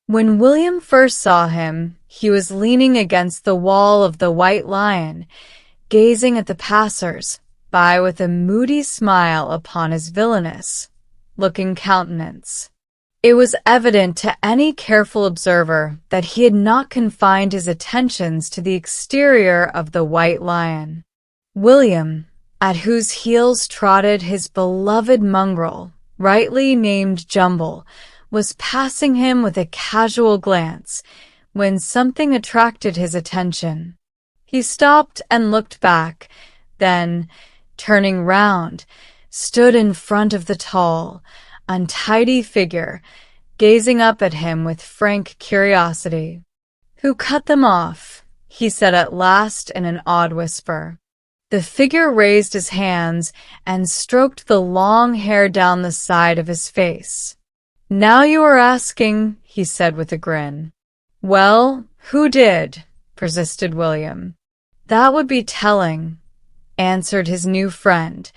When William first saw him, he was leaning against the wall of the White Lion, gazing at the passers-by with a moody smile upon his villainous-looking countenance. It was evident to any careful observer that he had not confined his attentions to the exterior of the White Lion. William, at whose heels trotted his beloved mongrel, rightly named Jumble, was passing him with a casual glance when something attracted his attention. He stopped and looked back, then, turning round, stood in front of the tall, untidy figure, gazing up at him with frank curiosity. "Who cut them off?" he said at last in an awed whisper. The figure raised his hands and stroked the long hair down the side of his face. "Now you are asking," he said with a grin. "Well, who did?" persisted William. "That would be telling," answered his new friend,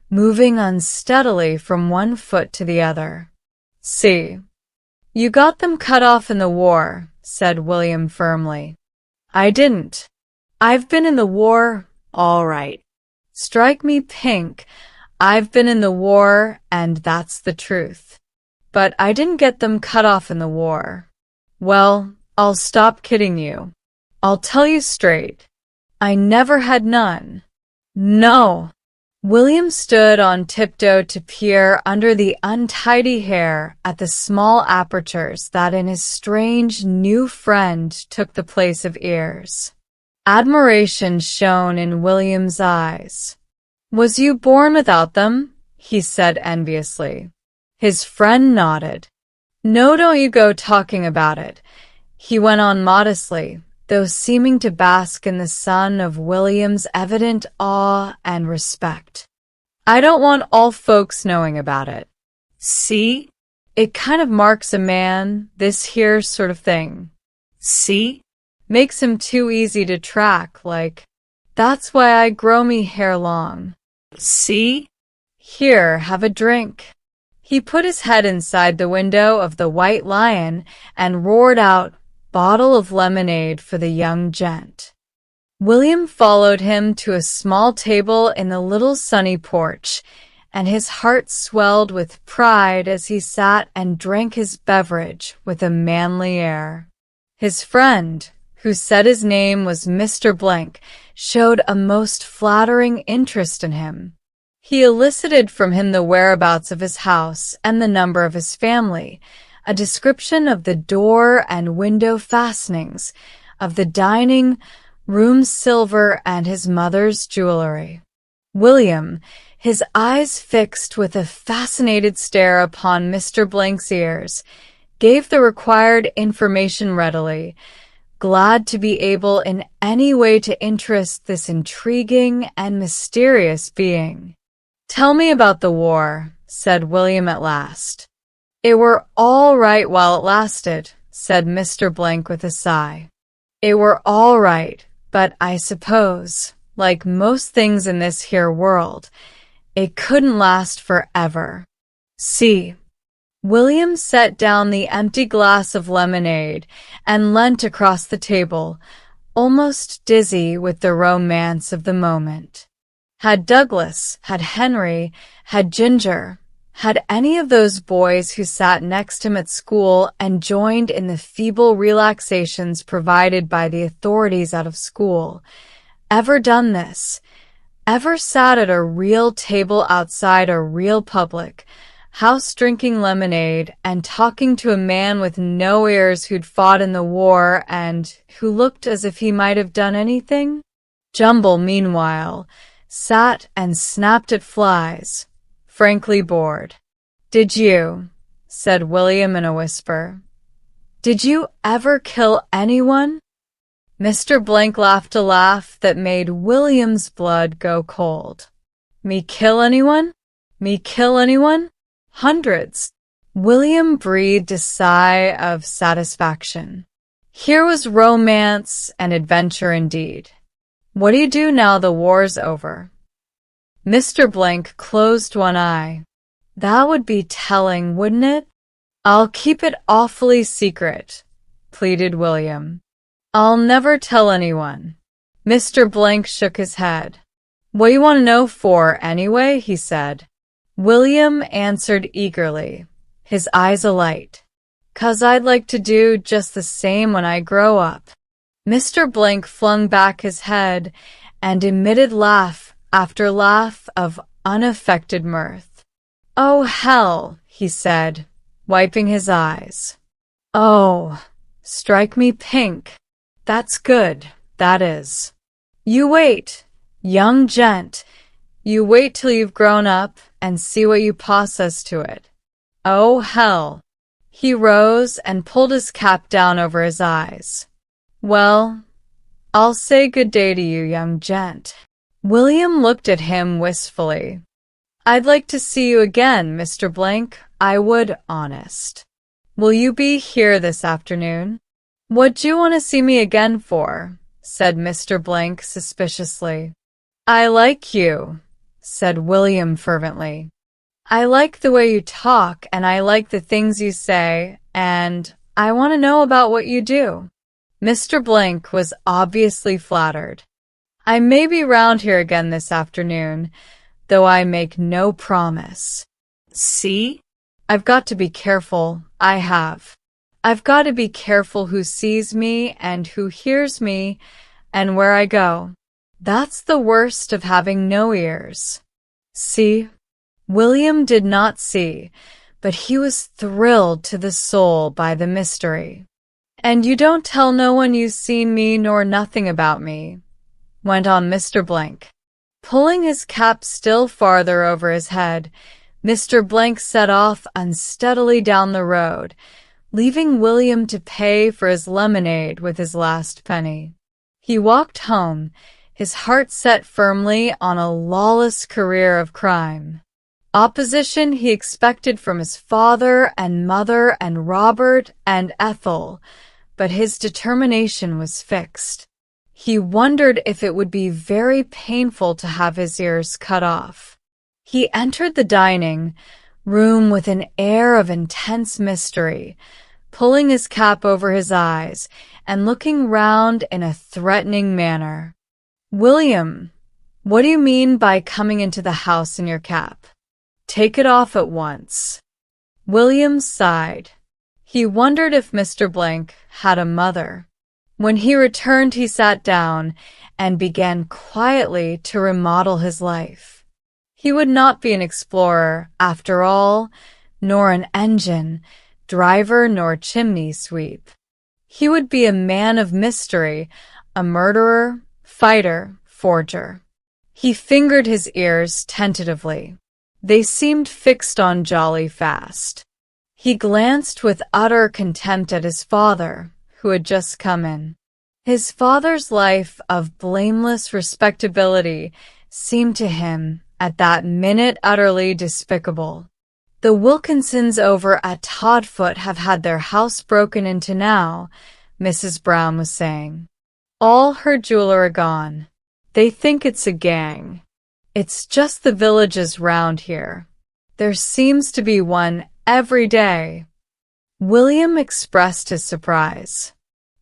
moving unsteadily from one foot to the other. "See, you got them cut off in the war," said William firmly. "I didn't. I've been in the war, all right. Strike me pink, I've been in the war, and that's the truth. But I didn't get them cut off in the war. Well, I'll stop kidding you. I'll tell you straight. I never had none. No." William stood on tiptoe to peer under the untidy hair at the small apertures that in his strange new friend took the place of ears. Admiration shone in William's eyes. "Was you born without them?" he said enviously. His friend nodded. "No, don't you go talking about it," he went on modestly, though seeming to bask in the sun of William's evident awe and respect. "I don't want all folks knowing about it. See? It kind of marks a man, this here sort of thing. See? Makes him too easy to track, like. That's why I grow me hair long. See? Here, have a drink." He put his head inside the window of the White Lion and roared out, "Bottle of lemonade for the young gent." William followed him to a small table in the little sunny porch, and his heart swelled with pride as he sat and drank his beverage with a manly air. His friend, who said his name was Mr. Blank, showed a most flattering interest in him. He elicited from him the whereabouts of his house and the number of his family, a description of the door and window fastenings, of the dining room silver and his mother's jewelry. William, his eyes fixed with a fascinated stare upon Mr. Blank's ears, gave the required information readily, glad to be able in any way to interest this intriguing and mysterious being. "Tell me about the war," said William at last. "It were all right while it lasted," said Mr. Blank with a sigh. "It were all right, but I suppose, like most things in this here world, it couldn't last forever. See." William set down the empty glass of lemonade and leant across the table, almost dizzy with the romance of the moment. Had Douglas, had Henry, had Ginger, had any of those boys who sat next him at school and joined in the feeble relaxations provided by the authorities out of school, ever done this, ever sat at a real table outside a real public house drinking lemonade and talking to a man with no ears who'd fought in the war and who looked as if he might have done anything? Jumble, meanwhile, sat and snapped at flies, frankly bored. "Did you," said William in a whisper, "did you ever kill anyone?" Mr. Blank laughed a laugh that made William's blood go cold. "Me kill anyone? Me kill anyone? Hundreds." William breathed a sigh of satisfaction. Here was romance and adventure indeed. "What do you do now the war's over?" Mr. Blank closed one eye. "That would be telling, wouldn't it?" I'll keep it awfully secret, pleaded William. I'll never tell anyone. Mr. Blank shook his head. What do you want to know for, anyway? He said. William answered eagerly, his eyes alight. 'Cause I'd like to do just the same when I grow up. Mr. Blank flung back his head and emitted laugh after laugh of unaffected mirth. Oh, hell, he said, wiping his eyes. Oh, strike me pink. That's good, that is. You wait, young gent. You wait till you've grown up and see what you possess to it. Oh, hell. He rose and pulled his cap down over his eyes. Well, I'll say good day to you, young gent. William looked at him wistfully. I'd like to see you again, Mr. Blank. I would, honest. Will you be here this afternoon? What'd you want to see me again for? Said Mr. Blank suspiciously. I like you, said William fervently. I like the way you talk, and I like the things you say, and I want to know about what you do. Mr. Blank was obviously flattered. I may be round here again this afternoon, though I make no promise. See? I've got to be careful, I have. I've got to be careful who sees me and who hears me and where I go. That's the worst of having no ears. See? William did not see, but he was thrilled to the soul by the mystery. And you don't tell no one you've seen me nor nothing about me, went on Mr. Blank. Pulling his cap still farther over his head, Mr. Blank set off unsteadily down the road, leaving William to pay for his lemonade with his last penny. He walked home, his heart set firmly on a lawless career of crime. Opposition he expected from his father and mother and Robert and Ethel, but his determination was fixed. He wondered if it would be very painful to have his ears cut off. He entered the dining room with an air of intense mystery, pulling his cap over his eyes and looking round in a threatening manner. William, what do you mean by coming into the house in your cap? Take it off at once. William sighed. He wondered if Mr. Blank had a mother. When he returned, he sat down and began quietly to remodel his life. He would not be an explorer, after all, nor an engine, driver, nor chimney sweep. He would be a man of mystery, a murderer, fighter, forger. He fingered his ears tentatively. They seemed fixed on jolly fast. He glanced with utter contempt at his father, who had just come in. His father's life of blameless respectability seemed to him, at that minute, utterly despicable. The Wilkinsons over at Todfoot have had their house broken into now, Mrs. Brown was saying. All her jewelry gone. They think it's a gang. It's just the villages round here. There seems to be one every day. William expressed his surprise.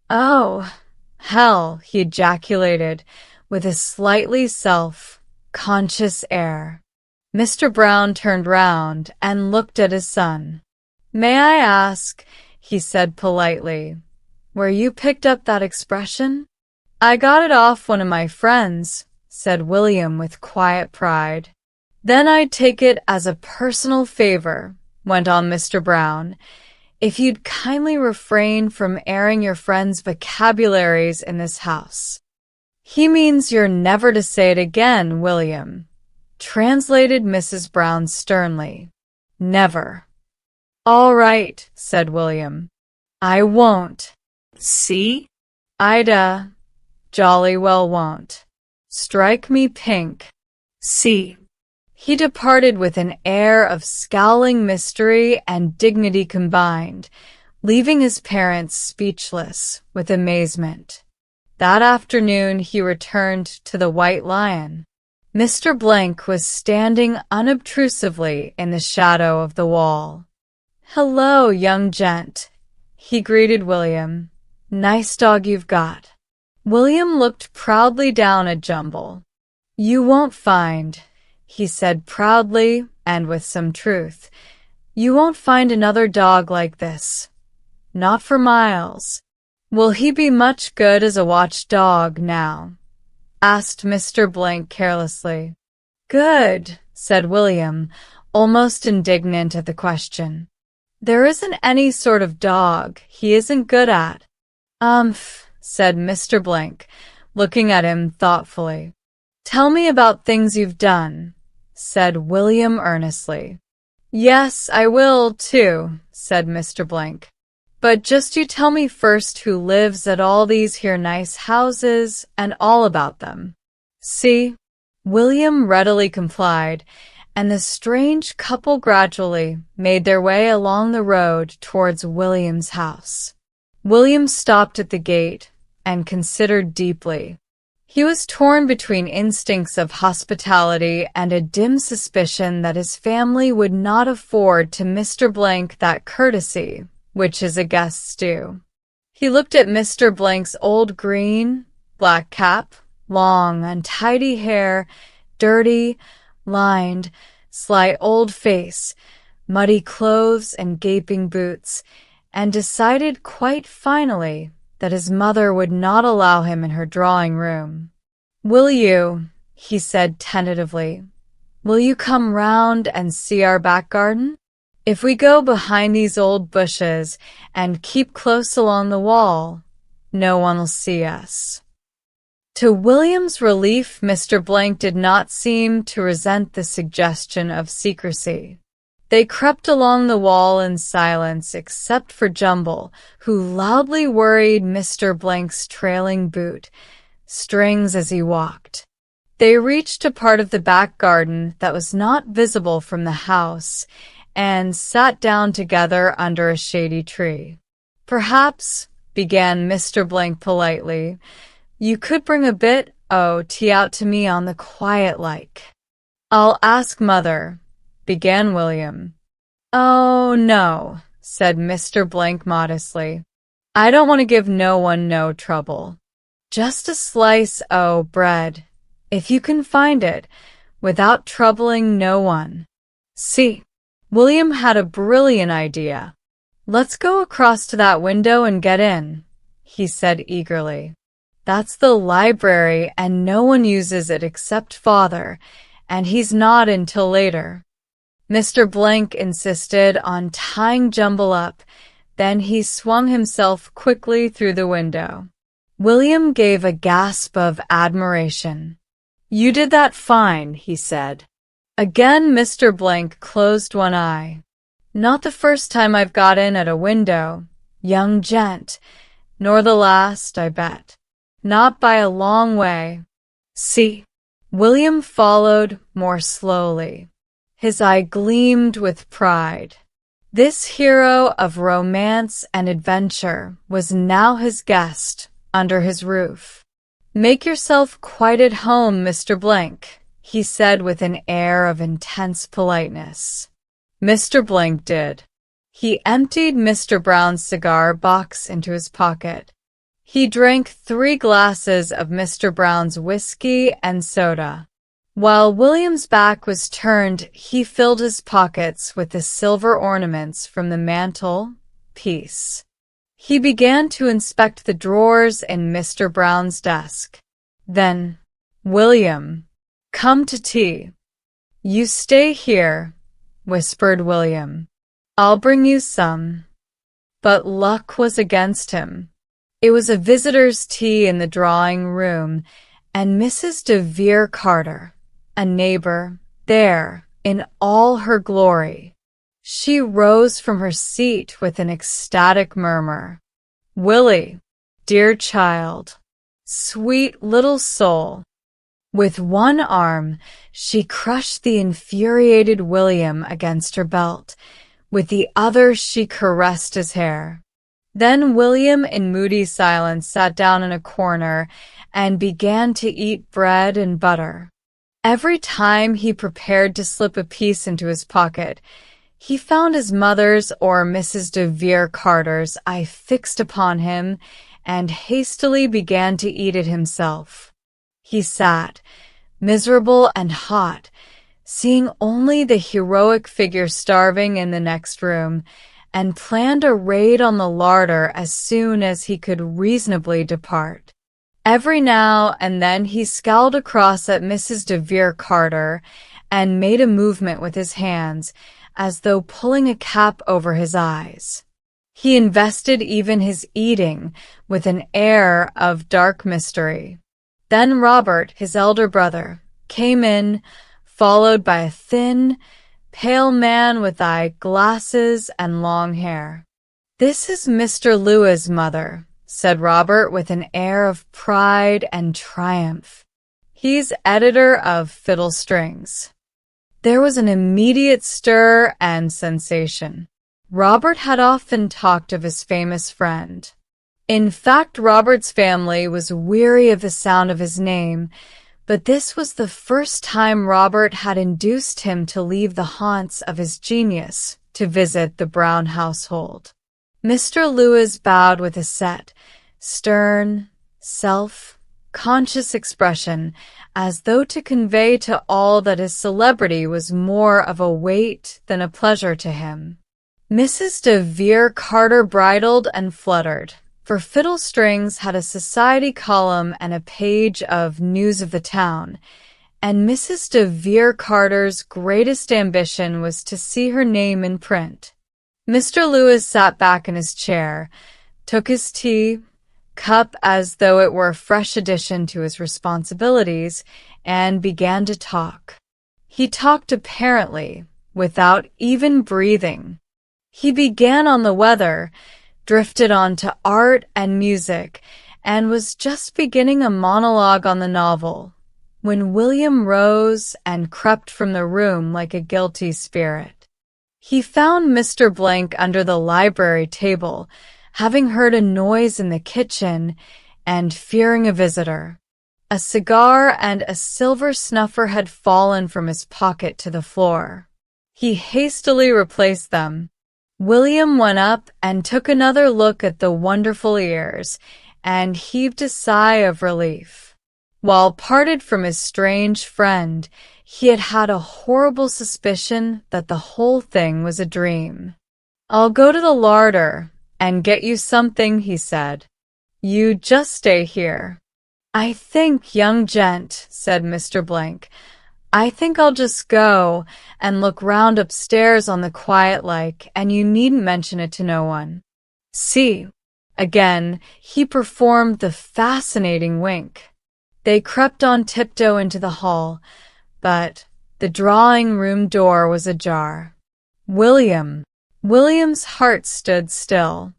Oh, hell, he ejaculated with a slightly self-conscious air. Mr. Brown turned round and looked at his son. May I ask, he said politely, where you picked up that expression? I got it off one of my friends, said William with quiet pride. Then I'd take it as a personal favor, went on Mr. Brown, if you'd kindly refrain from airing your friend's vocabularies in this house. He means you're never to say it again, William, translated Mrs. Brown sternly. Never. All right, said William. I won't. See? I'd, jolly well won't. Strike me pink. See. He departed with an air of scowling mystery and dignity combined, leaving his parents speechless with amazement. That afternoon he returned to the White Lion. Mr. Blank was standing unobtrusively in the shadow of the wall. "Hello, young gent," he greeted William. "Nice dog you've got." William looked proudly down at Jumble. "You won't find," he said proudly and with some truth, "you won't find another dog like this. Not for miles." "Will he be much good as a watchdog now?" asked Mr. Blank carelessly. "Good," said William, almost indignant at the question. "There isn't any sort of dog he isn't good at." Said Mr. Blank, looking at him thoughtfully. "Tell me about things you've done," said William earnestly. "Yes, I will, too," said Mr. Blank. "But just you tell me first who lives at all these here nice houses and all about them." "See?" William readily complied, and the strange couple gradually made their way along the road towards William's house. William stopped at the gate and considered deeply. He was torn between instincts of hospitality and a dim suspicion that his family would not afford to Mr. Blank that courtesy which is a guest's due. He looked at Mr. Blank's old green, black cap, long, untidy hair, dirty, lined, sly old face, muddy clothes and gaping boots, and decided quite finally that his mother would not allow him in her drawing room. "Will you," he said tentatively, "will you come round and see our back garden? If we go behind these old bushes and keep close along the wall, no one'll see us." To William's relief, Mr. Blank did not seem to resent the suggestion of secrecy. They crept along the wall in silence except for Jumble, who loudly worried Mr. Blank's trailing boot strings as he walked. They reached a part of the back garden that was not visible from the house and sat down together under a shady tree. "Perhaps," began Mr. Blank politely, "you could bring a bit o' tea out to me on the quiet like." "I'll ask Mother," began William. "Oh, no," said Mr. Blank modestly. "I don't want to give no one no trouble. Just a slice o' bread, if you can find it, without troubling no one." See? William had a brilliant idea. "Let's go across to that window and get in," he said eagerly. "That's the library and no one uses it except Father, and he's not until later." Mr. Blank insisted on tying Jumble up, then he swung himself quickly through the window. William gave a gasp of admiration. "You did that fine," he said. Again Mr. Blank closed one eye. "Not the first time I've got in at a window, young gent, nor the last, I bet. Not by a long way." See? William followed more slowly. His eye gleamed with pride. This hero of romance and adventure was now his guest under his roof. "Make yourself quite at home, Mr. Blank," he said with an air of intense politeness. Mr. Blank did. He emptied Mr. Brown's cigar box into his pocket. He drank 3 glasses of Mr. Brown's whiskey and soda. While William's back was turned, he filled his pockets with the silver ornaments from the mantel piece. He began to inspect the drawers in Mr. Brown's desk. Then, "William, come to tea." "You stay here," whispered William. "I'll bring you some." But luck was against him. It was a visitor's tea in the drawing room, and Mrs. de Vere Carter, a neighbor, there in all her glory. She rose from her seat with an ecstatic murmur. "Willie, dear child, sweet little soul." With one arm, she crushed the infuriated William against her belt. With the other, she caressed his hair. Then William, in moody silence, sat down in a corner and began to eat bread and butter. Every time he prepared to slip a piece into his pocket, He found his mother's or Mrs. de Vere Carter's eye fixed upon him and hastily began to eat it himself. He sat, miserable and hot, seeing only the heroic figure starving in the next room, and planned a raid on the larder as soon as he could reasonably depart. Every now and then he scowled across at Mrs. de Vere Carter and made a movement with his hands, as though pulling a cap over his eyes. He invested even his eating with an air of dark mystery. Then Robert, his elder brother, came in, followed by a thin, pale man with eye-glasses and long hair. "This is Mr. Lewis, mother," said Robert with an air of pride and triumph. "He's editor of Fiddle Strings." There was an immediate stir and sensation. Robert had often talked of his famous friend. In fact, Robert's family was weary of the sound of his name, but this was the first time Robert had induced him to leave the haunts of his genius to visit the Brown household. Mr. Lewis bowed with a set, stern, self-conscious expression, as though to convey to all that his celebrity was more of a weight than a pleasure to him. Mrs. de Vere Carter bridled and fluttered, for Fiddle Strings had a society column and a page of news of the town, and Mrs. de Vere Carter's greatest ambition was to see her name in print. Mr. Lewis sat back in his chair, took his tea cup as though it were a fresh addition to his responsibilities, and began to talk. He talked apparently without even breathing. He began on the weather, drifted on to art and music, and was just beginning a monologue on the novel, when William rose and crept from the room like a guilty spirit. He found Mr. Blank under the library table, having heard a noise in the kitchen and fearing a visitor. A cigar and a silver snuffer had fallen from his pocket to the floor. He hastily replaced them. William went up and took another look at the wonderful ears, and heaved a sigh of relief. While parted from his strange friend, he had had a horrible suspicion that the whole thing was a dream. "I'll go to the larder and get you something," he said. "You just stay here." "I think, young gent," said Mr. Blank, "I think I'll just go and look round upstairs on the quiet like, and you needn't mention it to no one." "See." Again, he performed the fascinating wink. They crept on tiptoe into the hall, but the drawing-room door was ajar. William's heart stood still.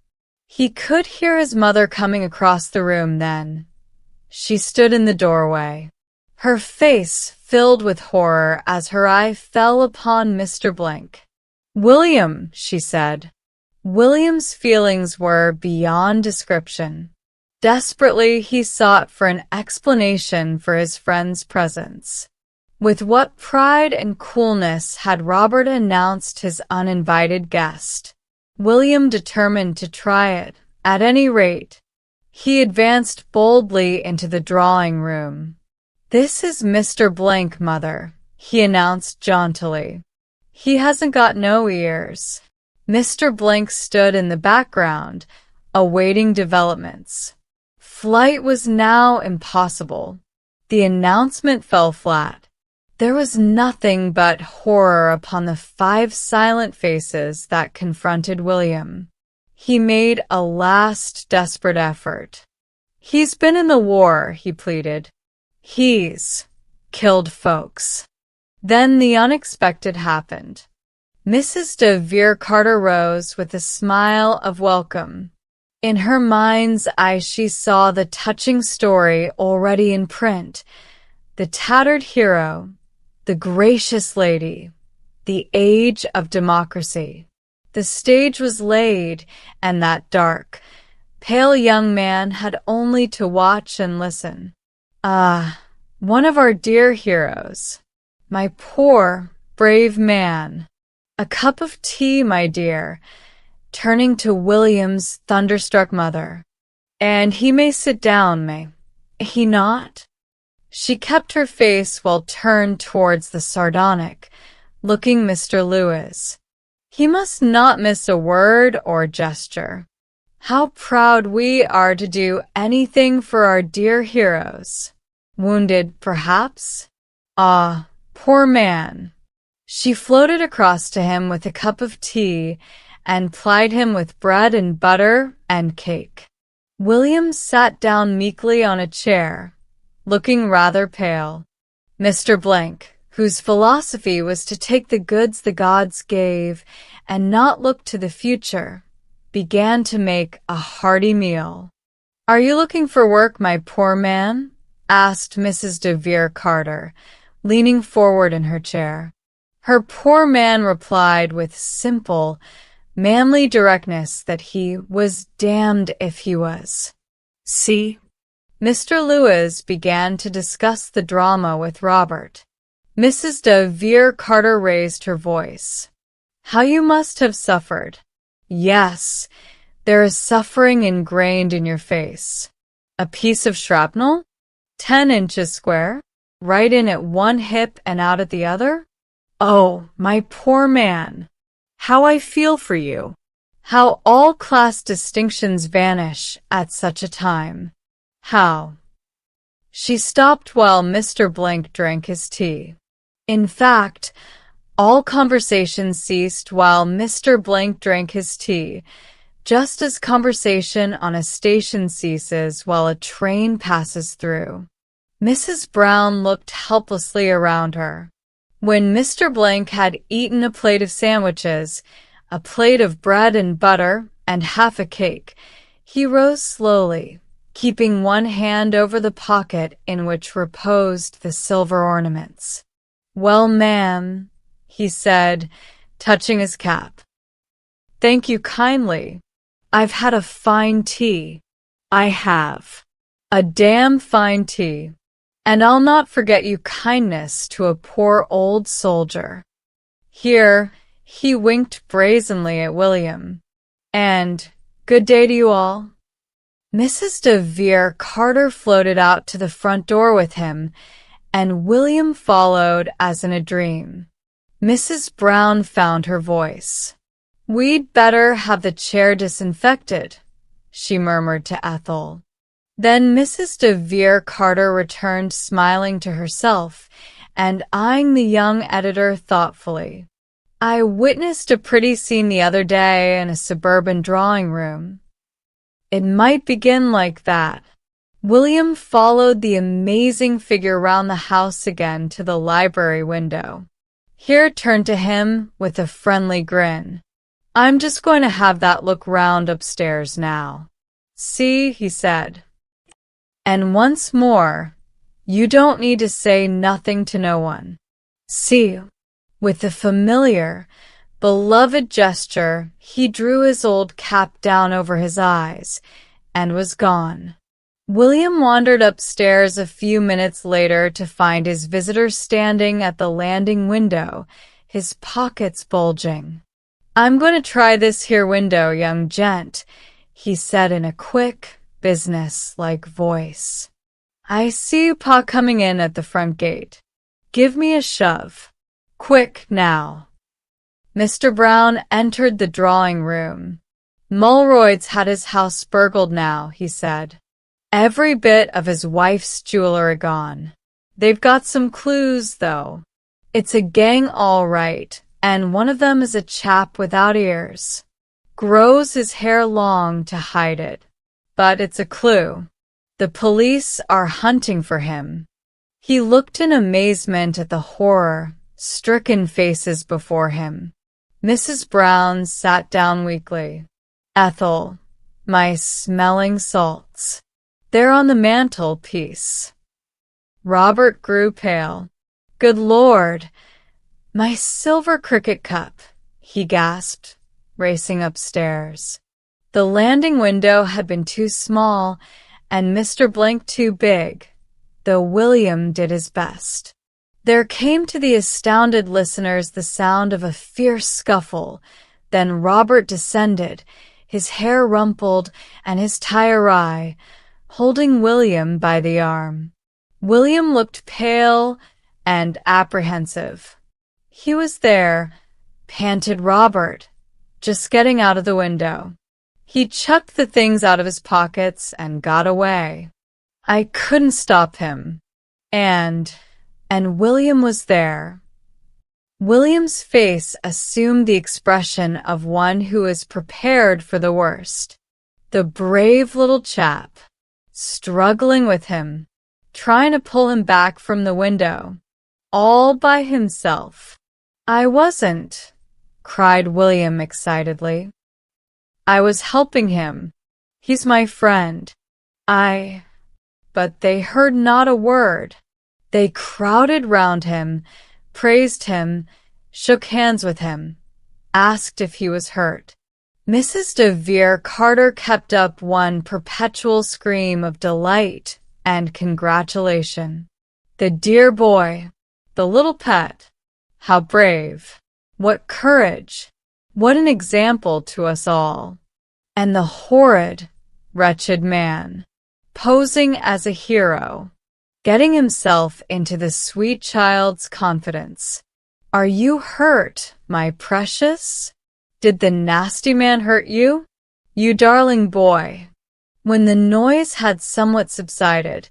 He could hear his mother coming across the room then. She stood in the doorway, her face filled with horror as her eye fell upon Mr. Blank. "William," she said. William's feelings were beyond description. Desperately, he sought for an explanation for his friend's presence. With what pride and coolness had Robert announced his uninvited guest. William determined to try it, at any rate. He advanced boldly into the drawing-room. "This is Mr. Blank, mother," he announced jauntily. "He hasn't got no ears." Mr. Blank stood in the background, awaiting developments. Flight was now impossible. The announcement fell flat. There was nothing but horror upon the 5 silent faces that confronted William. He made a last desperate effort. "He's been in the war," he pleaded. "He's killed folks." Then the unexpected happened. Mrs. de Vere Carter rose with a smile of welcome. In her mind's eye she saw the touching story already in print. The tattered hero, the gracious lady, the age of democracy. The stage was laid, and that dark, pale young man had only to watch and listen. "Ah, one of our dear heroes. My poor, brave man." A cup of tea, my dear, turning to William's thunderstruck mother. And he may sit down, may he not? She kept her face well turned towards the sardonic, looking Mr. Lewis. He must not miss a word or gesture. How proud we are to do anything for our dear heroes. Wounded, perhaps? Ah, poor man. She floated across to him with a cup of tea and plied him with bread and butter and cake. William sat down meekly on a chair, looking rather pale. Mr. Blank, whose philosophy was to take the goods the gods gave and not look to the future, began to make a hearty meal. "Are you looking for work, my poor man?" asked Mrs. de Vere Carter, leaning forward in her chair. Her poor man replied with simple, manly directness that he was damned if he was. See? Mr. Lewis began to discuss the drama with Robert. Mrs. de Vere Carter raised her voice. "How you must have suffered. Yes, there is suffering ingrained in your face. A piece of shrapnel? 10 inches square? Right in at one hip and out at the other? Oh, my poor man! How I feel for you! How all class distinctions vanish at such a time! How—" She stopped while Mr. Blank drank his tea. In fact, all conversation ceased while Mr. Blank drank his tea, just as conversation on a station ceases while a train passes through. Mrs. Brown looked helplessly around her. When Mr. Blank had eaten a plate of sandwiches, a plate of bread and butter, and half a cake, he rose slowly, keeping one hand over the pocket in which reposed the silver ornaments. "Well, ma'am," he said, touching his cap. "Thank you kindly. I've had a fine tea. I have. A damn fine tea. And I'll not forget you kindness to a poor old soldier." Here he winked brazenly at William. "And good day to you all." Mrs. de Vere Carter floated out to the front door with him, and William followed as in a dream. Mrs. Brown found her voice. "We'd better have the chair disinfected," she murmured to Ethel. Then Mrs. de Vere Carter returned smiling to herself and eyeing the young editor thoughtfully. "I witnessed a pretty scene the other day in a suburban drawing room. It might begin like that." William followed the amazing figure round the house again to the library window. Here turned to him with a friendly grin. "I'm just going to have that look round upstairs now. See," he said. "And once more, you don't need to say nothing to no one. See." With a familiar, beloved gesture, he drew his old cap down over his eyes and was gone. William wandered upstairs a few minutes later to find his visitor standing at the landing window, his pockets bulging. "I'm going to try this here window, young gent," he said in a quick, business-like voice. "I see Pa coming in at the front gate. Give me a shove. Quick, now." Mr. Brown entered the drawing room. "Mulroyd's had his house burgled now," he said. "Every bit of his wife's jewelry gone. They've got some clues, though. It's a gang all right, and one of them is a chap without ears. Grows his hair long to hide it. But it's a clue. The police are hunting for him." He looked in amazement at the horror-stricken faces before him. Mrs. Brown sat down weakly. "Ethel, my smelling salts. They're on the mantelpiece." Robert grew pale. "Good Lord, my silver cricket cup," he gasped, racing upstairs. The landing window had been too small and Mr. Blank too big, though William did his best. There came to the astounded listeners the sound of a fierce scuffle. Then Robert descended, his hair rumpled and his tie awry, holding William by the arm. William looked pale and apprehensive. "He was there," panted Robert, "just getting out of the window. He chucked the things out of his pockets and got away. I couldn't stop him. And William was there." William's face assumed the expression of one who is prepared for the worst. The brave little chap, struggling with him, trying to pull him back from the window, all by himself. "I wasn't," cried William excitedly. "I was helping him. He's my friend. But they heard not a word. They crowded round him, praised him, shook hands with him, asked if he was hurt. Mrs. de Vere Carter kept up one perpetual scream of delight and congratulation. The dear boy, the little pet, how brave, what courage, what an example to us all. And the horrid, wretched man, posing as a hero, getting himself into the sweet child's confidence. Are you hurt, my precious? Did the nasty man hurt you? You darling boy." When the noise had somewhat subsided,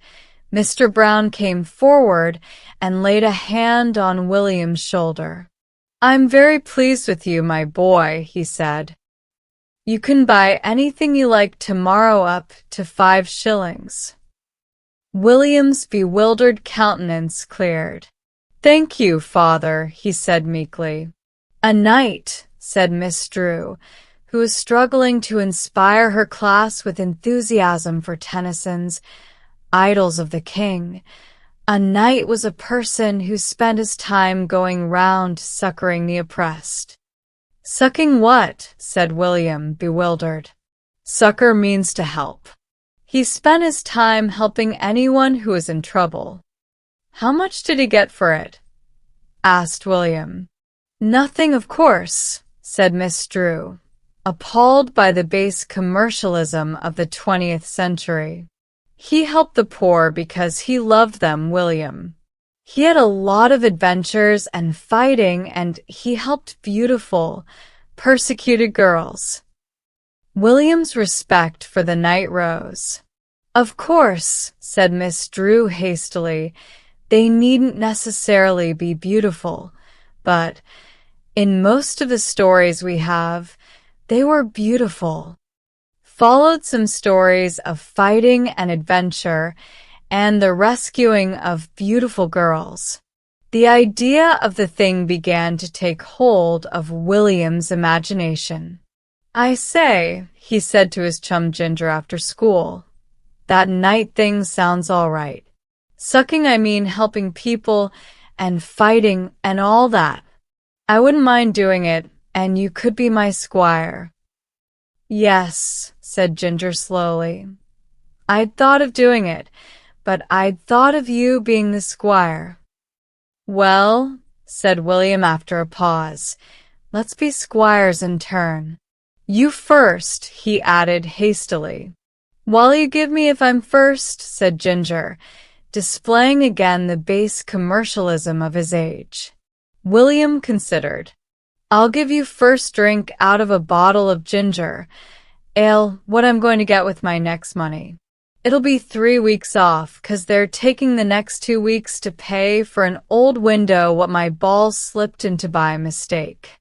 Mr. Brown came forward and laid a hand on William's shoulder. "I'm very pleased with you, my boy," he said. "You can buy anything you like tomorrow up to 5 shillings. William's bewildered countenance cleared. "Thank you, father," he said meekly. "A night," said Miss Drew, who was struggling to inspire her class with enthusiasm for Tennyson's Idylls of the King. "A knight was a person who spent his time going round succoring the oppressed." "Sucking what?" said William, bewildered. "Succor means to help. He spent his time helping anyone who was in trouble." "How much did he get for it?" asked William. "Nothing, of course," said Miss Drew, appalled by the base commercialism of the 20th century. "He helped the poor because he loved them, William. He had a lot of adventures and fighting, and he helped beautiful, persecuted girls." William's respect for the knight rose. "Of course," said Miss Drew hastily, "they needn't necessarily be beautiful, but in most of the stories we have, they were beautiful." Followed some stories of fighting and adventure and the rescuing of beautiful girls. The idea of the thing began to take hold of William's imagination. "I say," he said to his chum Ginger after school, "that knight thing sounds all right. Sucking, I mean helping people and fighting and all that. I wouldn't mind doing it, and you could be my squire." "Yes," said Ginger slowly. "I'd thought of doing it, but I'd thought of you being the squire." "Well," said William after a pause, "let's be squires in turn. You first," he added hastily. "What'll you give me if I'm first?" said Ginger, displaying again the base commercialism of his age. William considered. "I'll give you first drink out of a bottle of ginger ale, what I'm going to get with my next money. It'll be 3 weeks off, 'cause they're taking the next 2 weeks to pay for an old window what my ball slipped into by mistake."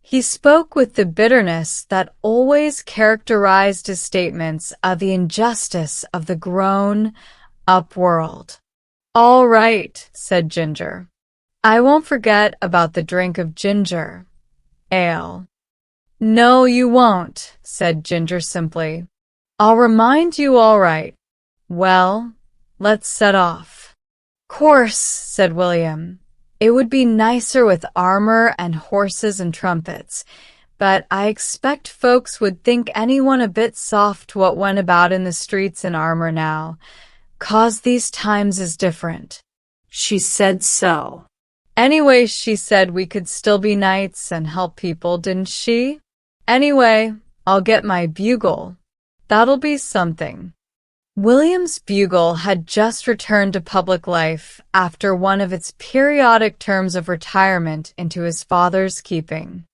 He spoke with the bitterness that always characterized his statements of the injustice of the grown-up world. "All right," said Ginger. "I won't forget about the drink of ginger ale." "No, you won't," said Ginger simply. "I'll remind you all right. Well, let's set off." "Course," said William. "It would be nicer with armor and horses and trumpets, but I expect folks would think anyone a bit soft what went about in the streets in armor now, 'cause these times is different." She said so. Anyway, she said we could still be knights and help people, didn't she? Anyway, I'll get my bugle. That'll be something. William's bugle had just returned to public life after one of its periodic terms of retirement into his father's keeping.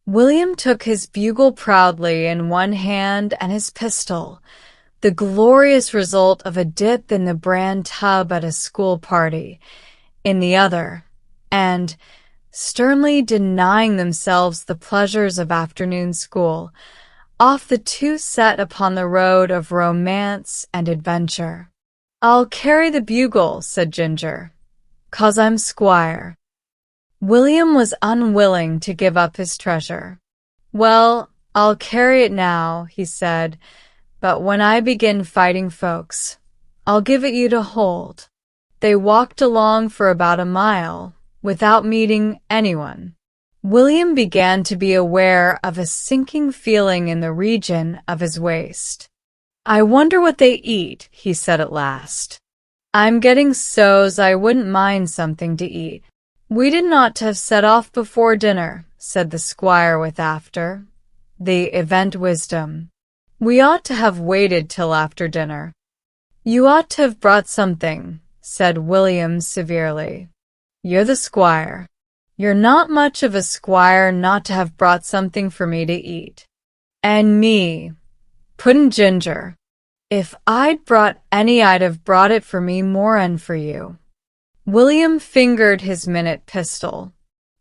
William took his bugle proudly in one hand and his pistol, the glorious result of a dip in the bran tub at a school party, in the other, and, sternly denying themselves the pleasures of afternoon school, off the two set upon the road of romance and adventure. "I'll carry the bugle," said Ginger, "'cause I'm squire." William was unwilling to give up his treasure. "Well, I'll carry it now," he said, "but when I begin fighting folks, I'll give it you to hold." They walked along for about a mile, without meeting anyone. William began to be aware of a sinking feeling in the region of his waist. "I wonder what they eat," he said at last. "I'm getting so's I wouldn't mind something to eat." "We didn't ought to have set off before dinner," said the squire with the event wisdom. "We ought to have waited till after dinner." "You ought to have brought something," said William severely. "You're the squire. You're not much of a squire not to have brought something for me to eat." "And me," put in Ginger. "If I'd brought any, I'd have brought it for me more'n for you." William fingered his minute pistol.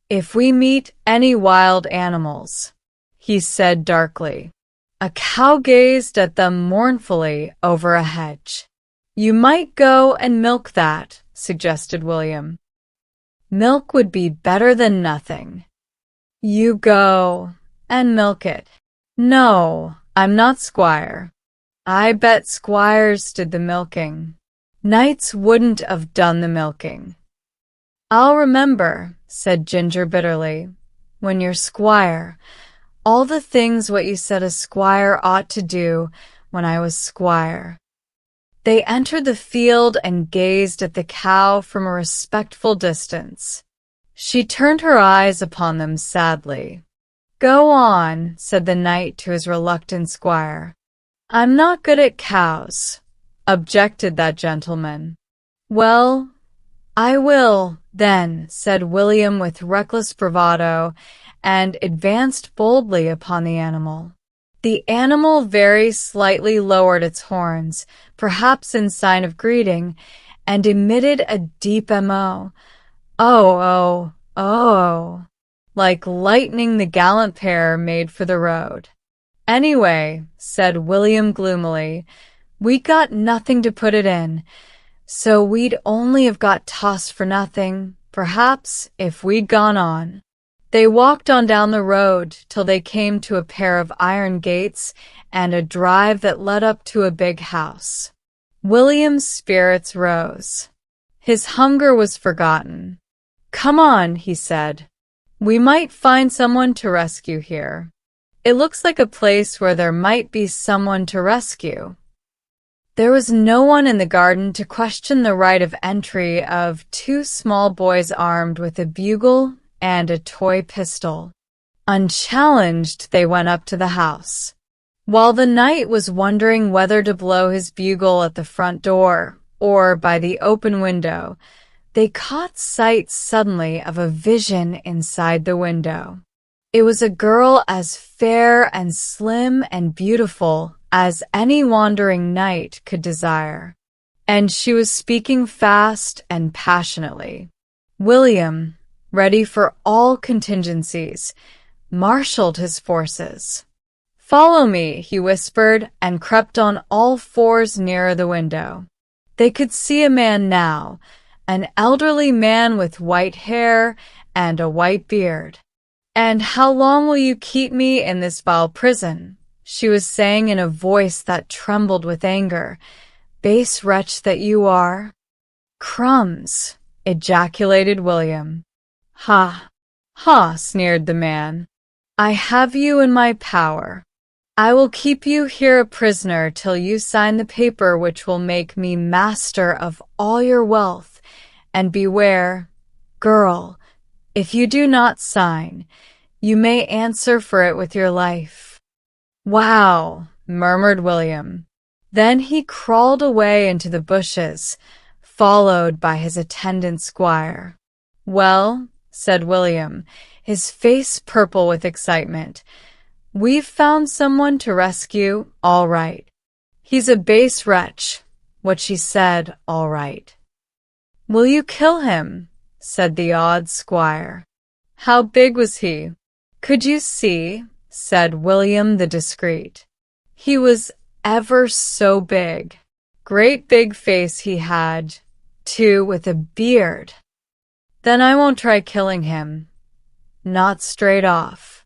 "If we meet any wild animals," he said darkly. A cow gazed at them mournfully over a hedge. "You might go and milk that," suggested William. "Milk would be better than nothing." "You go and milk it." "No, I'm not squire." "I bet squires did the milking. Knights wouldn't have done the milking." "I'll remember," said Ginger bitterly, "when you're squire, all the things what you said a squire ought to do when I was squire." They entered the field and gazed at the cow from a respectful distance. She turned her eyes upon them sadly. "Go on," said the knight to his reluctant squire. "I'm not good at cows," objected that gentleman. "Well, I will, then," said William with reckless bravado, and advanced boldly upon the animal. The animal very slightly lowered its horns, perhaps in sign of greeting, and emitted a deep "mo." "Oh, oh, oh," like lightning. The gallant pair made for the road. "Anyway," said William gloomily, "we got nothing to put it in, so we'd only have got tossed for nothing, perhaps, if we'd gone on." They walked on down the road till they came to a pair of iron gates and a drive that led up to a big house. William's spirits rose. His hunger was forgotten. "Come on," he said. "We might find someone to rescue here. It looks like a place where there might be someone to rescue." There was no one in the garden to question the right of entry of two small boys armed with a bugle and a toy pistol. Unchallenged, they went up to the house. While the knight was wondering whether to blow his bugle at the front door or by the open window, they caught sight suddenly of a vision inside the window. It was a girl as fair and slim and beautiful as any wandering knight could desire, and she was speaking fast and passionately. William, ready for all contingencies, marshaled his forces. "Follow me," he whispered, and crept on all fours nearer the window. They could see a man now, an elderly man with white hair and a white beard. "And how long will you keep me in this vile prison?" she was saying in a voice that trembled with anger. "Base wretch that you are." "Crumbs!" ejaculated William. "Ha! Ha!" sneered the man. "I have you in my power. I will keep you here a prisoner till you sign the paper which will make me master of all your wealth And beware, girl, if you do not sign, you may answer for it with your life." "Wow," murmured William. Then he crawled away into the bushes, followed by his attendant squire. "Well," said William, his face purple with excitement, "we've found someone to rescue, all right. He's a base wretch," what she said, all right. "Will you kill him?" said the odd squire. "How big was he?" "Could you see?" said William the discreet. "He was ever so big. Great big face he had, too, with a beard." "Then I won't try killing him. Not straight off.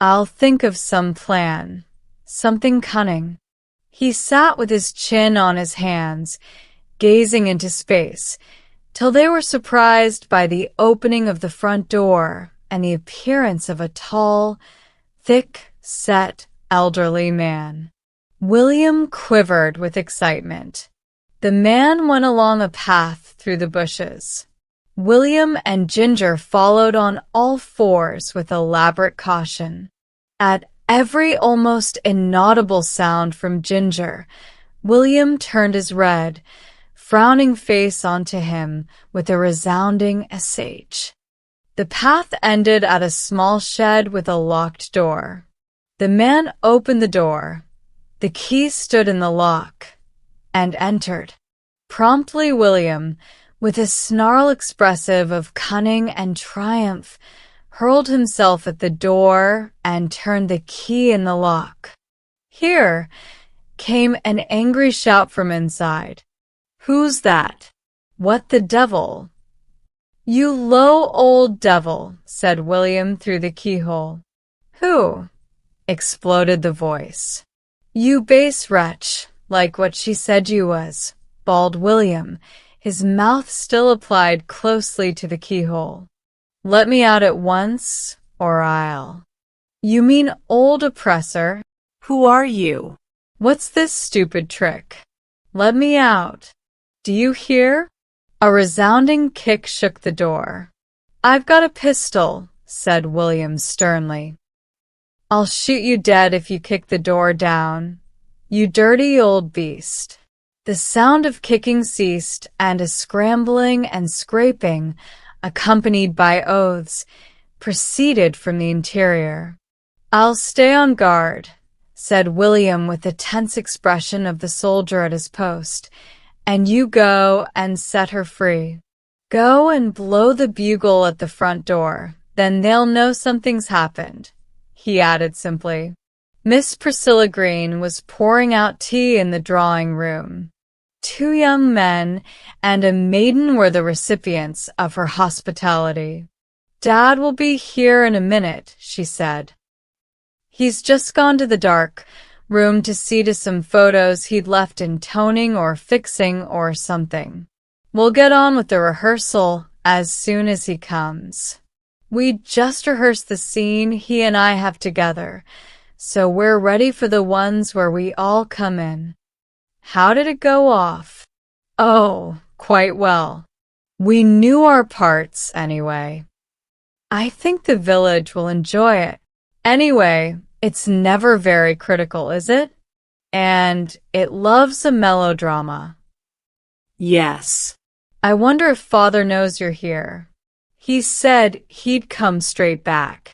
I'll think of some plan, something cunning." He sat with his chin on his hands, gazing into space, till they were surprised by the opening of the front door and the appearance of a tall, thick-set, elderly man. William quivered with excitement. The man went along a path through the bushes. William and Ginger followed on all fours with elaborate caution. At every almost inaudible sound from Ginger, William turned his red, frowning face onto him with a resounding sh. The path ended at a small shed with a locked door. The man opened the door. The key stood in the lock, and entered. Promptly William, with a snarl expressive of cunning and triumph, hurled himself at the door and turned the key in the lock. Here came an angry shout from inside. "Who's that? What the devil?" "You low old devil," said William through the keyhole. "Who?" exploded the voice. "You base wretch, like what she said you was," bawled William, his mouth still applied closely to the keyhole. "Let me out at once, or I'll—" "You mean old oppressor? Who are you? What's this stupid trick? Let me out. Do you hear?" A resounding kick shook the door. "I've got a pistol," said William sternly. "I'll shoot you dead if you kick the door down, you dirty old beast." The sound of kicking ceased, and a scrambling and scraping, accompanied by oaths, proceeded from the interior. "I'll stay on guard," said William with the tense expression of the soldier at his post, "and you go and set her free. Go and blow the bugle at the front door, then they'll know something's happened," he added simply. Miss Priscilla Green was pouring out tea in the drawing room. 2 young men and a maiden were the recipients of her hospitality. "Dad will be here in a minute," she said. "He's just gone to the dark room to see to some photos he'd left in toning or fixing or something. We'll get on with the rehearsal as soon as he comes. We just rehearsed the scene he and I have together, so we're ready for the ones where we all come in." "How did it go off?" "Oh, quite well. We knew our parts, anyway. I think the village will enjoy it. Anyway, it's never very critical, is it? And it loves a melodrama." "Yes. I wonder if Father knows you're here. He said he'd come straight back.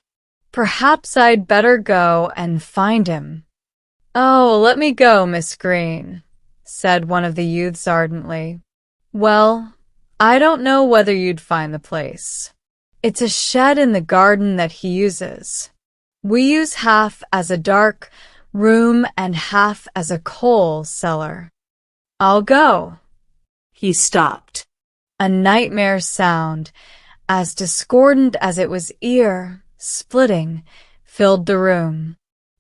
Perhaps I'd better go and find him." "Oh, let me go, Miss Green," said one of the youths ardently. "Well, I don't know whether you'd find the place. It's a shed in the garden that he uses. We use half as a dark room and half as a coal cellar. I'll go." He stopped. A nightmare sound, as discordant as it was ear-splitting, filled the room.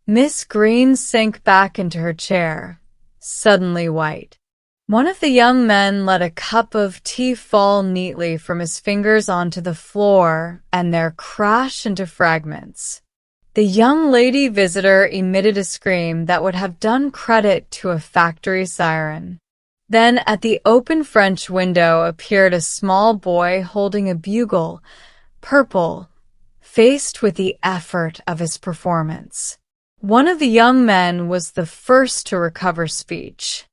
Miss Green sank back into her chair, suddenly white. One of the young men let a cup of tea fall neatly from his fingers onto the floor and there crash into fragments. The young lady visitor emitted a scream that would have done credit to a factory siren. Then at the open French window appeared a small boy holding a bugle, purple, faced with the effort of his performance. One of the young men was the first to recover speech.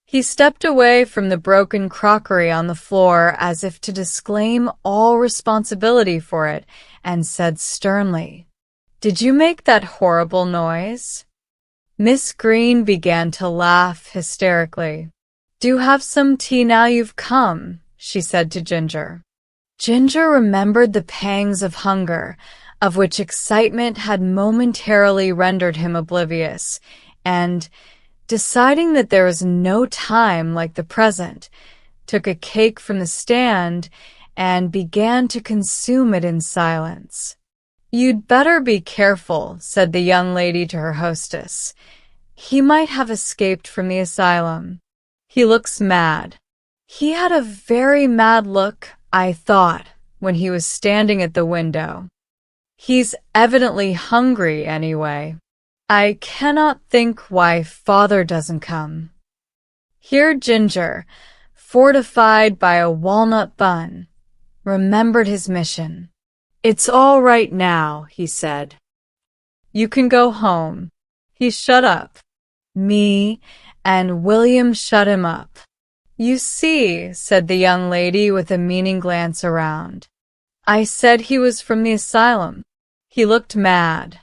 He stepped away from the broken crockery on the floor as if to disclaim all responsibility for it and said sternly, "Did you make that horrible noise?" Miss Green began to laugh hysterically. "Do have some tea now you've come," she said to Ginger. Ginger remembered the pangs of hunger, of which excitement had momentarily rendered him oblivious, and, deciding that there was no time like the present, took a cake from the stand and began to consume it in silence. "You'd better be careful," said the young lady to her hostess. "He might have escaped from the asylum. He looks mad. He had a very mad look, I thought, when he was standing at the window. He's evidently hungry anyway. I cannot think why father doesn't come." Here Ginger, fortified by a walnut bun, remembered his mission. "It's all right now," he said. "You can go home." He shut up. Me and William shut him up. "You see," said the young lady with a meaning glance around. "I said he was from the asylum. He looked mad.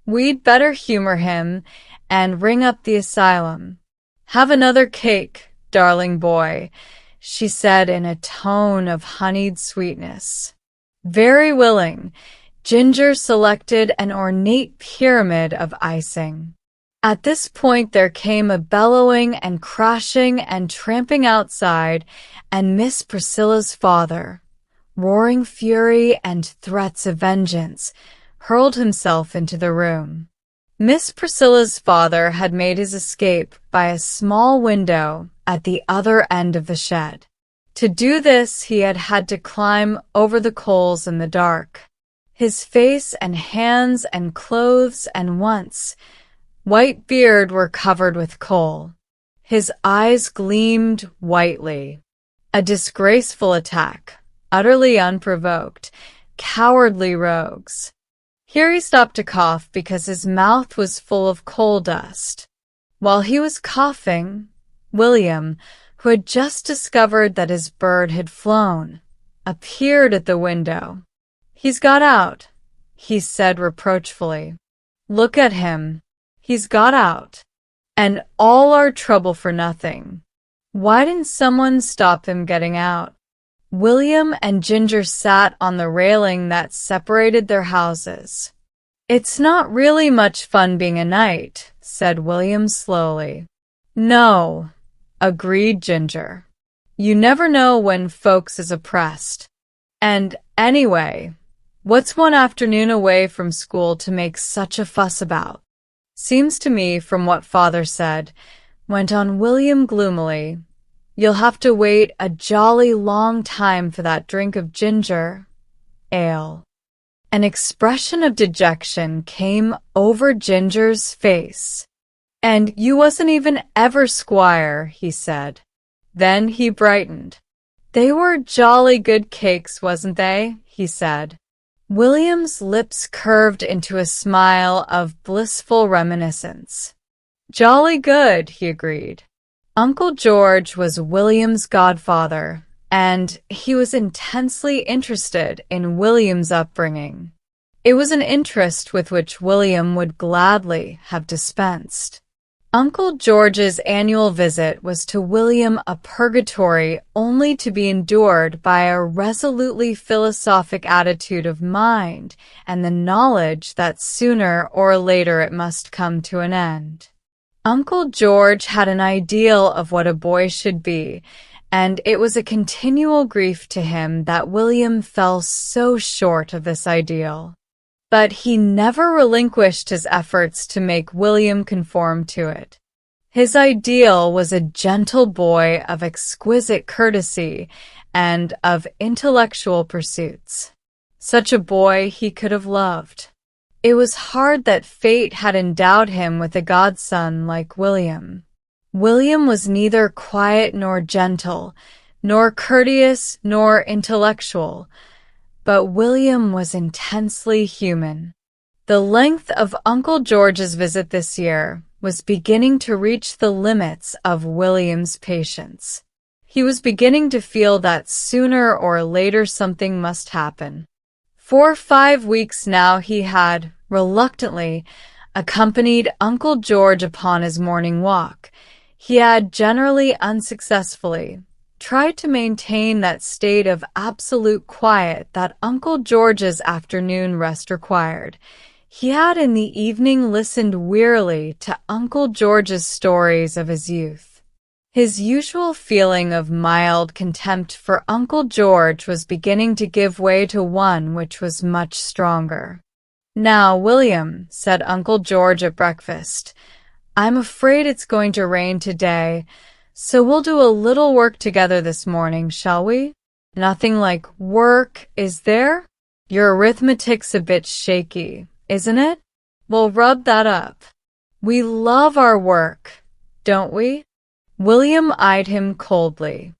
We'd better humor him and ring up the asylum. Have another cake, darling boy," she said in a tone of honeyed sweetness. Very willing, Ginger selected an ornate pyramid of icing. At this point there came a bellowing and crashing and tramping outside, and Miss Priscilla's father, roaring fury and threats of vengeance, hurled himself into the room. Miss Priscilla's father had made his escape by a small window at the other end of the shed. To do this, he had had to climb over the coals in the dark. His face and hands and clothes and once white beard were covered with coal. His eyes gleamed whitely. A disgraceful attack, utterly unprovoked, cowardly rogues. Here he stopped to cough because his mouth was full of coal dust. While he was coughing, William, who had just discovered that his bird had flown, appeared at the window. "He's got out," he said reproachfully. "Look at him. He's got out. And all our trouble for nothing. Why didn't someone stop him getting out?" William and Ginger sat on the railing that separated their houses. "It's not really much fun being a knight," said William slowly. "No," agreed Ginger. "You never know when folks is oppressed. And anyway, what's one afternoon away from school to make such a fuss about? Seems to me, from what father said," went on William gloomily, "you'll have to wait a jolly long time for that drink of ginger ale." An expression of dejection came over Ginger's face. "And you wasn't even ever squire," he said. Then he brightened. "They were jolly good cakes, wasn't they?" he said. William's lips curved into a smile of blissful reminiscence. "Jolly good," he agreed. Uncle George was William's godfather, and he was intensely interested in William's upbringing. It was an interest with which William would gladly have dispensed. Uncle George's annual visit was to William a purgatory only to be endured by a resolutely philosophic attitude of mind and the knowledge that sooner or later it must come to an end. Uncle George had an ideal of what a boy should be, and it was a continual grief to him that William fell so short of this ideal. But he never relinquished his efforts to make William conform to it. His ideal was a gentle boy of exquisite courtesy and of intellectual pursuits. Such a boy he could have loved. It was hard that fate had endowed him with a godson like William. William was neither quiet nor gentle, nor courteous nor intellectual, but William was intensely human. The length of Uncle George's visit this year was beginning to reach the limits of William's patience. He was beginning to feel that sooner or later something must happen. For 5 weeks now he had, reluctantly, accompanied Uncle George upon his morning walk. He had, generally unsuccessfully, tried to maintain that state of absolute quiet that Uncle George's afternoon rest required. He had in the evening listened wearily to Uncle George's stories of his youth. His usual feeling of mild contempt for Uncle George was beginning to give way to one which was much stronger. "Now, William," said Uncle George at breakfast, "I'm afraid it's going to rain today, so we'll do a little work together this morning, shall we?" "Nothing like work, is there? Your arithmetic's a bit shaky, isn't it? We'll rub that up. We love our work, don't we?" William eyed him coldly.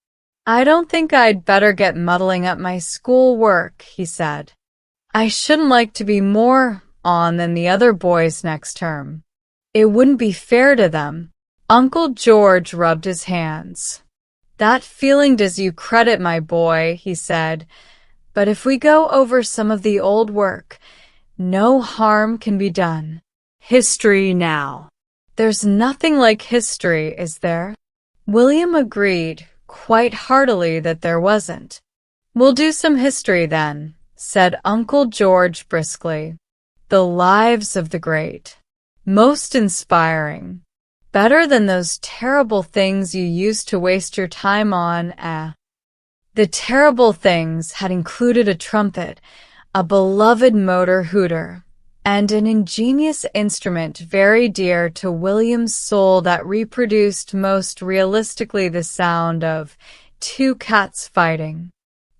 "I don't think I'd better get muddling up my school work," he said. "I shouldn't like to be more on than the other boys next term. It wouldn't be fair to them." Uncle George rubbed his hands. "That feeling does you credit, my boy," he said. "But if we go over some of the old work, no harm can be done. History now. There's nothing like history, is there?" William agreed quite heartily that there wasn't. "We'll do some history then," said Uncle George briskly. "The lives of the great. Most inspiring. Better than those terrible things you used to waste your time on, The terrible things had included a trumpet, a beloved motor hooter, and an ingenious instrument very dear to William's soul that reproduced most realistically the sound of 2 cats fighting.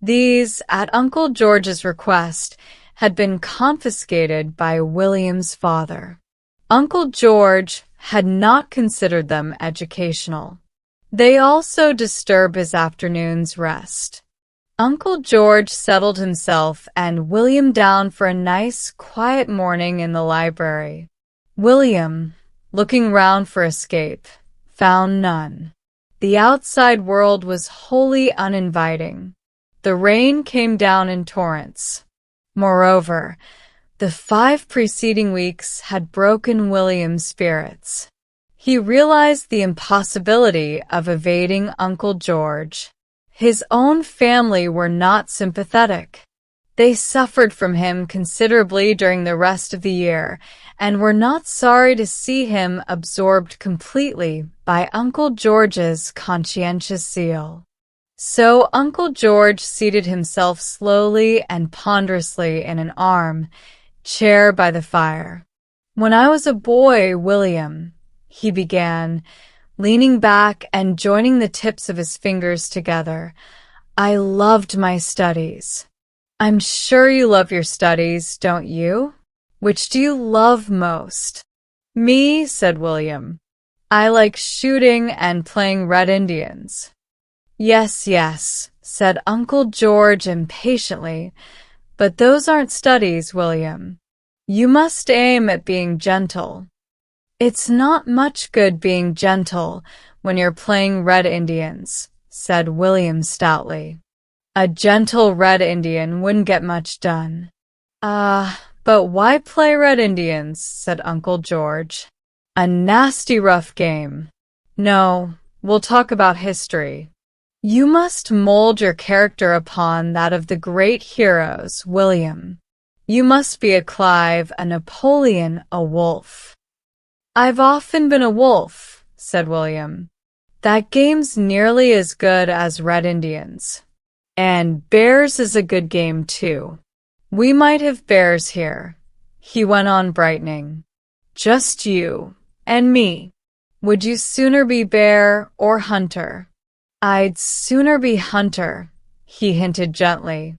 These, at Uncle George's request, had been confiscated by William's father. Uncle George had not considered them educational. They also disturbed his afternoon's rest. Uncle George settled himself and William down for a nice, quiet morning in the library. William, looking round for escape, found none. The outside world was wholly uninviting. The rain came down in torrents. Moreover, the 5 preceding weeks had broken William's spirits. He realized the impossibility of evading Uncle George. His own family were not sympathetic. They suffered from him considerably during the rest of the year, and were not sorry to see him absorbed completely by Uncle George's conscientious zeal. So Uncle George seated himself slowly and ponderously in an arm-chair by the fire. "When I was a boy, William," he began, leaning back and joining the tips of his fingers together, "I loved my studies." "I'm sure you love your studies, don't you? Which do you love most?" "Me," said William. "I like shooting and playing Red Indians." "Yes, yes," said Uncle George impatiently, "but those aren't studies, William. You must aim at being gentle." "It's not much good being gentle when you're playing Red Indians," said William stoutly. "A gentle Red Indian wouldn't get much done." But why play Red Indians?" said Uncle George. "A nasty rough game. No, we'll talk about history. You must mold your character upon that of the great heroes, William. You must be a Clive, a Napoleon, a Wolfe." "I've often been a wolf," said William. "That game's nearly as good as Red Indians. And bears is a good game, too. We might have bears here," he went on brightening. "Just you and me. Would you sooner be bear or hunter?" "I'd sooner be hunter," he hinted gently.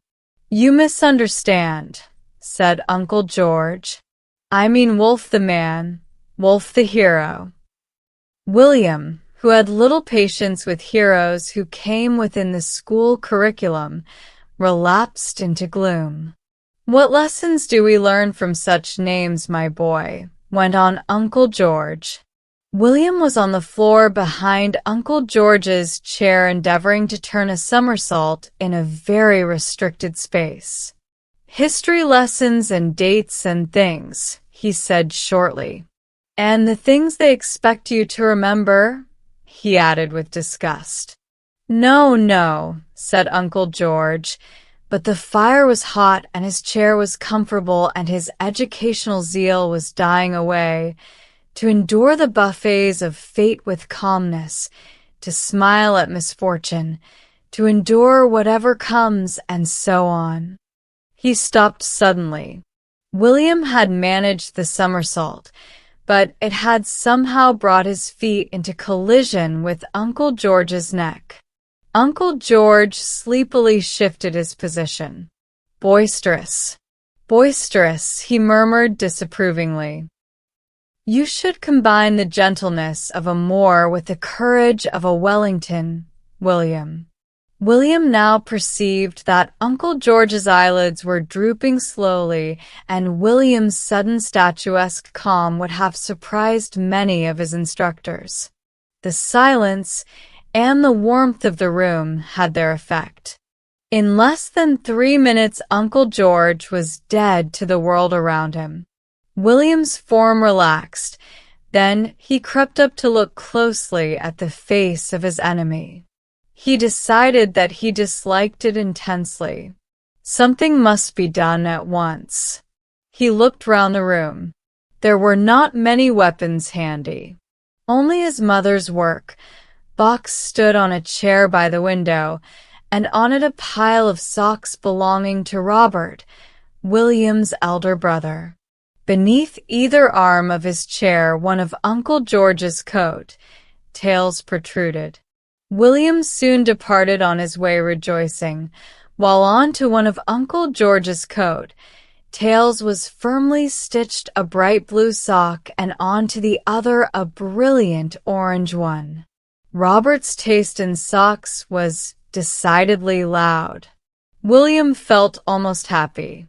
"You misunderstand," said Uncle George. "I mean Wolfe the man, Wolfe the hero." William, who had little patience with heroes who came within the school curriculum, relapsed into gloom. "What lessons do we learn from such names, my boy?" went on Uncle George. William was on the floor behind Uncle George's chair, endeavoring to turn a somersault in a very restricted space. "History lessons and dates and things," he said shortly. "And the things they expect you to remember?" he added with disgust. "No, no," said Uncle George, but the fire was hot and his chair was comfortable and his educational zeal was dying away. "To endure the buffets of fate with calmness, to smile at misfortune, to endure whatever comes, and so on." He stopped suddenly. William had managed the somersault, but it had somehow brought his feet into collision with Uncle George's neck. Uncle George sleepily shifted his position. "Boisterous, boisterous," he murmured disapprovingly. "You should combine the gentleness of a Moore with the courage of a Wellington, William." William now perceived that Uncle George's eyelids were drooping slowly, and William's sudden statuesque calm would have surprised many of his instructors. The silence and the warmth of the room had their effect. In less than 3 minutes, Uncle George was dead to the world around him. William's form relaxed. Then he crept up to look closely at the face of his enemy. He decided that he disliked it intensely. Something must be done at once. He looked round the room. There were not many weapons handy. Only his mother's work box stood on a chair by the window, and on it a pile of socks belonging to Robert, William's elder brother. Beneath either arm of his chair, one of Uncle George's coat tails protruded. William soon departed on his way rejoicing, while on to one of Uncle George's coat tails was firmly stitched a bright blue sock, and onto the other a brilliant orange one. Robert's taste in socks was decidedly loud. William felt almost happy.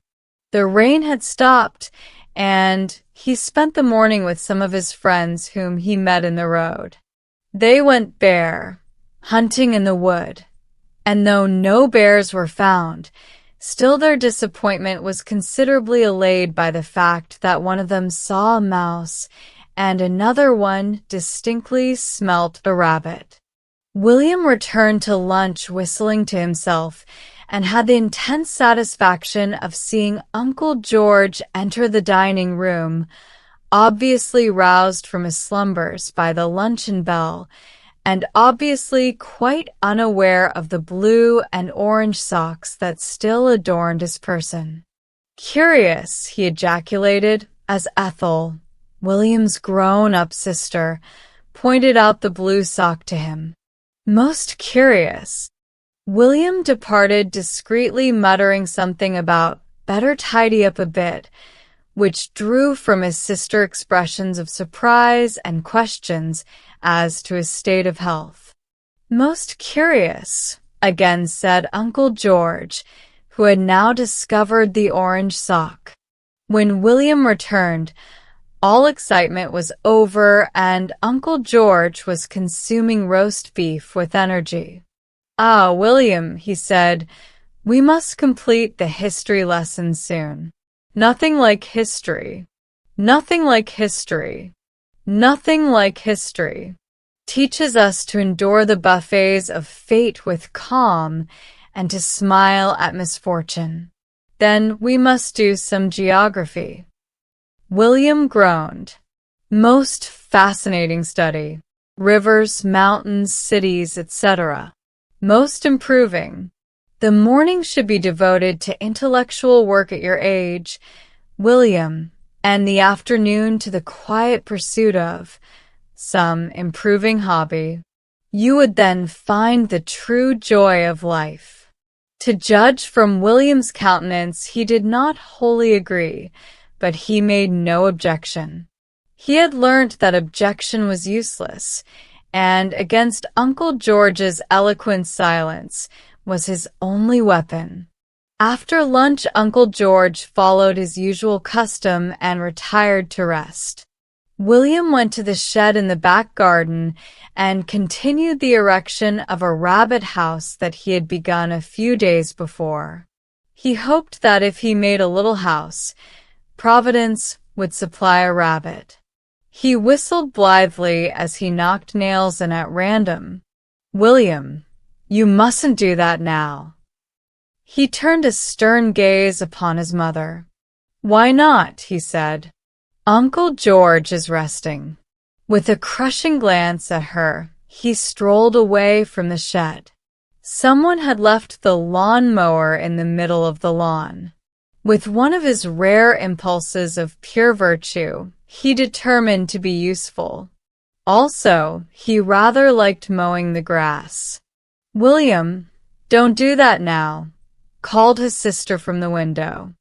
The rain had stopped, and he spent the morning with some of his friends whom he met in the road. They went bear hunting in the wood, and though no bears were found, still their disappointment was considerably allayed by the fact that one of them saw a mouse and another one distinctly smelt a rabbit. William returned to lunch whistling to himself and had the intense satisfaction of seeing Uncle George enter the dining room, obviously roused from his slumbers by the luncheon bell, and obviously quite unaware of the blue and orange socks that still adorned his person. "Curious," he ejaculated, as Ethel, William's grown-up sister, pointed out the blue sock to him. "Most curious." William departed discreetly, muttering something about "better tidy up a bit," which drew from his sister expressions of surprise and questions as to his state of health. "Most curious," again said Uncle George, who had now discovered the orange sock. When William returned, all excitement was over, and Uncle George was consuming roast beef with energy. "Ah, William," he said, "we must complete the history lesson soon. Nothing like history. Nothing like history. Nothing like history. Teaches us to endure the buffets of fate with calm and to smile at misfortune. Then we must do some geography." William groaned. "Most fascinating study. Rivers, mountains, cities, etc. Most improving. The morning should be devoted to intellectual work at your age, William, and the afternoon to the quiet pursuit of some improving hobby. You would then find the true joy of life." To judge from William's countenance, he did not wholly agree, but he made no objection. He had learnt that objection was useless, and against Uncle George's eloquent silence was his only weapon. After lunch, Uncle George followed his usual custom and retired to rest. William went to the shed in the back garden and continued the erection of a rabbit house that he had begun a few days before. He hoped that if he made a little house, Providence would supply a rabbit. He whistled blithely as he knocked nails in at random. "William, you mustn't do that now." He turned a stern gaze upon his mother. "Why not?" he said. "Uncle George is resting." With a crushing glance at her, he strolled away from the shed. Someone had left the lawn-mower in the middle of the lawn. With one of his rare impulses of pure virtue, he determined to be useful. Also, he rather liked mowing the grass. "William, don't do that now," called his sister from the window.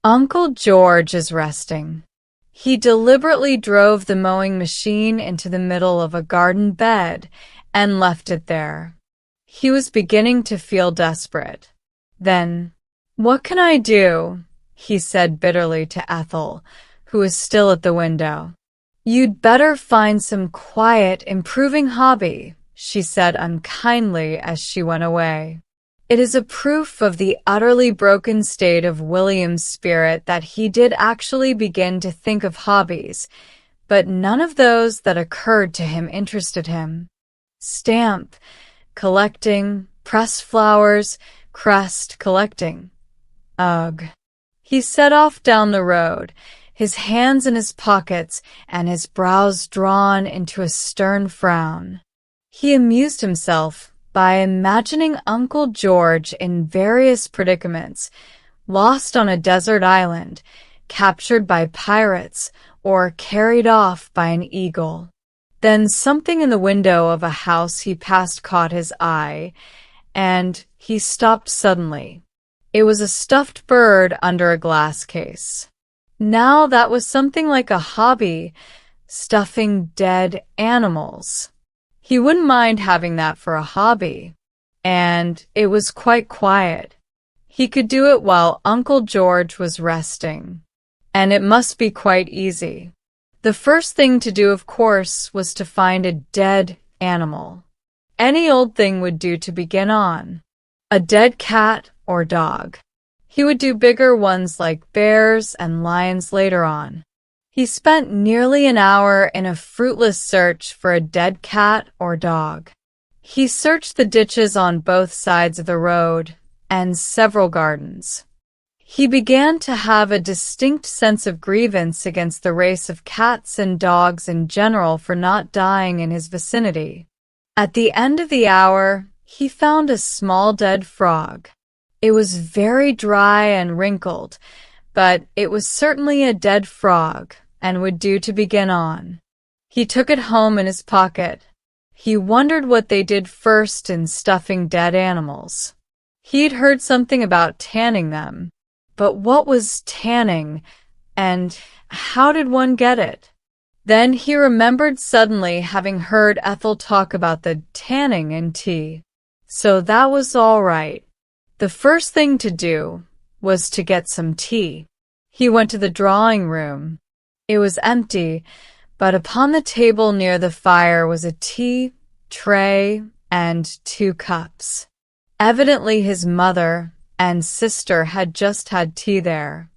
"Uncle George is resting." He deliberately drove the mowing machine into the middle of a garden bed and left it there. He was beginning to feel desperate. Then, "What can I do?" he said bitterly to Ethel, who was still at the window. "You'd better find some quiet, improving hobby," she said unkindly as she went away. It is a proof of the utterly broken state of William's spirit that he did actually begin to think of hobbies, but none of those that occurred to him interested him. Stamp collecting, pressed flowers, crest collecting. Ugh. He set off down the road, his hands in his pockets and his brows drawn into a stern frown. He amused himself by imagining Uncle George in various predicaments, lost on a desert island, captured by pirates, or carried off by an eagle. Then something in the window of a house he passed caught his eye, and he stopped suddenly. It was a stuffed bird under a glass case. Now that was something like a hobby, stuffing dead animals. He wouldn't mind having that for a hobby. And it was quite quiet. He could do it while Uncle George was resting. And it must be quite easy. The first thing to do, of course, was to find a dead animal. Any old thing would do to begin on. A dead cat or dog. He would do bigger ones like bears and lions later on. He spent nearly an hour in a fruitless search for a dead cat or dog. He searched the ditches on both sides of the road and several gardens. He began to have a distinct sense of grievance against the race of cats and dogs in general for not dying in his vicinity. At the end of the hour, he found a small dead frog. It was very dry and wrinkled, but it was certainly a dead frog and would do to begin on. He took it home in his pocket. He wondered what they did first in stuffing dead animals. He'd heard something about tanning them, but what was tanning, and how did one get it? Then he remembered suddenly having heard Ethel talk about the tanning in tea. So that was all right. The first thing to do was to get some tea. He went to the drawing room. It was empty, but upon the table near the fire was a tea tray and 2 cups. Evidently his mother and sister had just had tea there.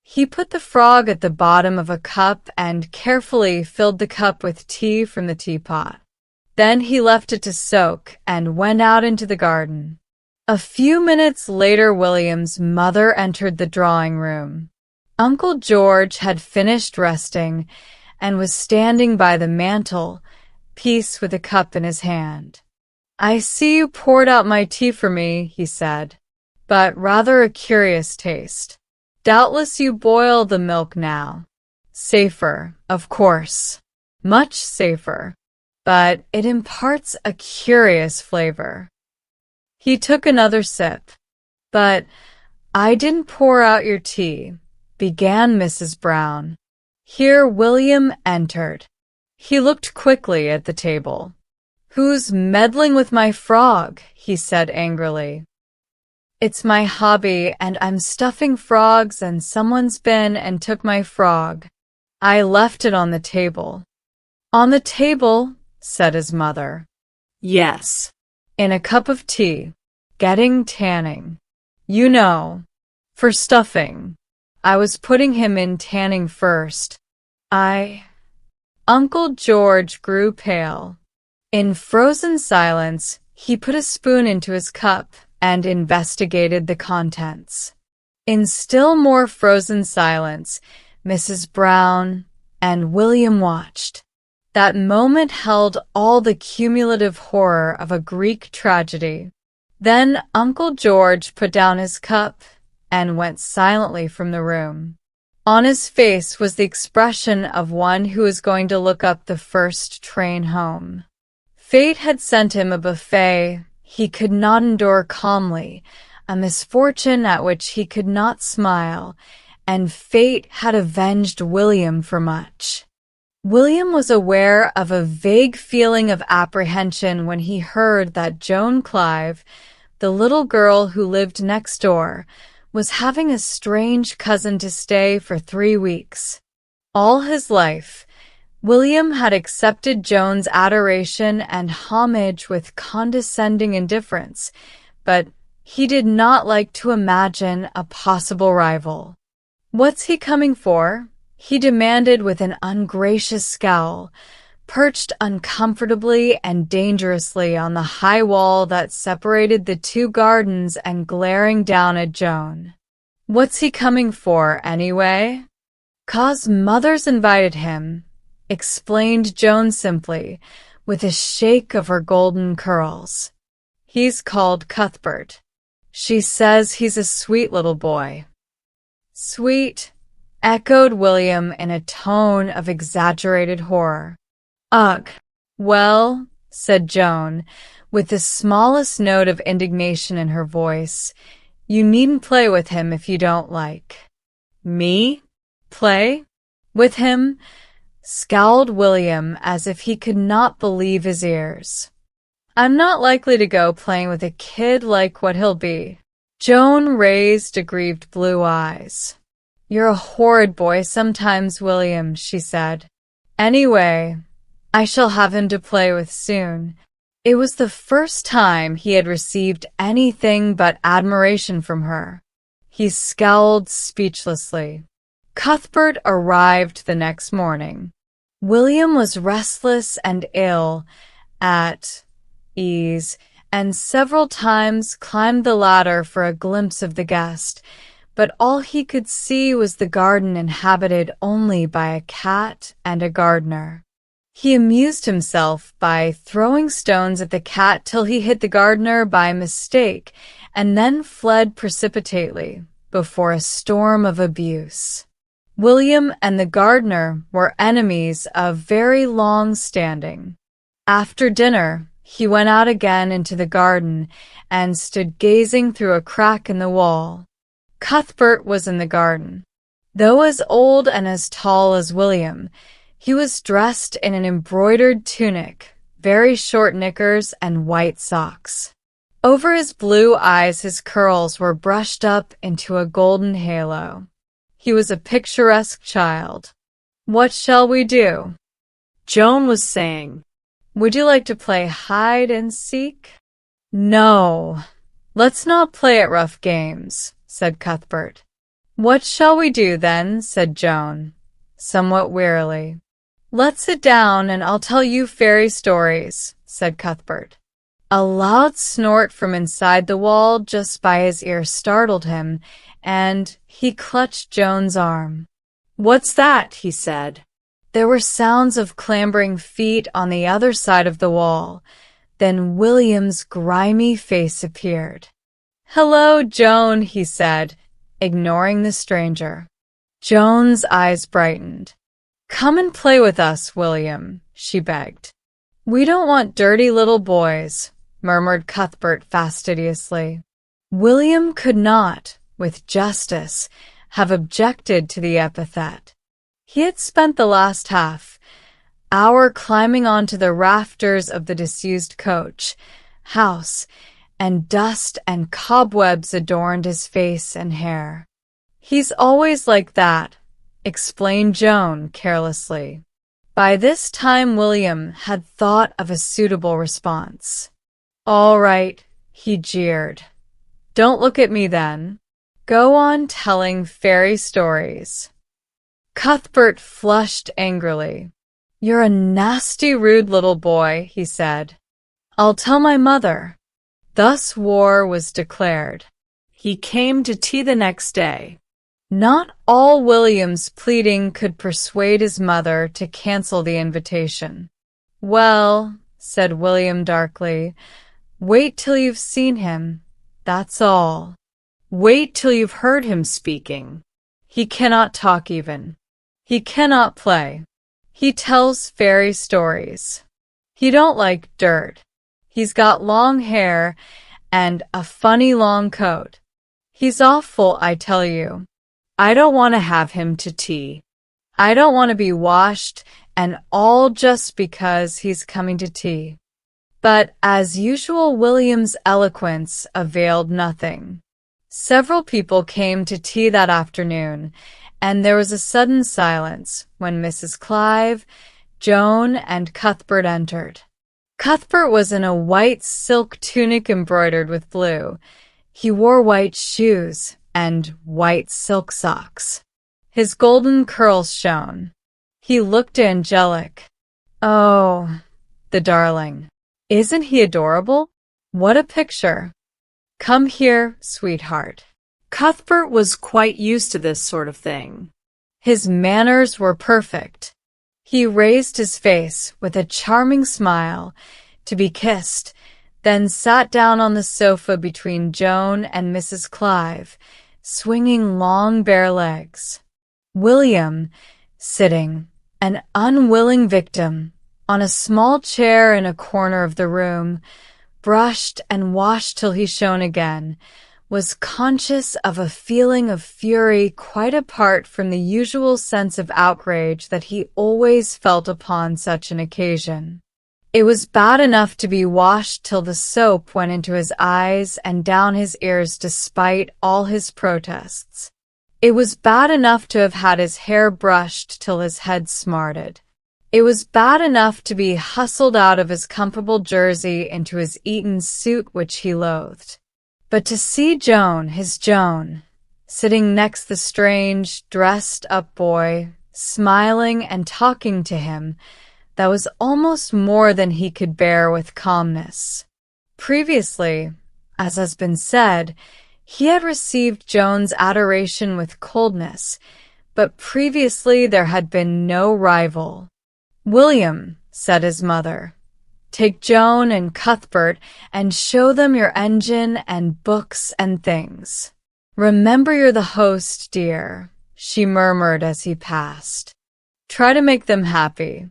He put the frog at the bottom of a cup and carefully filled the cup with tea from the teapot. Then he left it to soak and went out into the garden. A few minutes later, William's mother entered the drawing room. Uncle George had finished resting and was standing by the mantel, piece with a cup in his hand. "I see you poured out my tea for me," he said, "but rather a curious taste. Doubtless you boil the milk now. Safer, of course. Much safer. But it imparts a curious flavor." He took another sip. "But I didn't pour out your tea," began Mrs. Brown. Here William entered. He looked quickly at the table. "Who's meddling with my frog?" he said angrily. "It's my hobby, and I'm stuffing frogs, and someone's been and took my frog. I left it on the table." "On the table?" said his mother. "Yes. In a cup of tea. Getting tanning. You know, for stuffing. I was putting him in tanning first. Uncle George grew pale. In frozen silence, he put a spoon into his cup and investigated the contents. In still more frozen silence, Mrs. Brown and William watched. That moment held all the cumulative horror of a Greek tragedy. Then Uncle George put down his cup and went silently from the room. On his face was the expression of one who is going to look up the first train home. Fate had sent him a buffet he could not endure calmly, a misfortune at which he could not smile, and fate had avenged William for much. William was aware of a vague feeling of apprehension when he heard that Joan Clive, the little girl who lived next door, was having a strange cousin to stay for 3 weeks. All his life, William had accepted Joan's adoration and homage with condescending indifference, but he did not like to imagine a possible rival. "What's he coming for?" he demanded with an ungracious scowl, perched uncomfortably and dangerously on the high wall that separated the two gardens and glaring down at Joan. "What's he coming for, anyway?" "'Cause Mother's invited him," explained Joan simply, with a shake of her golden curls. "He's called Cuthbert. She says he's a sweet little boy." "Sweet?" echoed William in a tone of exaggerated horror. "Ugh! Well," said Joan, with the smallest note of indignation in her voice, "you needn't play with him if you don't like." "Me? Play? With him?" scowled William as if he could not believe his ears. "I'm not likely to go playing with a kid like what he'll be." Joan raised aggrieved blue eyes. "You're a horrid boy sometimes, William," she said. "Anyway, I shall have him to play with soon." It was the first time he had received anything but admiration from her. He scowled speechlessly. Cuthbert arrived the next morning. William was restless and ill, at ease, and several times climbed the ladder for a glimpse of the guest, but all he could see was the garden inhabited only by a cat and a gardener. He amused himself by throwing stones at the cat till he hit the gardener by mistake, and then fled precipitately before a storm of abuse. William and the gardener were enemies of very long standing. After dinner, he went out again into the garden and stood gazing through a crack in the wall. Cuthbert was in the garden. Though as old and as tall as William, he was dressed in an embroidered tunic, very short knickers, and white socks. Over his blue eyes his curls were brushed up into a golden halo. He was a picturesque child. "What shall we do?" Joan was saying. "Would you like to play hide and seek?" "No, let's not play at rough games," said Cuthbert. "What shall we do then?" said Joan, somewhat wearily. "Let's sit down and I'll tell you fairy stories," said Cuthbert. A loud snort from inside the wall just by his ear startled him, and he clutched Joan's arm. "What's that?" he said. There were sounds of clambering feet on the other side of the wall. Then William's grimy face appeared. "Hello, Joan," he said, ignoring the stranger. Joan's eyes brightened. "Come and play with us, William," she begged. "We don't want dirty little boys," murmured Cuthbert fastidiously. William could not, with justice, have objected to the epithet. He had spent the last half hour climbing onto the rafters of the disused coach, house, and dust and cobwebs adorned his face and hair. "He's always like that," explained Joan carelessly. By this time William had thought of a suitable response. "All right," he jeered. "Don't look at me then. Go on telling fairy stories." Cuthbert flushed angrily. "You're a nasty, rude little boy," he said. "I'll tell my mother." Thus war was declared. He came to tea the next day. Not all William's pleading could persuade his mother to cancel the invitation. "Well," said William darkly, "wait till you've seen him, that's all. Wait till you've heard him speaking. He cannot talk even. He cannot play. He tells fairy stories. He don't like dirt. He's got long hair and a funny long coat. He's awful, I tell you. I don't want to have him to tea. I don't want to be washed, and all just because he's coming to tea." But as usual, William's eloquence availed nothing. Several people came to tea that afternoon, and there was a sudden silence when Mrs. Clive, Joan, and Cuthbert entered. Cuthbert was in a white silk tunic embroidered with blue. He wore white shoes and white silk socks. His golden curls shone. He looked angelic. "Oh, the darling. Isn't he adorable? What a picture. Come here, sweetheart." Cuthbert was quite used to this sort of thing. His manners were perfect. He raised his face with a charming smile to be kissed, then sat down on the sofa between Joan and Mrs. Clive, swinging long bare legs. William, sitting, an unwilling victim, on a small chair in a corner of the room, brushed and washed till he shone again, was conscious of a feeling of fury quite apart from the usual sense of outrage that he always felt upon such an occasion. It was bad enough to be washed till the soap went into his eyes and down his ears despite all his protests. It was bad enough to have had his hair brushed till his head smarted. It was bad enough to be hustled out of his comfortable jersey into his Eton suit which he loathed. But to see Joan, his Joan, sitting next the strange, dressed-up boy, smiling and talking to him, that was almost more than he could bear with calmness. Previously, as has been said, he had received Joan's adoration with coldness, but previously there had been no rival. "William," said his mother, "take Joan and Cuthbert and show them your engine and books and things. Remember you're the host, dear," she murmured as he passed. "Try to make them happy."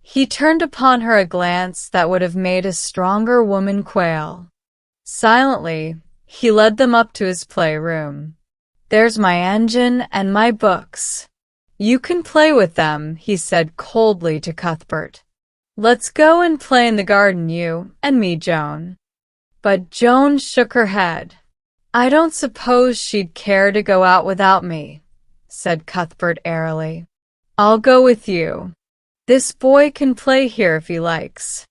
He turned upon her a glance that would have made a stronger woman quail. Silently, he led them up to his playroom. "There's my engine and my books. You can play with them," he said coldly to Cuthbert. "Let's go and play in the garden, you and me, Joan." But Joan shook her head. "I don't suppose she'd care to go out without me," said Cuthbert airily. "I'll go with you. This boy can play here if he likes."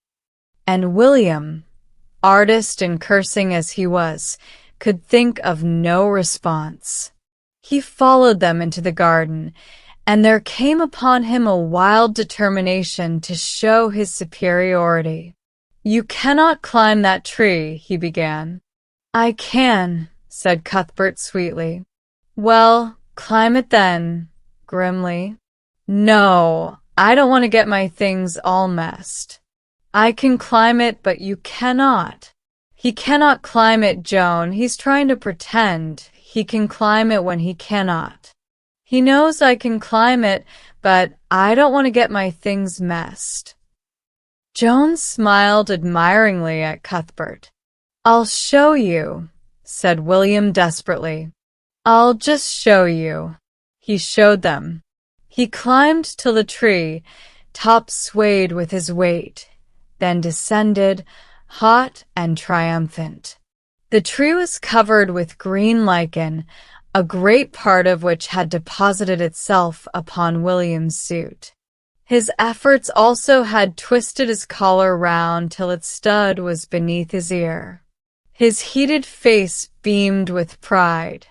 And William, artist in cursing as he was, could think of no response. He followed them into the garden, and there came upon him a wild determination to show his superiority. "You cannot climb that tree," he began. "I can," said Cuthbert sweetly. "Well, climb it then," grimly. "No, I don't want to get my things all messed." "I can climb it, but you cannot." "He cannot climb it, Joan. He's trying to pretend. He can climb it when he cannot." "He knows I can climb it, but I don't want to get my things messed." Joan smiled admiringly at Cuthbert. "I'll show you," said William desperately. "I'll just show you." He showed them. He climbed to the tree, top swayed with his weight, then descended, hot and triumphant. The tree was covered with green lichen, a great part of which had deposited itself upon William's suit. His efforts also had twisted his collar round till its stud was beneath his ear. His heated face beamed with pride.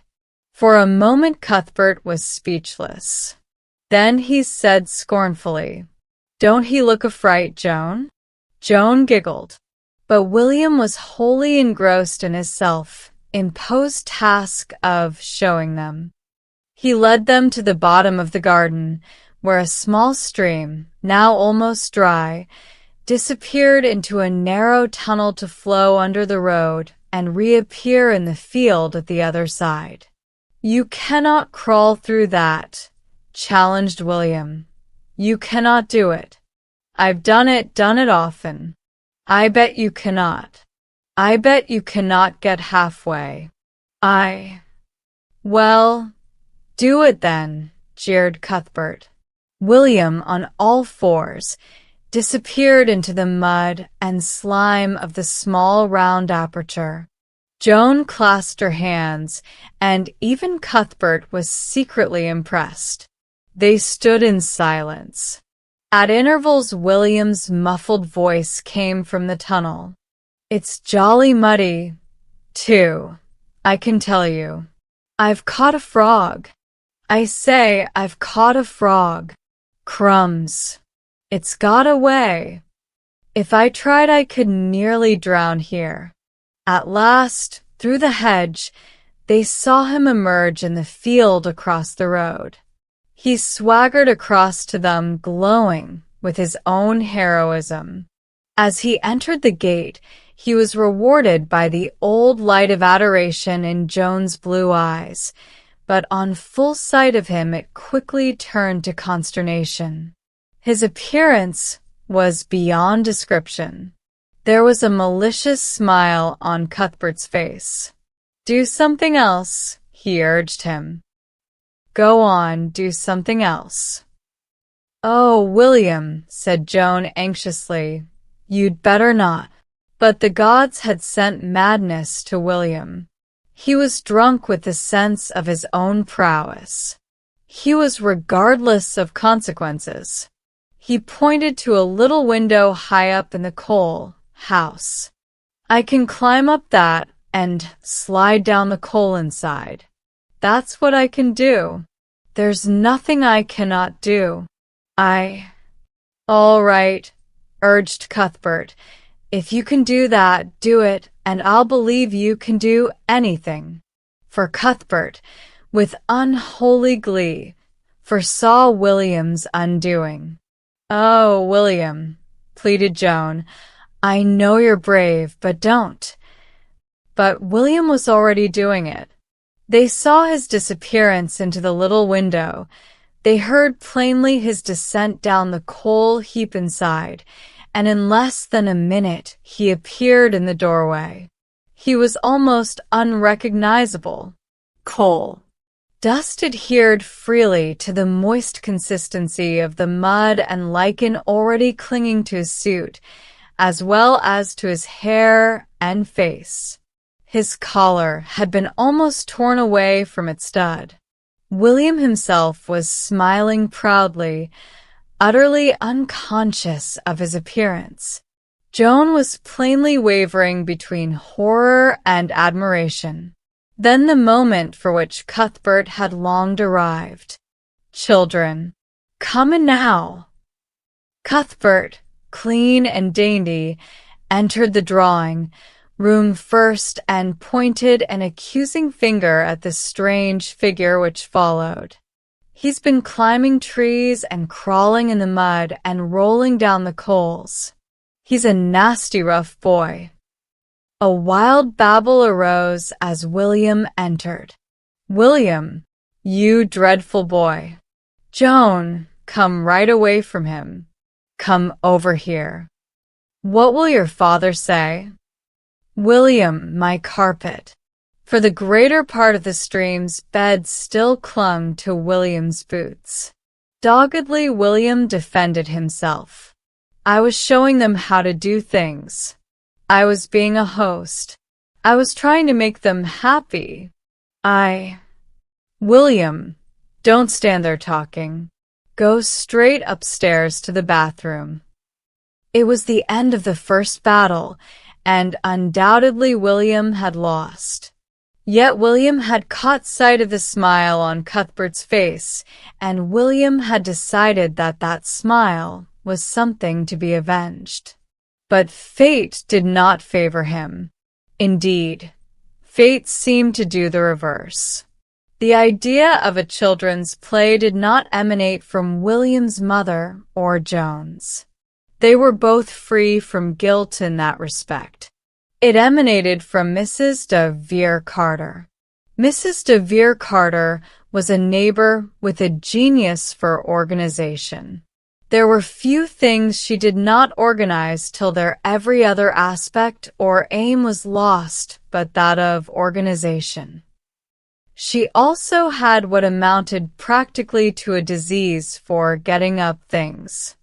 For a moment Cuthbert was speechless. Then he said scornfully, "Don't he look a fright, Joan?" Joan giggled. But William was wholly engrossed in his self-imposed task of showing them. He led them to the bottom of the garden, where a small stream, now almost dry, disappeared into a narrow tunnel to flow under the road and reappear in the field at the other side. "You cannot crawl through that," challenged William. "You cannot do it. I've done it often. I bet you cannot. I bet you cannot get halfway." "Well, do it then," jeered Cuthbert. William, on all fours, disappeared into the mud and slime of the small round aperture. Joan clasped her hands, and even Cuthbert was secretly impressed. They stood in silence. At intervals, William's muffled voice came from the tunnel. "It's jolly muddy, too, I can tell you. I've caught a frog. I say, I've caught a frog. Crumbs. It's got away. If I tried, I could nearly drown here." At last, through the hedge, they saw him emerge in the field across the road. He swaggered across to them, glowing with his own heroism. As he entered the gate, he was rewarded by the old light of adoration in Joan's blue eyes, but on full sight of him it quickly turned to consternation. His appearance was beyond description. There was a malicious smile on Cuthbert's face. "Do something else," he urged him. "Go on, do something else." "Oh, William," said Joan anxiously, "you'd better not." But the gods had sent madness to William. He was drunk with the sense of his own prowess. He was regardless of consequences. He pointed to a little window high up in the coal house. "I can climb up that and slide down the coal inside. That's what I can do. There's nothing I cannot do. "All right," urged Cuthbert. "If you can do that, do it, and I'll believe you can do anything." For Cuthbert, with unholy glee, foresaw William's undoing. "Oh, William," pleaded Joan, "I know you're brave, but don't." But William was already doing it. They saw his disappearance into the little window. They heard plainly his descent down the coal heap inside, and in less than a minute he appeared in the doorway. He was almost unrecognizable. Coal. Dust adhered freely to the moist consistency of the mud and lichen already clinging to his suit, as well as to his hair and face. His collar had been almost torn away from its stud. William himself was smiling proudly, utterly unconscious of his appearance. Joan was plainly wavering between horror and admiration. Then the moment for which Cuthbert had longed arrived. "Children, come in now." Cuthbert, clean and dainty, entered the drawing room first and pointed an accusing finger at the strange figure which followed. "He's been climbing trees and crawling in the mud and rolling down the coals. He's a nasty rough boy." A wild babble arose as William entered. "William, you dreadful boy. Joan, come right away from him. Come over here. What will your father say? William, my carpet." For the greater part of the stream's bed still clung to William's boots. Doggedly, William defended himself. I was showing them how to do things. I was being a host. I was trying to make them happy. William, don't stand there talking. Go straight upstairs to the bathroom. It was the end of the first battle, and undoubtedly William had lost. Yet William had caught sight of the smile on Cuthbert's face, and William had decided that that smile was something to be avenged. But fate did not favor him. Indeed, fate seemed to do the reverse. The idea of a children's play did not emanate from William's mother or Joan's. They were both free from guilt in that respect. It emanated from Mrs. de Vere Carter. Mrs. de Vere Carter was a neighbor with a genius for organization. There were few things she did not organize till their every other aspect or aim was lost but that of organization. She also had what amounted practically to a disease for getting up things.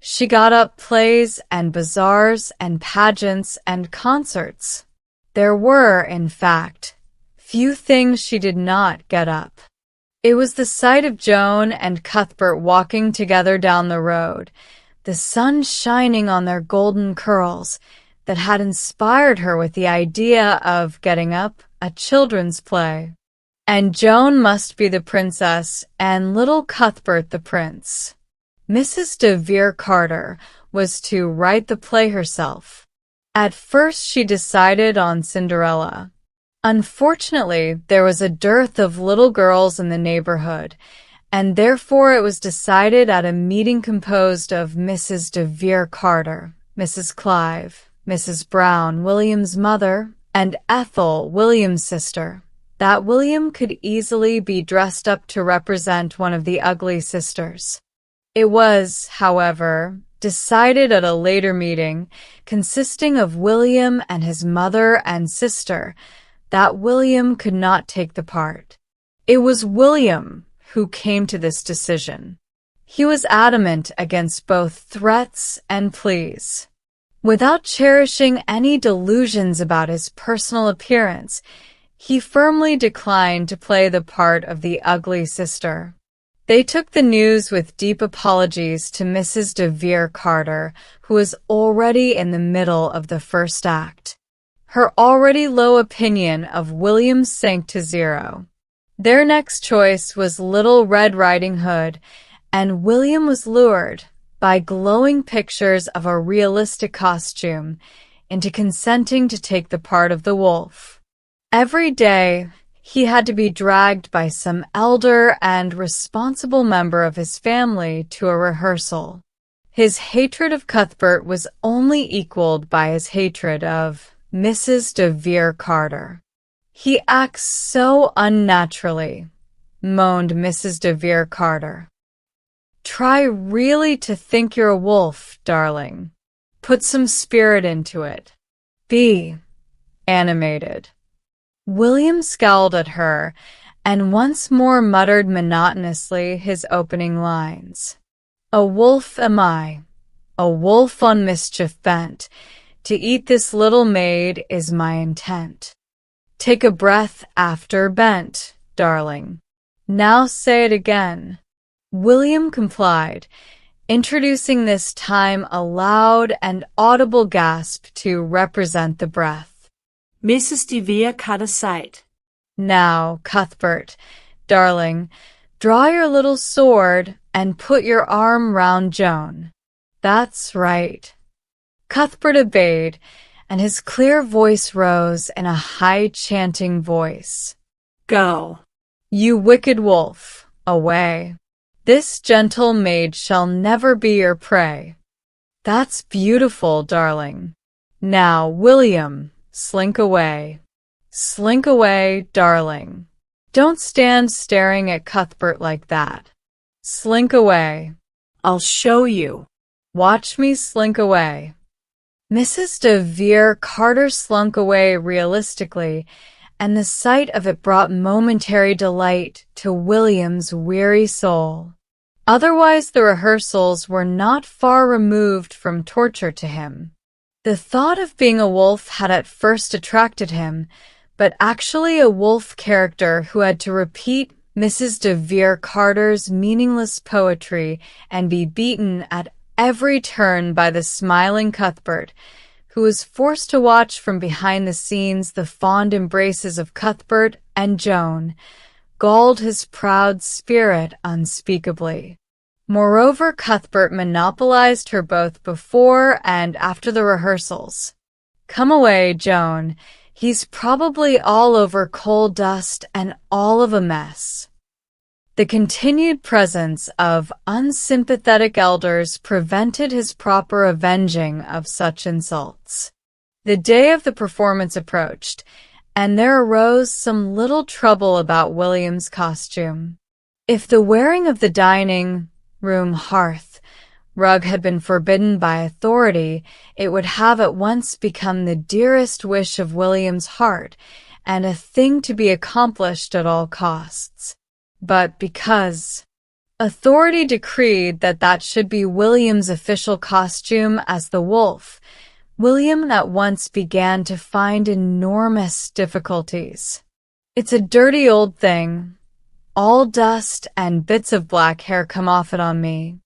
She got up plays and bazaars and pageants and concerts. There were, in fact, few things she did not get up. It was the sight of Joan and Cuthbert walking together down the road, the sun shining on their golden curls, that had inspired her with the idea of getting up a children's play. And Joan must be the princess and little Cuthbert the prince. Mrs. de Vere Carter was to write the play herself. At first she decided on Cinderella. Unfortunately, there was a dearth of little girls in the neighborhood, and therefore it was decided at a meeting composed of Mrs. de Vere Carter, Mrs. Clive, Mrs. Brown, William's mother, and Ethel, William's sister, that William could easily be dressed up to represent one of the ugly sisters. It was, however, decided at a later meeting, consisting of William and his mother and sister, that William could not take the part. It was William who came to this decision. He was adamant against both threats and pleas. Without cherishing any delusions about his personal appearance, he firmly declined to play the part of the ugly sister. They took the news with deep apologies to Mrs. de Vere Carter, who was already in the middle of the first act. Her already low opinion of William sank to zero. Their next choice was Little Red Riding Hood, and William was lured, by glowing pictures of a realistic costume, into consenting to take the part of the wolf. Every day, he had to be dragged by some elder and responsible member of his family to a rehearsal. His hatred of Cuthbert was only equaled by his hatred of Mrs. de Vere Carter. "He acts so unnaturally," moaned Mrs. de Vere Carter. "Try really to think you're a wolf, darling. Put some spirit into it. Be animated." William scowled at her, and once more muttered monotonously his opening lines. "A wolf am I, a wolf on mischief bent. To eat this little maid is my intent. Take a breath after bent, darling. Now say it again." William complied, introducing this time a loud and audible gasp to represent the breath. Mrs. de Vere cut aside. "Now, Cuthbert, darling, draw your little sword and put your arm round Joan. That's right." Cuthbert obeyed, and his clear voice rose in a high chanting voice. "Go. You wicked wolf, away. This gentle maid shall never be your prey." "That's beautiful, darling. Now, William, slink away. Slink away, darling. Don't stand staring at Cuthbert like that. Slink away." "I'll show you." "Watch me slink away." Mrs. de Vere Carter slunk away realistically, and the sight of it brought momentary delight to William's weary soul. Otherwise, the rehearsals were not far removed from torture to him. The thought of being a wolf had at first attracted him, but actually a wolf character who had to repeat Mrs. de Vere Carter's meaningless poetry and be beaten at every turn by the smiling Cuthbert, who was forced to watch from behind the scenes the fond embraces of Cuthbert and Joan, galled his proud spirit unspeakably. Moreover, Cuthbert monopolized her both before and after the rehearsals. "Come away, Joan. He's probably all over coal dust and all of a mess." The continued presence of unsympathetic elders prevented his proper avenging of such insults. The day of the performance approached, and there arose some little trouble about William's costume. If the wearing of the dining room hearth rug had been forbidden by authority, it would have at once become the dearest wish of William's heart, and a thing to be accomplished at all costs. But because authority decreed that that should be William's official costume as the wolf, William at once began to find enormous difficulties. "It's a dirty old thing. All dust and bits of black hair come off it on me.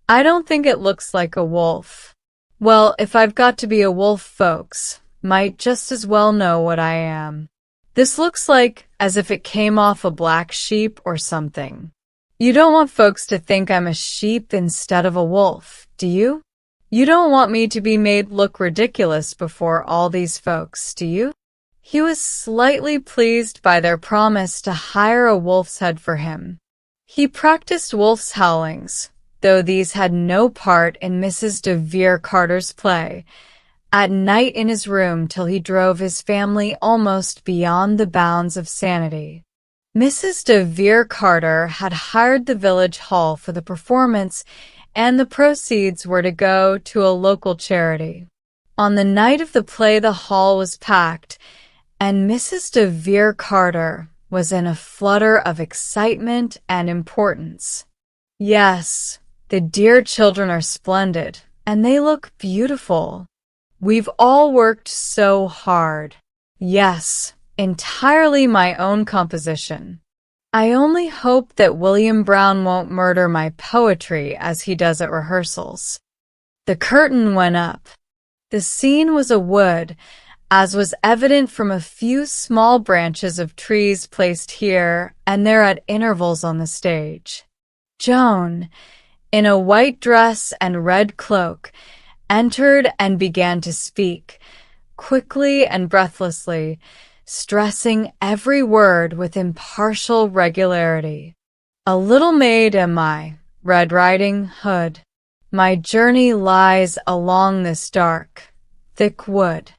I don't think it looks like a wolf. Well, if I've got to be a wolf, folks might just as well know what I am. This looks like as if it came off a black sheep or something. You don't want folks to think I'm a sheep instead of a wolf, do you? You don't want me to be made look ridiculous before all these folks, do you?" He was slightly pleased by their promise to hire a wolf's head for him. He practiced wolf's howlings, though these had no part in Mrs. de Vere Carter's play, at night in his room till he drove his family almost beyond the bounds of sanity. Mrs. de Vere Carter had hired the village hall for the performance, and the proceeds were to go to a local charity. On the night of the play, the hall was packed, and Mrs. de Vere Carter was in a flutter of excitement and importance. "Yes, the dear children are splendid, and they look beautiful. We've all worked so hard. Yes, entirely my own composition. I only hope that William Brown won't murder my poetry as he does at rehearsals." The curtain went up. The scene was a wood, as was evident from a few small branches of trees placed here and there at intervals on the stage. Joan, in a white dress and red cloak, entered and began to speak, quickly and breathlessly, stressing every word with impartial regularity. "A little maid am I, Red Riding Hood. My journey lies along this dark, thick wood.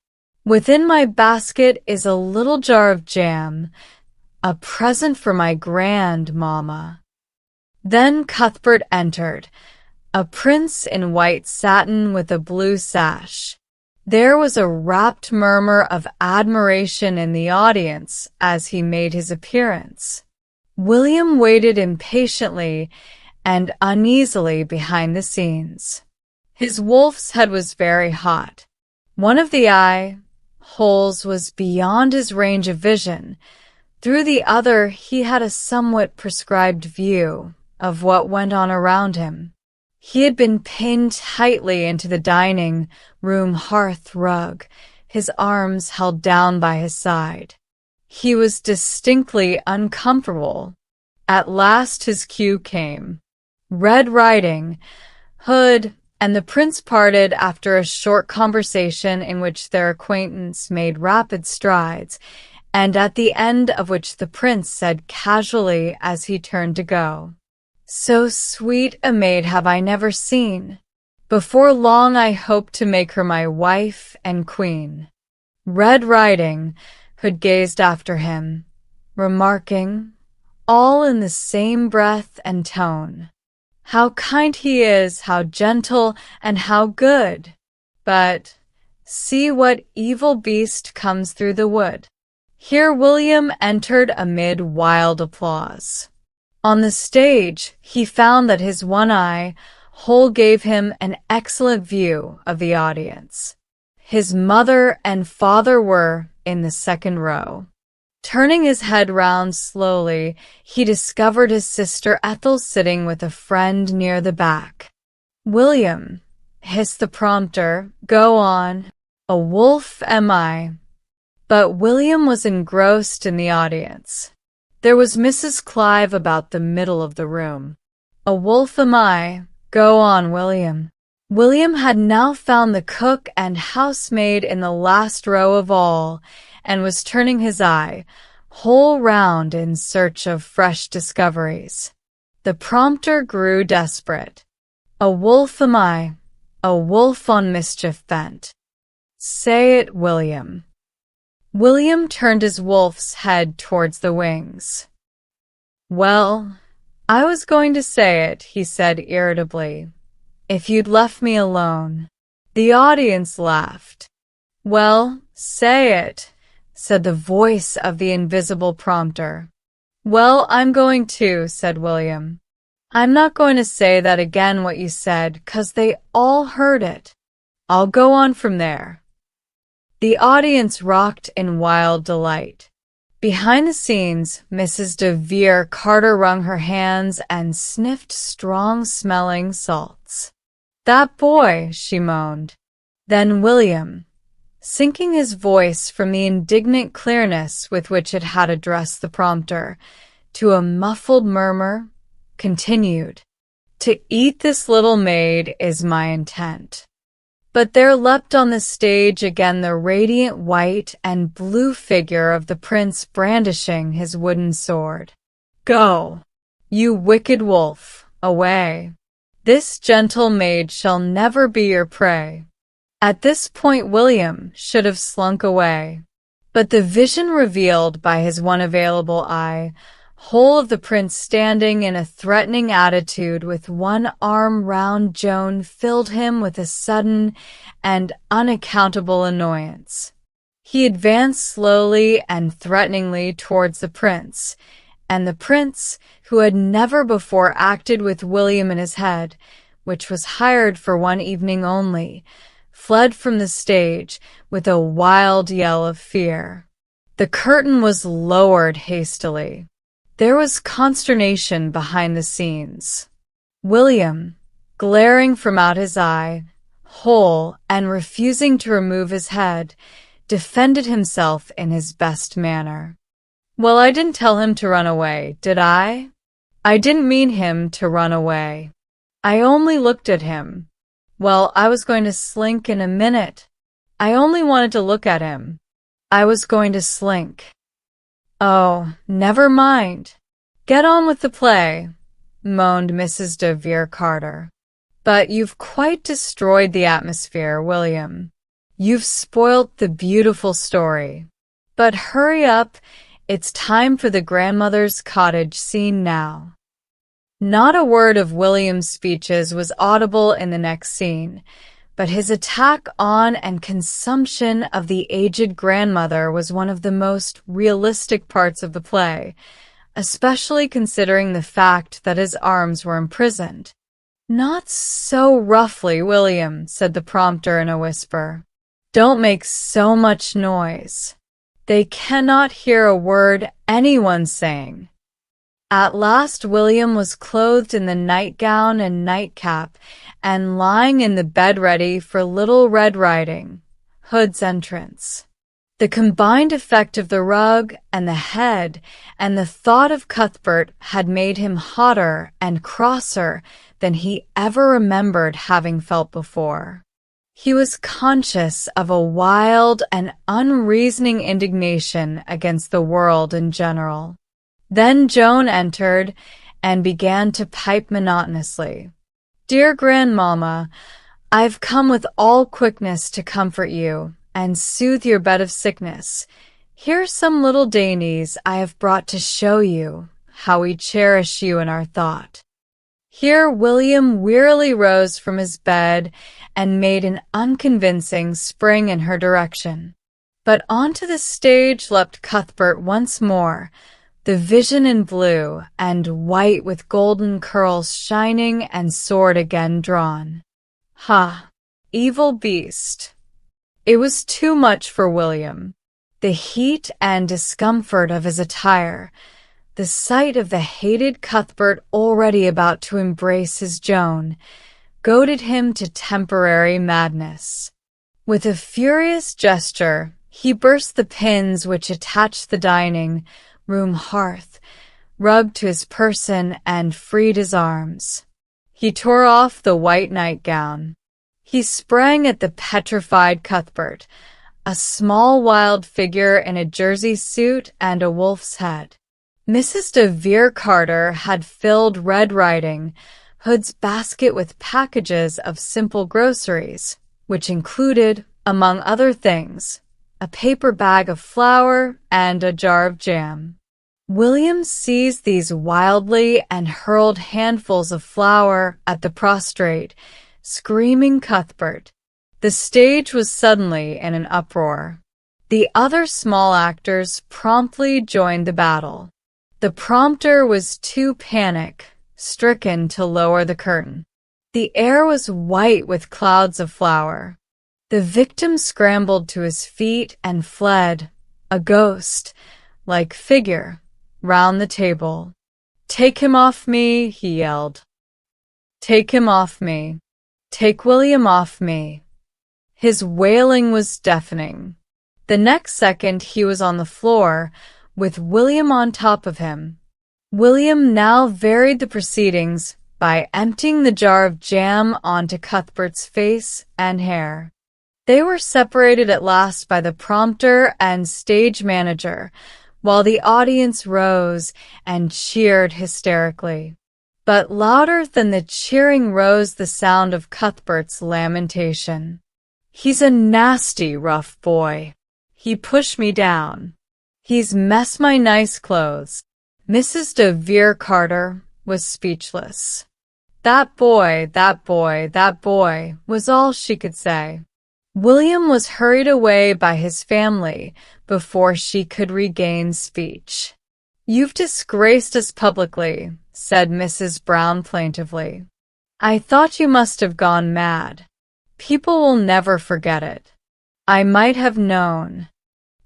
Within my basket is a little jar of jam, a present for my grandmamma." Then Cuthbert entered, a prince in white satin with a blue sash. There was a rapt murmur of admiration in the audience as he made his appearance. William waited impatiently and uneasily behind the scenes. His wolf's head was very hot. One of the eye holes was beyond his range of vision. Through the other he had a somewhat prescribed view of what went on around him. He had been pinned tightly into the dining room hearth rug, his arms held down by his side. He was distinctly uncomfortable. At last his cue came. Red Riding Hood and the prince parted after a short conversation in which their acquaintance made rapid strides, and at the end of which the prince said casually as he turned to go, "So sweet a maid have I never seen. Before long I hope to make her my wife and queen." Red Riding Hood gazed after him, remarking, all in the same breath and tone, "How kind he is, how gentle, and how good! But see what evil beast comes through the wood." Here William entered amid wild applause. On the stage, he found that his one eye hole gave him an excellent view of the audience. His mother and father were in the second row. Turning his head round slowly, he discovered his sister Ethel sitting with a friend near the back. "William," hissed the prompter, "go on. A wolf am I." But William was engrossed in the audience. There was Mrs. Clive about the middle of the room. "A wolf am I. Go on, William." William had now found the cook and housemaid in the last row of all, and was turning his eye whole round in search of fresh discoveries. The prompter grew desperate. "A wolf am I, a wolf on mischief bent. Say it, William." William turned his wolf's head towards the wings. "Well, I was going to say it," he said irritably, "if you'd left me alone." The audience laughed. "Well, say it," said the voice of the invisible prompter. "Well, I'm going to," said William. "I'm not going to say that again what you said, 'cause they all heard it. I'll go on from there." The audience rocked in wild delight. Behind the scenes, Mrs. de Vere Carter wrung her hands and sniffed strong-smelling salts. "That boy," she moaned. Then William, sinking his voice from the indignant clearness with which it had addressed the prompter to a muffled murmur, continued, "To eat this little maid is my intent." But there leapt on the stage again the radiant white and blue figure of the prince brandishing his wooden sword. "Go, you wicked wolf, away. This gentle maid shall never be your prey." At this point William should have slunk away. But the vision revealed by his one available eye, whole of the prince standing in a threatening attitude with one arm round Joan, filled him with a sudden and unaccountable annoyance. He advanced slowly and threateningly towards the prince, and the prince, who had never before acted with William in his head, which was hired for one evening only, fled from the stage with a wild yell of fear. The curtain was lowered hastily. There was consternation behind the scenes. William, glaring from out his eye, whole and refusing to remove his head, defended himself in his best manner. "Well, I didn't tell him to run away, did I? I didn't mean him to run away. I only looked at him. Well, I was going to slink in a minute. I only wanted to look at him. I was going to slink." "Oh, never mind. Get on with the play," moaned Mrs. de Vere Carter. "But you've quite destroyed the atmosphere, William. You've spoilt the beautiful story. But hurry up, it's time for the grandmother's cottage scene now." Not a word of William's speeches was audible in the next scene, but his attack on and consumption of the aged grandmother was one of the most realistic parts of the play, especially considering the fact that his arms were imprisoned. "Not so roughly, William," said the prompter in a whisper. "Don't make so much noise. They cannot hear a word anyone's saying." At last William was clothed in the nightgown and nightcap and lying in the bed ready for Little Red Riding Hood's entrance. The combined effect of the rug and the head and the thought of Cuthbert had made him hotter and crosser than he ever remembered having felt before. He was conscious of a wild and unreasoning indignation against the world in general. Then Joan entered and began to pipe monotonously. "Dear Grandmamma, I've come with all quickness to comfort you and soothe your bed of sickness. Here's some little dainties I have brought to show you how we cherish you in our thought." Here William wearily rose from his bed and made an unconvincing spring in her direction. But onto the stage leapt Cuthbert once more, the vision in blue and white with golden curls shining and sword again drawn. Ha! Evil beast! It was too much for William. The heat and discomfort of his attire, the sight of the hated Cuthbert already about to embrace his Joan, goaded him to temporary madness. With a furious gesture, he burst the pins which attached the dining room hearth, rubbed to his person, and freed his arms. He tore off the white nightgown. He sprang at the petrified Cuthbert, a small wild figure in a jersey suit and a wolf's head. Mrs. de Vere Carter had filled Red Riding Hood's basket with packages of simple groceries, which included, among other things, a paper bag of flour and a jar of jam. William seized these wildly and hurled handfuls of flour at the prostrate, screaming Cuthbert. The stage was suddenly in an uproar. The other small actors promptly joined the battle. The prompter was too panic-stricken to lower the curtain. The air was white with clouds of flour. The victim scrambled to his feet and fled, a ghost-like figure, round the table. "Take him off me," he yelled. "Take him off me. Take William off me." His wailing was deafening. The next second he was on the floor, with William on top of him. William now varied the proceedings by emptying the jar of jam onto Cuthbert's face and hair. They were separated at last by the prompter and stage manager, while the audience rose and cheered hysterically. But louder than the cheering rose the sound of Cuthbert's lamentation. "He's a nasty, rough boy. He pushed me down. He's messed my nice clothes." Mrs. de Vere Carter was speechless. "That boy, that boy, that boy," was all she could say. William was hurried away by his family before she could regain speech. "You've disgraced us publicly," said Mrs. Brown plaintively. "I thought you must have gone mad. People will never forget it. I might have known."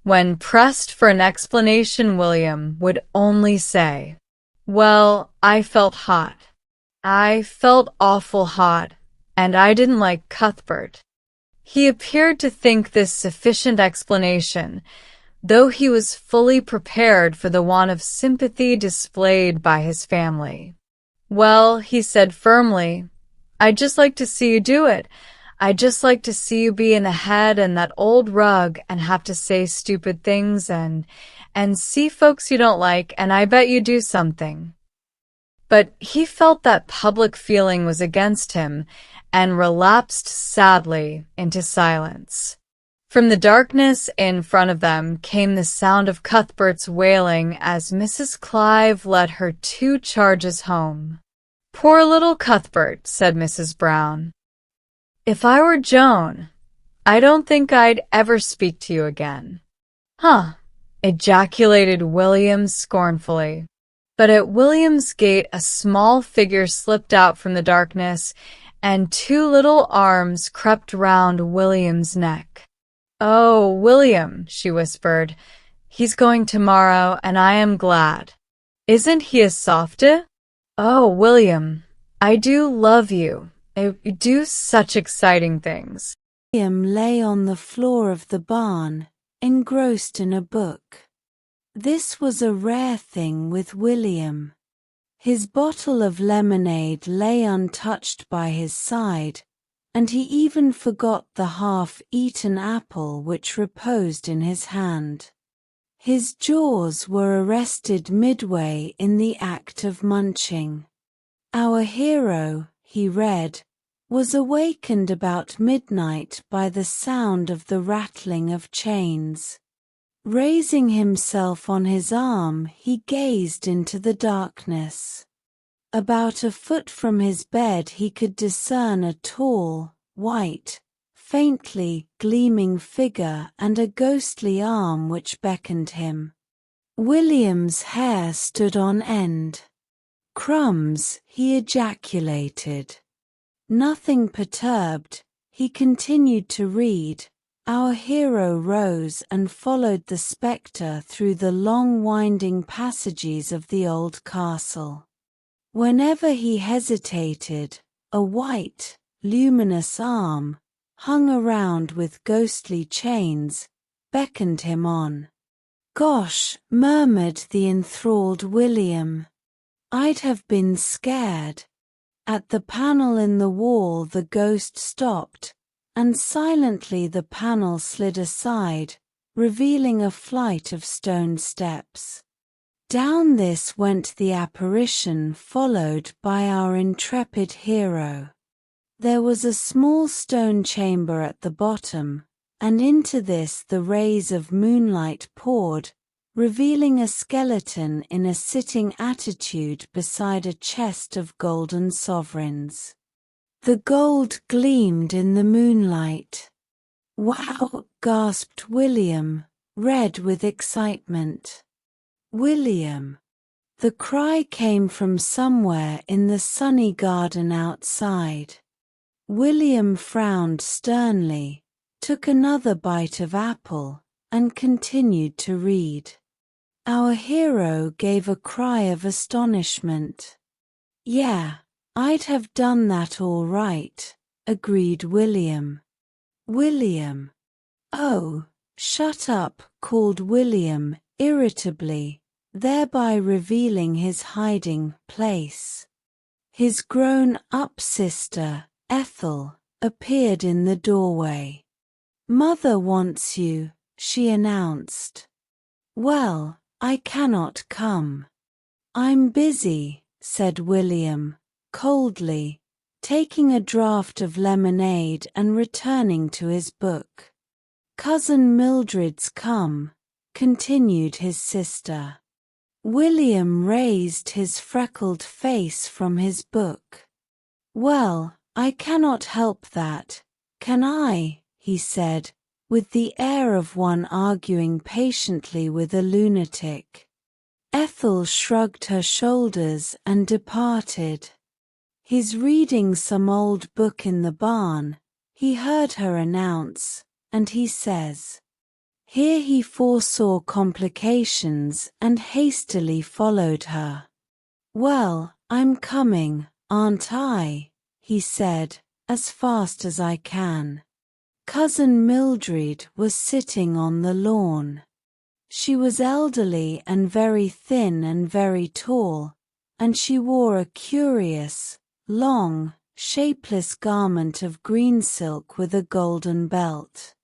When pressed for an explanation, William would only say, "Well, I felt hot. I felt awful hot, and I didn't like Cuthbert." He appeared to think this sufficient explanation, though he was fully prepared for the want of sympathy displayed by his family. "Well," he said firmly, "I'd just like to see you do it. I'd just like to see you be in the head and that old rug and have to say stupid things and see folks you don't like, and I bet you do something." But he felt that public feeling was against him and relapsed sadly into silence. From the darkness in front of them came the sound of Cuthbert's wailing as Mrs. Clive led her 2 charges home. "Poor little Cuthbert," said Mrs. Brown. "If I were Joan, I don't think I'd ever speak to you again." "Huh," ejaculated William scornfully. But at William's gate a small figure slipped out from the darkness, and 2 little arms crept round William's neck. "Oh, William," she whispered, "he's going tomorrow, and I am glad. Isn't he a softy? Oh, William, I do love you. You do such exciting things." William lay on the floor of the barn, engrossed in a book. This was a rare thing with William. His bottle of lemonade lay untouched by his side, and he even forgot the half-eaten apple which reposed in his hand. His jaws were arrested midway in the act of munching. "Our hero," he read, "was awakened about midnight by the sound of the rattling of chains. Raising himself on his arm, he gazed into the darkness. About a foot from his bed he could discern a tall, white, faintly gleaming figure and a ghostly arm which beckoned him. William's hair stood on end. Crumbs, he ejaculated. Nothing perturbed, he continued to read. Our hero rose and followed the spectre through the long winding passages of the old castle. Whenever he hesitated, a white, luminous arm, hung around with ghostly chains, beckoned him on. "Gosh," murmured the enthralled William. "I'd have been scared." At the panel in the wall the ghost stopped, and silently the panel slid aside, revealing a flight of stone steps. Down this went the apparition, followed by our intrepid hero. There was a small stone chamber at the bottom, and into this the rays of moonlight poured, revealing a skeleton in a sitting attitude beside a chest of golden sovereigns. The gold gleamed in the moonlight. "Wow!" gasped William, red with excitement. "William!" The cry came from somewhere in the sunny garden outside. William frowned sternly, took another bite of apple, and continued to read. Our hero gave a cry of astonishment. "Yeah, I'd have done that all right," agreed William. "William." "Oh, shut up," called William irritably, thereby revealing his hiding place. His grown-up sister, Ethel, appeared in the doorway. "Mother wants you," she announced. "Well, I cannot come." "I'm busy," said William, coldly, taking a draught of lemonade and returning to his book. "Cousin Mildred's come," continued his sister. William raised his freckled face from his book. "Well, I cannot help that, can I?" he said, with the air of one arguing patiently with a lunatic. Ethel shrugged her shoulders and departed. "He's reading some old book in the barn," he heard her announce, and he says. Here he foresaw complications and hastily followed her. "Well, I'm coming, aren't I?" he said, "as fast as I can." Cousin Mildred was sitting on the lawn. She was elderly and very thin and very tall, and she wore a curious, long, shapeless garment of green silk with a golden belt.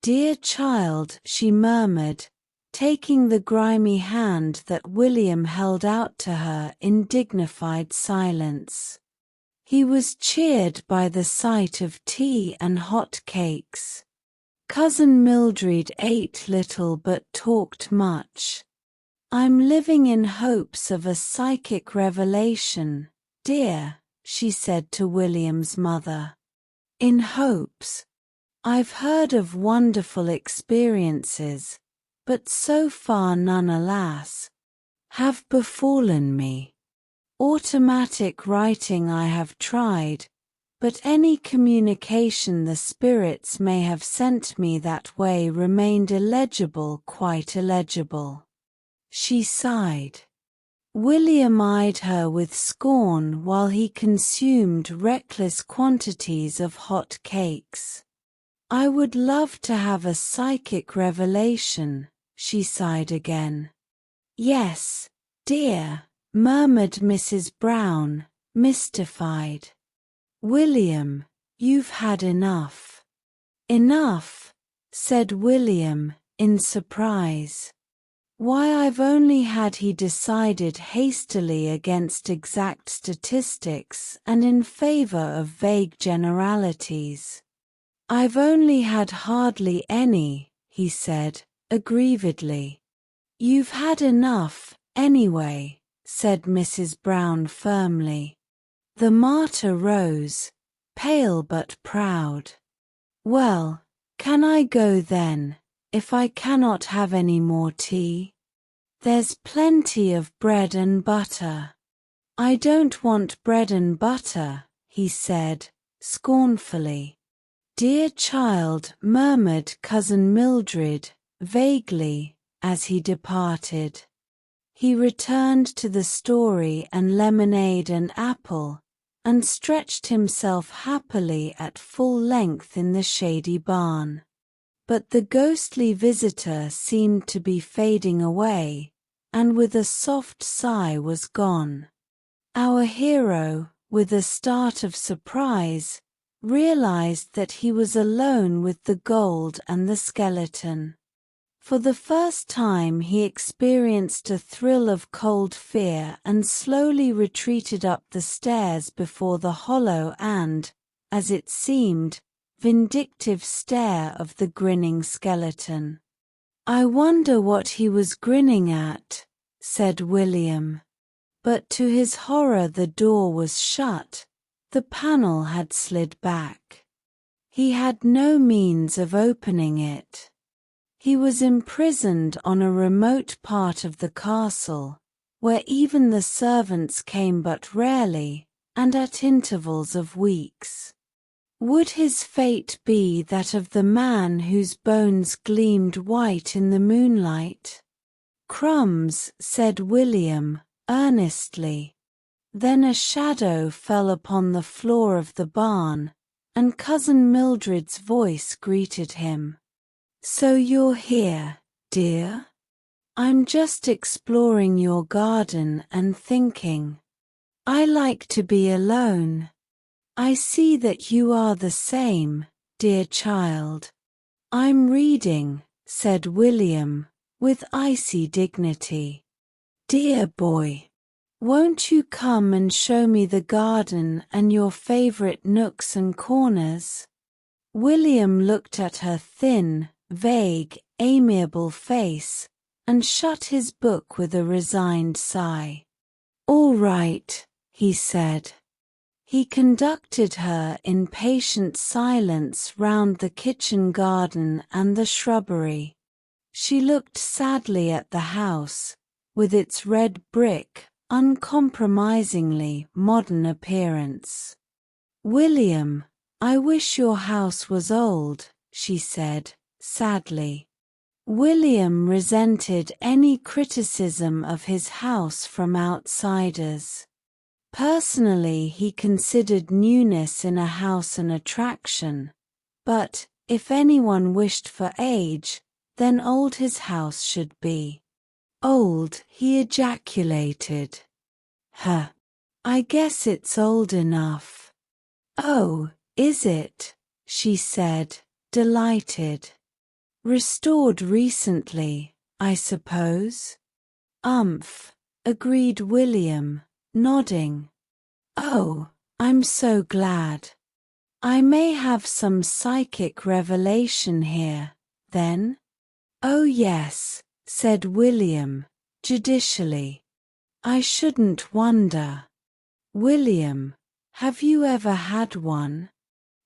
"Dear child," she murmured, taking the grimy hand that William held out to her in dignified silence. He was cheered by the sight of tea and hot cakes. Cousin Mildred ate little but talked much. "I'm living in hopes of a psychic revelation, dear," she said to William's mother. "In hopes? I've heard of wonderful experiences, but so far none, alas, have befallen me. Automatic writing I have tried, but any communication the spirits may have sent me that way remained illegible, quite illegible." She sighed. William eyed her with scorn while he consumed reckless quantities of hot cakes. "I would love to have a psychic revelation," she sighed again. "Yes, dear," murmured Mrs. Brown, mystified. "William, you've had enough." "Enough?" said William, in surprise. "Why, I've only had," he decided hastily against exact statistics and in favor of vague generalities. "I've only had hardly any," he said, aggrievedly. "You've had enough, anyway," said Mrs. Brown firmly. The martyr rose, pale but proud. "Well, can I go then, if I cannot have any more tea?" There's plenty of bread and butter. I don't want bread and butter, he said, scornfully. Dear child, murmured Cousin Mildred, vaguely, as he departed. He returned to the story and lemonade and apple, and stretched himself happily at full length in the shady barn. But the ghostly visitor seemed to be fading away, and with a soft sigh was gone. Our hero, with a start of surprise, realized that he was alone with the gold and the skeleton. For the first time he experienced a thrill of cold fear and slowly retreated up the stairs before the hollow and, as it seemed, vindictive stare of the grinning skeleton. I wonder what he was grinning at, said William. But to his horror the door was shut, the panel had slid back. He had no means of opening it. He was imprisoned on a remote part of the castle, where even the servants came but rarely, and at intervals of weeks. Would his fate be that of the man whose bones gleamed white in the moonlight? Crumbs, said William, earnestly. Then a shadow fell upon the floor of the barn, and Cousin Mildred's voice greeted him. So you're here, dear? I'm just exploring your garden and thinking. I like to be alone. I see that you are the same, dear child. I'm reading, said William, with icy dignity. Dear boy, won't you come and show me the garden and your favorite nooks and corners? William looked at her thin, vague, amiable face, and shut his book with a resigned sigh. All right, he said. He conducted her in patient silence round the kitchen garden and the shrubbery. She looked sadly at the house, with its red brick, uncompromisingly modern appearance. William, I wish your house was old, she said, sadly. William resented any criticism of his house from outsiders. Personally, he considered newness in a house an attraction, but, if anyone wished for age, then old his house should be. Old, he ejaculated. Huh. I guess it's old enough. Oh, is it? She said, delighted. Restored recently, I suppose? Agreed William, nodding. Oh, I'm so glad. I may have some psychic revelation here, then? Oh yes, said William, judicially. I shouldn't wonder. William, have you ever had one?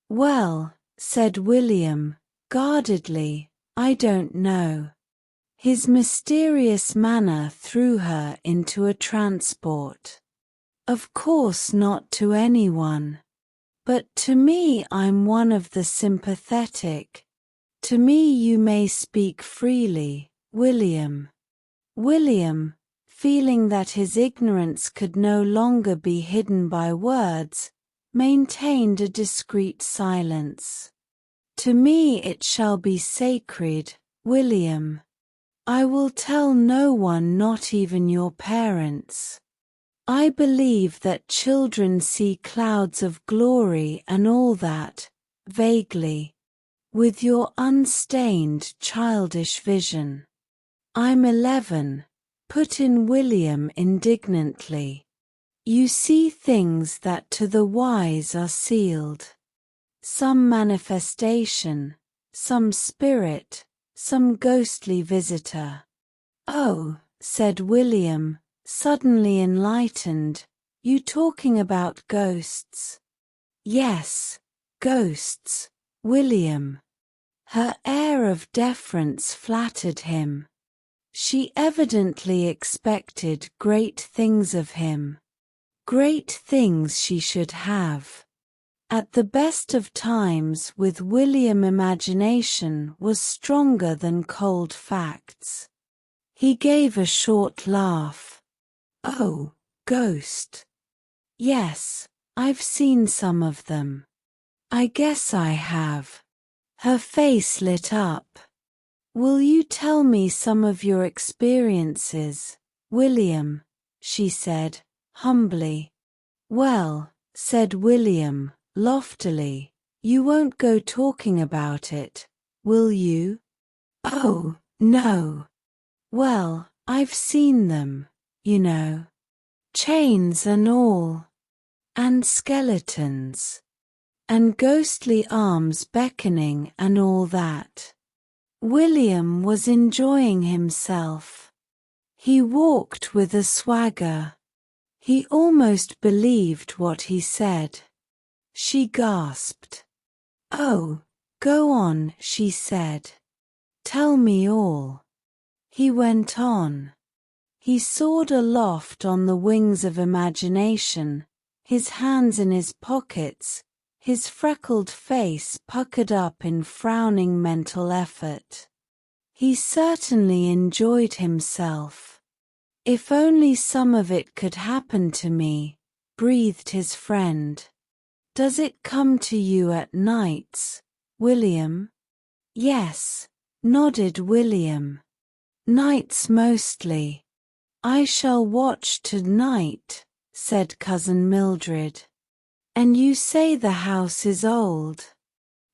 Well, said William, guardedly, I don't know. His mysterious manner threw her into a transport. Of course not to anyone. But to me I'm one of the sympathetic. To me you may speak freely, William. William, feeling that his ignorance could no longer be hidden by words, maintained a discreet silence. To me it shall be sacred, William. I will tell no one, not even your parents. I believe that children see clouds of glory and all that, vaguely, with your unstained childish vision. I'm 11, put in William indignantly. You see things that to the wise are sealed. Some manifestation, some spirit, some ghostly visitor. Oh, said William, suddenly enlightened, you talking about ghosts? Yes, ghosts, William. Her air of deference flattered him. She evidently expected great things of him. Great things she should have. At the best of times with William, imagination was stronger than cold facts. He gave a short laugh. "Oh, ghost. Yes, I've seen some of them. I guess I have." Her face lit up. "Will you tell me some of your experiences, William?" she said, humbly. "Well," said William, loftily, "you won't go talking about it, will you?" "Oh, no." "Well, I've seen them, you know. Chains and all. And skeletons. And ghostly arms beckoning and all that." William was enjoying himself. He walked with a swagger. He almost believed what he said. She gasped. "Oh, go on," she said. "Tell me all." He went on. He soared aloft on the wings of imagination, his hands in his pockets, his freckled face puckered up in frowning mental effort. He certainly enjoyed himself. "If only some of it could happen to me," breathed his friend. "Does it come to you at nights, William?" "Yes," nodded William. "Nights mostly." "I shall watch tonight," said Cousin Mildred. "And you say the house is old?"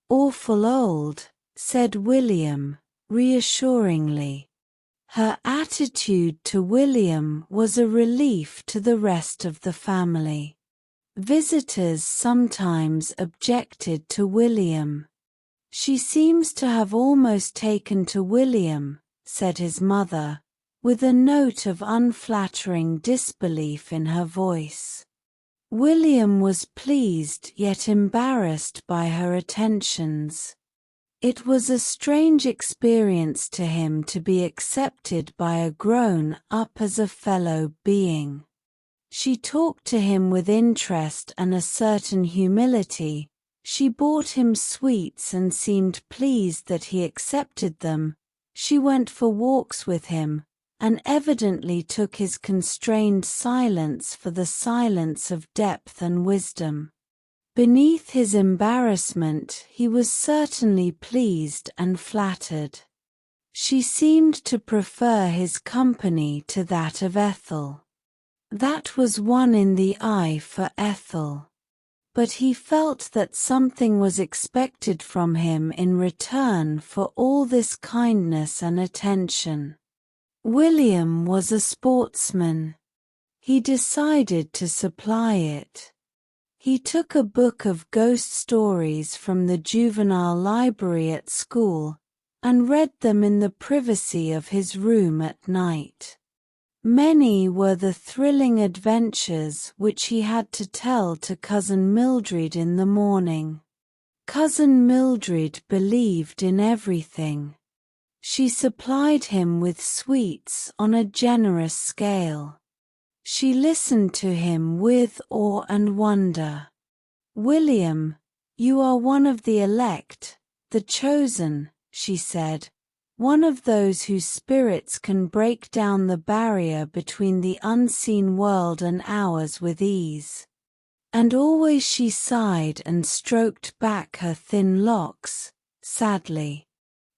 "Awful old," said William, reassuringly. Her attitude to William was a relief to the rest of the family. Visitors sometimes objected to William. "She seems to have almost taken to William," said his mother, with a note of unflattering disbelief in her voice. William was pleased yet embarrassed by her attentions. It was a strange experience to him to be accepted by a grown-up as a fellow being. She talked to him with interest and a certain humility. She bought him sweets and seemed pleased that he accepted them. She went for walks with him, and evidently took his constrained silence for the silence of depth and wisdom. Beneath his embarrassment he was certainly pleased and flattered. She seemed to prefer his company to that of Ethel. That was one in the eye for Ethel. But he felt that something was expected from him in return for all this kindness and attention. William was a sportsman. He decided to supply it. He took a book of ghost stories from the juvenile library at school, and read them in the privacy of his room at night. Many were the thrilling adventures which he had to tell to Cousin Mildred in the morning. Cousin Mildred believed in everything. She supplied him with sweets on a generous scale. She listened to him with awe and wonder. "William, you are one of the elect, the chosen," she said, "one of those whose spirits can break down the barrier between the unseen world and ours with ease." And always she sighed and stroked back her thin locks, sadly.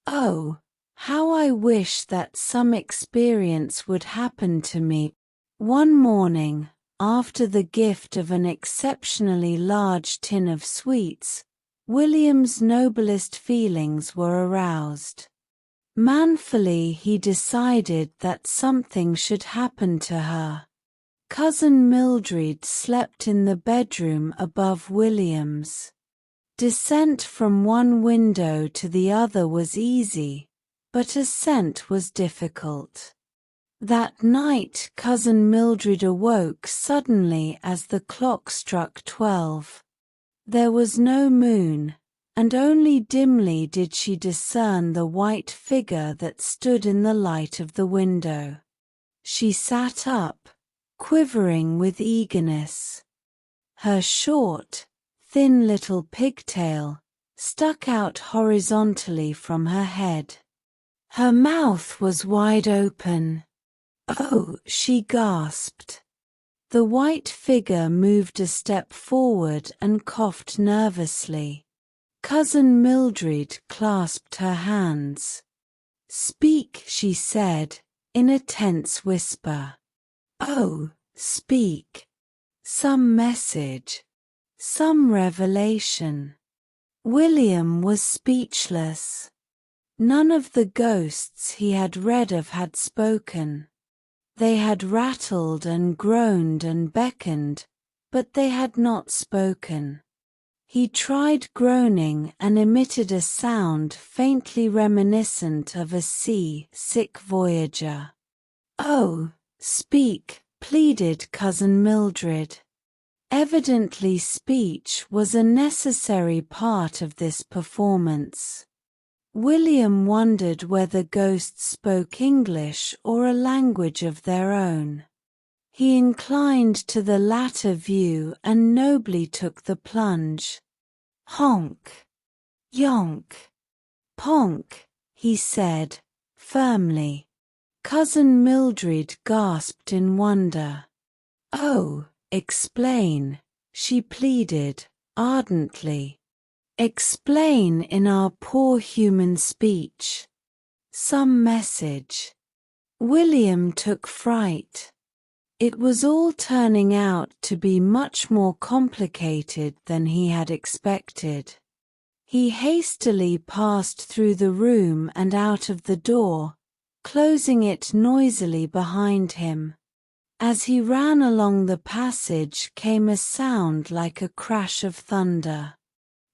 "Oh, how I wish that some experience would happen to me." One morning, after the gift of an exceptionally large tin of sweets, William's noblest feelings were aroused. Manfully he decided that something should happen to her. Cousin Mildred slept in the bedroom above William's. Descent from one window to the other was easy, but ascent was difficult. That night Cousin Mildred awoke suddenly as the clock struck 12. There was no moon, and only dimly did she discern the white figure that stood in the light of the window. She sat up, quivering with eagerness. Her short, thin little pigtail stuck out horizontally from her head. Her mouth was wide open. "Oh," she gasped. The white figure moved a step forward and coughed nervously. Cousin Mildred clasped her hands. "Speak," she said, in a tense whisper. "Oh, speak. Some message. Some revelation." William was speechless. None of the ghosts he had read of had spoken. They had rattled and groaned and beckoned, but they had not spoken. He tried groaning and emitted a sound faintly reminiscent of a sea-sick voyager. "Oh, speak," pleaded Cousin Mildred. Evidently speech was a necessary part of this performance. William wondered whether ghosts spoke English or a language of their own. He inclined to the latter view and nobly took the plunge. "Honk, yonk, ponk," he said, firmly. Cousin Mildred gasped in wonder. "Oh, explain," she pleaded, ardently. "Explain in our poor human speech. Some message." William took fright. It was all turning out to be much more complicated than he had expected. He hastily passed through the room and out of the door, closing it noisily behind him. As he ran along the passage came a sound like a crash of thunder.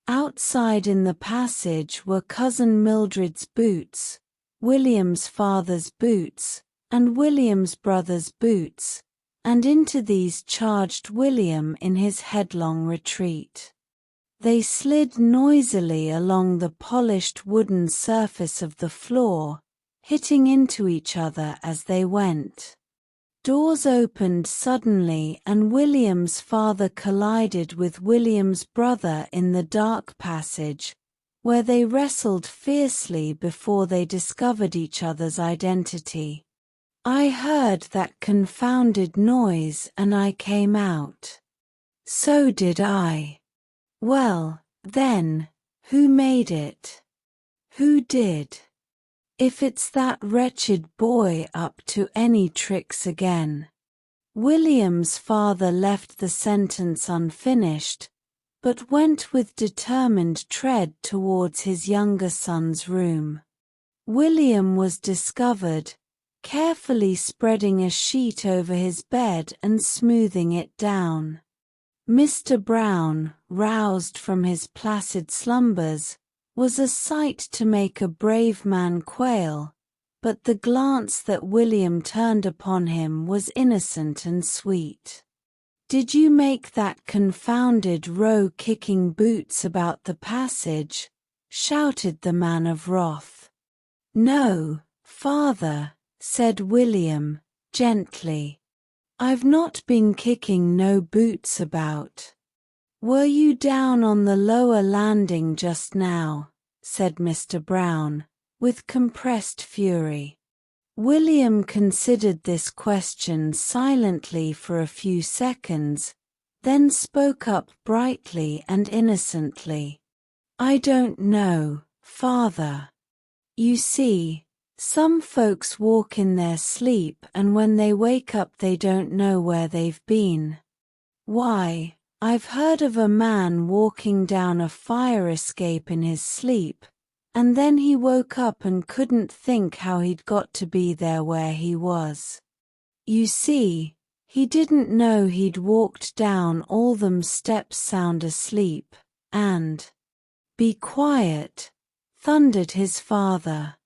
Outside in the passage were Cousin Mildred's boots, William's father's boots, and William's brother's boots, and into these charged William in his headlong retreat. They slid noisily along the polished wooden surface of the floor, hitting into each other as they went. Doors opened suddenly and William's father collided with William's brother in the dark passage, where they wrestled fiercely before they discovered each other's identity. "I heard that confounded noise and I came out." "So did I." "Well, then, who made it? Who did? If it's that wretched boy up to any tricks again." William's father left the sentence unfinished, but went with determined tread towards his younger son's room. William was discovered, carefully spreading a sheet over his bed and smoothing it down. Mr. Brown, roused from his placid slumbers, was a sight to make a brave man quail, but the glance that William turned upon him was innocent and sweet. "Did you make that confounded row kicking boots about the passage?" shouted the man of wrath. "No, father," said William, gently. "I've not been kicking no boots about." "Were you down on the lower landing just now?" said Mr. Brown, with compressed fury. William considered this question silently for a few seconds, then spoke up brightly and innocently. "I don't know, father. You see, some folks walk in their sleep and when they wake up they don't know where they've been. Why, I've heard of a man walking down a fire escape in his sleep, and then he woke up and couldn't think how he'd got to be there where he was. You see, he didn't know he'd walked down all them steps sound asleep, and—" "Be quiet," thundered his father.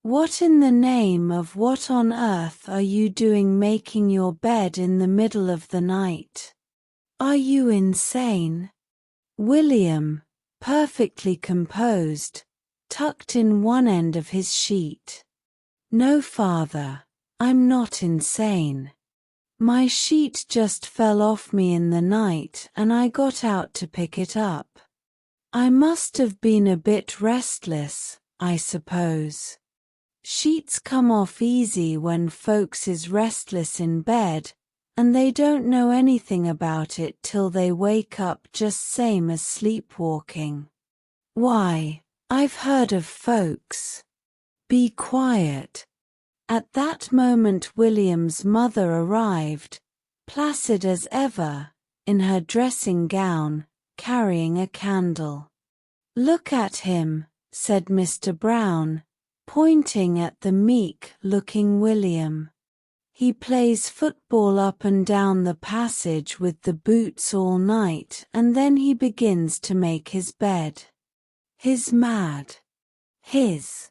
"What in the name of what on earth are you doing making your bed in the middle of the night? Are you insane?" "William," perfectly composed, tucked in one end of his sheet. "No, father, I'm not insane. My sheet just fell off me in the night and I got out to pick it up. I must have been a bit restless, I suppose. Sheets come off easy when folks is restless in bed, and they don't know anything about it till they wake up, just same as sleepwalking. Why, I've heard of folks." "Be quiet." At that moment William's mother arrived, placid as ever, in her dressing gown, carrying a candle. "Look at him," said Mr. Brown, pointing at the meek-looking William. "He plays football up and down the passage with the boots all night, and then he begins to make his bed. He's mad. His."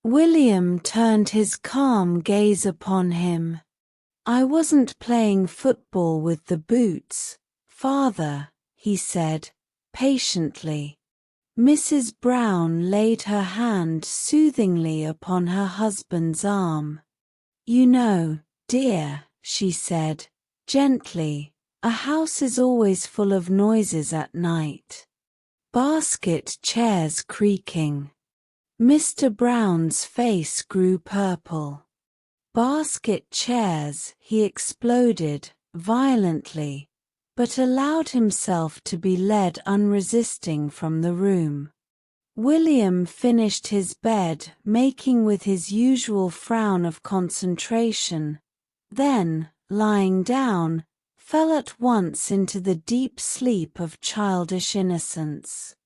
William turned his calm gaze upon him. "I wasn't playing football with the boots, father," he said, patiently. Mrs. Brown laid her hand soothingly upon her husband's arm. "You know, dear," she said, gently, "a house is always full of noises at night. Basket chairs creaking." Mr. Brown's face grew purple. "Basket chairs," he exploded, violently, but allowed himself to be led unresisting from the room. William finished his bed, making with his usual frown of concentration, then, lying down, fell at once into the deep sleep of childish innocence.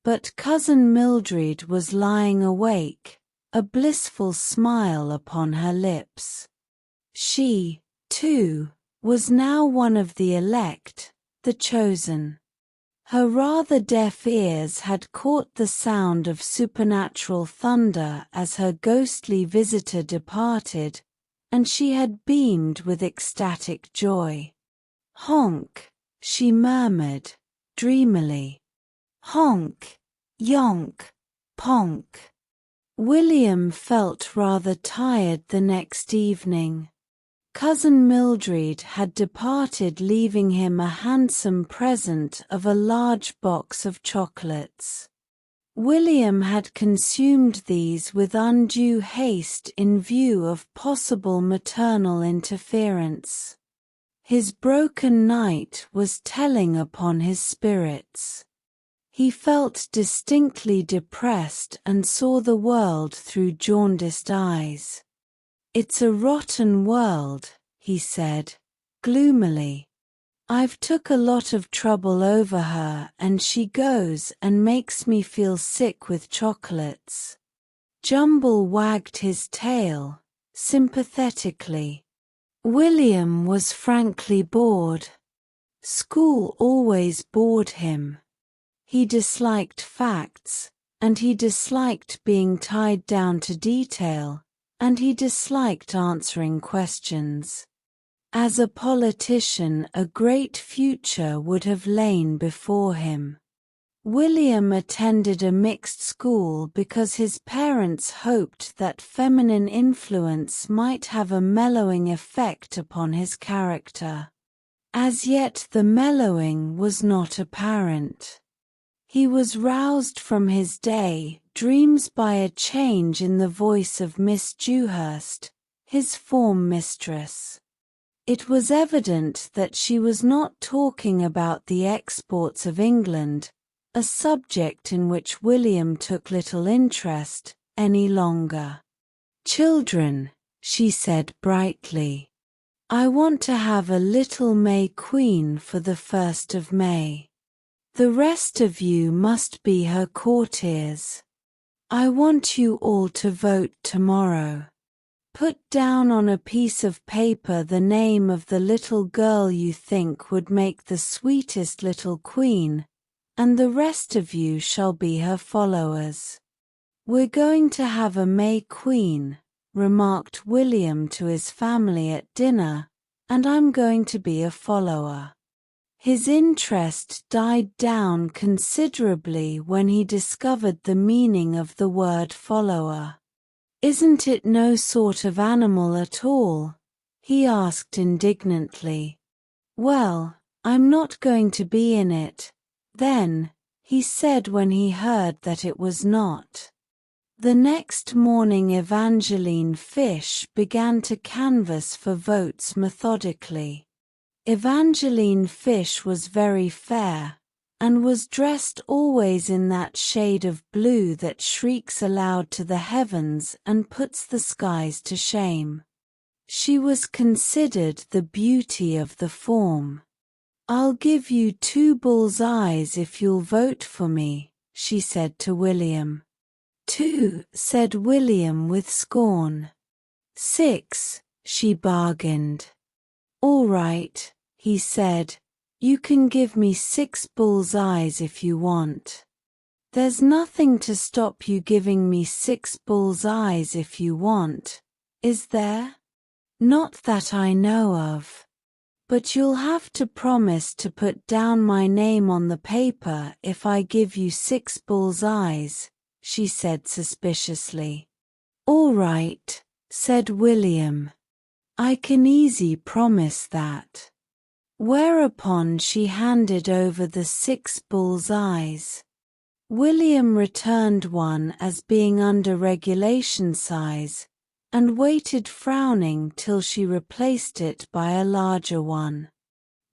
But Cousin Mildred was lying awake, a blissful smile upon her lips. She, too, was now one of the elect, the chosen. Her rather deaf ears had caught the sound of supernatural thunder as her ghostly visitor departed, and she had beamed with ecstatic joy. "Honk," she murmured, dreamily. "Honk, yonk, ponk." William felt rather tired the next evening. Cousin Mildred had departed, leaving him a handsome present of a large box of chocolates. William had consumed these with undue haste in view of possible maternal interference. His broken night was telling upon his spirits. He felt distinctly depressed and saw the world through jaundiced eyes. "It's a rotten world," he said, gloomily. "I've took a lot of trouble over her and she goes and makes me feel sick with chocolates." Jumble wagged his tail, sympathetically. William was frankly bored. School always bored him. He disliked facts, and he disliked being tied down to detail, and he disliked answering questions. As a politician, a great future would have lain before him. William attended a mixed school because his parents hoped that feminine influence might have a mellowing effect upon his character. As yet the mellowing was not apparent. He was roused from his day dreams by a change in the voice of Miss Dewhurst, his form mistress. It was evident that she was not talking about the exports of England, a subject in which William took little interest, any longer. "Children," she said brightly, "I want to have a little May Queen for the 1st of May. The rest of you must be her courtiers. I want you all to vote tomorrow. Put down on a piece of paper the name of the little girl you think would make the sweetest little queen, and the rest of you shall be her followers." "We're going to have a May Queen," remarked William to his family at dinner, "and I'm going to be a follower." His interest died down considerably when he discovered the meaning of the word follower. "Isn't it no sort of animal at all?" he asked indignantly. "Well, I'm not going to be in it, then," he said when he heard that it was not. The next morning Evangeline Fish began to canvass for votes methodically. Evangeline Fish was very fair, and was dressed always in that shade of blue that shrieks aloud to the heavens and puts the skies to shame. She was considered the beauty of the form. "I'll give you 2 bull's eyes if you'll vote for me," she said to William. "2," said William with scorn. "6," she bargained. "All right," he said, "you can give me 6 bull's eyes if you want. There's nothing to stop you giving me 6 bull's eyes if you want, is there? Not that I know of. But you'll have to promise to put down my name on the paper if I give you 6 bull's eyes," she said suspiciously. "All right," said William. "I can easy promise that." Whereupon she handed over the 6 bull's eyes. William returned one as being under regulation size, and waited frowning till she replaced it by a larger one.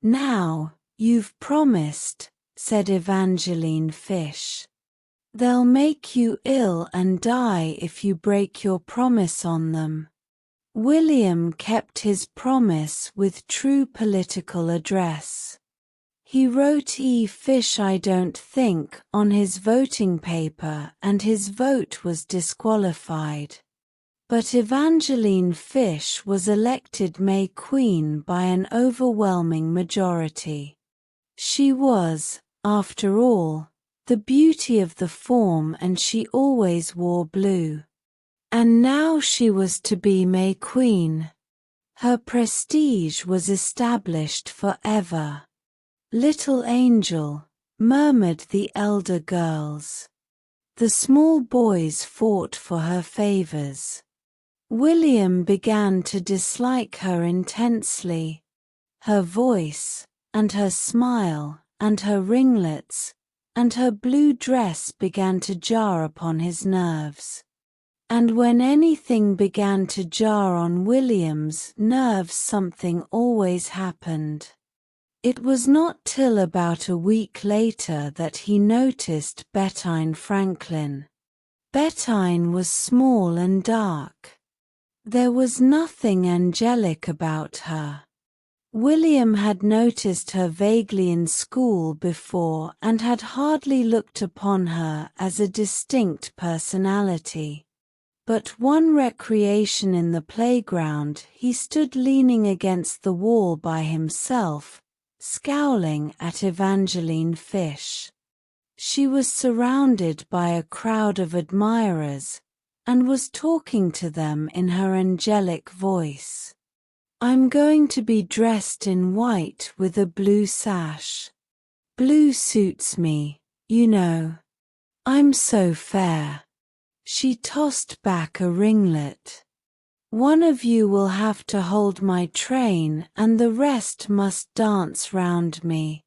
"Now, you've promised," said Evangeline Fish. "They'll make you ill and die if you break your promise on them." William kept his promise with true political address. He wrote "E. Fish I don't think" on his voting paper and his vote was disqualified. But Evangeline Fish was elected May Queen by an overwhelming majority. She was, after all, the beauty of the form and she always wore blue. And now she was to be May Queen. Her prestige was established forever. "Little angel," murmured the elder girls. The small boys fought for her favors. William began to dislike her intensely. Her voice, and her smile, and her ringlets, and her blue dress began to jar upon his nerves. And when anything began to jar on William's nerves, something always happened. It was not till about a week later that he noticed Bettine Franklin. Bettine was small and dark. There was nothing angelic about her. William had noticed her vaguely in school before and had hardly looked upon her as a distinct personality. But one recreation in the playground he stood leaning against the wall by himself, scowling at Evangeline Fish. She was surrounded by a crowd of admirers, and was talking to them in her angelic voice. "I'm going to be dressed in white with a blue sash. Blue suits me, you know. I'm so fair." She tossed back a ringlet. "One of you will have to hold my train and the rest must dance round me.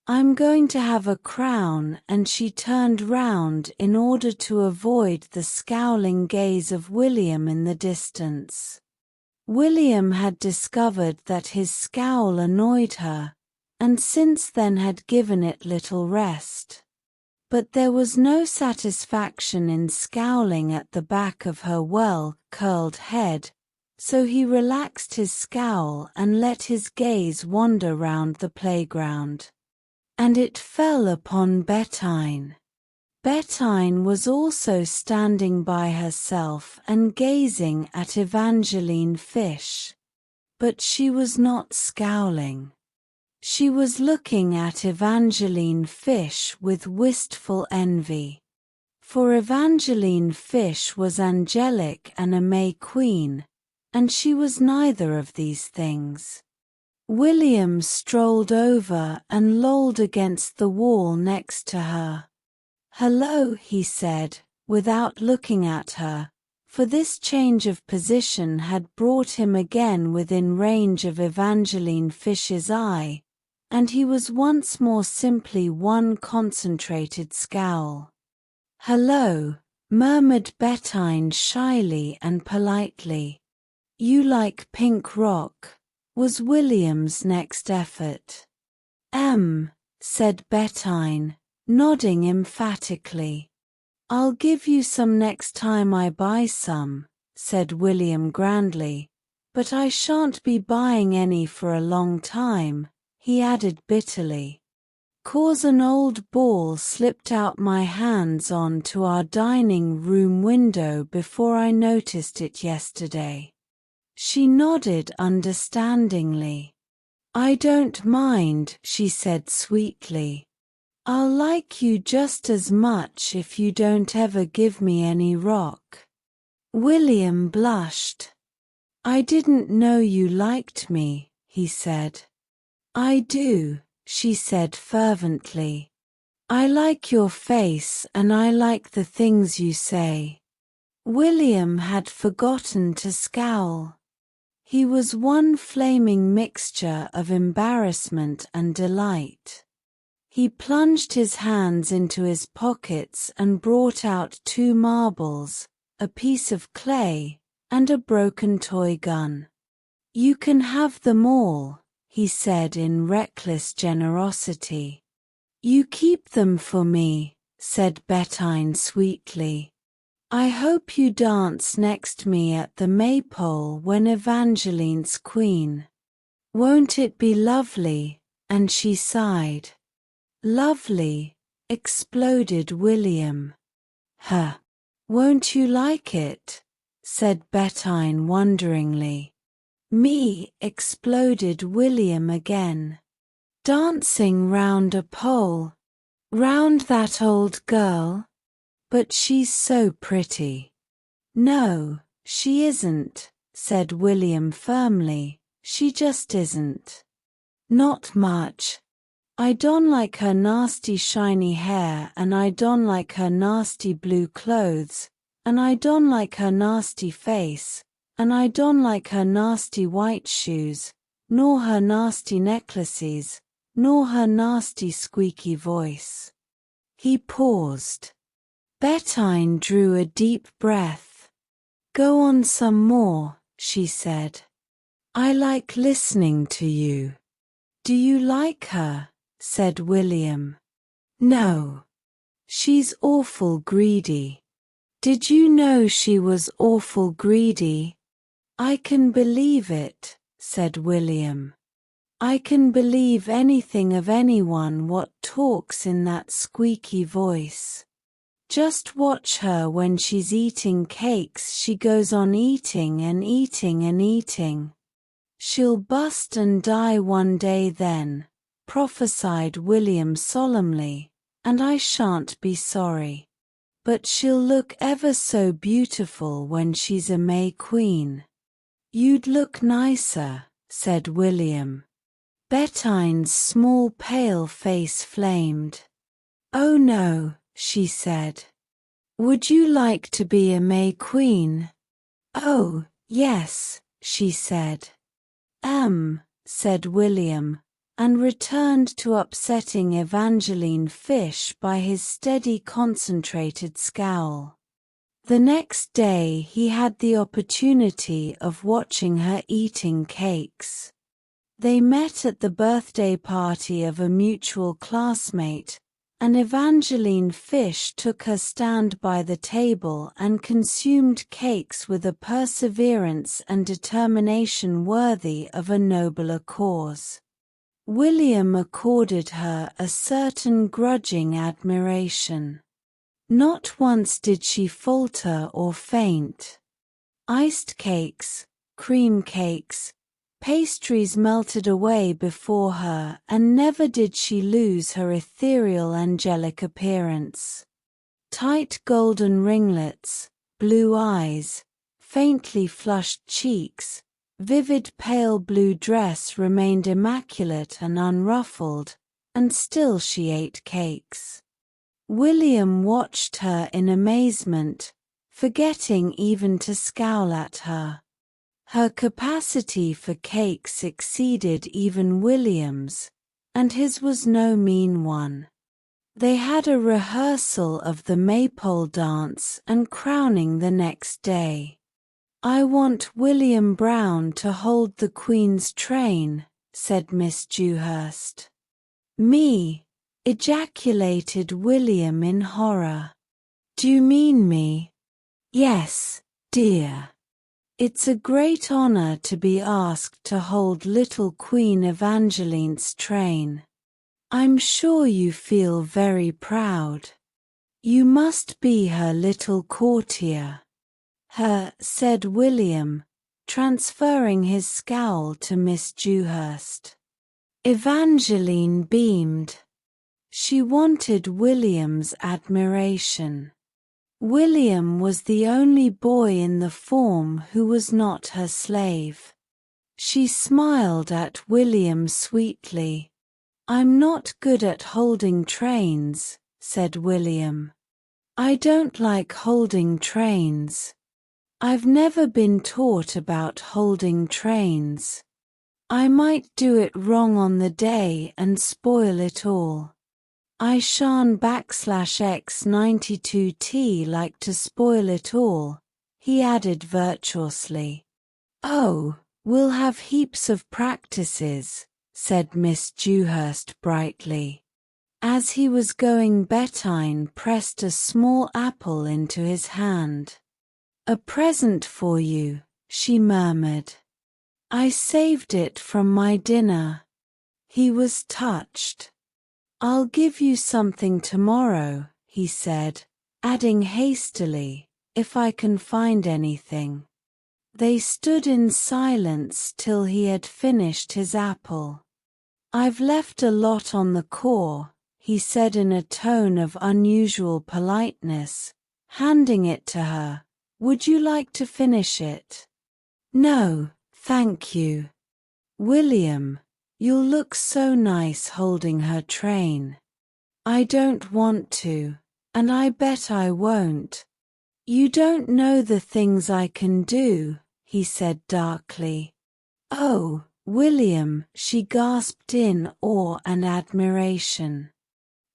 I'm going to have a crown," and she turned round in order to avoid the scowling gaze of William in the distance. William had discovered that his scowl annoyed her, and since then had given it little rest. But there was no satisfaction in scowling at the back of her well-curled head, so he relaxed his scowl and let his gaze wander round the playground. And it fell upon Bettine. Bettine was also standing by herself and gazing at Evangeline Fish. But she was not scowling. She was looking at Evangeline Fish with wistful envy. For Evangeline Fish was angelic and a May Queen, and she was neither of these things. William strolled over and lolled against the wall next to her. "Hello," he said, without looking at her, for this change of position had brought him again within range of Evangeline Fish's eye, and he was once more simply one concentrated scowl. "Hello," murmured Bettine shyly and politely. "You like pink rock," was William's next effort. Said Bettine, nodding emphatically. "I'll give you some next time I buy some," said William grandly, "but I shan't be buying any for a long time," he added bitterly. "'Cause an old ball slipped out my hands on to our dining room window before I noticed it yesterday." She nodded understandingly. "I don't mind," she said sweetly. "I'll like you just as much if you don't ever give me any rock." William blushed. "I didn't know you liked me," he said. "I do," she said fervently. "I like your face and I like the things you say." William had forgotten to scowl. He was one flaming mixture of embarrassment and delight. He plunged his hands into his pockets and brought out 2 marbles, a piece of clay, and a broken toy gun. "You can have them all," he said in reckless generosity. "You keep them for me," said Bettine sweetly. "I hope you dance next me at the Maypole when Evangeline's queen. Won't it be lovely?" And she sighed. "Lovely," exploded William. "Huh. Won't you like it?" said Bettine wonderingly. "Me," exploded William again. "Dancing round a pole. Round that old girl? But she's so pretty." "No, she isn't," said William firmly. "She just isn't. Not much. I don't like her nasty shiny hair, and I don't like her nasty blue clothes, and I don't like her nasty face, and I don't like her nasty white shoes, nor her nasty necklaces, nor her nasty squeaky voice." He paused. Bettine drew a deep breath. "Go on some more," she said. "I like listening to you." "Do you like her?" said William. "No. She's awful greedy." "Did you know she was awful greedy?" "I can believe it," said William. "I can believe anything of anyone what talks in that squeaky voice. Just watch her when she's eating cakes. She goes on eating and eating and eating. She'll bust and die one day then," prophesied William solemnly, "and I shan't be sorry. But she'll look ever so beautiful when she's a May Queen." "You'd look nicer," said William. Bettine's small pale face flamed. "Oh no," she said. "Would you like to be a May Queen?" "Oh, yes," she said. Said William, and returned to upsetting Evangeline Fish by his steady concentrated scowl. The next day he had the opportunity of watching her eating cakes. They met at the birthday party of a mutual classmate, and Evangeline Fish took her stand by the table and consumed cakes with a perseverance and determination worthy of a nobler cause. William accorded her a certain grudging admiration. Not once did she falter or faint. Iced cakes, cream cakes, pastries melted away before her, and never did she lose her ethereal angelic appearance. Tight golden ringlets, blue eyes, faintly flushed cheeks, vivid pale blue dress remained immaculate and unruffled, and still she ate cakes. William watched her in amazement, forgetting even to scowl at her. Her capacity for cakes exceeded even William's, and his was no mean one. They had a rehearsal of the maypole dance and crowning the next day. "I want William Brown to hold the Queen's train," said Miss Dewhurst. "Me?" ejaculated William in horror. "Do you mean me?" "Yes, dear. It's a great honor to be asked to hold little Queen Evangeline's train. I'm sure you feel very proud. You must be her little courtier." Said William, transferring his scowl to Miss Dewhurst. Evangeline beamed. She wanted William's admiration. William was the only boy in the form who was not her slave. She smiled at William sweetly. "I'm not good at holding trains," said William. "I don't like holding trains. I've never been taught about holding trains. I might do it wrong on the day and spoil it all. I shan't /X92T like to spoil it all," he added virtuously. "Oh, we'll have heaps of practices," said Miss Dewhurst brightly. As he was going, Bettine pressed a small apple into his hand. "A present for you," she murmured. "I saved it from my dinner." He was touched. "I'll give you something tomorrow," he said, adding hastily, "if I can find anything." They stood in silence till he had finished his apple. "I've left a lot on the core," he said in a tone of unusual politeness, handing it to her. "Would you like to finish it?" "No, thank you." "William, you'll look so nice holding her train." "I don't want to, and I bet I won't." "You don't know the things I can do," he said darkly. "Oh, William," she gasped in awe and admiration.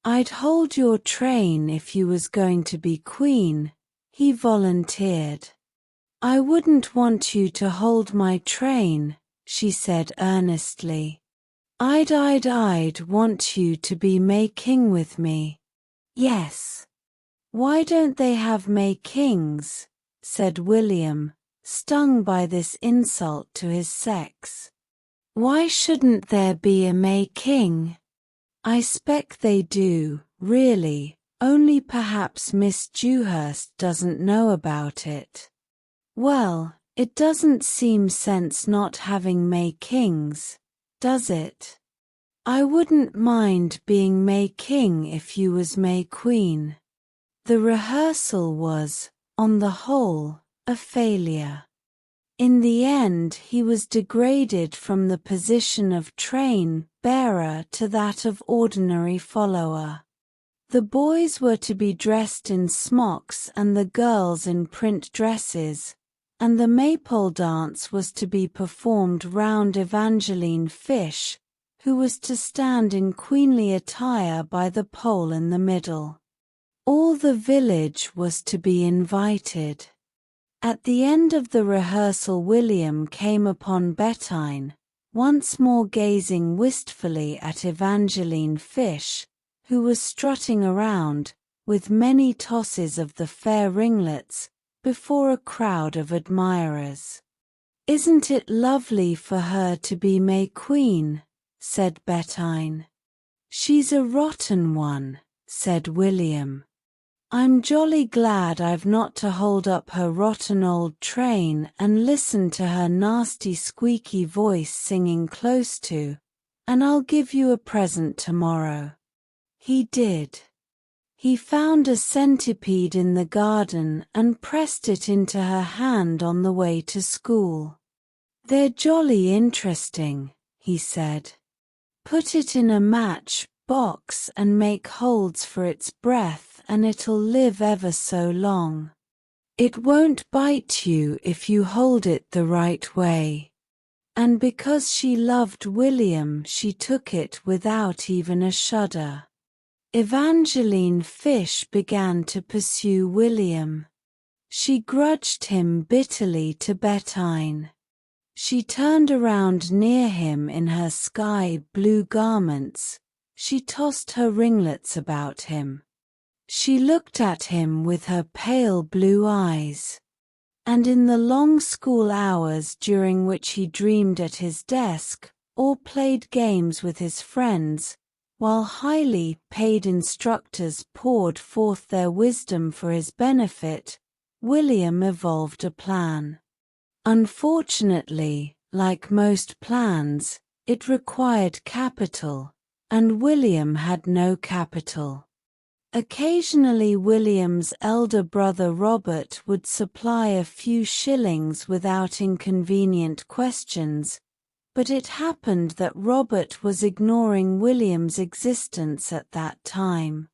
"I'd hold your train if you was going to be queen," he volunteered. "I wouldn't want you to hold my train," she said earnestly. I'd want you to be May King with me." "Yes." "Why don't they have May Kings?" said William, stung by this insult to his sex. "Why shouldn't there be a May King?" "I spec they do, really, only perhaps Miss Dewhurst doesn't know about it." "Well, it doesn't seem sense not having May Kings, does it? I wouldn't mind being May King if you was May Queen." The rehearsal was, on the whole, a failure. In the end he was degraded from the position of train bearer to that of ordinary follower. The boys were to be dressed in smocks and the girls in print dresses, and the maypole dance was to be performed round Evangeline Fish, who was to stand in queenly attire by the pole in the middle. All the village was to be invited. At the end of the rehearsal William came upon Bettine, once more gazing wistfully at Evangeline Fish, who was strutting around, with many tosses of the fair ringlets, before a crowd of admirers. "Isn't it lovely for her to be May Queen?" said Bettine. "She's a rotten one," said William. "I'm jolly glad I've not to hold up her rotten old train and listen to her nasty squeaky voice singing close to, and I'll give you a present tomorrow." He did. He found a centipede in the garden and pressed it into her hand on the way to school. "They're jolly interesting," he said. "Put it in a match box and make holes for its breath and it'll live ever so long. It won't bite you if you hold it the right way." And because she loved William, she took it without even a shudder. Evangeline Fish began to pursue William. She grudged him bitterly to Bettine. She turned around near him in her sky-blue garments. She tossed her ringlets about him. She looked at him with her pale blue eyes. And in the long school hours during which he dreamed at his desk, or played games with his friends, while highly paid instructors poured forth their wisdom for his benefit, William evolved a plan. Unfortunately, like most plans, it required capital, and William had no capital. Occasionally William's elder brother Robert would supply a few shillings without inconvenient questions, but it happened that Robert was ignoring William's existence at that time.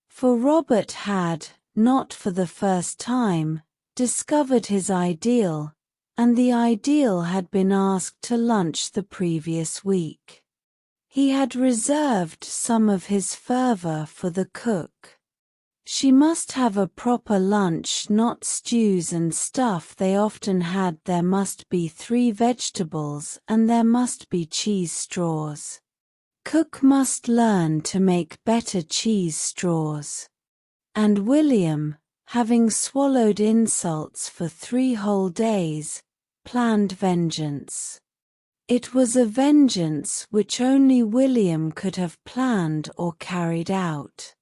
For Robert had, not for the first time, discovered his ideal, and the ideal had been asked to lunch the previous week. He had reserved some of his fervor for the cook. She must have a proper lunch, not stews and stuff they often had. There must be 3 vegetables and there must be cheese straws. Cook must learn to make better cheese straws. And William, having swallowed insults for 3 whole days, planned vengeance. It was a vengeance which only William could have planned or carried out.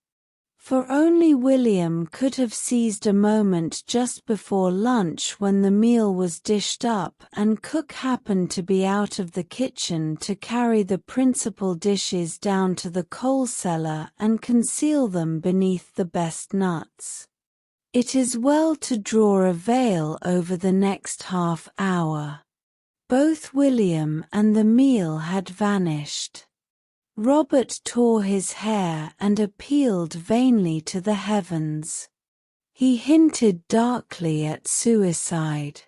For only William could have seized a moment just before lunch when the meal was dished up and cook happened to be out of the kitchen to carry the principal dishes down to the coal cellar and conceal them beneath the best nuts. It is well to draw a veil over the next half hour. Both William and the meal had vanished. Robert tore his hair and appealed vainly to the heavens. He hinted darkly at suicide.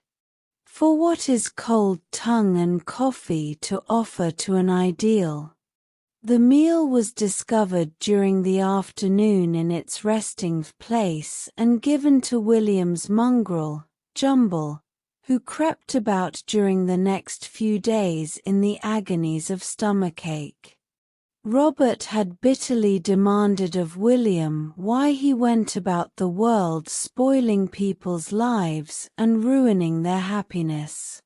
For what is cold tongue and coffee to offer to an ideal? The meal was discovered during the afternoon in its resting place and given to William's mongrel, Jumble, who crept about during the next few days in the agonies of stomachache. Robert had bitterly demanded of William why he went about the world spoiling people's lives and ruining their happiness.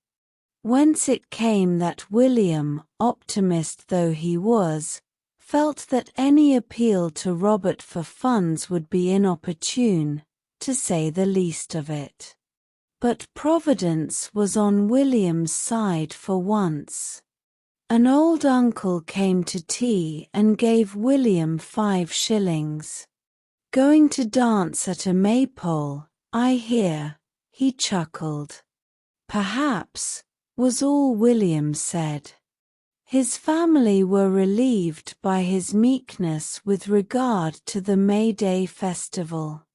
Whence it came that William, optimist though he was, felt that any appeal to Robert for funds would be inopportune, to say the least of it. But Providence was on William's side for once. An old uncle came to tea and gave William 5 shillings. "Going to dance at a maypole, I hear," he chuckled. "Perhaps," was all William said. His family were relieved by his meekness with regard to the May Day festival.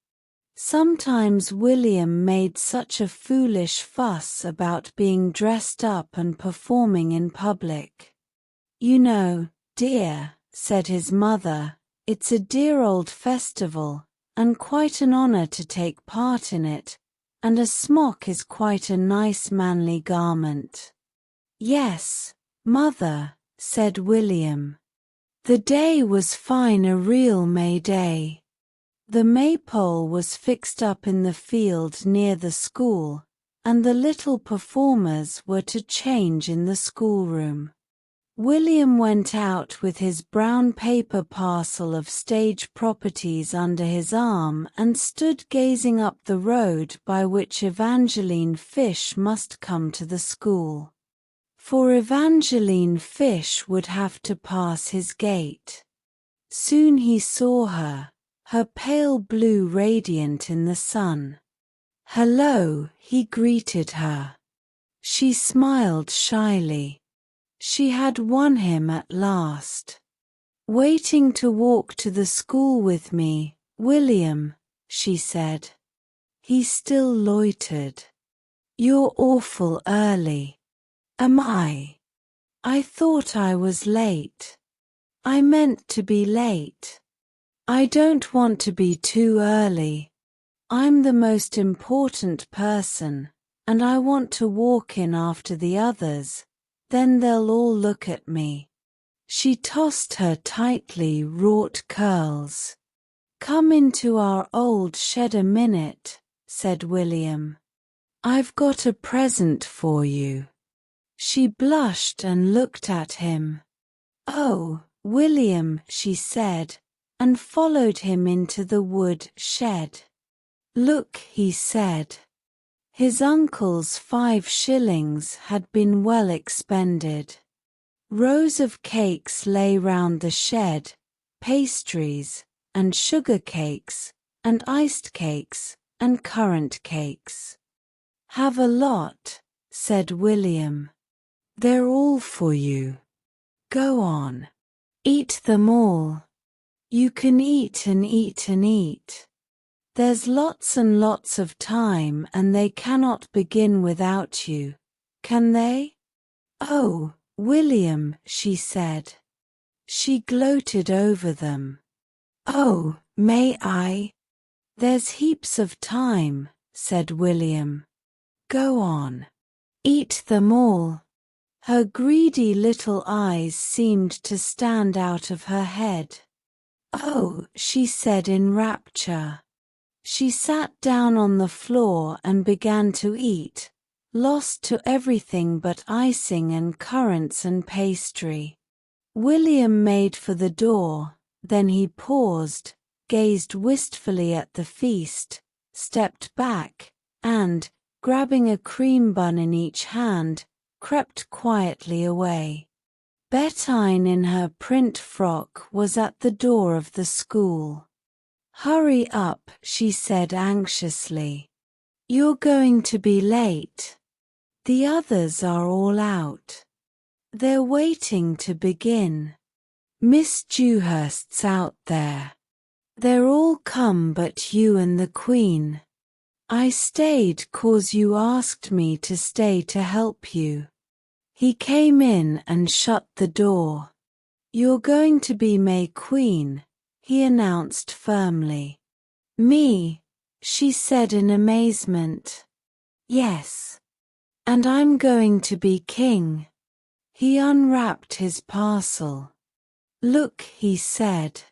Sometimes William made such a foolish fuss about being dressed up and performing in public. "You know, dear," said his mother, "it's a dear old festival, and quite an honor to take part in it, and a smock is quite a nice manly garment." "Yes, mother," said William. "The day was fine, a real May Day." The maypole was fixed up in the field near the school, and the little performers were to change in the schoolroom. William went out with his brown paper parcel of stage properties under his arm and stood gazing up the road by which Evangeline Fish must come to the school. For Evangeline Fish would have to pass his gate. Soon he saw her, her pale blue radiant in the sun. "Hello," he greeted her. She smiled shyly. She had won him at last. Waiting to walk to the school with me, William, she said. He still loitered. You're awful early. Am I? I thought I was late. I meant to be late. I don't want to be too early. I'm the most important person, and I want to walk in after the others, then they'll all look at me. She tossed her tightly wrought curls. Come into our old shed a minute, said William. I've got a present for you. She blushed and looked at him. Oh, William, she said, and followed him into the wood shed. Look, he said. His uncle's 5 shillings had been well expended. Rows of cakes lay round the shed, pastries, and sugar cakes, and iced cakes, and currant cakes. Have a lot, said William. They're all for you. Go on. Eat them all. You can eat and eat and eat. There's lots and lots of time and they cannot begin without you, can they? Oh, William, she said. She gloated over them. Oh, may I? There's heaps of time, said William. Go on. Eat them all. Her greedy little eyes seemed to stand out of her head. Oh, she said in rapture. She sat down on the floor and began to eat, lost to everything but icing and currants and pastry. William made for the door, then he paused, gazed wistfully at the feast, stepped back, and, grabbing a cream bun in each hand, crept quietly away. Bettine in her print frock was at the door of the school. Hurry up, she said anxiously. You're going to be late. The others are all out. They're waiting to begin. Miss Dewhurst's out there. They're all come but you and the Queen. I stayed 'cause you asked me to stay to help you. He came in and shut the door. You're going to be May Queen, he announced firmly. Me? She said in amazement. Yes. And I'm going to be king. He unwrapped his parcel. Look, he said.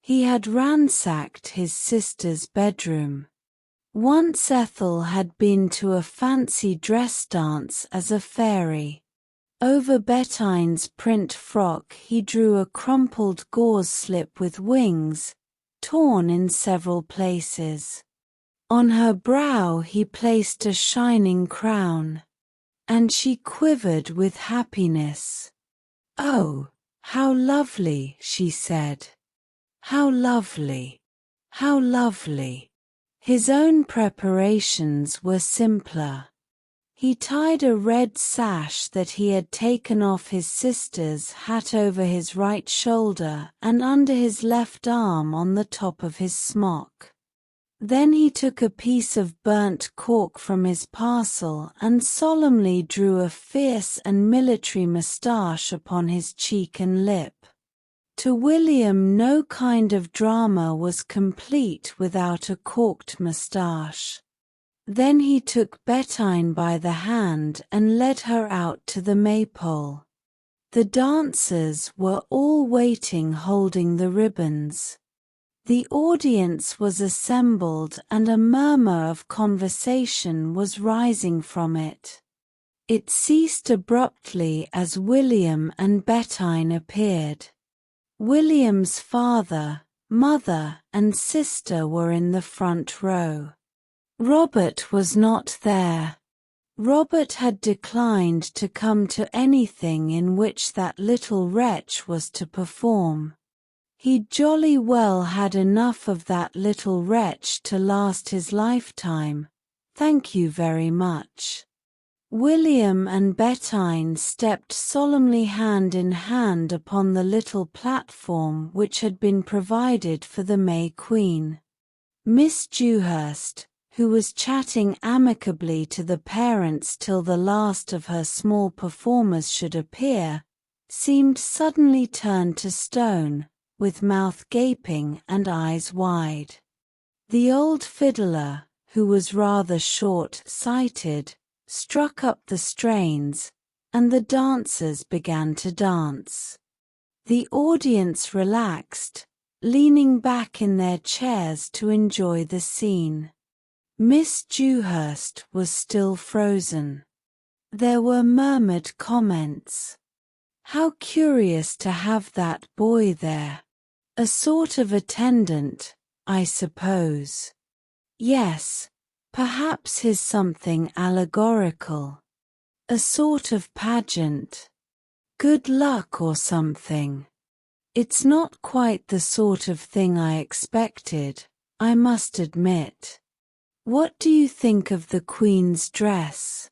He had ransacked his sister's bedroom. Once Ethel had been to a fancy dress dance as a fairy. Over Bettine's print frock he drew a crumpled gauze slip with wings, torn in several places. On her brow he placed a shining crown, and she quivered with happiness. Oh, how lovely, she said. How lovely. How lovely. His own preparations were simpler. He tied a red sash that he had taken off his sister's hat over his right shoulder and under his left arm on the top of his smock. Then he took a piece of burnt cork from his parcel and solemnly drew a fierce and military moustache upon his cheek and lip. To William no kind of drama was complete without a corked moustache. Then he took Bettine by the hand and led her out to the maypole. The dancers were all waiting holding the ribbons. The audience was assembled and a murmur of conversation was rising from it. It ceased abruptly as William and Bettine appeared. William's father, mother, and sister were in the front row. Robert was not there. Robert had declined to come to anything in which that little wretch was to perform. He jolly well had enough of that little wretch to last his lifetime. Thank you very much. William and Bettine stepped solemnly hand in hand upon the little platform which had been provided for the May Queen. Miss Dewhurst, who was chatting amicably to the parents till the last of her small performers should appear, seemed suddenly turned to stone, with mouth gaping and eyes wide. The old fiddler, who was rather short-sighted, struck up the strains, and the dancers began to dance. The audience relaxed, leaning back in their chairs to enjoy the scene. Miss Dewhurst was still frozen. There were murmured comments. How curious to have that boy there. A sort of attendant, I suppose. Yes, perhaps he's something allegorical. A sort of pageant. Good luck or something. It's not quite the sort of thing I expected, I must admit. What do you think of the Queen's dress?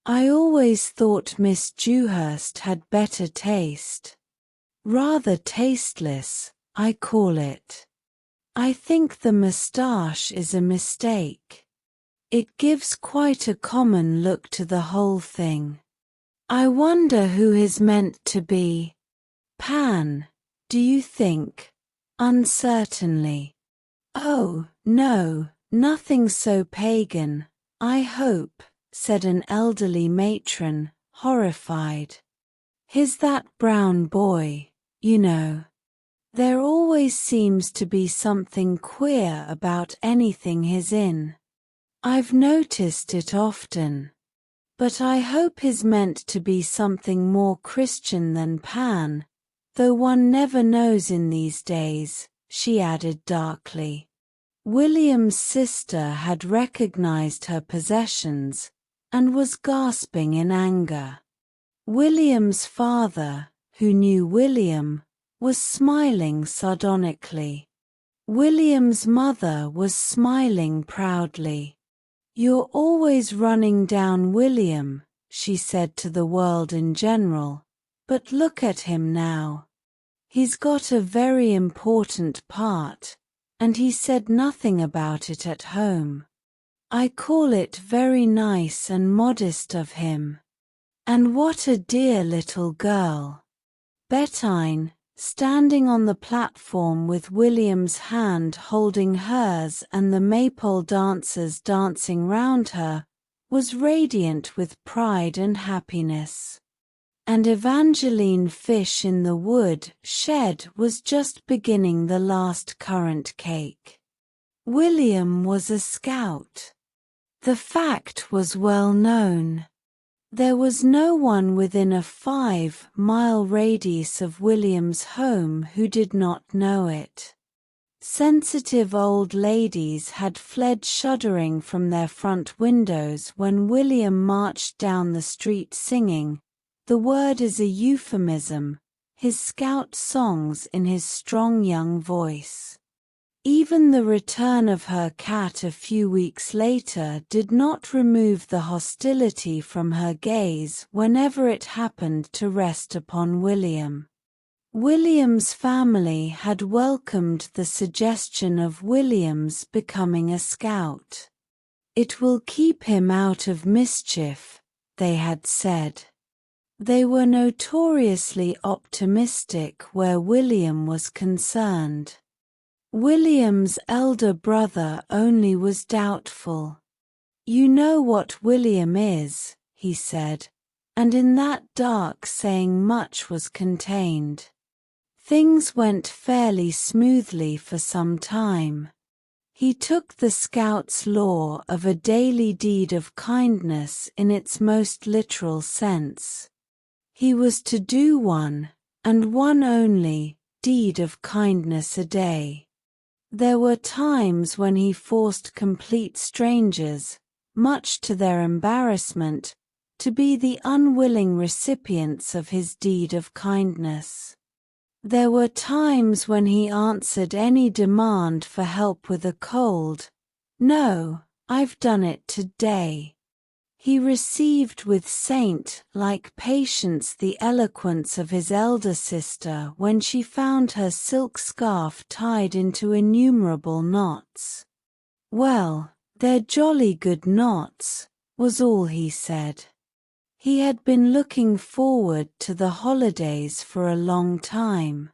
I always thought Miss Dewhurst had better taste. Rather tasteless, I call it. I think the moustache is a mistake. It gives quite a common look to the whole thing. I wonder who is meant to be. Pan, do you think? Uncertainly. Oh, no, nothing so pagan, I hope, said an elderly matron, horrified. He's that brown boy, you know. There always seems to be something queer about anything he's in. I've noticed it often. But I hope he's meant to be something more Christian than Pan, though one never knows in these days, she added darkly. William's sister had recognized her possessions, and was gasping in anger. William's father, who knew William, was smiling sardonically. William's mother was smiling proudly. You're always running down William, she said to the world in general, but look at him now. He's got a very important part, and he said nothing about it at home. I call it very nice and modest of him. And what a dear little girl. Bettine, standing on the platform with William's hand holding hers and the maypole dancers dancing round her, was radiant with pride and happiness. And Evangeline Fish in the wood shed was just beginning the last currant cake. William was a scout. The fact was well known. There was no one within a 5-mile radius of William's home who did not know it. Sensitive old ladies had fled shuddering from their front windows when William marched down the street singing, the word is a euphemism, his scout songs in his strong young voice. Even the return of her cat a few weeks later did not remove the hostility from her gaze whenever it happened to rest upon William. William's family had welcomed the suggestion of William's becoming a scout. It will keep him out of mischief, they had said. They were notoriously optimistic where William was concerned. William's elder brother only was doubtful. You know what William is, he said, and in that dark saying much was contained. Things went fairly smoothly for some time. He took the Scout's law of a daily deed of kindness in its most literal sense. He was to do one, and one only, deed of kindness a day. There were times when he forced complete strangers, much to their embarrassment, to be the unwilling recipients of his deed of kindness. There were times when he answered any demand for help with a cold, "No, I've done it today." He received with saint-like patience the eloquence of his elder sister when she found her silk scarf tied into innumerable knots. "Well, they're jolly good knots," was all he said. He had been looking forward to the holidays for a long time.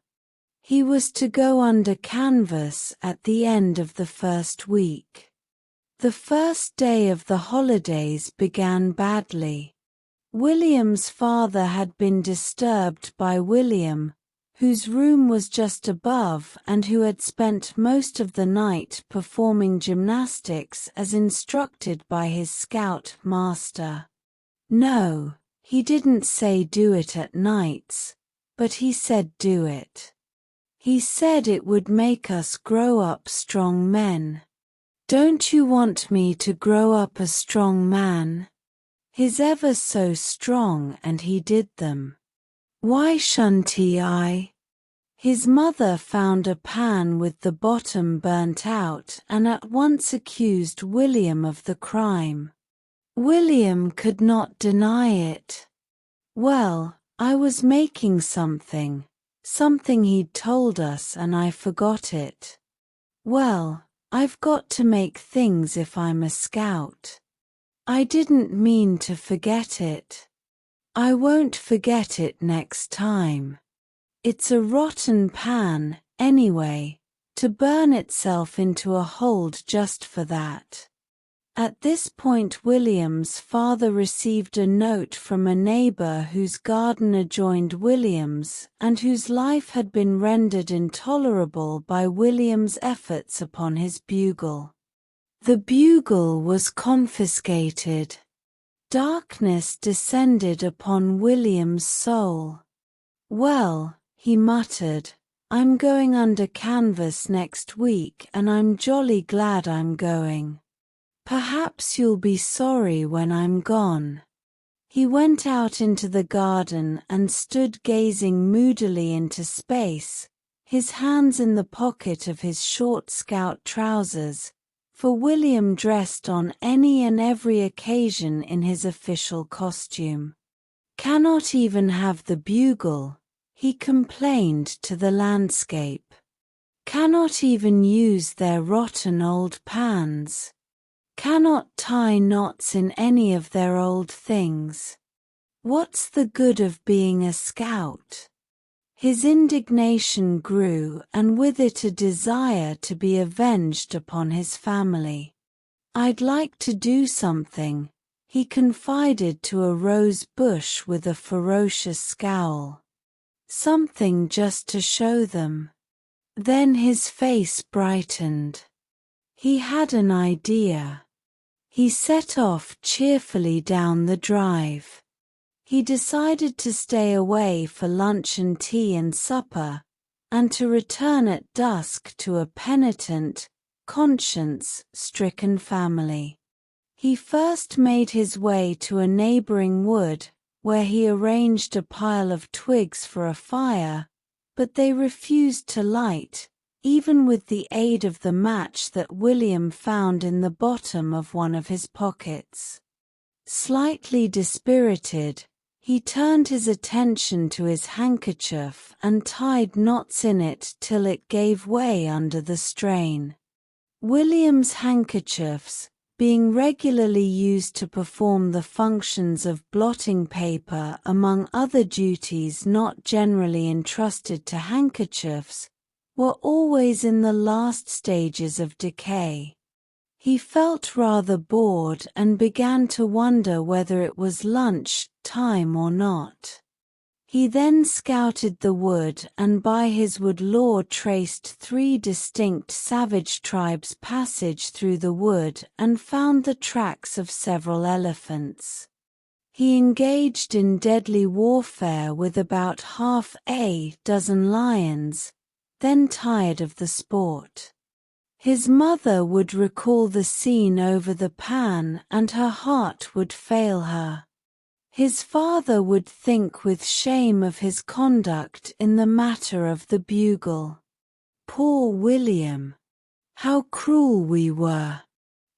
He was to go under canvas at the end of the first week. The first day of the holidays began badly. William's father had been disturbed by William, whose room was just above and who had spent most of the night performing gymnastics as instructed by his scout master. No, he didn't say do it at nights, but he said do it. He said it would make us grow up strong men. "Don't you want me to grow up a strong man?" He's ever so strong and he did them. "Why shouldn't I?" His mother found a pan with the bottom burnt out and at once accused William of the crime. William could not deny it. "Well, I was making something he'd told us and I forgot it." "Well, I've got to make things if I'm a scout. I didn't mean to forget it. I won't forget it next time. It's a rotten pan, anyway, to burn itself into a hold just for that." At this point William's father received a note from a neighbor whose garden adjoined William's and whose life had been rendered intolerable by William's efforts upon his bugle. The bugle was confiscated. Darkness descended upon William's soul. "Well," he muttered, "I'm going under canvas next week and I'm jolly glad I'm going. Perhaps you'll be sorry when I'm gone." He went out into the garden and stood gazing moodily into space, his hands in the pocket of his short scout trousers, for William dressed on any and every occasion in his official costume. "Cannot even have the bugle," he complained to the landscape. "Cannot even use their rotten old pans. Cannot tie knots in any of their old things. What's the good of being a scout?" His indignation grew and with it a desire to be avenged upon his family. "I'd like to do something," he confided to a rose bush with a ferocious scowl. "Something just to show them." Then his face brightened. He had an idea. He set off cheerfully down the drive. He decided to stay away for lunch and tea and supper, and to return at dusk to a penitent, conscience-stricken family. He first made his way to a neighboring wood, where he arranged a pile of twigs for a fire, but they refused to light, even with the aid of the match that William found in the bottom of one of his pockets. Slightly dispirited, he turned his attention to his handkerchief and tied knots in it till it gave way under the strain. William's handkerchiefs, being regularly used to perform the functions of blotting paper among other duties not generally entrusted to handkerchiefs, were always in the last stages of decay. He felt rather bored and began to wonder whether it was lunch time or not. He then scouted the wood and by his wood lore traced 3 distinct savage tribes' passage through the wood and found the tracks of several elephants. He engaged in deadly warfare with about half a dozen lions, then tired of the sport. His mother would recall the scene over the pan and her heart would fail her. His father would think with shame of his conduct in the matter of the bugle. Poor William! How cruel we were!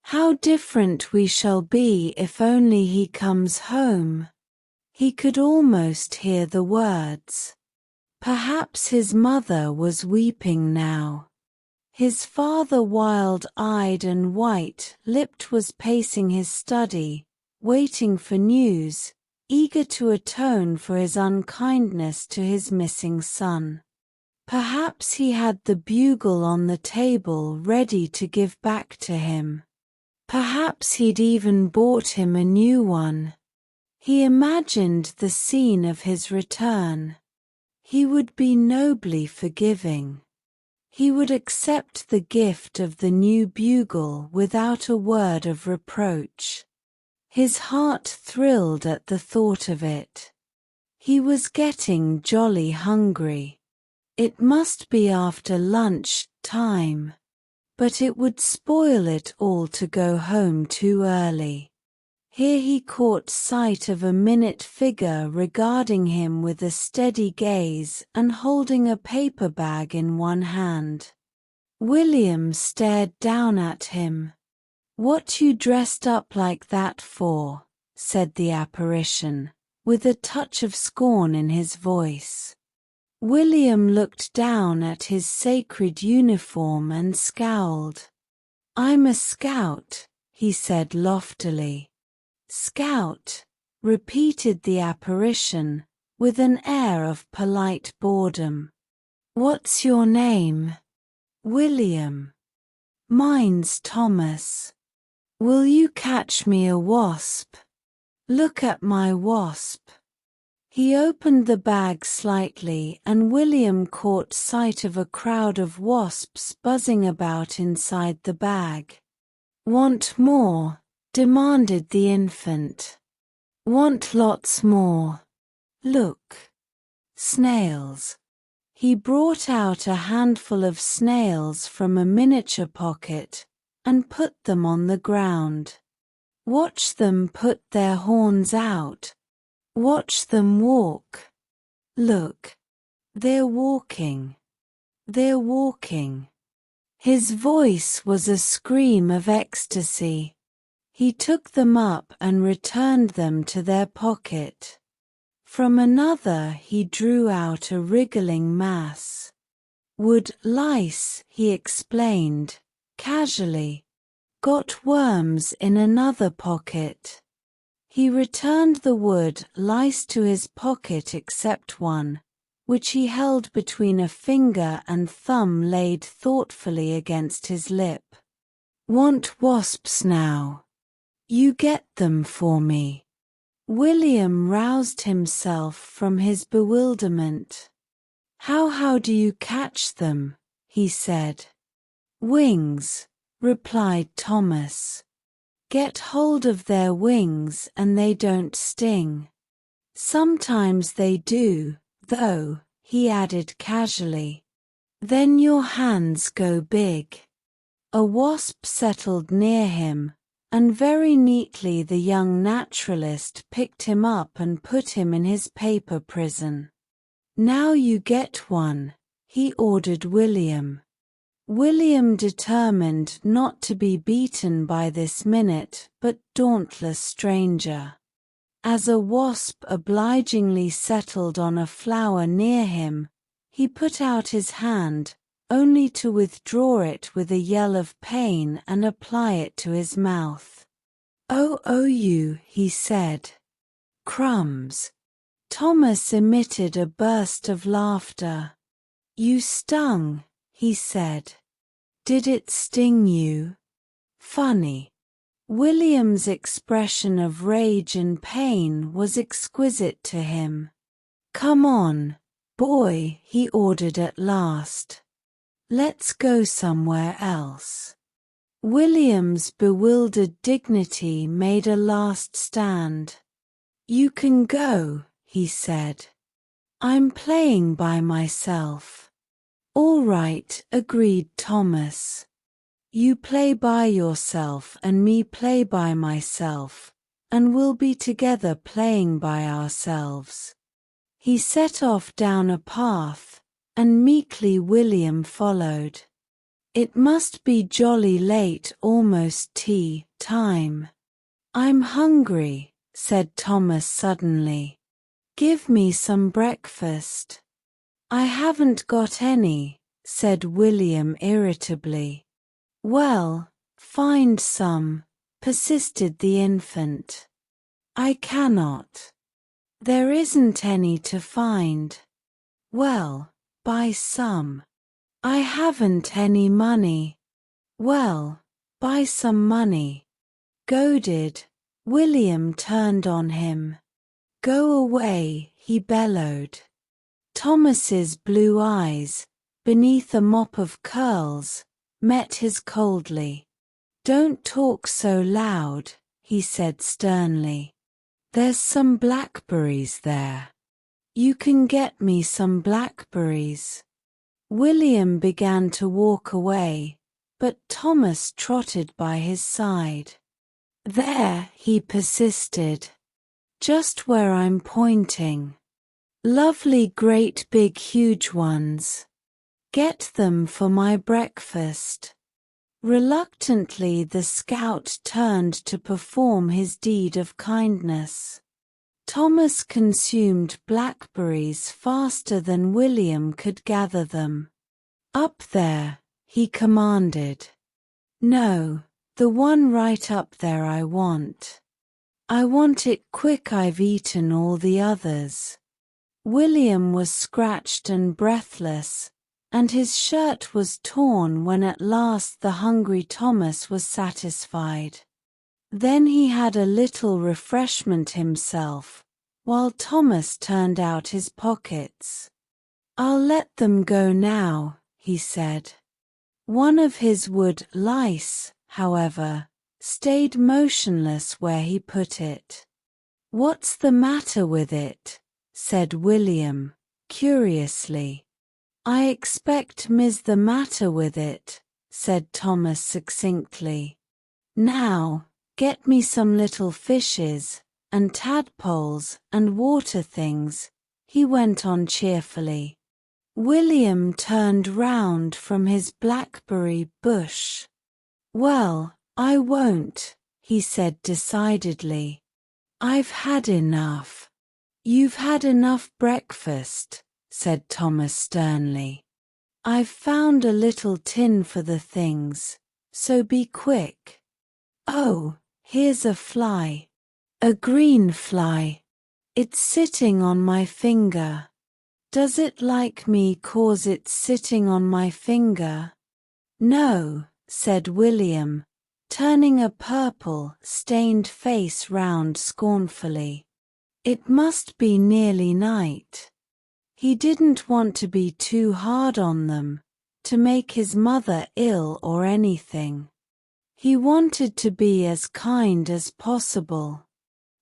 How different we shall be if only he comes home. He could almost hear the words. Perhaps his mother was weeping now. His father, wild-eyed and white-lipped, was pacing his study, waiting for news, eager to atone for his unkindness to his missing son. Perhaps he had the bugle on the table ready to give back to him. Perhaps he'd even bought him a new one. He imagined the scene of his return. He would be nobly forgiving. He would accept the gift of the new bugle without a word of reproach. His heart thrilled at the thought of it. He was getting jolly hungry. It must be after lunch time. But it would spoil it all to go home too early. Here he caught sight of a minute figure regarding him with a steady gaze and holding a paper bag in one hand. William stared down at him. "What you dressed up like that for?" said the apparition, with a touch of scorn in his voice. William looked down at his sacred uniform and scowled. "I'm a scout," he said loftily. "Scout," repeated the apparition, with an air of polite boredom. "What's your name?" "William." "Mine's Thomas." "Will you catch me a wasp?" "Look at my wasp." He opened the bag slightly and William caught sight of a crowd of wasps buzzing about inside the bag. "Want more?" demanded the infant. "Want lots more. Look. Snails." He brought out a handful of snails from a miniature pocket and put them on the ground. "Watch them put their horns out. Watch them walk. Look. They're walking. They're walking." His voice was a scream of ecstasy. He took them up and returned them to their pocket. From another he drew out a wriggling mass. "Wood lice," he explained, casually. "Got worms in another pocket." He returned the wood lice to his pocket except one, which he held between a finger and thumb laid thoughtfully against his lip. "Want wasps now? You get them for me." William roused himself from his bewilderment. How do you catch them?" he said. "Wings," replied Thomas. "Get hold of their wings and they don't sting. Sometimes they do, though," he added casually. "Then your hands go big." A wasp settled near him, and very neatly the young naturalist picked him up and put him in his paper prison. "Now you get one," he ordered William. William determined not to be beaten by this minute but dauntless stranger. As a wasp obligingly settled on a flower near him, he put out his hand, only to withdraw it with a yell of pain and apply it to his mouth. Oh, you," he said. "Crumbs." Thomas emitted a burst of laughter. "You stung," he said. "Did it sting you?" Funny. William's expression of rage and pain was exquisite to him. "Come on, boy," he ordered at last. "Let's go somewhere else." William's bewildered dignity made a last stand. "You can go," he said. "I'm playing by myself." "All right," agreed Thomas. "You play by yourself and me play by myself, and we'll be together playing by ourselves." He set off down a path, and meekly William followed. It must be jolly late, almost tea time. I'm hungry, said Thomas suddenly. Give me some breakfast. I haven't got any, said William irritably. Well, find some, persisted the infant. I cannot. There isn't any to find. Well, buy some. I haven't any money. Well, buy some money. Goaded, William turned on him. Go away, he bellowed. Thomas's blue eyes, beneath a mop of curls, met his coldly. Don't talk so loud, he said sternly. There's some blackberries there. You can get me some blackberries. William began to walk away, but Thomas trotted by his side. There, he persisted. Just where I'm pointing. Lovely great big huge ones. Get them for my breakfast. Reluctantly the scout turned to perform his deed of kindness. Thomas consumed blackberries faster than William could gather them. Up there, he commanded. No, the one right up there I want. I want it quick, I've eaten all the others. William was scratched and breathless, and his shirt was torn when at last the hungry Thomas was satisfied. Then he had a little refreshment himself, while Thomas turned out his pockets. I'll let them go now, he said. One of his wood lice, however, stayed motionless where he put it. What's the matter with it? Said William, curiously. I expect Ms. the matter with it, said Thomas succinctly. Now, get me some little fishes, and tadpoles, and water things, he went on cheerfully. William turned round from his blackberry bush. Well, I won't, he said decidedly. I've had enough. You've had enough breakfast, said Thomas sternly. I've found a little tin for the things, so be quick. Oh, here's a fly. A green fly. It's sitting on my finger. Does it like me 'cause it's sitting on my finger? No, said William, turning a purple, stained face round scornfully. It must be nearly night. He didn't want to be too hard on them, to make his mother ill or anything. He wanted to be as kind as possible.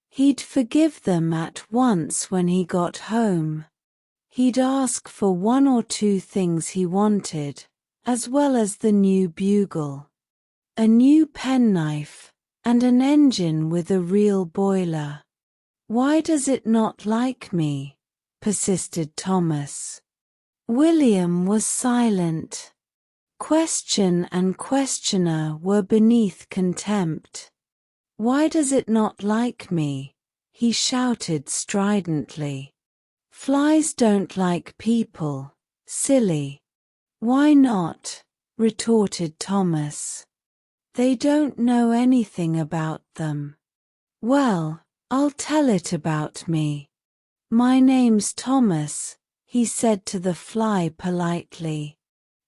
He'd forgive them at once when he got home. He'd ask for one or two things he wanted, as well as the new bugle. A new penknife, and an engine with a real boiler. Why does it not like me? Persisted Thomas. William was silent. Question and questioner were beneath contempt. Why does it not like me? He shouted stridently. Flies don't like people, silly. Why not? Retorted Thomas. They don't know anything about them. Well, I'll tell it about me. My name's Thomas, he said to the fly politely.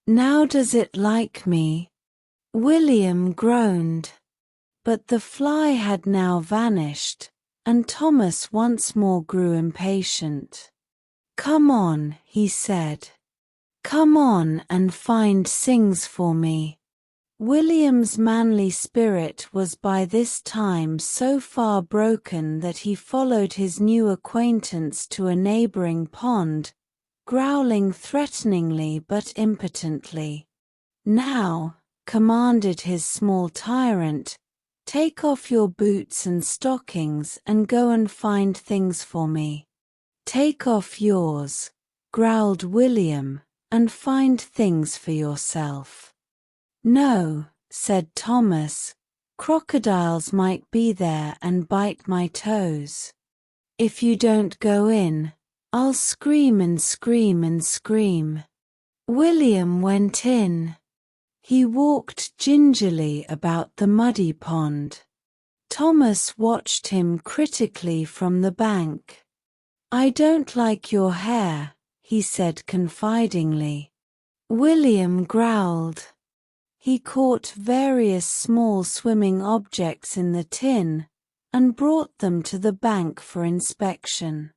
Now does it like me? William groaned. But the fly had now vanished, and Thomas once more grew impatient. Come on, he said. Come on and find things for me. William's manly spirit was by this time so far broken that he followed his new acquaintance to a neighboring pond, growling threateningly but impotently. Now, commanded his small tyrant, take off your boots and stockings and go and find things for me. Take off yours, growled William, and find things for yourself. No, said Thomas. Crocodiles might be there and bite my toes. If you don't go in, I'll scream and scream and scream. William went in. He walked gingerly about the muddy pond. Thomas watched him critically from the bank. I don't like your hair, he said confidingly. William growled. He caught various small swimming objects in the tin and brought them to the bank for inspection.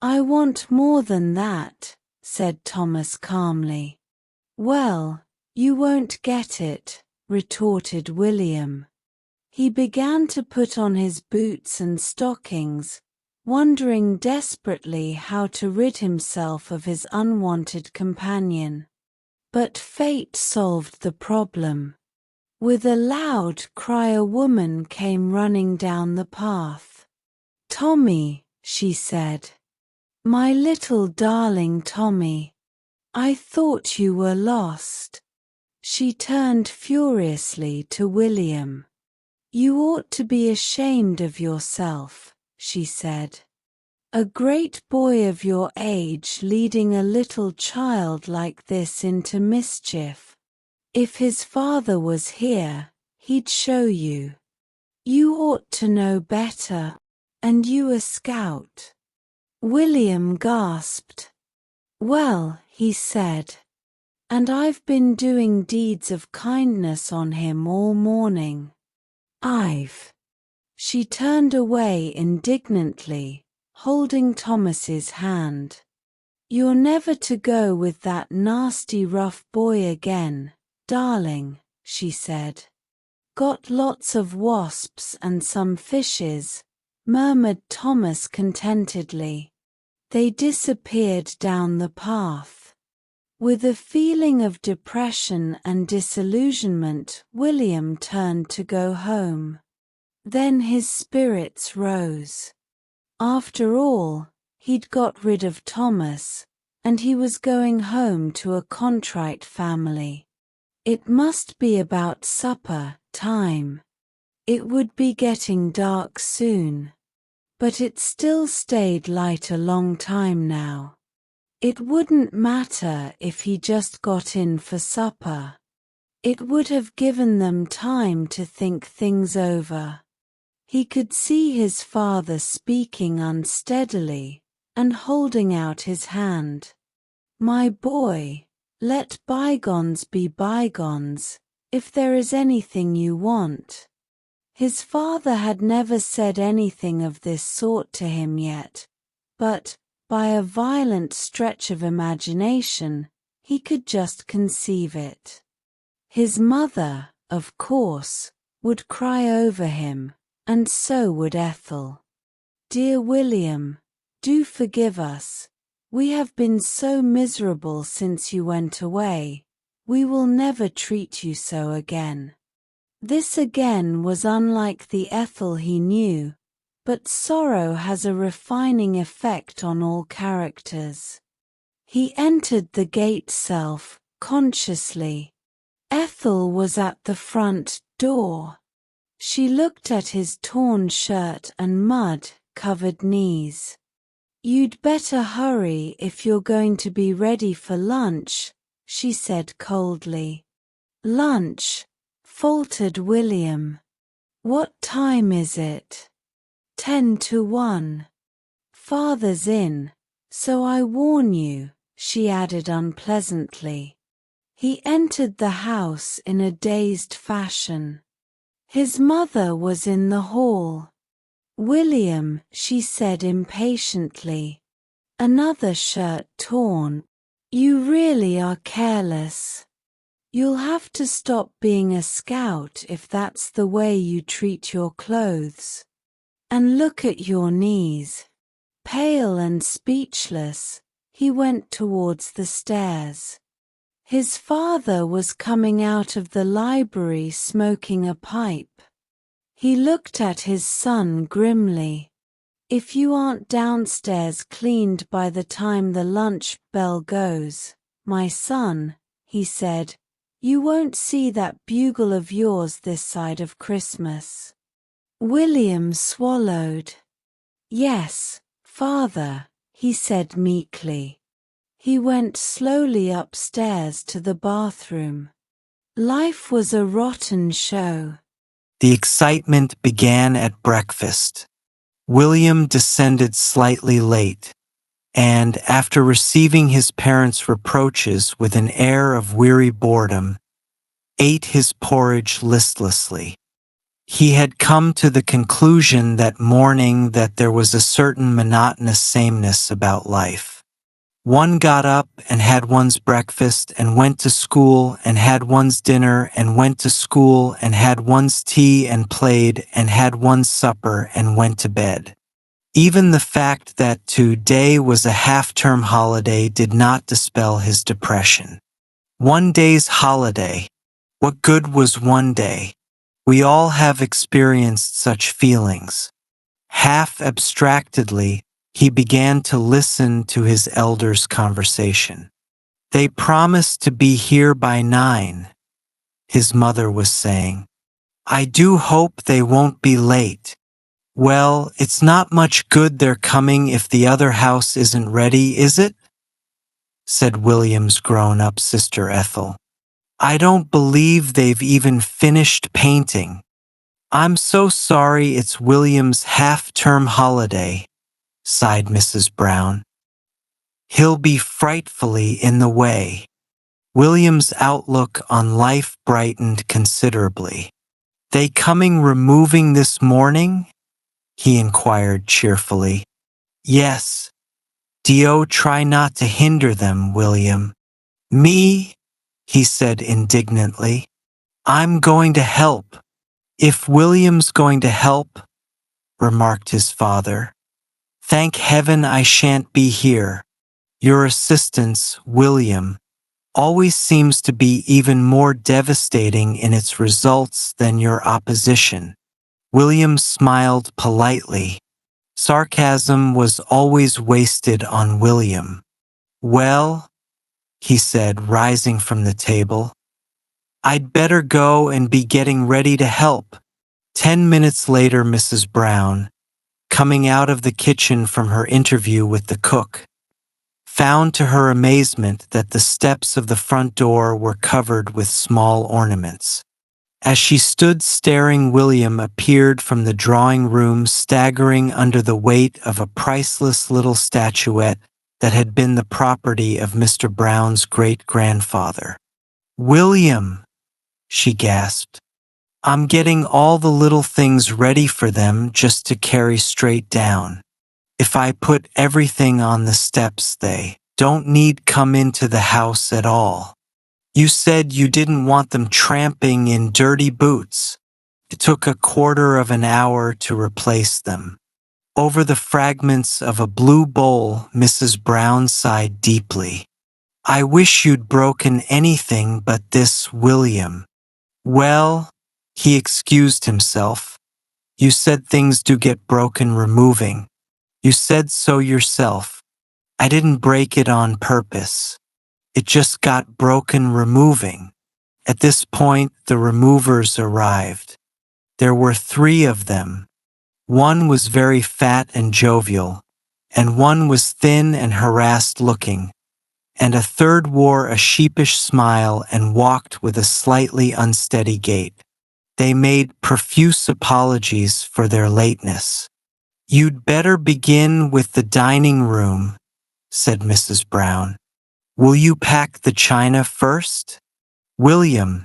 I want more than that, said Thomas calmly. Well, you won't get it, retorted William. He began to put on his boots and stockings, wondering desperately how to rid himself of his unwanted companion. But fate solved the problem. With a loud cry, a woman came running down the path. Tommy, she said. My little darling Tommy. I thought you were lost. She turned furiously to William. You ought to be ashamed of yourself, she said. A great boy of your age leading a little child like this into mischief. If his father was here, he'd show you. You ought to know better, and you a scout. William gasped. Well, he said. And I've been doing deeds of kindness on him all morning. She turned away indignantly, holding Thomas's hand. You're never to go with that nasty rough boy again, darling, she said. Got lots of wasps and some fishes, murmured Thomas contentedly. They disappeared down the path. With a feeling of depression and disillusionment, William turned to go home. Then his spirits rose. After all, he'd got rid of Thomas, and he was going home to a contrite family. It must be about supper time. It would be getting dark soon. But it still stayed light a long time now. It wouldn't matter if he just got in for supper. It would have given them time to think things over. He could see his father speaking unsteadily and holding out his hand. My boy, let bygones be bygones, if there is anything you want. His father had never said anything of this sort to him yet, but, by a violent stretch of imagination, he could just conceive it. His mother, of course, would cry over him, and so would Ethel. Dear William, do forgive us. We have been so miserable since you went away. We will never treat you so again. This again was unlike the Ethel he knew, but sorrow has a refining effect on all characters. He entered the gate self-consciously. Ethel was at the front door. She looked at his torn shirt and mud-covered knees. You'd better hurry if you're going to be ready for lunch, she said coldly. Lunch, faltered William. What time is it? 1:50. Father's in, so I warn you, she added unpleasantly. He entered the house in a dazed fashion. His mother was in the hall. William, she said impatiently. Another shirt torn. You really are careless. You'll have to stop being a scout if that's the way you treat your clothes. And look at your knees. Pale and speechless, he went towards the stairs. His father was coming out of the library smoking a pipe. He looked at his son grimly. If you aren't downstairs cleaned by the time the lunch bell goes, my son, he said, You won't see that bugle of yours this side of Christmas. William swallowed. Yes, father, he said meekly. He went slowly upstairs to the bathroom. Life was a rotten show. The excitement began at breakfast. William descended slightly late, and after receiving his parents' reproaches with an air of weary boredom, ate his porridge listlessly. He had come to the conclusion that morning that there was a certain monotonous sameness about life. One got up and had one's breakfast and went to school and had one's dinner and went to school and had one's tea and played and had one's supper and went to bed. Even the fact that today was a half-term holiday did not dispel his depression. One day's holiday. What good was one day? We all have experienced such feelings. Half abstractedly, he began to listen to his elders' conversation. They promised to be here by 9, his mother was saying. I do hope they won't be late. Well, it's not much good their coming if the other house isn't ready, is it? Said William's grown-up sister Ethel. I don't believe they've even finished painting. I'm so sorry it's William's half-term holiday, sighed Mrs. Brown. He'll be frightfully in the way. William's outlook on life brightened considerably. They coming removing this morning? He inquired cheerfully. Yes. Dio, try not to hinder them, William. Me? He said indignantly. I'm going to help. If William's going to help, remarked his father. Thank heaven I shan't be here. Your assistance, William, always seems to be even more devastating in its results than your opposition. William smiled politely. Sarcasm was always wasted on William. Well, he said, rising from the table, I'd better go and be getting ready to help. 10 minutes later, Mrs. Brown, coming out of the kitchen from her interview with the cook, found to her amazement that the steps of the front door were covered with small ornaments. As she stood staring, William appeared from the drawing room, staggering under the weight of a priceless little statuette that had been the property of Mr. Brown's great-grandfather. William, she gasped, I'm getting all the little things ready for them just to carry straight down. If I put everything on the steps, they don't need come into the house at all. You said you didn't want them tramping in dirty boots. It took a quarter of an hour to replace them. Over the fragments of a blue bowl, Mrs. Brown sighed deeply. I wish you'd broken anything but this, William. Well, he excused himself. You said things do get broken removing. You said so yourself. I didn't break it on purpose. It just got broken removing. At this point, the removers arrived. There were 3 of them. One was very fat and jovial, and one was thin and harassed looking, and a third wore a sheepish smile and walked with a slightly unsteady gait. They made profuse apologies for their lateness. You'd better begin with the dining room, said Mrs. Brown. Will you pack the china first? William,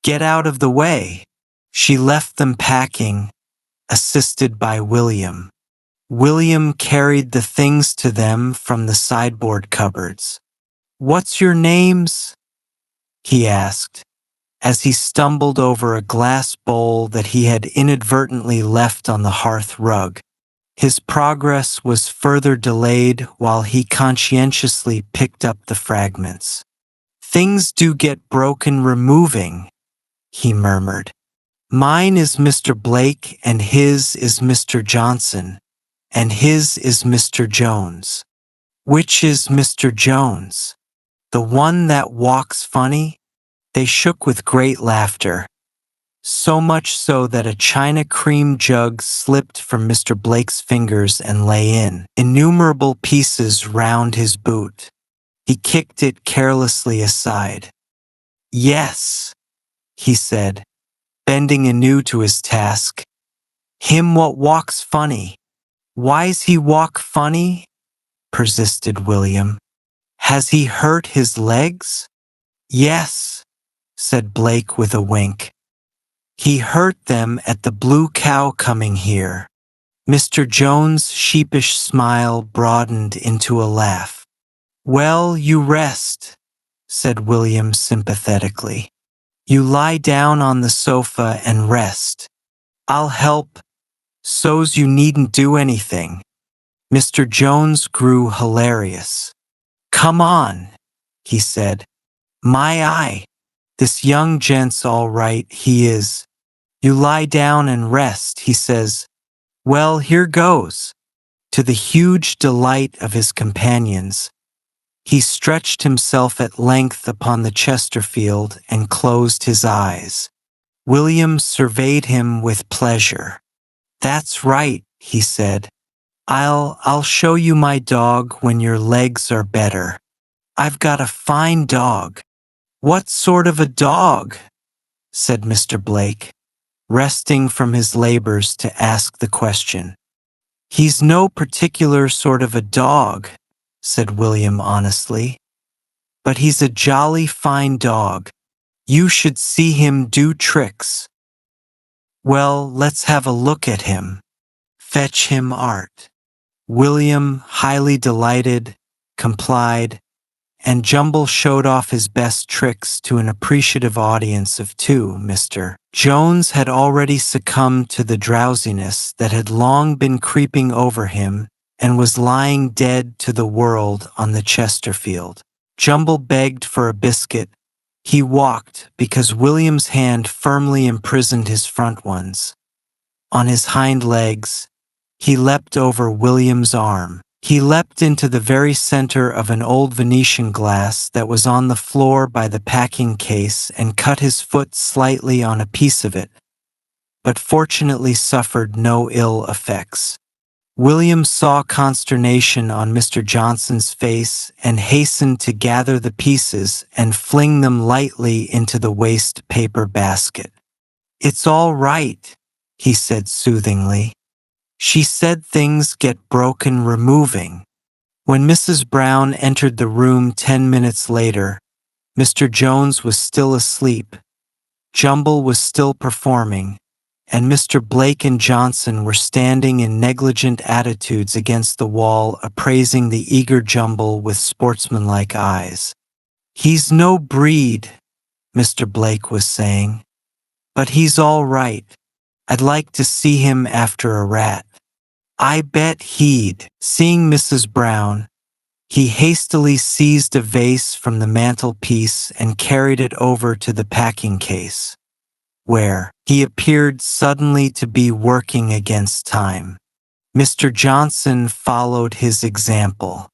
get out of the way. She left them packing, assisted by William. William carried the things to them from the sideboard cupboards. What's your names? He asked, as he stumbled over a glass bowl that he had inadvertently left on the hearth rug. His progress was further delayed while he conscientiously picked up the fragments. Things do get broken removing, he murmured. Mine is Mr. Blake, and his is Mr. Johnson, and his is Mr. Jones. Which is Mr. Jones? The one that walks funny? They shook with great laughter, so much so that a china cream jug slipped from Mr. Blake's fingers and lay in innumerable pieces round his boot. He kicked it carelessly aside. "Yes," he said, bending anew to his task. "Him what walks funny." "Why's he walk funny?" persisted William. "Has he hurt his legs?" "Yes," said Blake with a wink. "He hurt them at the Blue Cow coming here." Mr. Jones' sheepish smile broadened into a laugh. "Well, you rest," said William sympathetically. "You lie down on the sofa and rest. I'll help, so's you needn't do anything." Mr. Jones grew hilarious. "Come on," he said. "My eye, this young gent's all right, he is. You lie down and rest," he says. "Well, here goes." To the huge delight of his companions, he stretched himself at length upon the Chesterfield and closed his eyes. William surveyed him with pleasure. "That's right," he said. I'll show you my dog when your legs are better. I've got a fine dog." "What sort of a dog?" said Mr. Blake, resting from his labors to ask the question. "He's no particular sort of a dog," said William honestly, "but he's a jolly fine dog. You should see him do tricks." "Well, let's have a look at him. Fetch him Art." William, highly delighted, complied, and Jumble showed off his best tricks to an appreciative audience of two. Mr. Jones had already succumbed to the drowsiness that had long been creeping over him and was lying dead to the world on the Chesterfield. Jumble begged for a biscuit. He walked because William's hand firmly imprisoned his front ones. On his hind legs, he leapt over William's arm. He leapt into the very center of an old Venetian glass that was on the floor by the packing case and cut his foot slightly on a piece of it, but fortunately suffered no ill effects. William saw consternation on Mr. Johnson's face and hastened to gather the pieces and fling them lightly into the waste paper basket. "It's all right," he said soothingly. "She said things get broken removing." When Mrs. Brown entered the room 10 minutes later, Mr. Jones was still asleep, Jumble was still performing, and Mr. Blake and Johnson were standing in negligent attitudes against the wall appraising the eager Jumble with sportsmanlike eyes. "He's no breed," Mr. Blake was saying, "but he's all right. I'd like to see him after a rat. I bet he'd." Seeing Mrs. Brown, he hastily seized a vase from the mantelpiece and carried it over to the packing case, where he appeared suddenly to be working against time. Mr. Johnson followed his example.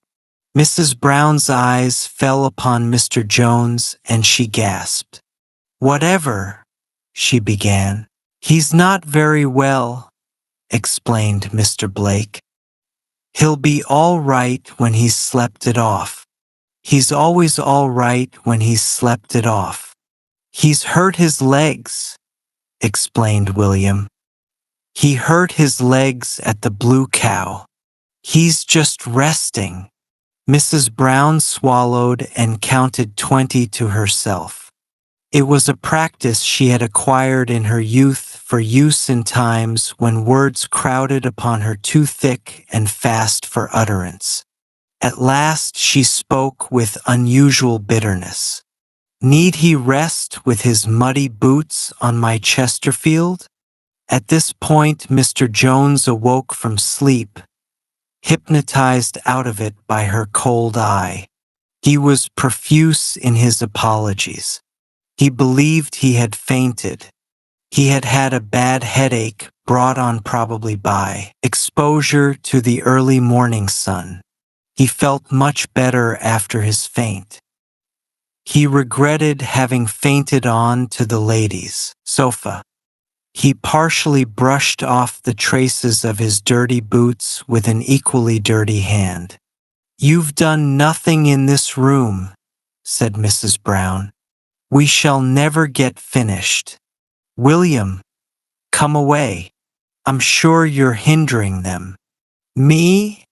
Mrs. Brown's eyes fell upon Mr. Jones and she gasped. "Whatever?" she began. "He's not very well," explained Mr. Blake. "He'll be all right when he's slept it off. He's always all right when he's slept it off." "He's hurt his legs," explained William. "He hurt his legs at the Blue Cow. He's just resting." Mrs. Brown swallowed and counted 20 to herself. It was a practice she had acquired in her youth for use in times when words crowded upon her too thick and fast for utterance. At last she spoke with unusual bitterness. "Need he rest with his muddy boots on my Chesterfield?" At this point Mr. Jones awoke from sleep, hypnotized out of it by her cold eye. He was profuse in his apologies. He believed he had fainted. He had had a bad headache brought on probably by exposure to the early morning sun. He felt much better after his faint. He regretted having fainted on to the ladies' sofa. He partially brushed off the traces of his dirty boots with an equally dirty hand. "You've done nothing in this room," said Mrs. Brown. "We shall never get finished. William, come away. I'm sure you're hindering them." "Me?"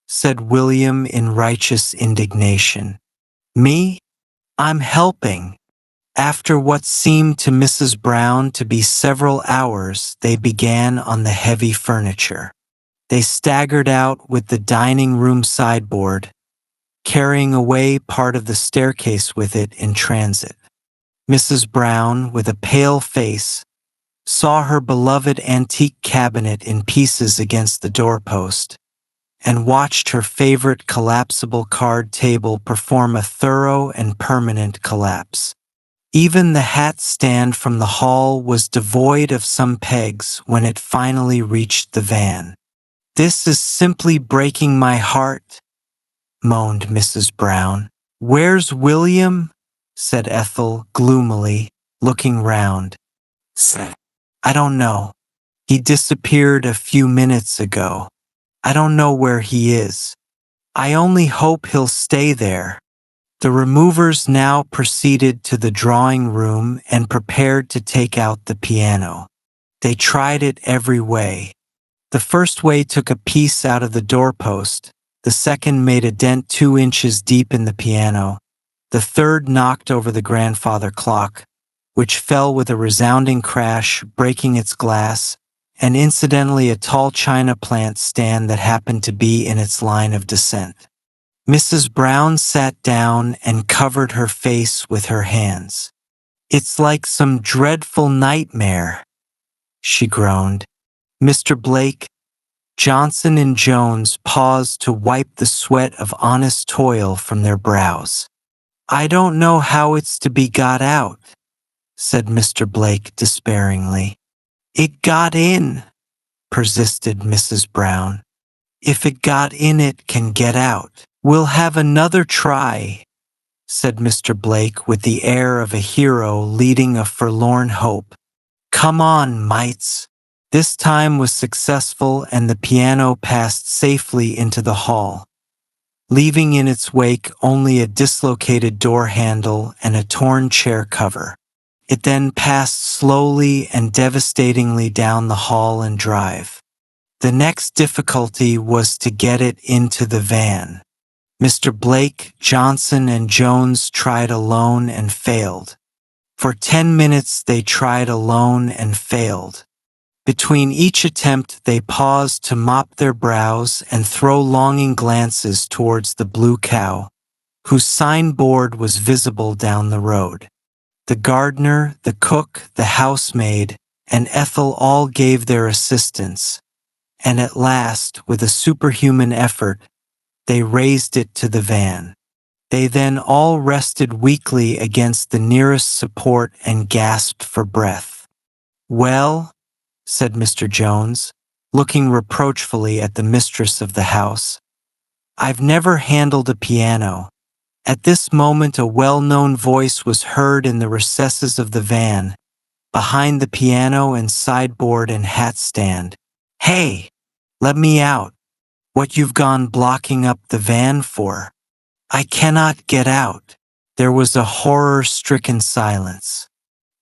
said William in righteous indignation. "Me? I'm helping." After what seemed to Mrs. Brown to be several hours, they began on the heavy furniture. They staggered out with the dining room sideboard, carrying away part of the staircase with it in transit. Mrs. Brown, with a pale face, saw her beloved antique cabinet in pieces against the doorpost, and watched her favorite collapsible card table perform a thorough and permanent collapse. Even the hat stand from the hall was devoid of some pegs when it finally reached the van. "This is simply breaking my heart," moaned Mrs. Brown. "Where's William?" said Ethel gloomily, looking round. "I don't know. He disappeared a few minutes ago. I don't know where he is. I only hope he'll stay there." The removers now proceeded to the drawing room and prepared to take out the piano. They tried it every way. The first way took a piece out of the doorpost, the second made a dent 2 inches deep in the piano, the third knocked over the grandfather clock, which fell with a resounding crash, breaking its glass, and incidentally a tall china plant stand that happened to be in its line of descent. Mrs. Brown sat down and covered her face with her hands. "It's like some dreadful nightmare," she groaned. Mr. Blake, Johnson and Jones paused to wipe the sweat of honest toil from their brows. "I don't know how it's to be got out," said Mr. Blake despairingly. "It got in," persisted Mrs. Brown. "If it got in, it can get out." "We'll have another try," said Mr. Blake with the air of a hero leading a forlorn hope. "Come on, mites." This time was successful and the piano passed safely into the hall, leaving in its wake only a dislocated door handle and a torn chair cover. It then passed slowly and devastatingly down the hall and drive. The next difficulty was to get it into the van. Mr. Blake, Johnson, and Jones tried alone and failed. For 10 minutes they tried alone and failed. Between each attempt they paused to mop their brows and throw longing glances towards the Blue Cow, whose signboard was visible down the road. The gardener, the cook, the housemaid, and Ethel all gave their assistance, and at last, with a superhuman effort, they raised it to the van. They then all rested weakly against the nearest support and gasped for breath. "Well," said Mr. Jones, looking reproachfully at the mistress of the house, "I've never handled a piano." At this moment a well-known voice was heard in the recesses of the van, behind the piano and sideboard and hat stand. "Hey, let me out. What you've gone blocking up the van for? I cannot get out." There was a horror-stricken silence.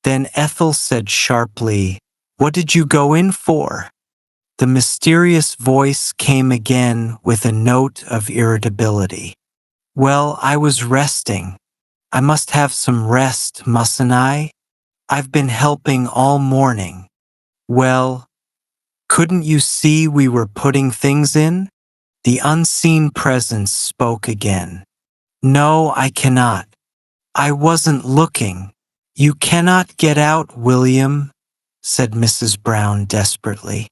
Then Ethel said sharply, "What did you go in for?" The mysterious voice came again with a note of irritability. "Well, I was resting. I must have some rest, mustn't I? I've been helping all morning." "Well, couldn't you see we were putting things in?" The unseen presence spoke again. "No, I cannot. I wasn't looking." "You cannot get out, William," said Mrs. Brown desperately.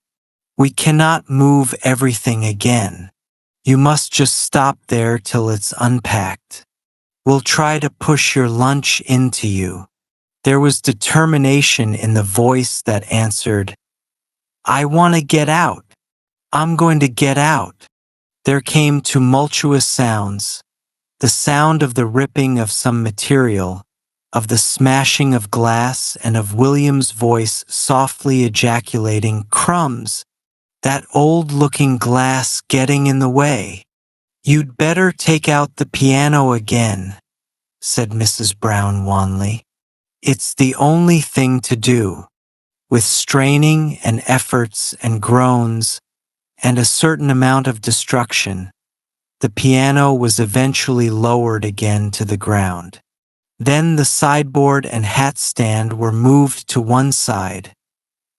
"We cannot move everything again. You must just stop there till it's unpacked. We'll try to push your lunch into you." There was determination in the voice that answered, "I want to get out. I'm going to get out." There came tumultuous sounds. the sound of the ripping of some material, of the smashing of glass, and of William's voice softly ejaculating, "Crumbs! That old-looking glass getting in the way. You'd better take out the piano again," said Mrs. Brown wanly. "It's the only thing to do." With straining and efforts and groans and a certain amount of destruction, the piano was eventually lowered again to the ground. Then the sideboard and hat stand were moved to one side,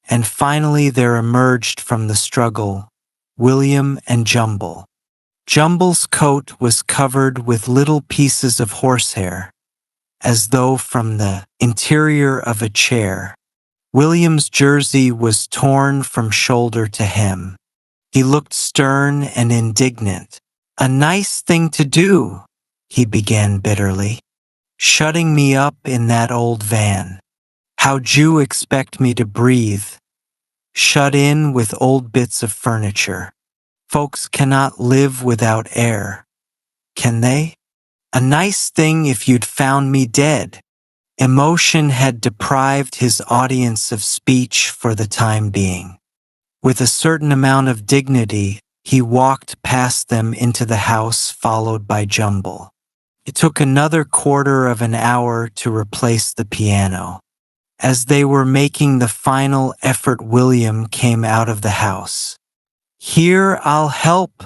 and finally there emerged from the struggle William and Jumble. Jumble's coat was covered with little pieces of horsehair, as though from the interior of a chair. William's jersey was torn from shoulder to hem. He looked stern and indignant. "A nice thing to do," he began bitterly. "Shutting me up in that old van. How'd you expect me to breathe? Shut in with old bits of furniture. Folks cannot live without air, can they? A nice thing if you'd found me dead." Emotion had deprived his audience of speech for the time being. With a certain amount of dignity, he walked past them into the house, followed by Jumble. It took another quarter of an hour to replace the piano. As they were making the final effort, William came out of the house. "Here, I'll help,"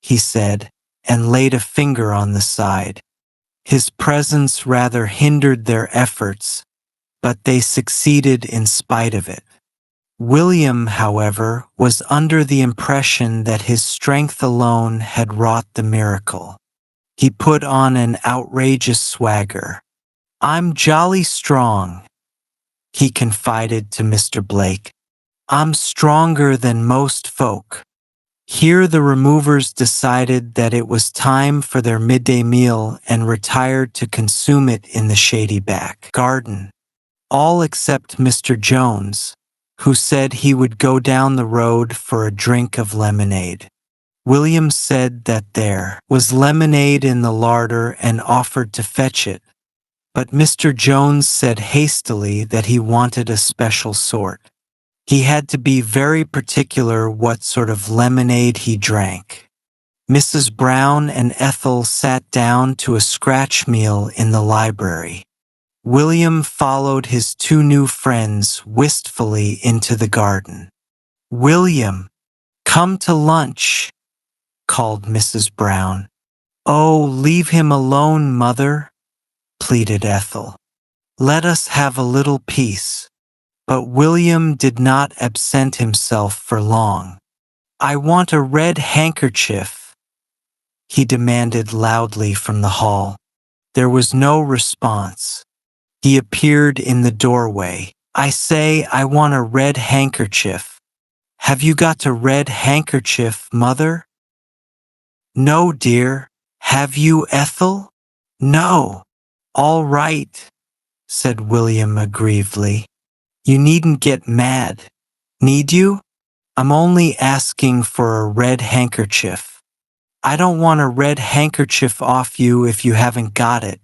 he said, and laid a finger on the side. His presence rather hindered their efforts, but they succeeded in spite of it. William, however, was under the impression that his strength alone had wrought the miracle. He put on an outrageous swagger. "I'm jolly strong," he confided to Mr. Blake. "I'm stronger than most folk." Here the removers decided that it was time for their midday meal and retired to consume it in the shady back garden. All except Mr. Jones, who said he would go down the road for a drink of lemonade. William said that there was lemonade in the larder and offered to fetch it, but Mr. Jones said hastily that he wanted a special sort. He had to be very particular what sort of lemonade he drank. Mrs. Brown and Ethel sat down to a scratch meal in the library. William followed his two new friends wistfully into the garden. "William, come to lunch," called Mrs. Brown. "Oh, leave him alone, Mother," pleaded Ethel. "Let us have a little peace." But William did not absent himself for long. "I want a red handkerchief," he demanded loudly from the hall. There was no response. He appeared in the doorway. "I say, I want a red handkerchief. Have you got a red handkerchief, Mother?" "No, dear. Have you, Ethel?" "No." "All right," said William aggrievedly. "You needn't get mad. Need you? I'm only asking for a red handkerchief. I don't want a red handkerchief off you if you haven't got it.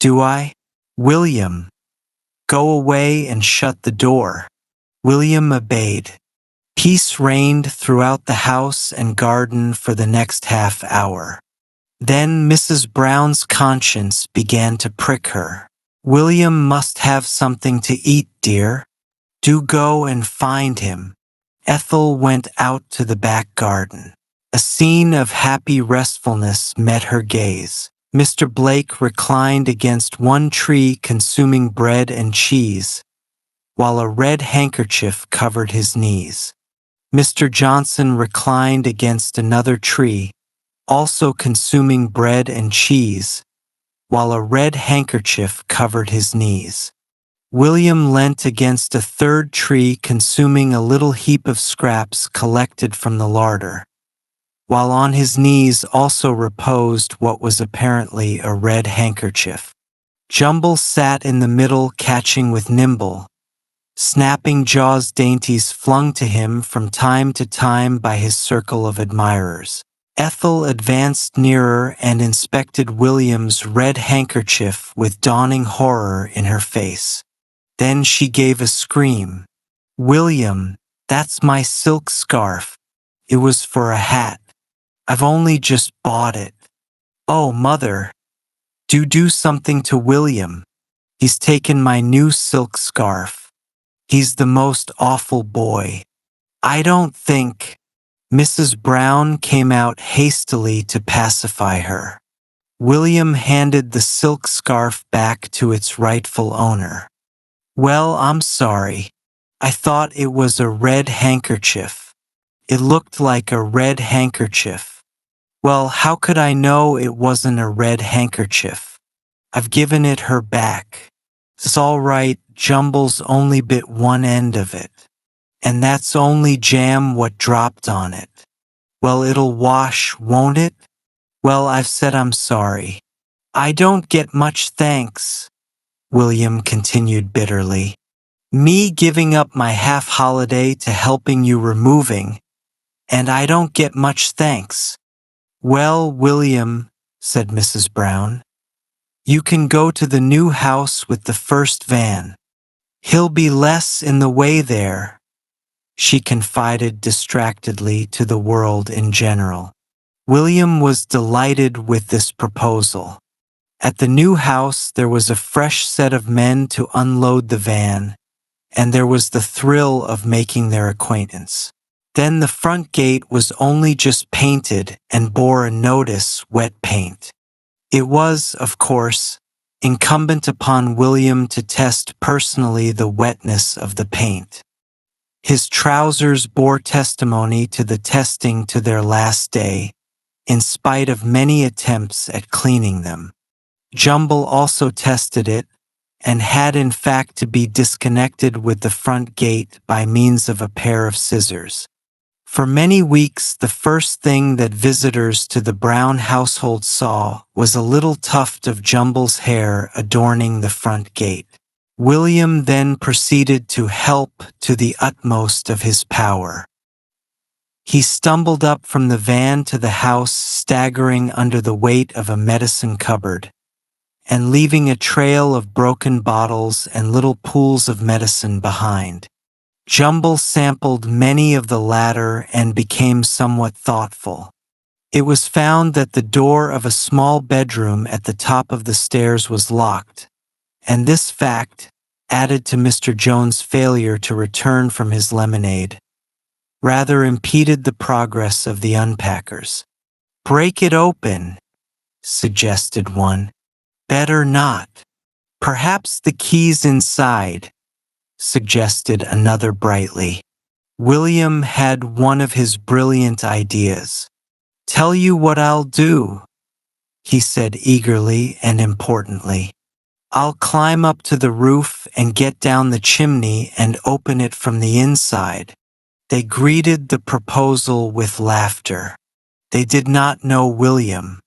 Do I? William, go away and shut the door." William obeyed. Peace reigned throughout the house and garden for the next half hour. Then Mrs. Brown's conscience began to prick her. "William must have something to eat, dear. Do go and find him." Ethel went out to the back garden. A scene of happy restfulness met her gaze. Mr. Blake reclined against one tree consuming bread and cheese, while a red handkerchief covered his knees. Mr. Johnson reclined against another tree, also consuming bread and cheese, while a red handkerchief covered his knees. William leant against a third tree consuming a little heap of scraps collected from the larder, while on his knees also reposed what was apparently a red handkerchief. Jumble sat in the middle catching with Nimble, snapping Jaw's dainties flung to him from time to time by his circle of admirers. Ethel advanced nearer and inspected William's red handkerchief with dawning horror in her face. Then she gave a scream. "William, that's my silk scarf. It was for a hat. I've only just bought it. Oh, Mother, do something to William. He's taken my new silk scarf. He's the most awful boy. I don't think—" Mrs. Brown came out hastily to pacify her. William handed the silk scarf back to its rightful owner. "Well, I'm sorry. I thought it was a red handkerchief. It looked like a red handkerchief. Well, how could I know it wasn't a red handkerchief? I've given it her back. It's all right, Jumbles only bit one end of it. And that's only jam what dropped on it. Well, it'll wash, won't it? Well, I've said I'm sorry. I don't get much thanks," William continued bitterly. "Me giving up my half-holiday to helping you removing, and I don't get much thanks." "Well, William," said Mrs. Brown, "you can go to the new house with the first van. He'll be less in the way there," she confided distractedly to the world in general. William was delighted with this proposal. At the new house there was a fresh set of men to unload the van, and there was the thrill of making their acquaintance. Then the front gate was only just painted and bore a notice, "Wet paint." It was, of course, incumbent upon William to test personally the wetness of the paint. His trousers bore testimony to the testing to their last day, in spite of many attempts at cleaning them. Jumble also tested it, and had in fact to be disconnected with the front gate by means of a pair of scissors. For many weeks, the first thing that visitors to the Brown household saw was a little tuft of Jumble's hair adorning the front gate. William then proceeded to help to the utmost of his power. He stumbled up from the van to the house, staggering under the weight of a medicine cupboard, and leaving a trail of broken bottles and little pools of medicine behind. Jumble sampled many of the latter and became somewhat thoughtful. It was found that the door of a small bedroom at the top of the stairs was locked, and this fact, added to Mr. Jones' failure to return from his lemonade, rather impeded the progress of the unpackers. "Break it open," suggested one. "Better not. Perhaps the key's inside," suggested another brightly. William had one of his brilliant ideas. "Tell you what I'll do," he said eagerly and importantly. "I'll climb up to the roof and get down the chimney and open it from the inside." They greeted the proposal with laughter. They did not know William.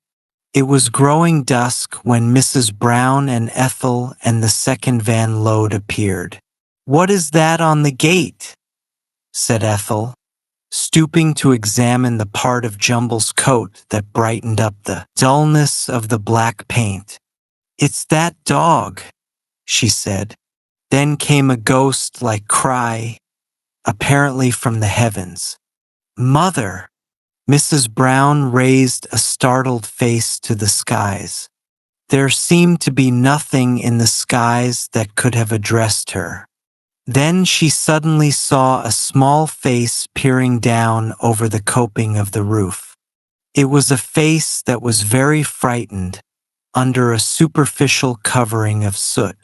It was growing dusk when Mrs. Brown and Ethel and the second van load appeared. "What is that on the gate?" said Ethel, stooping to examine the part of Jumble's coat that brightened up the dullness of the black paint. "It's that dog," she said. Then came a ghost-like cry, apparently from the heavens. "Mother!" Mrs. Brown raised a startled face to the skies. There seemed to be nothing in the skies that could have addressed her. Then she suddenly saw a small face peering down over the coping of the roof. It was a face that was very frightened under a superficial covering of soot.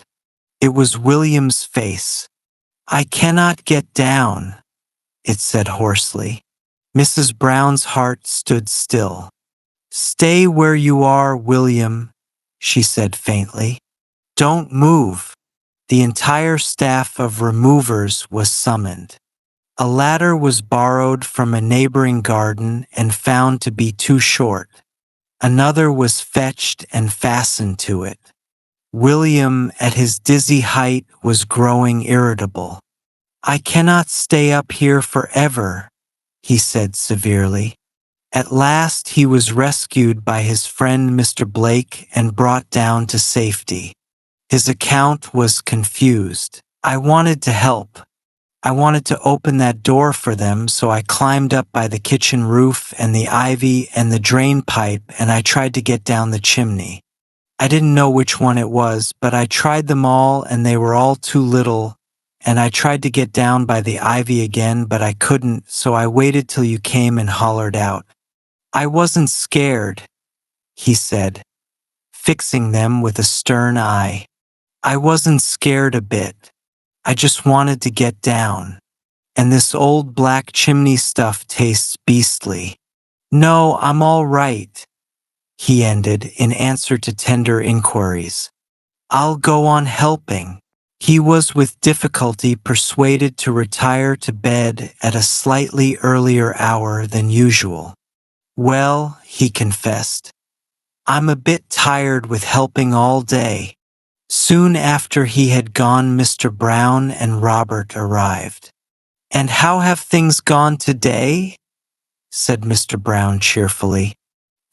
It was William's face. "I cannot get down," it said hoarsely. Mrs. Brown's heart stood still. "Stay where you are, William," she said faintly. "Don't move." The entire staff of removers was summoned. A ladder was borrowed from a neighboring garden and found to be too short. Another was fetched and fastened to it. William, at his dizzy height, was growing irritable. "I cannot stay up here forever," he said severely. At last he was rescued by his friend Mr. Blake and brought down to safety. His account was confused. I wanted to help. I wanted to open that door for them, so I climbed up by the kitchen roof and the ivy and the drain pipe, and I tried to get down the chimney. I didn't know which one it was, but I tried them all and they were all too little, and I tried to get down by the ivy again, but I couldn't, so I waited till you came and hollered out. I wasn't scared, he said, fixing them with a stern eye. I wasn't scared a bit. I just wanted to get down. And this old black chimney stuff tastes beastly. No, I'm all right, he ended in answer to tender inquiries. I'll go on helping. He was with difficulty persuaded to retire to bed at a slightly earlier hour than usual. Well, he confessed, I'm a bit tired with helping all day. Soon after he had gone, Mr. Brown and Robert arrived. And how have things gone today? Said Mr. Brown cheerfully.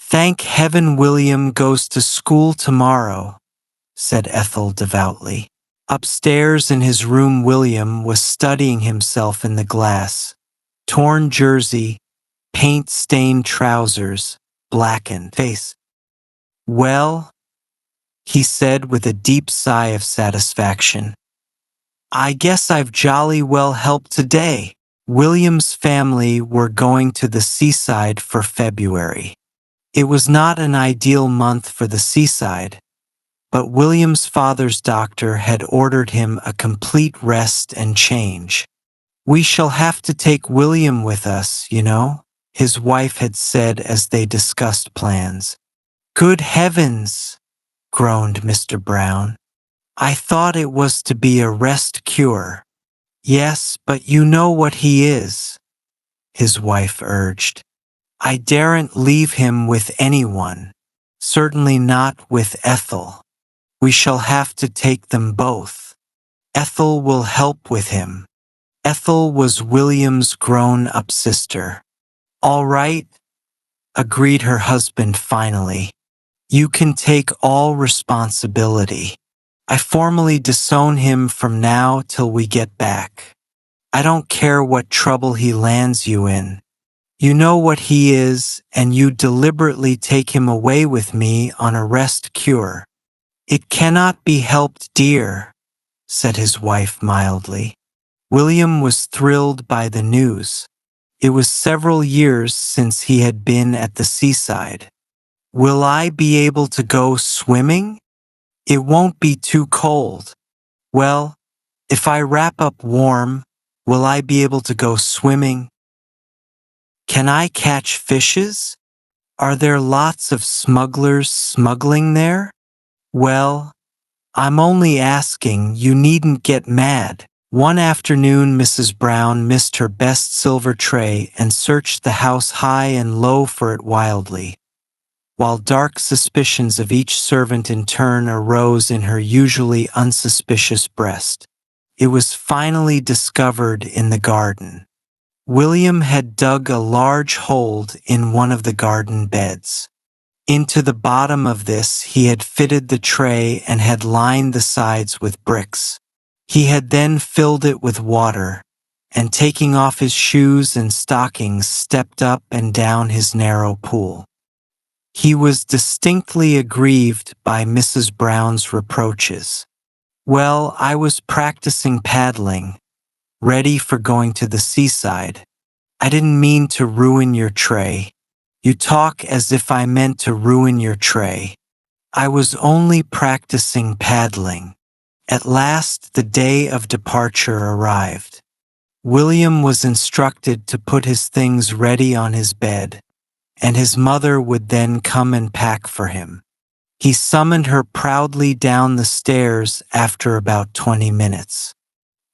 Thank heaven William goes to school tomorrow, said Ethel devoutly. Upstairs in his room, William was studying himself in the glass. Torn jersey, paint-stained trousers, blackened face. Well, he said with a deep sigh of satisfaction, I guess I've jolly well helped today. William's family were going to the seaside for February. It was not an ideal month for the seaside, but William's father's doctor had ordered him a complete rest and change. We shall have to take William with us, you know, his wife had said as they discussed plans. Good heavens, groaned Mr. Brown. I thought it was to be a rest cure. Yes, but you know what he is, his wife urged. I daren't leave him with anyone, certainly not with Ethel. We shall have to take them both. Ethel will help with him. Ethel was William's grown-up sister. All right, agreed her husband finally. You can take all responsibility. I formally disown him from now till we get back. I don't care what trouble he lands you in. You know what he is, and you deliberately take him away with me on a rest cure. It cannot be helped, dear, said his wife mildly. William was thrilled by the news. It was several years since he had been at the seaside. Will I be able to go swimming? It won't be too cold. Well, if I wrap up warm, will I be able to go swimming? Can I catch fishes? Are there lots of smugglers smuggling there? Well, I'm only asking, you needn't get mad. One afternoon, Mrs. Brown missed her best silver tray and searched the house high and low for it wildly, while dark suspicions of each servant in turn arose in her usually unsuspicious breast. It was finally discovered in the garden. William had dug a large hole in one of the garden beds. Into the bottom of this he had fitted the tray and had lined the sides with bricks. He had then filled it with water, and taking off his shoes and stockings, stepped up and down his narrow pool. He was distinctly aggrieved by Mrs. Brown's reproaches. Well, I was practicing paddling, ready for going to the seaside. I didn't mean to ruin your tray. You talk as if I meant to ruin your tray. I was only practicing paddling. At last the day of departure arrived. William was instructed to put his things ready on his bed, and his mother would then come and pack for him. He summoned her proudly down the stairs after about 20 minutes.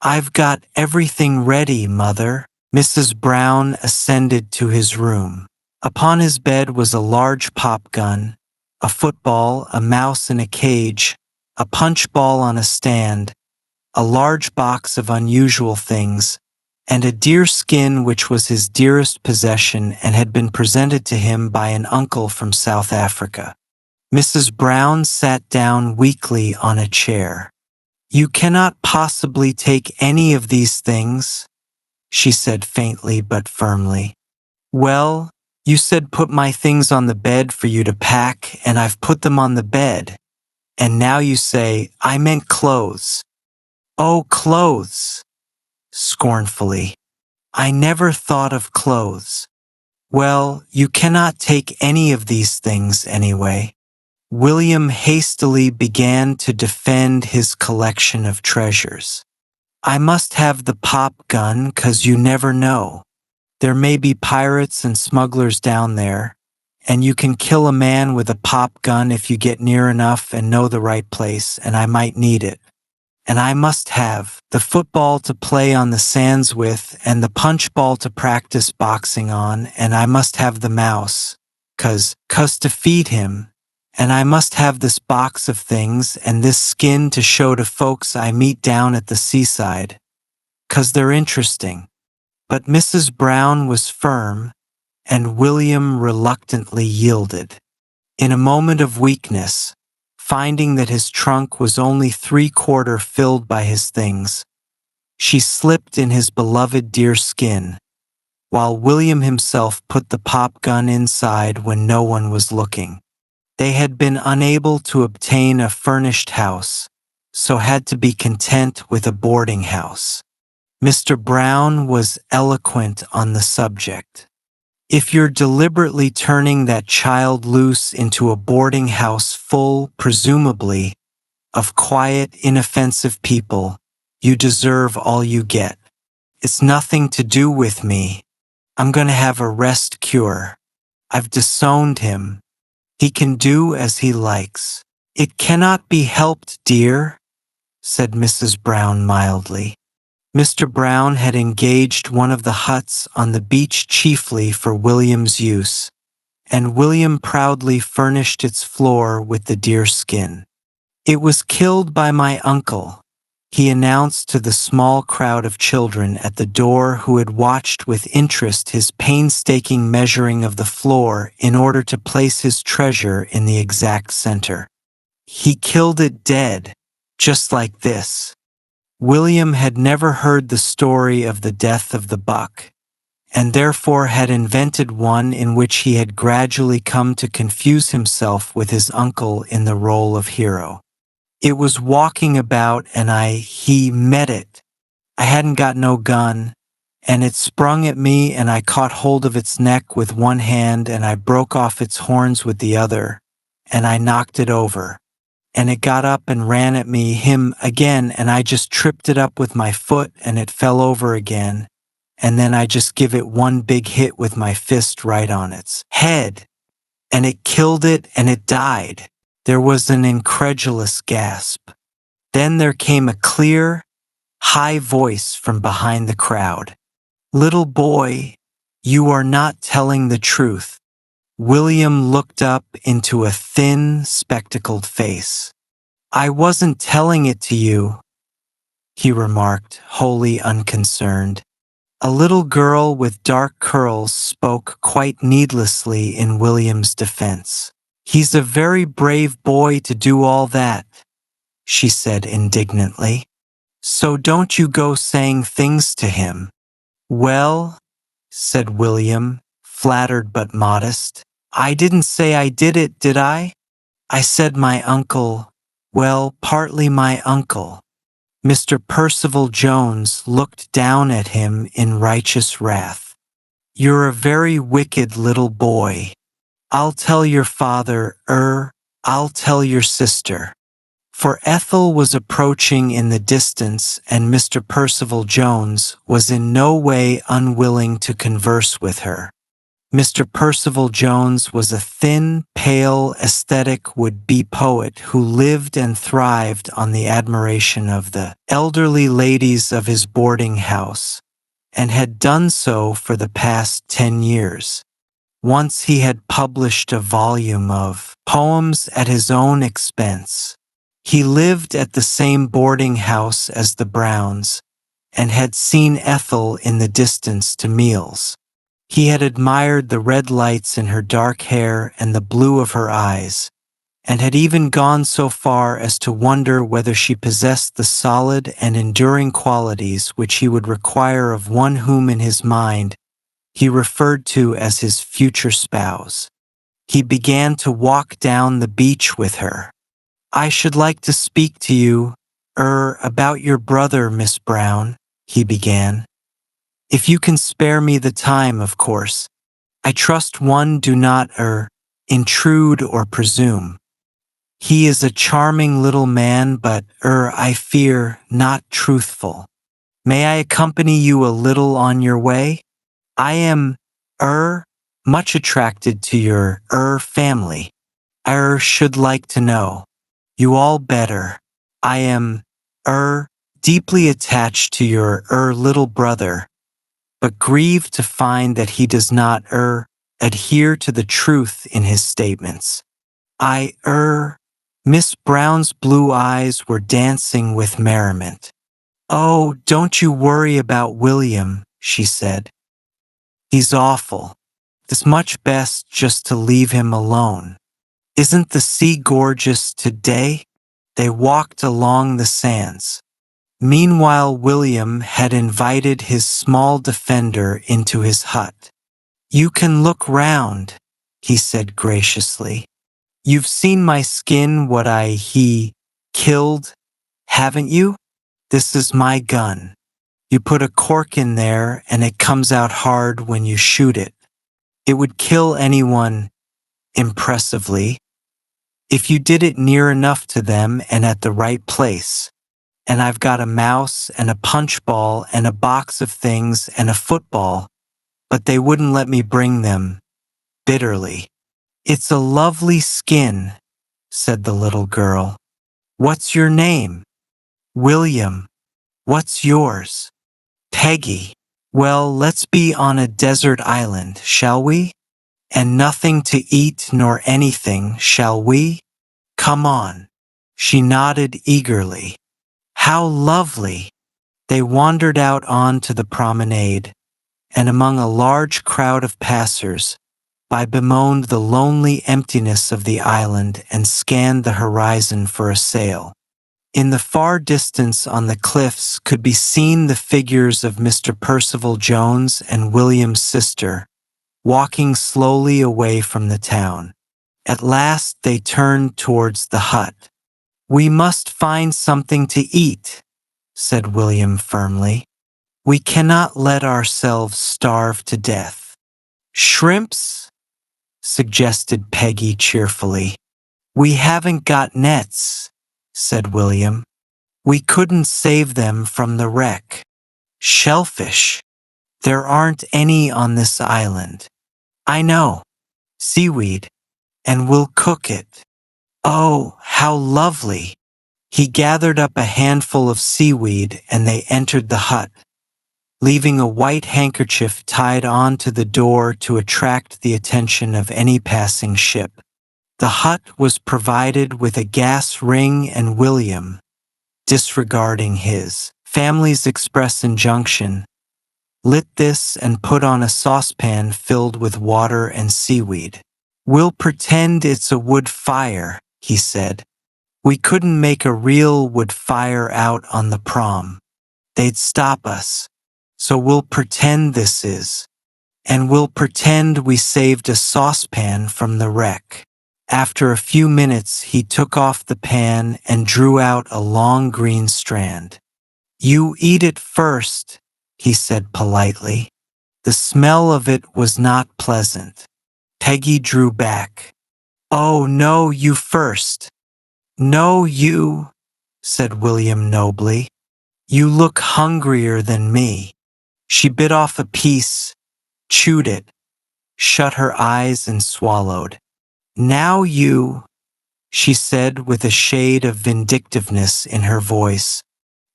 I've got everything ready, Mother. Mrs. Brown ascended to his room. Upon his bed was a large pop gun, a football, a mouse in a cage, a punch ball on a stand, a large box of unusual things, and a deer skin which was his dearest possession and had been presented to him by an uncle from South Africa. Mrs. Brown sat down weakly on a chair. "You cannot possibly take any of these things," she said faintly but firmly. "Well, you said put my things on the bed for you to pack, and I've put them on the bed. And now you say, I meant clothes." "Oh, clothes," scornfully. "I never thought of clothes." "Well, you cannot take any of these things anyway." William hastily began to defend his collection of treasures. "I must have the pop gun 'cause you never know. There may be pirates and smugglers down there, and you can kill a man with a pop gun if you get near enough and know the right place, and I might need it. And I must have the football to play on the sands with and the punch ball to practice boxing on, and I must have the mouse, 'cause to feed him, and I must have this box of things and this skin to show to folks I meet down at the seaside, 'cause they're interesting." But Mrs. Brown was firm, and William reluctantly yielded. In a moment of weakness, finding that his trunk was only 3/4 filled by his things, she slipped in his beloved deer skin, while William himself put the pop gun inside when no one was looking. They had been unable to obtain a furnished house, so had to be content with a boarding house. Mr. Brown was eloquent on the subject. "If you're deliberately turning that child loose into a boarding house full, presumably, of quiet, inoffensive people, you deserve all you get. It's nothing to do with me. I'm going to have a rest cure. I've disowned him. He can do as he likes." "It cannot be helped, dear," said Mrs. Brown mildly. Mr. Brown had engaged one of the huts on the beach chiefly for William's use, and William proudly furnished its floor with the deer skin. "It was killed by my uncle," he announced to the small crowd of children at the door who had watched with interest his painstaking measuring of the floor in order to place his treasure in the exact center. "He killed it dead, just like this." William had never heard the story of the death of the buck, and therefore had invented one in which he had gradually come to confuse himself with his uncle in the role of hero. "It was walking about and he met it. I hadn't got no gun, and it sprung at me and I caught hold of its neck with one hand and I broke off its horns with the other, and I knocked it over. And it got up and ran at him again, and I just tripped it up with my foot and it fell over again, and then I just give it one big hit with my fist right on its head, and it killed it and it died." There was an incredulous gasp. Then there came a clear, high voice from behind the crowd. "Little boy, you are not telling the truth." William looked up into a thin, spectacled face. "I wasn't telling it to you," he remarked, wholly unconcerned. A little girl with dark curls spoke quite needlessly in William's defense. "He's a very brave boy to do all that," she said indignantly. "So don't you go saying things to him." "Well," said William, flattered but modest, "I didn't say I did it, did I? I said my uncle, well, partly my uncle." Mr. Percival Jones looked down at him in righteous wrath. "You're a very wicked little boy. I'll tell your father, I'll tell your sister." For Ethel was approaching in the distance, and Mr. Percival Jones was in no way unwilling to converse with her. Mr. Percival Jones was a thin, pale, aesthetic would-be poet who lived and thrived on the admiration of the elderly ladies of his boarding house, and had done so for the past 10 years. Once he had published a volume of poems at his own expense. He lived at the same boarding house as the Browns, and had seen Ethel in the distance to meals. He had admired the red lights in her dark hair and the blue of her eyes, and had even gone so far as to wonder whether she possessed the solid and enduring qualities which he would require of one whom in his mind he referred to as his future spouse. He began to walk down the beach with her. "I should like to speak to you, about your brother, Miss Brown," he began. "If you can spare me the time, of course. I trust one do not, intrude or presume. He is a charming little man, but, I fear, not truthful. May I accompany you a little on your way? I am, much attracted to your, family. I, should like to know you all better. I am, deeply attached to your, little brother, but grieved to find that he does not, adhere to the truth in his statements. I, Miss Brown's blue eyes were dancing with merriment. "Oh, don't you worry about William," she said. "He's awful. It's much best just to leave him alone. Isn't the sea gorgeous today?" They walked along the sands. Meanwhile, William had invited his small defender into his hut. "You can look round," he said graciously. "You've seen my skin, what he killed, haven't you? This is my gun. You put a cork in there and it comes out hard when you shoot it. It would kill anyone impressively if you did it near enough to them and at the right place. And I've got a mouse and a punch ball and a box of things and a football, but they wouldn't let me bring them," bitterly. "It's a lovely skin," said the little girl. "What's your name?" "William." "What's yours?" "Peggy." "Well, let's be on a desert island, shall we? And nothing to eat nor anything, shall we? Come on." She nodded eagerly. "How lovely!" They wandered out onto the promenade, and among a large crowd of passers, bemoaned the lonely emptiness of the island and scanned the horizon for a sail. In the far distance on the cliffs could be seen the figures of Mr. Percival Jones and William's sister, walking slowly away from the town. At last they turned towards the hut. "We must find something to eat," said William firmly. "We cannot let ourselves starve to death." "Shrimps?" suggested Peggy cheerfully. "We haven't got nets," said William. "We couldn't save them from the wreck." "Shellfish?" "There aren't any on this island." "I know. Seaweed. And we'll cook it." "Oh, how lovely!" He gathered up a handful of seaweed and they entered the hut, leaving a white handkerchief tied onto the door to attract the attention of any passing ship. The hut was provided with a gas ring, and William, disregarding his family's express injunction, lit this and put on a saucepan filled with water and seaweed. "We'll pretend it's a wood fire," he said. "We couldn't make a real wood fire out on the prom. They'd stop us. So we'll pretend this is. And we'll pretend we saved a saucepan from the wreck." After a few minutes, he took off the pan and drew out a long green strand. "You eat it first," he said politely. The smell of it was not pleasant. Peggy drew back. "Oh, no, you first." "No, you," said William nobly. "You look hungrier than me." She bit off a piece, chewed it, shut her eyes and swallowed. "Now you," she said with a shade of vindictiveness in her voice.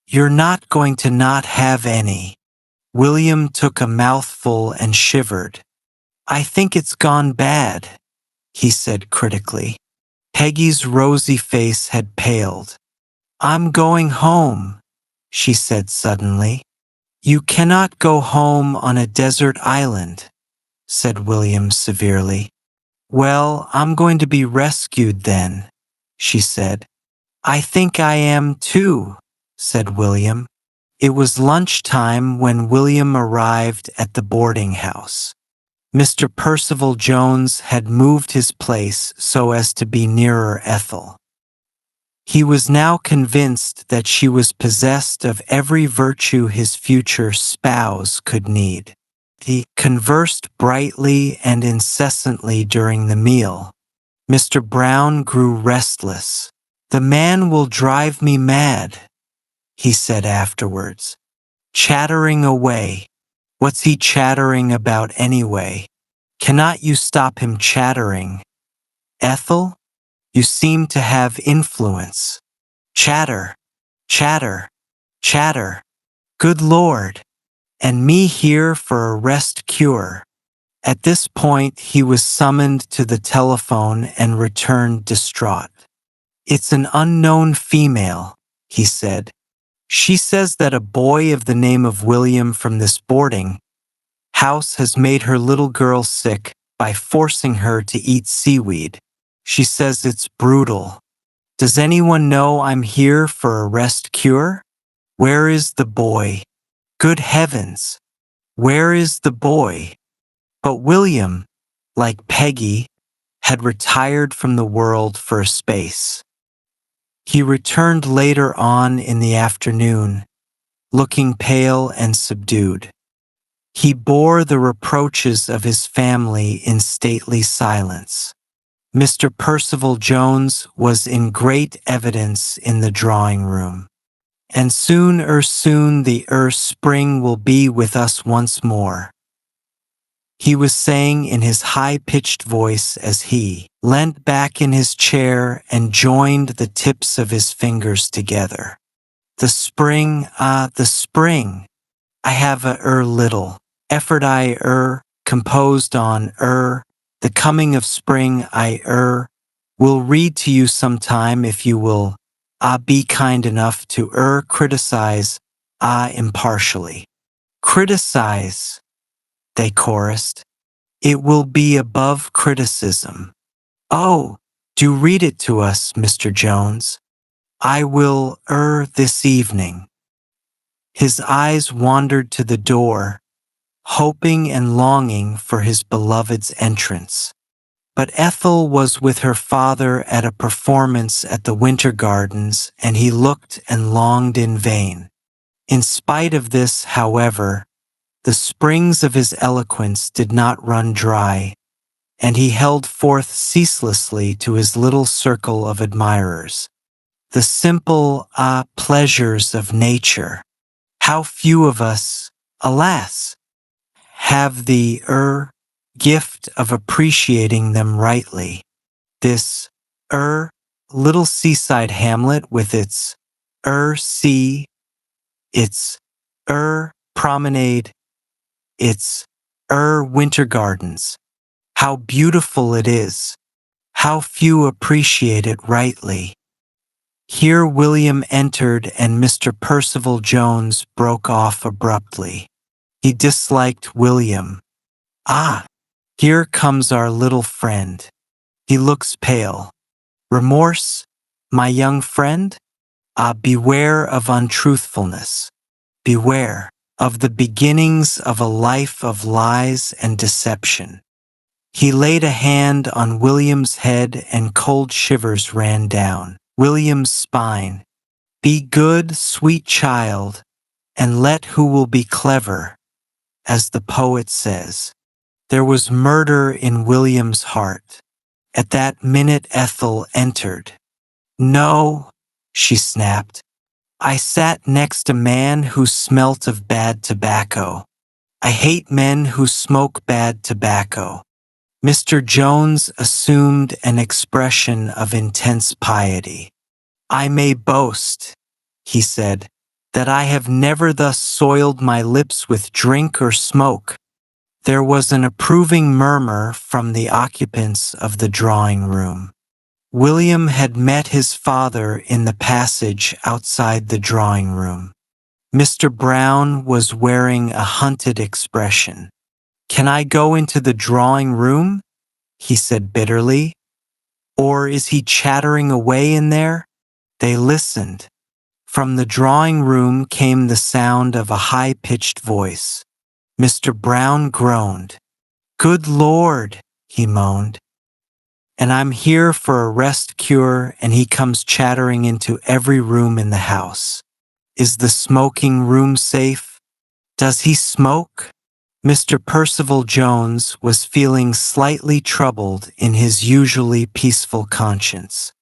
"You're not going to not have any." William took a mouthful and shivered. "I think it's gone bad," he said critically. Peggy's rosy face had paled. "I'm going home," she said suddenly. You cannot go home on a desert island, said William severely. Well, I'm going to be rescued then, she said. I think I am too, said William. It was lunchtime when William arrived at the boarding house. Mr. Percival Jones had moved his place so as to be nearer Ethel. He was now convinced that she was possessed of every virtue his future spouse could need. He conversed brightly and incessantly during the meal. Mr. Brown grew restless. "The man will drive me mad," he said afterwards. "Chattering away. What's he chattering about anyway? Cannot you stop him chattering? Ethel? You seem to have influence. Chatter, chatter, chatter. Good Lord! And me here for a rest cure." At this point, he was summoned to the telephone and returned distraught. "It's an unknown female," he said. "She says that a boy of the name of William from this boarding house has made her little girl sick by forcing her to eat seaweed. She says it's brutal. Does anyone know I'm here for a rest cure? Where is the boy? Good heavens! Where is the boy?" But William, like Peggy, had retired from the world for a space. He returned later on in the afternoon, looking pale and subdued. He bore the reproaches of his family in stately silence. Mr. Percival Jones was in great evidence in the drawing room. "And soon the spring will be with us once more," he was saying in his high-pitched voice as he leant back in his chair and joined the tips of his fingers together. "The spring, the spring. I have a little effort composed on the coming of spring will read to you sometime if you will be kind enough to criticize impartially." "Criticize," they chorused. "It will be above criticism." "Oh, do read it to us, Mr. Jones." "I will this evening." His eyes wandered to the door, hoping and longing for his beloved's entrance. But Ethel was with her father at a performance at the Winter Gardens, and he looked and longed in vain. In spite of this, however, the springs of his eloquence did not run dry, and he held forth ceaselessly to his little circle of admirers. The simple pleasures of nature. How few of us, alas, have the gift of appreciating them rightly. This little seaside hamlet with its sea, its promenade, its winter gardens. How beautiful it is. How few appreciate it rightly. Here William entered and Mr. Percival Jones broke off abruptly. He disliked William. "Ah, here comes our little friend. He looks pale. Remorse, my young friend? Beware of untruthfulness. Beware of the beginnings of a life of lies and deception." He laid a hand on William's head and cold shivers ran down William's spine. "Be good, sweet child, and let who will be clever, as the poet says." There was murder in William's heart. At that minute Ethel entered. "No," she snapped. "I sat next a man who smelt of bad tobacco. I hate men who smoke bad tobacco." Mr. Jones assumed an expression of intense piety. "I may boast," he said, "that I have never thus soiled my lips with drink or smoke." There was an approving murmur from the occupants of the drawing room. William had met his father in the passage outside the drawing room. Mr. Brown was wearing a hunted expression. "Can I go into the drawing room?" he said bitterly. "Or is he chattering away in there?" They listened. From the drawing room came the sound of a high-pitched voice. Mr. Brown groaned. "Good Lord," he moaned. "And I'm here for a rest cure and he comes chattering into every room in the house. Is the smoking room safe? Does he smoke?" Mr. Percival Jones was feeling slightly troubled in his usually peaceful conscience.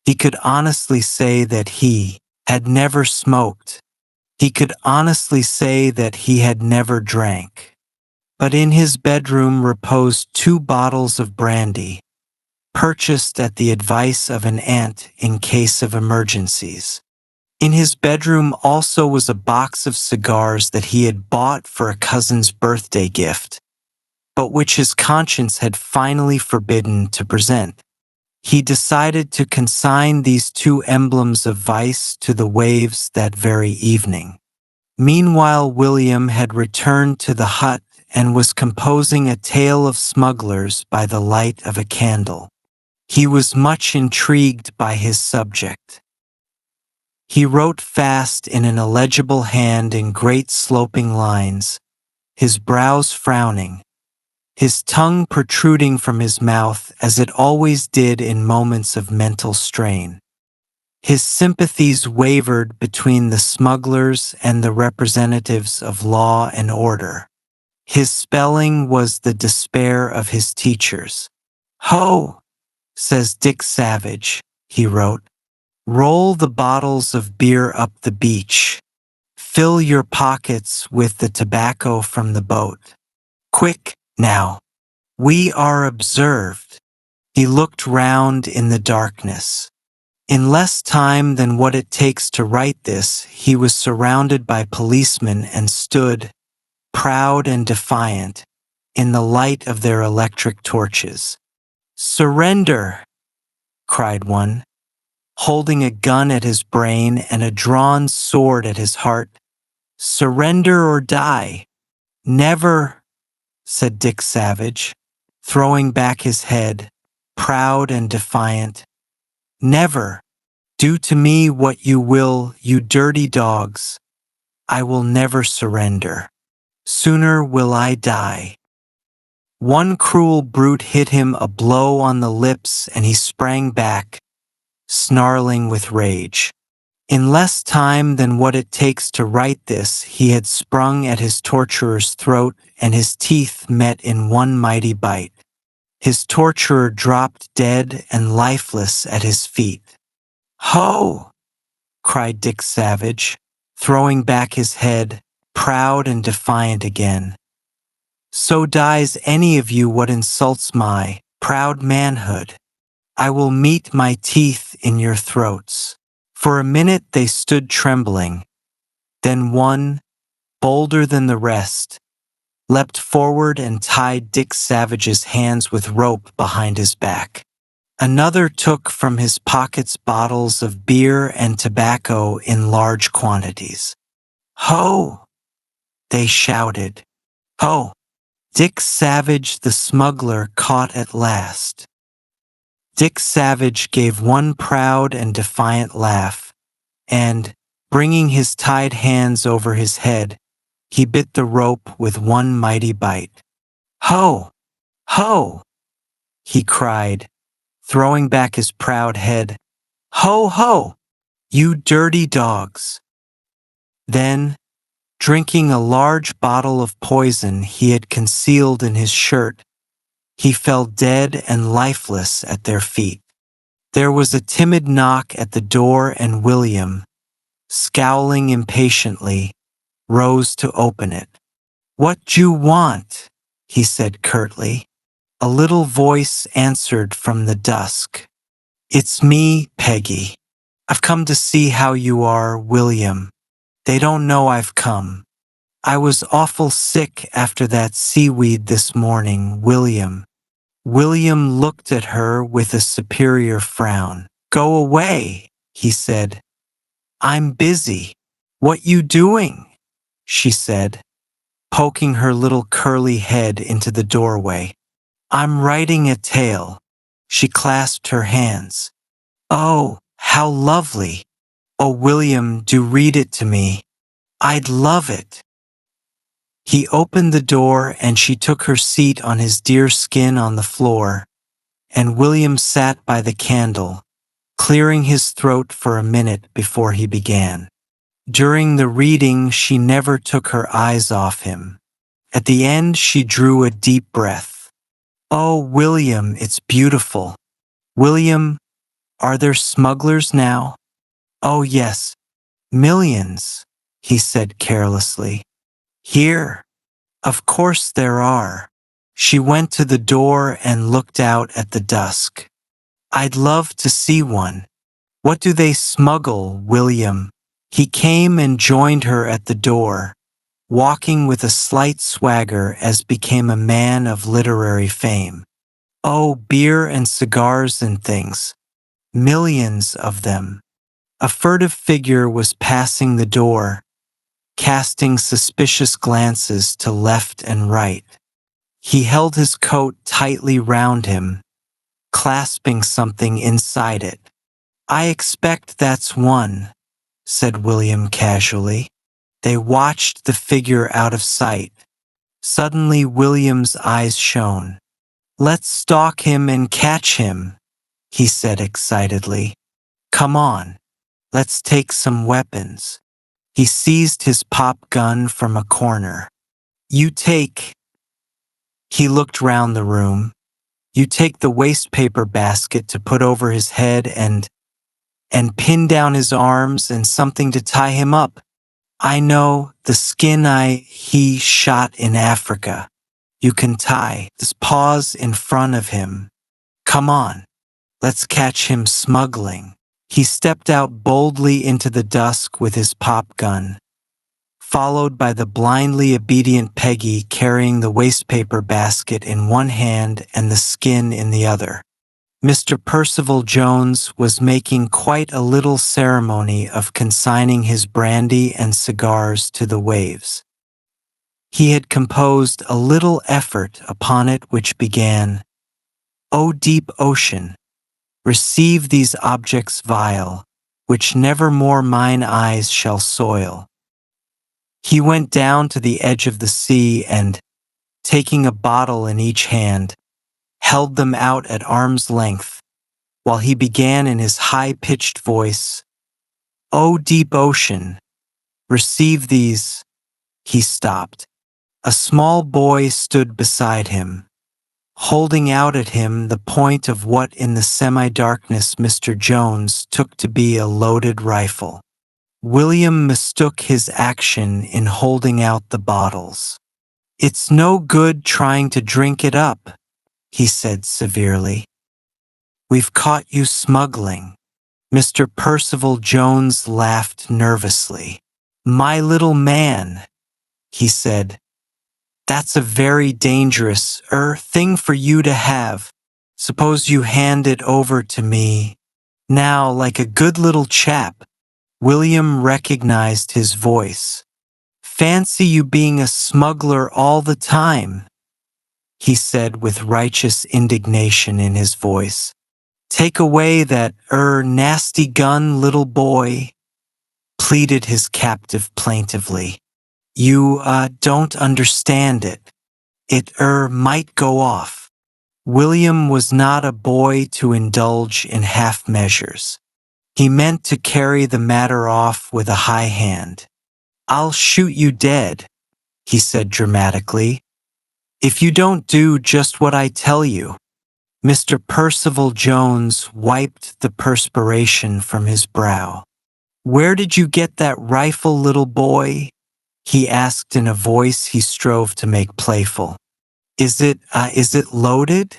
He could honestly say that he had never smoked. He could honestly say that he had never drank. But in his bedroom reposed 2 bottles of brandy, purchased at the advice of an aunt in case of emergencies. In his bedroom also was a box of cigars that he had bought for a cousin's birthday gift, but which his conscience had finally forbidden to present. He decided to consign these 2 emblems of vice to the waves that very evening. Meanwhile, William had returned to the hut and was composing a tale of smugglers by the light of a candle. He was much intrigued by his subject. He wrote fast in an illegible hand in great sloping lines, his brows frowning, his tongue protruding from his mouth as it always did in moments of mental strain. His sympathies wavered between the smugglers and the representatives of law and order. His spelling was the despair of his teachers. "Ho!" says Dick Savage, he wrote. "Roll the bottles of beer up the beach. Fill your pockets with the tobacco from the boat. Quick, now. We are observed." He looked round in the darkness. In less time than what it takes to write this, he was surrounded by policemen and stood, proud and defiant, in the light of their electric torches. "Surrender!" cried one, holding a gun at his brain and a drawn sword at his heart. "Surrender or die." "Never," said Dick Savage, throwing back his head, proud and defiant. "Never. Do to me what you will, you dirty dogs. I will never surrender. Sooner will I die." One cruel brute hit him a blow on the lips and he sprang back, snarling with rage. In less time than what it takes to write this, he had sprung at his torturer's throat and his teeth met in one mighty bite. His torturer dropped dead and lifeless at his feet. "Ho!" cried Dick Savage, throwing back his head, proud and defiant again. "So dies any of you what insults my proud manhood. I will meet my teeth in your throats." For a minute they stood trembling. Then one, bolder than the rest, leapt forward and tied Dick Savage's hands with rope behind his back. Another took from his pockets bottles of beer and tobacco in large quantities. "Ho!" they shouted. "Ho!" Dick Savage the smuggler caught at last. Dick Savage gave one proud and defiant laugh, and, bringing his tied hands over his head, he bit the rope with one mighty bite. "Ho! Ho!" he cried, throwing back his proud head. "Ho! Ho! You dirty dogs!" Then, drinking a large bottle of poison he had concealed in his shirt, he fell dead and lifeless at their feet. There was a timid knock at the door and William, scowling impatiently, rose to open it. "What d'you want?" he said curtly. A little voice answered from the dusk. "It's me, Peggy. I've come to see how you are, William. They don't know I've come. I was awful sick after that seaweed this morning, William." William looked at her with a superior frown. "Go away," he said. "I'm busy." "What you doing?" she said, poking her little curly head into the doorway. "I'm writing a tale." She clasped her hands. "Oh, how lovely. Oh, William, do read it to me. I'd love it." He opened the door and she took her seat on his deer skin on the floor, and William sat by the candle, clearing his throat for a minute before he began. During the reading, she never took her eyes off him. At the end, she drew a deep breath. "Oh, William, it's beautiful. William, are there smugglers now?" "Oh, yes, millions," he said carelessly. "Here? Of course there are." She went to the door and looked out at the dusk. "I'd love to see one. What do they smuggle, William?" He came and joined her at the door, walking with a slight swagger as became a man of literary fame. "Oh, beer and cigars and things. Millions of them." A furtive figure was passing the door, casting suspicious glances to left and right. He held his coat tightly round him, clasping something inside it. "I expect that's one," said William casually. They watched the figure out of sight. Suddenly William's eyes shone. "Let's stalk him and catch him," he said excitedly. "Come on, let's take some weapons." He seized his pop gun from a corner. "You take," he looked round the room, "you take the wastepaper basket to put over his head and pin down his arms and something to tie him up. I know, the skin he shot in Africa. You can tie his paws in front of him. Come on, let's catch him smuggling." He stepped out boldly into the dusk with his pop gun, followed by the blindly obedient Peggy carrying the wastepaper basket in one hand and the skin in the other. Mr. Percival Jones was making quite a little ceremony of consigning his brandy and cigars to the waves. He had composed a little effort upon it which began, "O deep ocean, receive these objects vile, which never more mine eyes shall soil." He went down to the edge of the sea and, taking a bottle in each hand, held them out at arm's length, while he began in his high-pitched voice, "O deep ocean, receive these." He stopped. A small boy stood beside him, holding out at him the point of what in the semi-darkness Mr. Jones took to be a loaded rifle. William mistook his action in holding out the bottles. "It's no good trying to drink it up," he said severely. "We've caught you smuggling." Mr. Percival Jones laughed nervously. "My little man," he said, "that's a very dangerous thing for you to have. Suppose you hand it over to me. Now, like a good little chap." William recognized his voice. "Fancy you being a smuggler all the time," he said with righteous indignation in his voice. "Take away that nasty gun, little boy," pleaded his captive plaintively. "You don't understand it. It might go off." William was not a boy to indulge in half measures. He meant to carry the matter off with a high hand. "I'll shoot you dead," he said dramatically, "if you don't do just what I tell you." Mr. Percival Jones wiped the perspiration from his brow. "Where did you get that rifle, little boy?" he asked in a voice he strove to make playful. Is it loaded?"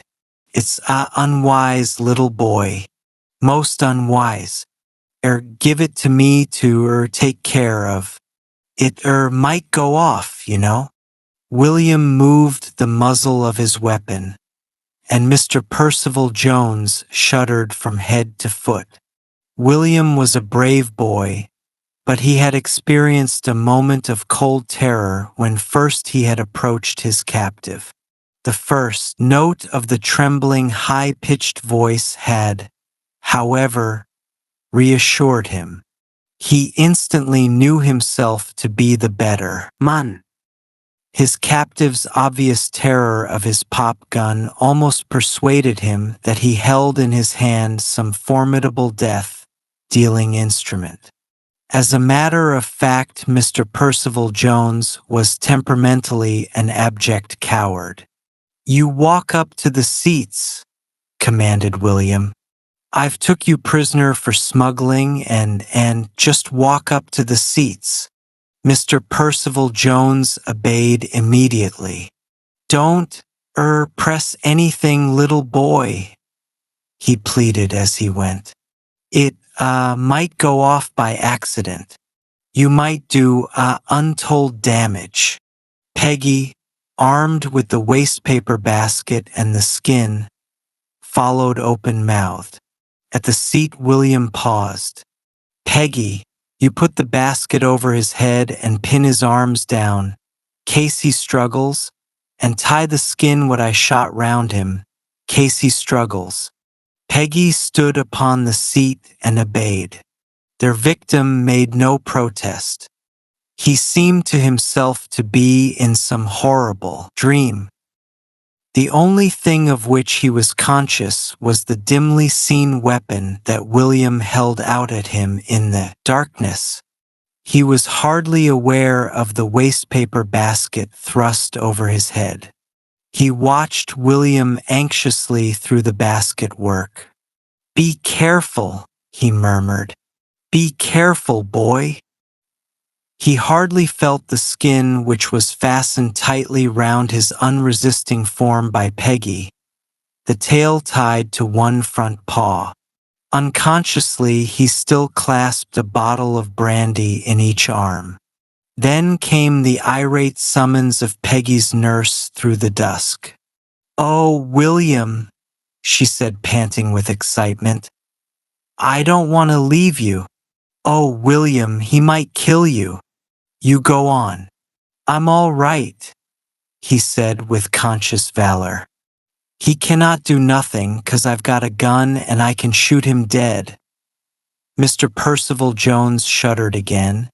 "It's unwise, little boy. Most unwise. Give it to me to take care of. It might go off, you know." William moved the muzzle of his weapon, and Mr. Percival Jones shuddered from head to foot. William was a brave boy, but he had experienced a moment of cold terror when first he had approached his captive. The first note of the trembling, high-pitched voice had, however, reassured him. He instantly knew himself to be the better man. His captive's obvious terror of his pop gun almost persuaded him that he held in his hand some formidable death-dealing instrument. As a matter of fact, Mr. Percival Jones was temperamentally an abject coward. "You walk up to the seats," commanded William. "I've took you prisoner for smuggling and just walk up to the seats." Mr. Percival Jones obeyed immediately. "Don't, press anything, little boy," he pleaded as he went. "It, might go off by accident. You might do, untold damage." Peggy, armed with the wastepaper basket and the skin, followed open-mouthed. At the seat, William paused. "Peggy, you put the basket over his head and pin his arms down, case he struggles, and tie the skin what I shot round him, case he struggles." Peggy stood upon the seat and obeyed. Their victim made no protest. He seemed to himself to be in some horrible dream. The only thing of which he was conscious was the dimly seen weapon that William held out at him in the darkness. He was hardly aware of the wastepaper basket thrust over his head. He watched William anxiously through the basket work. "Be careful," he murmured. "Be careful, boy." He hardly felt the skin which was fastened tightly round his unresisting form by Peggy, the tail tied to one front paw. Unconsciously, he still clasped a bottle of brandy in each arm. Then came the irate summons of Peggy's nurse through the dusk. "Oh, William," she said, panting with excitement. "I don't want to leave you. Oh, William, he might kill you. You go on." "I'm all right," he said with conscious valor. "He cannot do nothing, 'cause I've got a gun and I can shoot him dead." Mr. Percival Jones shuddered again.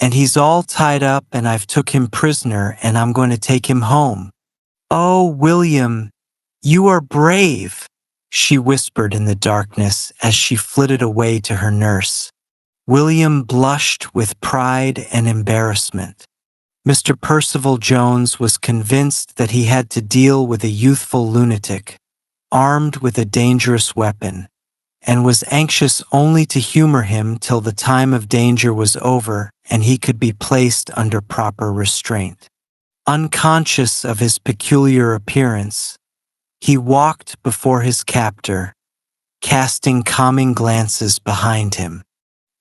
"And he's all tied up and I've took him prisoner and I'm going to take him home." "Oh, William, you are brave," she whispered in the darkness as she flitted away to her nurse. William blushed with pride and embarrassment. Mr. Percival Jones was convinced that he had to deal with a youthful lunatic, armed with a dangerous weapon, and was anxious only to humor him till the time of danger was over and he could be placed under proper restraint. Unconscious of his peculiar appearance, he walked before his captor, casting calming glances behind him.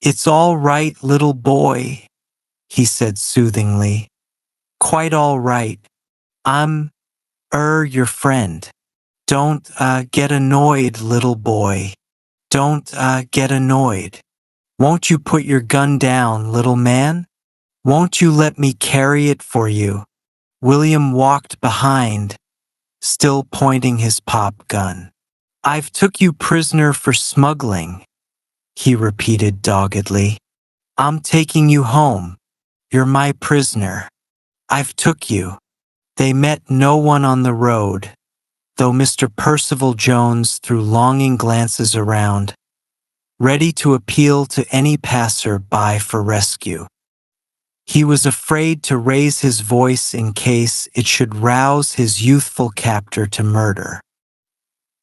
"It's all right, little boy," he said soothingly. "Quite all right. I'm, your friend. Don't, get annoyed, little boy. Don't, get annoyed. Won't you put your gun down, little man? Won't you let me carry it for you?" William walked behind, still pointing his pop gun. "I've took you prisoner for smuggling," he repeated doggedly. "I'm taking you home. You're my prisoner. I've took you." They met no one on the road, though Mr. Percival Jones threw longing glances around, ready to appeal to any passer-by for rescue. He was afraid to raise his voice in case it should rouse his youthful captor to murder.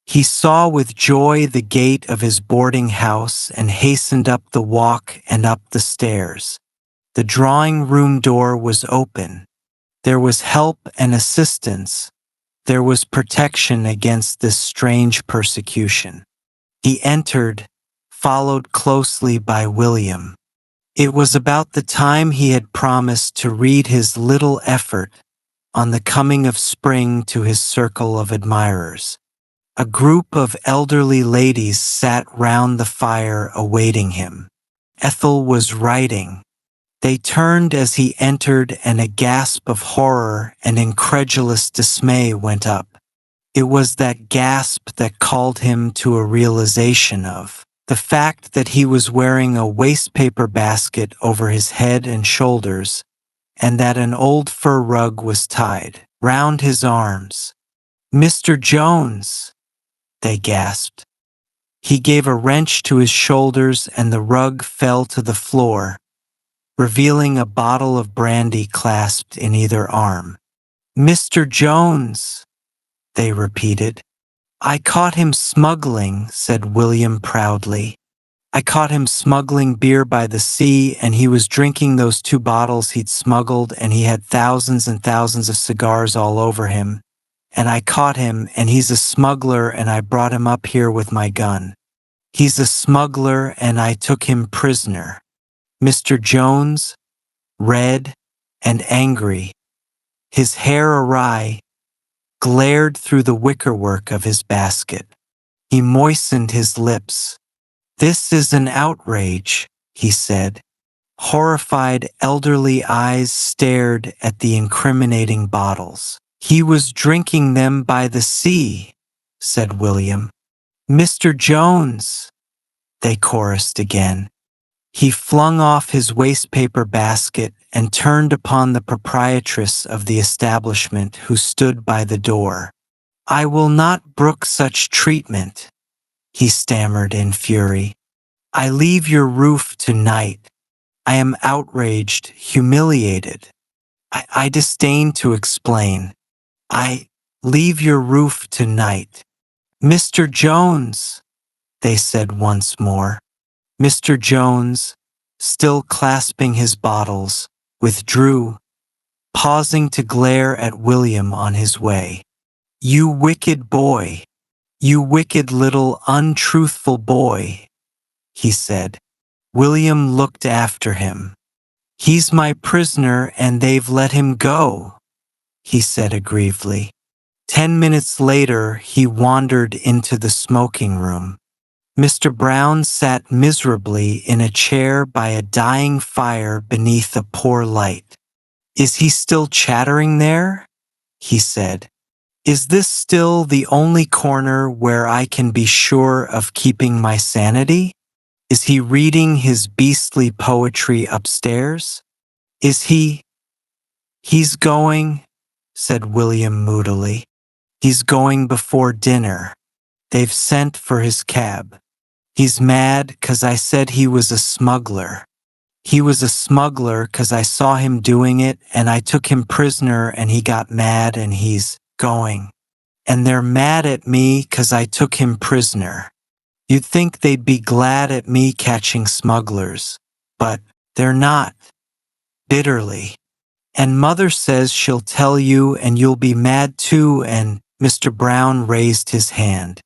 He saw with joy the gate of his boarding house and hastened up the walk and up the stairs. The drawing-room door was open. There was help and assistance. There was protection against this strange persecution. He entered, followed closely by William. It was about the time he had promised to read his little effort on the coming of spring to his circle of admirers. A group of elderly ladies sat round the fire awaiting him. Ethel was writing. They turned as he entered, and a gasp of horror and incredulous dismay went up. It was that gasp that called him to a realization of the fact that he was wearing a wastepaper basket over his head and shoulders, and that an old fur rug was tied round his arms. "Mr. Jones!" they gasped. He gave a wrench to his shoulders and the rug fell to the floor, revealing a bottle of brandy clasped in either arm. "Mr. Jones!" they repeated. "I caught him smuggling," said William proudly. "I caught him smuggling beer by the sea, and he was drinking those 2 bottles he'd smuggled, and he had thousands and thousands of cigars all over him. And I caught him, and he's a smuggler, and I brought him up here with my gun. He's a smuggler, and I took him prisoner." Mr. Jones, red and angry, his hair awry, glared through the wickerwork of his basket. He moistened his lips. "This is an outrage," he said. Horrified elderly eyes stared at the incriminating bottles. "He was drinking them by the sea," said William. "Mr. Jones!" they chorused again. He flung off his wastepaper basket and turned upon the proprietress of the establishment, who stood by the door. "I will not brook such treatment," he stammered in fury. "I leave your roof tonight. I am outraged, humiliated. I disdain to explain. I leave your roof tonight." "Mr. Jones!" they said once more. Mr. Jones, still clasping his bottles, withdrew, pausing to glare at William on his way. "You wicked boy! You wicked little untruthful boy!" he said. William looked after him. "He's my prisoner and they've let him go," he said aggrievedly. 10 minutes later, he wandered into the smoking room. Mr. Brown sat miserably in a chair by a dying fire beneath a poor light. "Is he still chattering there?" he said. "Is this still the only corner where I can be sure of keeping my sanity? Is he reading his beastly poetry upstairs? Is he—" "He's going," said William moodily. "He's going before dinner. They've sent for his cab. He's mad 'cause I said he was a smuggler. He was a smuggler 'cause I saw him doing it and I took him prisoner and he got mad and he's going. And they're mad at me 'cause I took him prisoner. You'd think they'd be glad at me catching smugglers, but they're not." Bitterly. "And Mother says she'll tell you and you'll be mad too," and Mr. Brown raised his hand.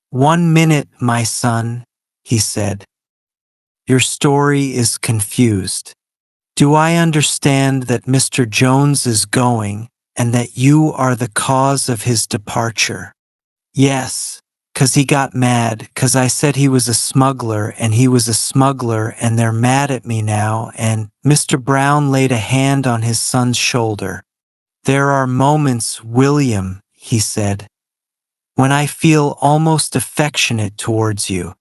"1 minute, my son," he said. "Your story is confused. Do I understand that Mr. Jones is going and that you are the cause of his departure?" "Yes, 'cause he got mad, 'cause I said he was a smuggler and he was a smuggler and they're mad at me now," and Mr. Brown laid a hand on his son's shoulder. "There are moments, William," he said, "when I feel almost affectionate towards you."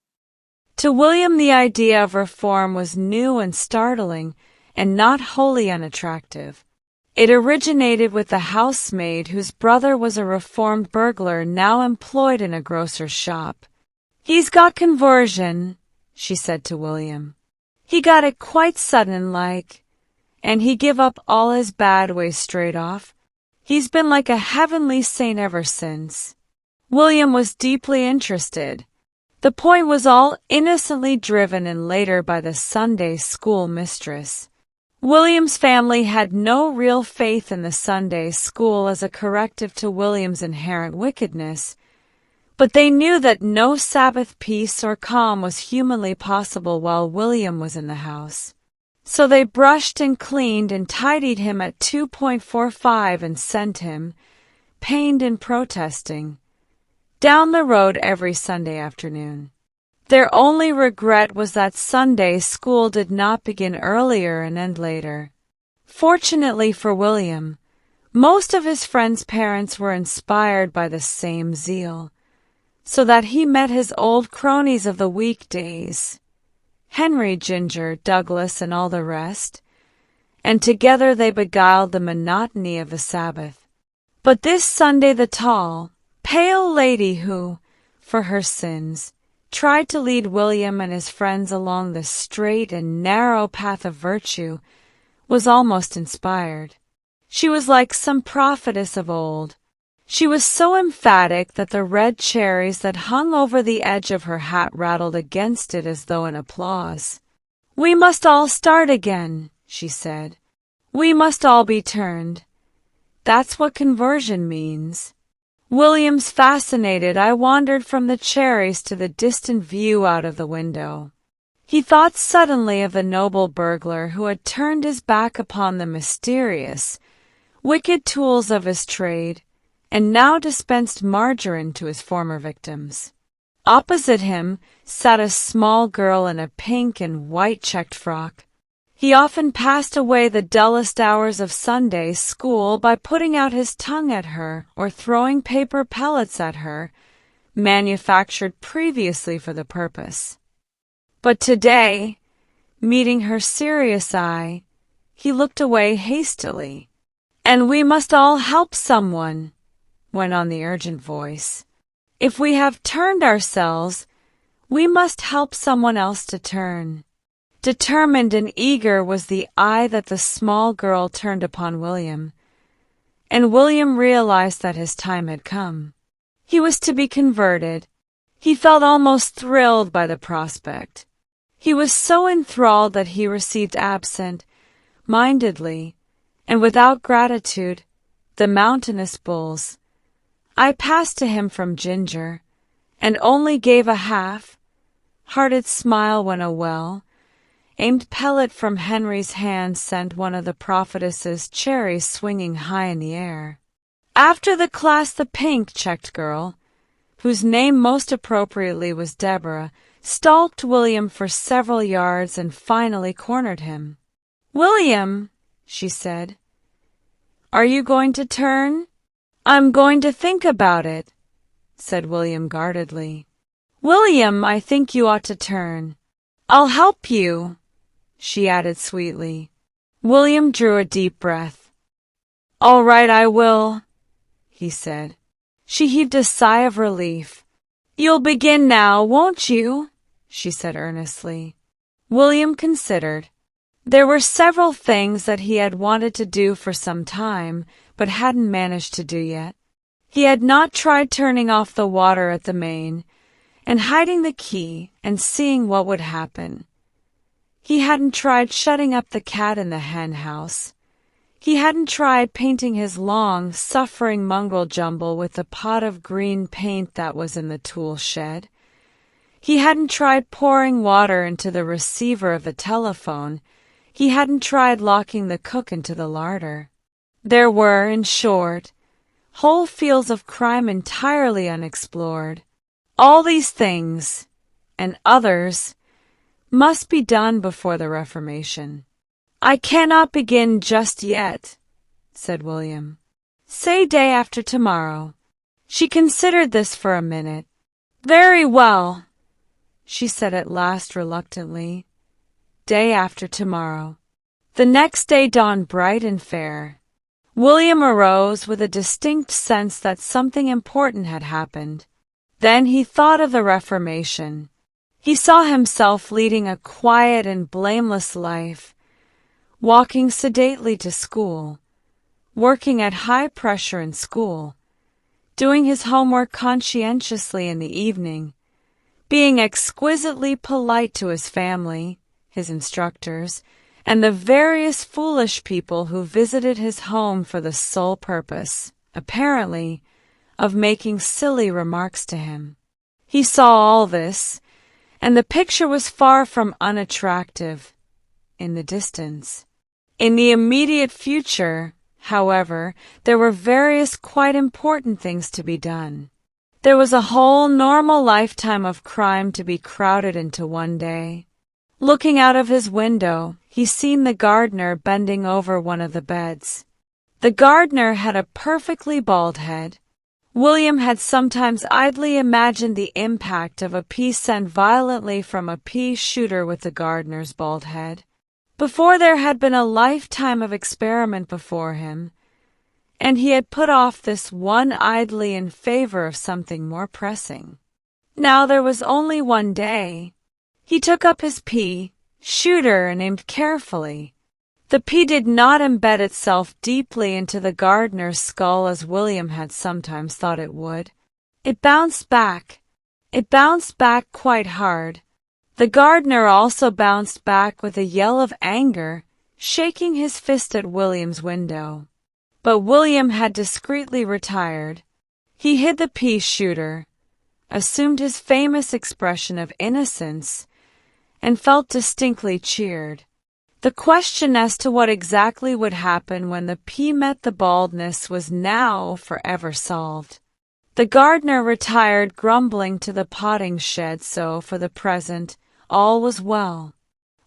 To William, the idea of reform was new and startling, and not wholly unattractive. It originated with the housemaid whose brother was a reformed burglar now employed in a grocer's shop. "He's got conversion," she said to William. "He got it quite sudden like, and he give up all his bad ways straight off. He's been like a heavenly saint ever since." William was deeply interested. The point was all innocently driven in later by the Sunday school mistress. William's family had no real faith in the Sunday school as a corrective to William's inherent wickedness, but they knew that no Sabbath peace or calm was humanly possible while William was in the house. So they brushed and cleaned and tidied him at 2.45 and sent him, pained and protesting, down the road every Sunday afternoon. Their only regret was that Sunday school did not begin earlier and end later. Fortunately for William, most of his friends' parents were inspired by the same zeal, so that he met his old cronies of the weekdays, Henry, Ginger, Douglas, and all the rest, and together they beguiled the monotony of the Sabbath. But this Sunday the tall, pale lady who, for her sins, tried to lead William and his friends along the straight and narrow path of virtue was almost inspired. She was like some prophetess of old. She was so emphatic that the red cherries that hung over the edge of her hat rattled against it as though in applause. "We must all start again," she said. "We must all be turned. That's what conversion means." William's fascinated, I wandered from the cherries to the distant view out of the window. He thought suddenly of the noble burglar who had turned his back upon the mysterious, wicked tools of his trade, and now dispensed margarine to his former victims. Opposite him sat a small girl in a pink and white checked frock. He often passed away the dullest hours of Sunday school by putting out his tongue at her or throwing paper pellets at her, manufactured previously for the purpose. But today, meeting her serious eye, he looked away hastily. "And we must all help someone," went on the urgent voice. "If we have turned ourselves, we must help someone else to turn." Determined and eager was the eye that the small girl turned upon William, and William realized that his time had come. He was to be converted. He felt almost thrilled by the prospect. He was so enthralled that he received absent-mindedly, and without gratitude, the mountainous bulls. I passed to him from Ginger, and only gave a half-hearted smile when a well-aimed pellet from Henry's hand sent one of the prophetess's cherries swinging high in the air. After the class, the pink-checked girl, whose name most appropriately was Deborah, stalked William for several yards and finally cornered him. "William," she said, "are you going to turn?" "I'm going to think about it," said William guardedly. "William, I think you ought to turn. I'll help you," she added sweetly. William drew a deep breath. "All right, I will," he said. She heaved a sigh of relief. "You'll begin now, won't you?" she said earnestly. William considered. There were several things that he had wanted to do for some time, but hadn't managed to do yet. He had not tried turning off the water at the main, and hiding the key and seeing what would happen. He hadn't tried shutting up the cat in the hen house. He hadn't tried painting his long, suffering mongrel jumble with the pot of green paint that was in the tool shed. He hadn't tried pouring water into the receiver of the telephone. He hadn't tried locking the cook into the larder. There were, in short, whole fields of crime entirely unexplored. All these things, and others, must be done before the Reformation. "I cannot begin just yet," said William. "Say day after tomorrow." She considered this for a minute. "Very well," she said at last reluctantly. "Day after tomorrow." The next day dawned bright and fair. William arose with a distinct sense that something important had happened. Then he thought of the Reformation. He saw himself leading a quiet and blameless life, walking sedately to school, working at high pressure in school, doing his homework conscientiously in the evening, being exquisitely polite to his family, his instructors, and the various foolish people who visited his home for the sole purpose, apparently, of making silly remarks to him. He saw all this, and the picture was far from unattractive in the distance. In the immediate future, however, there were various quite important things to be done. There was a whole normal lifetime of crime to be crowded into one day. Looking out of his window, he seen the gardener bending over one of the beds. The gardener had a perfectly bald head. William had sometimes idly imagined the impact of a pea sent violently from a pea shooter with the gardener's bald head. Before there had been a lifetime of experiment before him, and he had put off this one idly in favor of something more pressing. Now there was only one day. He took up his pea shooter and aimed carefully. The pea did not embed itself deeply into the gardener's skull as William had sometimes thought it would. It bounced back. It bounced back quite hard. The gardener also bounced back with a yell of anger, shaking his fist at William's window. But William had discreetly retired. He hid the pea shooter, assumed his famous expression of innocence, and felt distinctly cheered. The question as to what exactly would happen when the pea met the baldness was now forever solved. The gardener retired grumbling to the potting shed, so for the present all was well.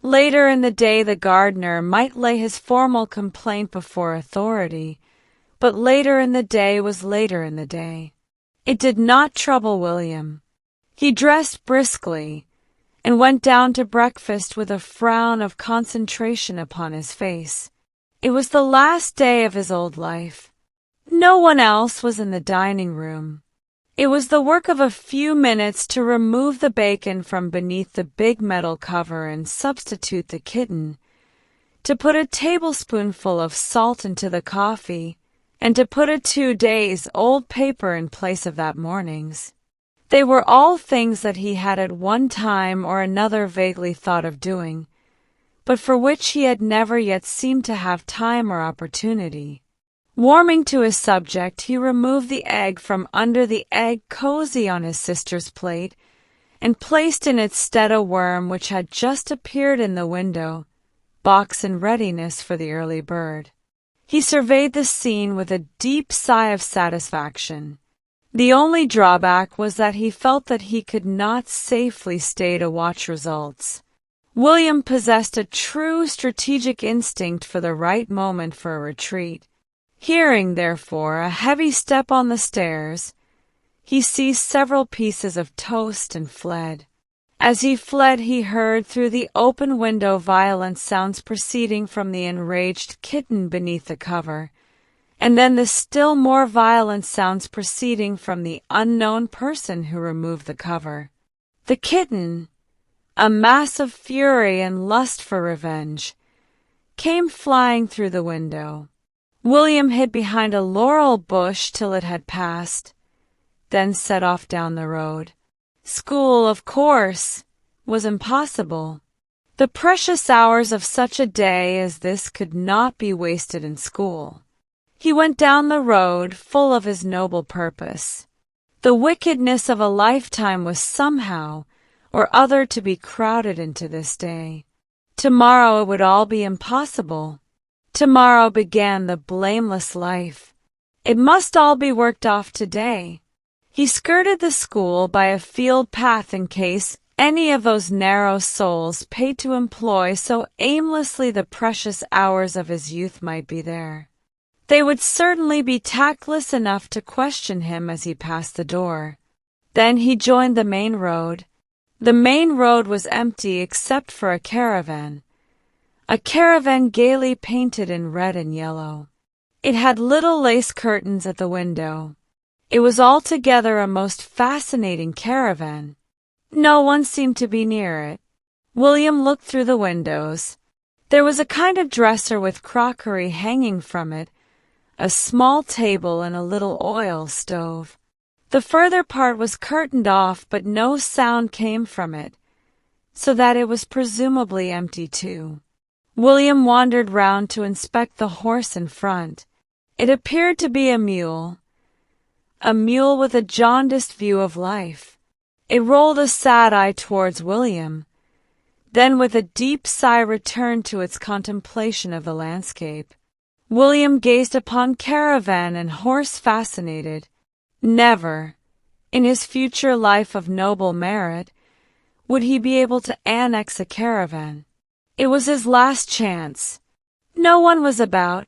Later in the day the gardener might lay his formal complaint before authority, but later in the day was later in the day. It did not trouble William. He dressed briskly and went down to breakfast with a frown of concentration upon his face. It was the last day of his old life. No one else was in the dining room. It was the work of a few minutes to remove the bacon from beneath the big metal cover and substitute the kitten, to put a tablespoonful of salt into the coffee, and to put a 2 days old paper in place of that morning's. They were all things that he had at one time or another vaguely thought of doing, but for which he had never yet seemed to have time or opportunity. Warming to his subject, he removed the egg from under the egg cozy on his sister's plate and placed in its stead a worm which had just appeared in the window, box in readiness for the early bird. He surveyed the scene with a deep sigh of satisfaction. The only drawback was that he felt that he could not safely stay to watch results. William possessed a true strategic instinct for the right moment for a retreat. Hearing, therefore, a heavy step on the stairs, he seized several pieces of toast and fled. As he fled, he heard through the open window violent sounds proceeding from the enraged kitten beneath the cover, and then the still more violent sounds proceeding from the unknown person who removed the cover. The kitten, a mass of fury and lust for revenge, came flying through the window. William hid behind a laurel bush till it had passed, then set off down the road. School, of course, was impossible. The precious hours of such a day as this could not be wasted in school. He went down the road, full of his noble purpose. The wickedness of a lifetime was somehow or other to be crowded into this day. Tomorrow it would all be impossible. Tomorrow began the blameless life. It must all be worked off today. He skirted the school by a field path in case any of those narrow souls paid to employ so aimlessly the precious hours of his youth might be there. They would certainly be tactless enough to question him as he passed the door. Then he joined the main road. The main road was empty except for a caravan gaily painted in red and yellow. It had little lace curtains at the window. It was altogether a most fascinating caravan. No one seemed to be near it. William looked through the windows. There was a kind of dresser with crockery hanging from it, a small table and a little oil stove. The further part was curtained off, but no sound came from it, so that it was presumably empty too. William wandered round to inspect the horse in front. It appeared to be a mule with a jaundiced view of life. It rolled a sad eye towards William, then with a deep sigh returned to its contemplation of the landscape. William gazed upon caravan and horse fascinated. Never, In his future life of noble merit, would he be able to annex a caravan? It was his last chance. No one was about.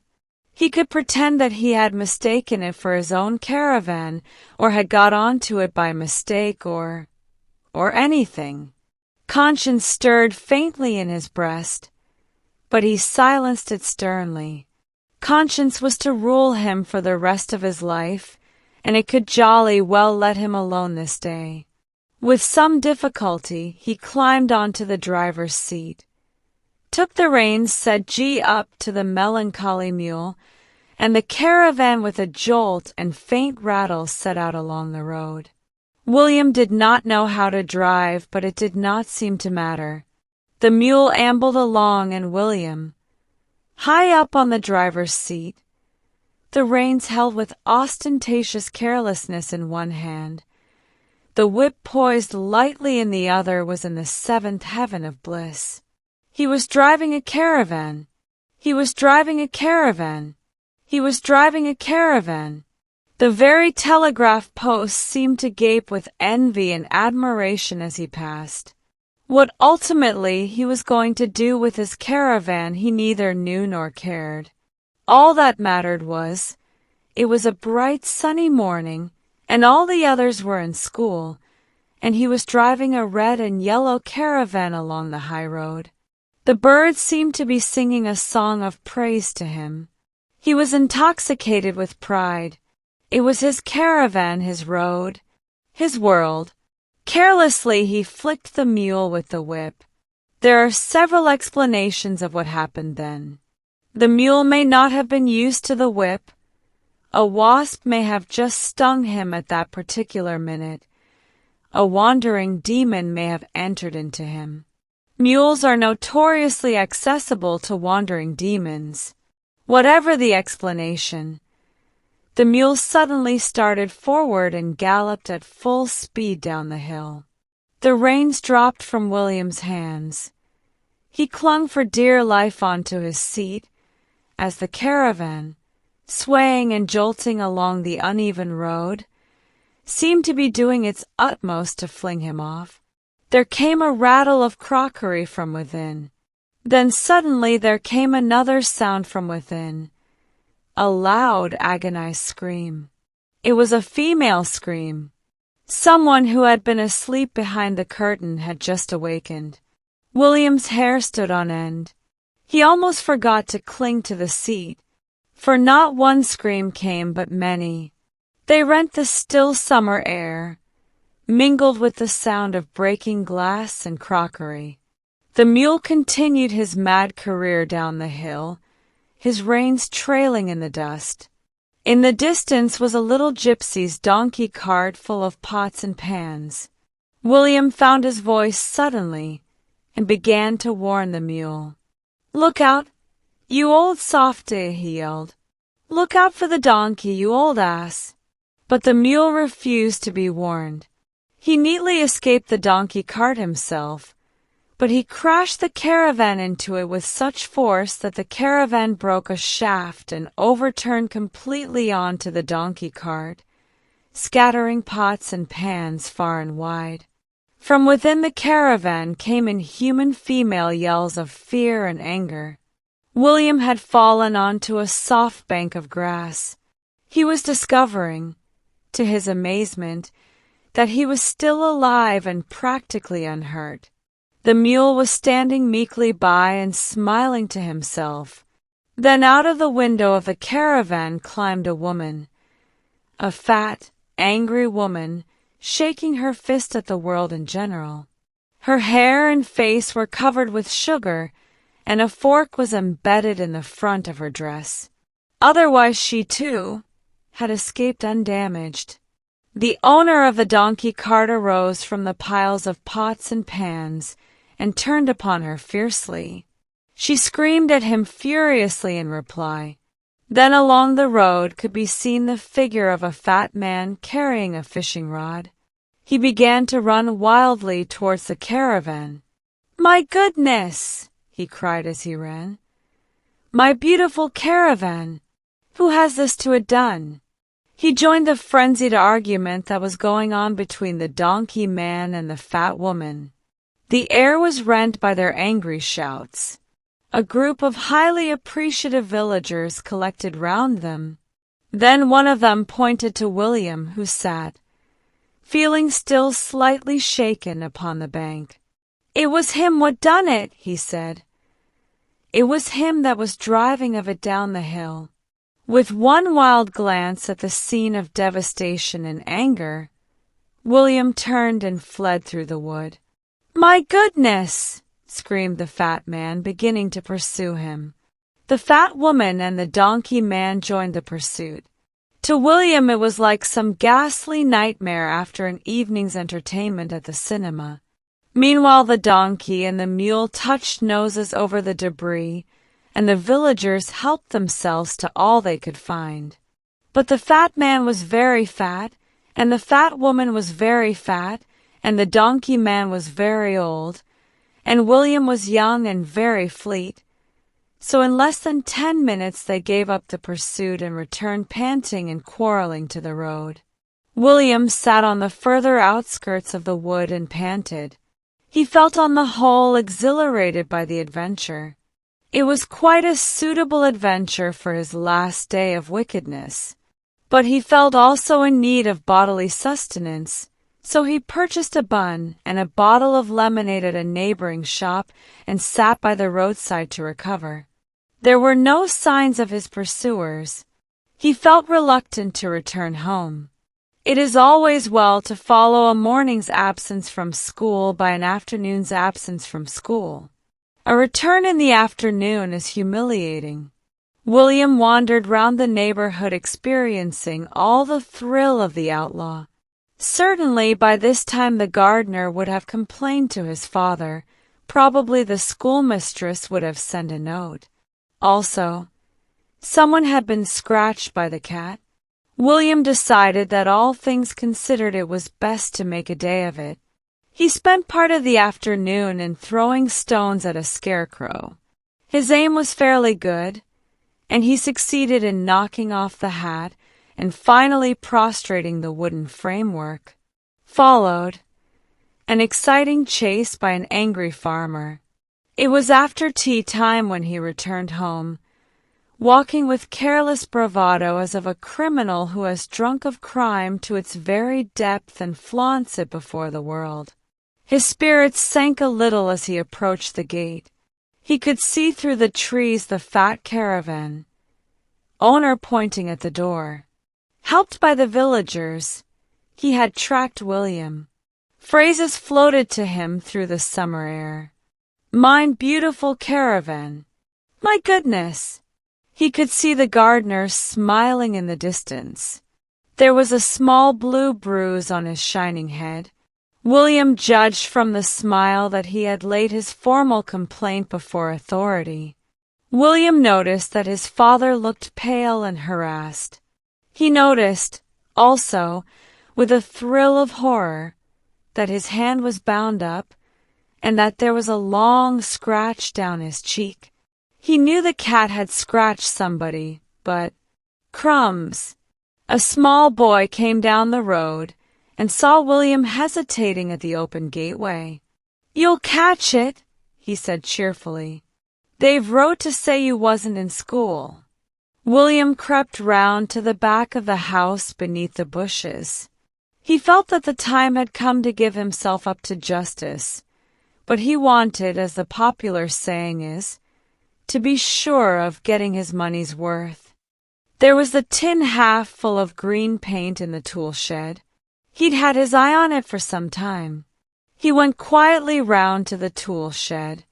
He could pretend that he had mistaken it for his own caravan, or had got onto it by mistake, or anything. Conscience stirred faintly in his breast, but he silenced it sternly. Conscience was to rule him for the rest of his life, and it could jolly well let him alone this day. With some difficulty, he climbed onto the driver's seat, took the reins, said "Gee up" to the melancholy mule, and the caravan with a jolt and faint rattle set out along the road. William did not know how to drive, but it did not seem to matter. The mule ambled along, and William, high up on the driver's seat, the reins held with ostentatious carelessness in one hand, the whip poised lightly in the other, was in the seventh heaven of bliss. He was driving a caravan. He was driving a caravan. He was driving a caravan. The very telegraph posts seemed to gape with envy and admiration as he passed. What ultimately he was going to do with his caravan he neither knew nor cared. All that mattered was, it was a bright sunny morning, and all the others were in school, and he was driving a red and yellow caravan along the high road. The birds seemed to be singing a song of praise to him. He was intoxicated with pride. It was his caravan, his road, his world. Carelessly he flicked the mule with the whip. There are several explanations of what happened then. The mule may not have been used to the whip. A wasp may have just stung him at that particular minute. A wandering demon may have entered into him. Mules are notoriously accessible to wandering demons. Whatever the explanation, the mule suddenly started forward and galloped at full speed down the hill. The reins dropped from William's hands. He clung for dear life onto his seat as the caravan, swaying and jolting along the uneven road, seemed to be doing its utmost to fling him off. There came a rattle of crockery from within. Then suddenly there came another sound from within, a loud, agonized scream. It was a female scream. Someone who had been asleep behind the curtain had just awakened. William's hair stood on end. He almost forgot to cling to the seat, for not one scream came, but many. They rent the still summer air, mingled with the sound of breaking glass and crockery. The mule continued his mad career down the hill, his reins trailing in the dust. In the distance was a little gypsy's donkey cart full of pots and pans. William found his voice suddenly and began to warn the mule. "Look out, you old softy," he yelled. "Look out for the donkey, you old ass." But the mule refused to be warned. He neatly escaped the donkey cart himself, but he crashed the caravan into it with such force that the caravan broke a shaft and overturned completely onto the donkey cart, scattering pots and pans far and wide. From within the caravan came inhuman female yells of fear and anger. William had fallen onto a soft bank of grass. He was discovering, to his amazement, that he was still alive and practically unhurt. The mule was standing meekly by and smiling to himself. Then out of the window of the caravan climbed a woman, a fat, angry woman, shaking her fist at the world in general. Her hair and face were covered with sugar, and a fork was embedded in the front of her dress. Otherwise she, too, had escaped undamaged. The owner of the donkey cart arose from the piles of pots and pans and turned upon her fiercely. She screamed at him furiously in reply. Then along the road could be seen the figure of a fat man carrying a fishing rod. He began to run wildly towards the caravan. "My goodness!" he cried as he ran. "My beautiful caravan! Who has this to have done?" He joined the frenzied argument that was going on between the donkey man and the fat woman. The air was rent by their angry shouts. A group of highly appreciative villagers collected round them. Then one of them pointed to William, who sat, feeling still slightly shaken, upon the bank. "It was him what done it," he said. "It was him that was driving of it down the hill." With one wild glance at the scene of devastation and anger, William turned and fled through the wood. "My goodness!" screamed the fat man, beginning to pursue him. The fat woman and the donkey man joined the pursuit. To William it was like some ghastly nightmare after an evening's entertainment at the cinema. Meanwhile the donkey and the mule touched noses over the debris, and the villagers helped themselves to all they could find. But the fat man was very fat, and the fat woman was very fat, and the donkey man was very old, and William was young and very fleet. So in less than 10 minutes they gave up the pursuit and returned panting and quarreling to the road. William sat on the further outskirts of the wood and panted. He felt on the whole exhilarated by the adventure. It was quite a suitable adventure for his last day of wickedness. But he felt also in need of bodily sustenance, so he purchased a bun and a bottle of lemonade at a neighboring shop and sat by the roadside to recover. There were no signs of his pursuers. He felt reluctant to return home. It is always well to follow a morning's absence from school by an afternoon's absence from school. A return in the afternoon is humiliating. William wandered round the neighborhood experiencing all the thrill of the outlaw. Certainly by this time the gardener would have complained to his father. Probably the schoolmistress would have sent a note. Also, someone had been scratched by the cat. William decided that all things considered it was best to make a day of it. He spent part of the afternoon in throwing stones at a scarecrow. His aim was fairly good, and he succeeded in knocking off the hat and finally prostrating the wooden framework. Followed an exciting chase by an angry farmer. It was after tea time when he returned home, walking with careless bravado as of a criminal who has drunk of crime to its very depth and flaunts it before the world. His spirits sank a little as he approached the gate. He could see through the trees the fat caravan owner pointing at the door. Helped by the villagers, he had tracked William. Phrases floated to him through the summer air. "Mine beautiful caravan." "My goodness!" He could see the gardener smiling in the distance. There was a small blue bruise on his shining head. William judged from the smile that he had laid his formal complaint before authority. William noticed that his father looked pale and harassed. He noticed, also, with a thrill of horror, that his hand was bound up and that there was a long scratch down his cheek. He knew the cat had scratched somebody, but crumbs! A small boy came down the road and saw William hesitating at the open gateway. "You'll catch it," he said cheerfully. "They've wrote to say you wasn't in school." William crept round to the back of the house beneath the bushes. He felt that the time had come to give himself up to justice, but he wanted, as the popular saying is, to be sure of getting his money's worth. There was the tin half full of green paint in the tool shed. He'd had his eye on it for some time. He went quietly round to the tool shed.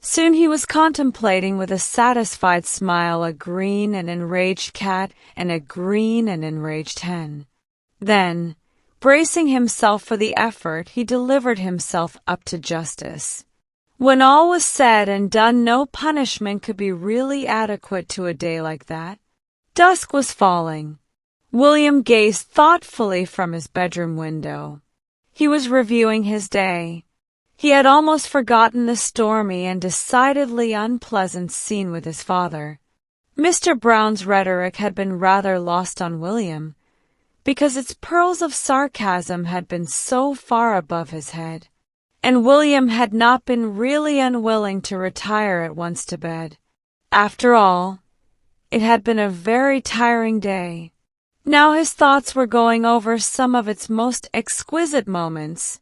Soon he was contemplating with a satisfied smile a green and enraged cat and a green and enraged hen. Then, bracing himself for the effort, he delivered himself up to justice. When all was said and done, no punishment could be really adequate to a day like that. Dusk was falling. William gazed thoughtfully from his bedroom window. He was reviewing his day. He had almost forgotten the stormy and decidedly unpleasant scene with his father. Mr. Brown's rhetoric had been rather lost on William, because its pearls of sarcasm had been so far above his head, and William had not been really unwilling to retire at once to bed. After all, it had been a very tiring day. Now his thoughts were going over some of its most exquisite moments,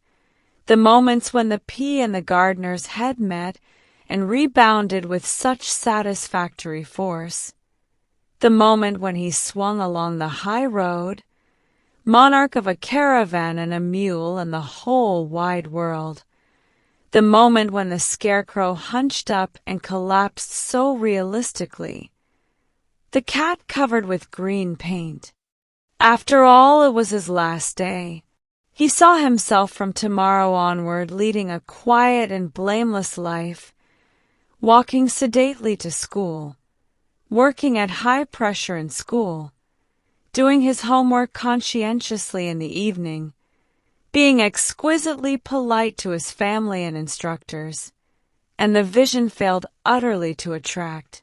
the moments when the pea and the gardener's head met and rebounded with such satisfactory force, the moment when he swung along the high road, monarch of a caravan and a mule and the whole wide world, the moment when the scarecrow hunched up and collapsed so realistically, the cat covered with green paint. After all, it was his last day. He saw himself from tomorrow onward leading a quiet and blameless life, walking sedately to school, working at high pressure in school, doing his homework conscientiously in the evening, being exquisitely polite to his family and instructors, and the vision failed utterly to attract.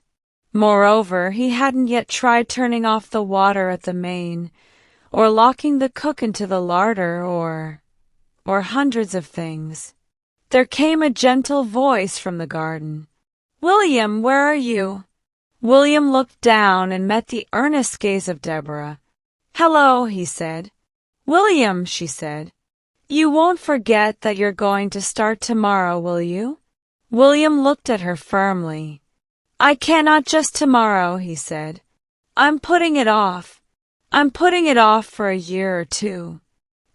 Moreover, he hadn't yet tried turning off the water at the main, or locking the cook into the larder, or hundreds of things. There came a gentle voice from the garden. "William, where are you?" William looked down and met the earnest gaze of Deborah. "Hello," he said. "William," she said, "you won't forget that you're going to start tomorrow, will you?" William looked at her firmly. "I cannot just tomorrow," he said. I'm putting it off for a year or two."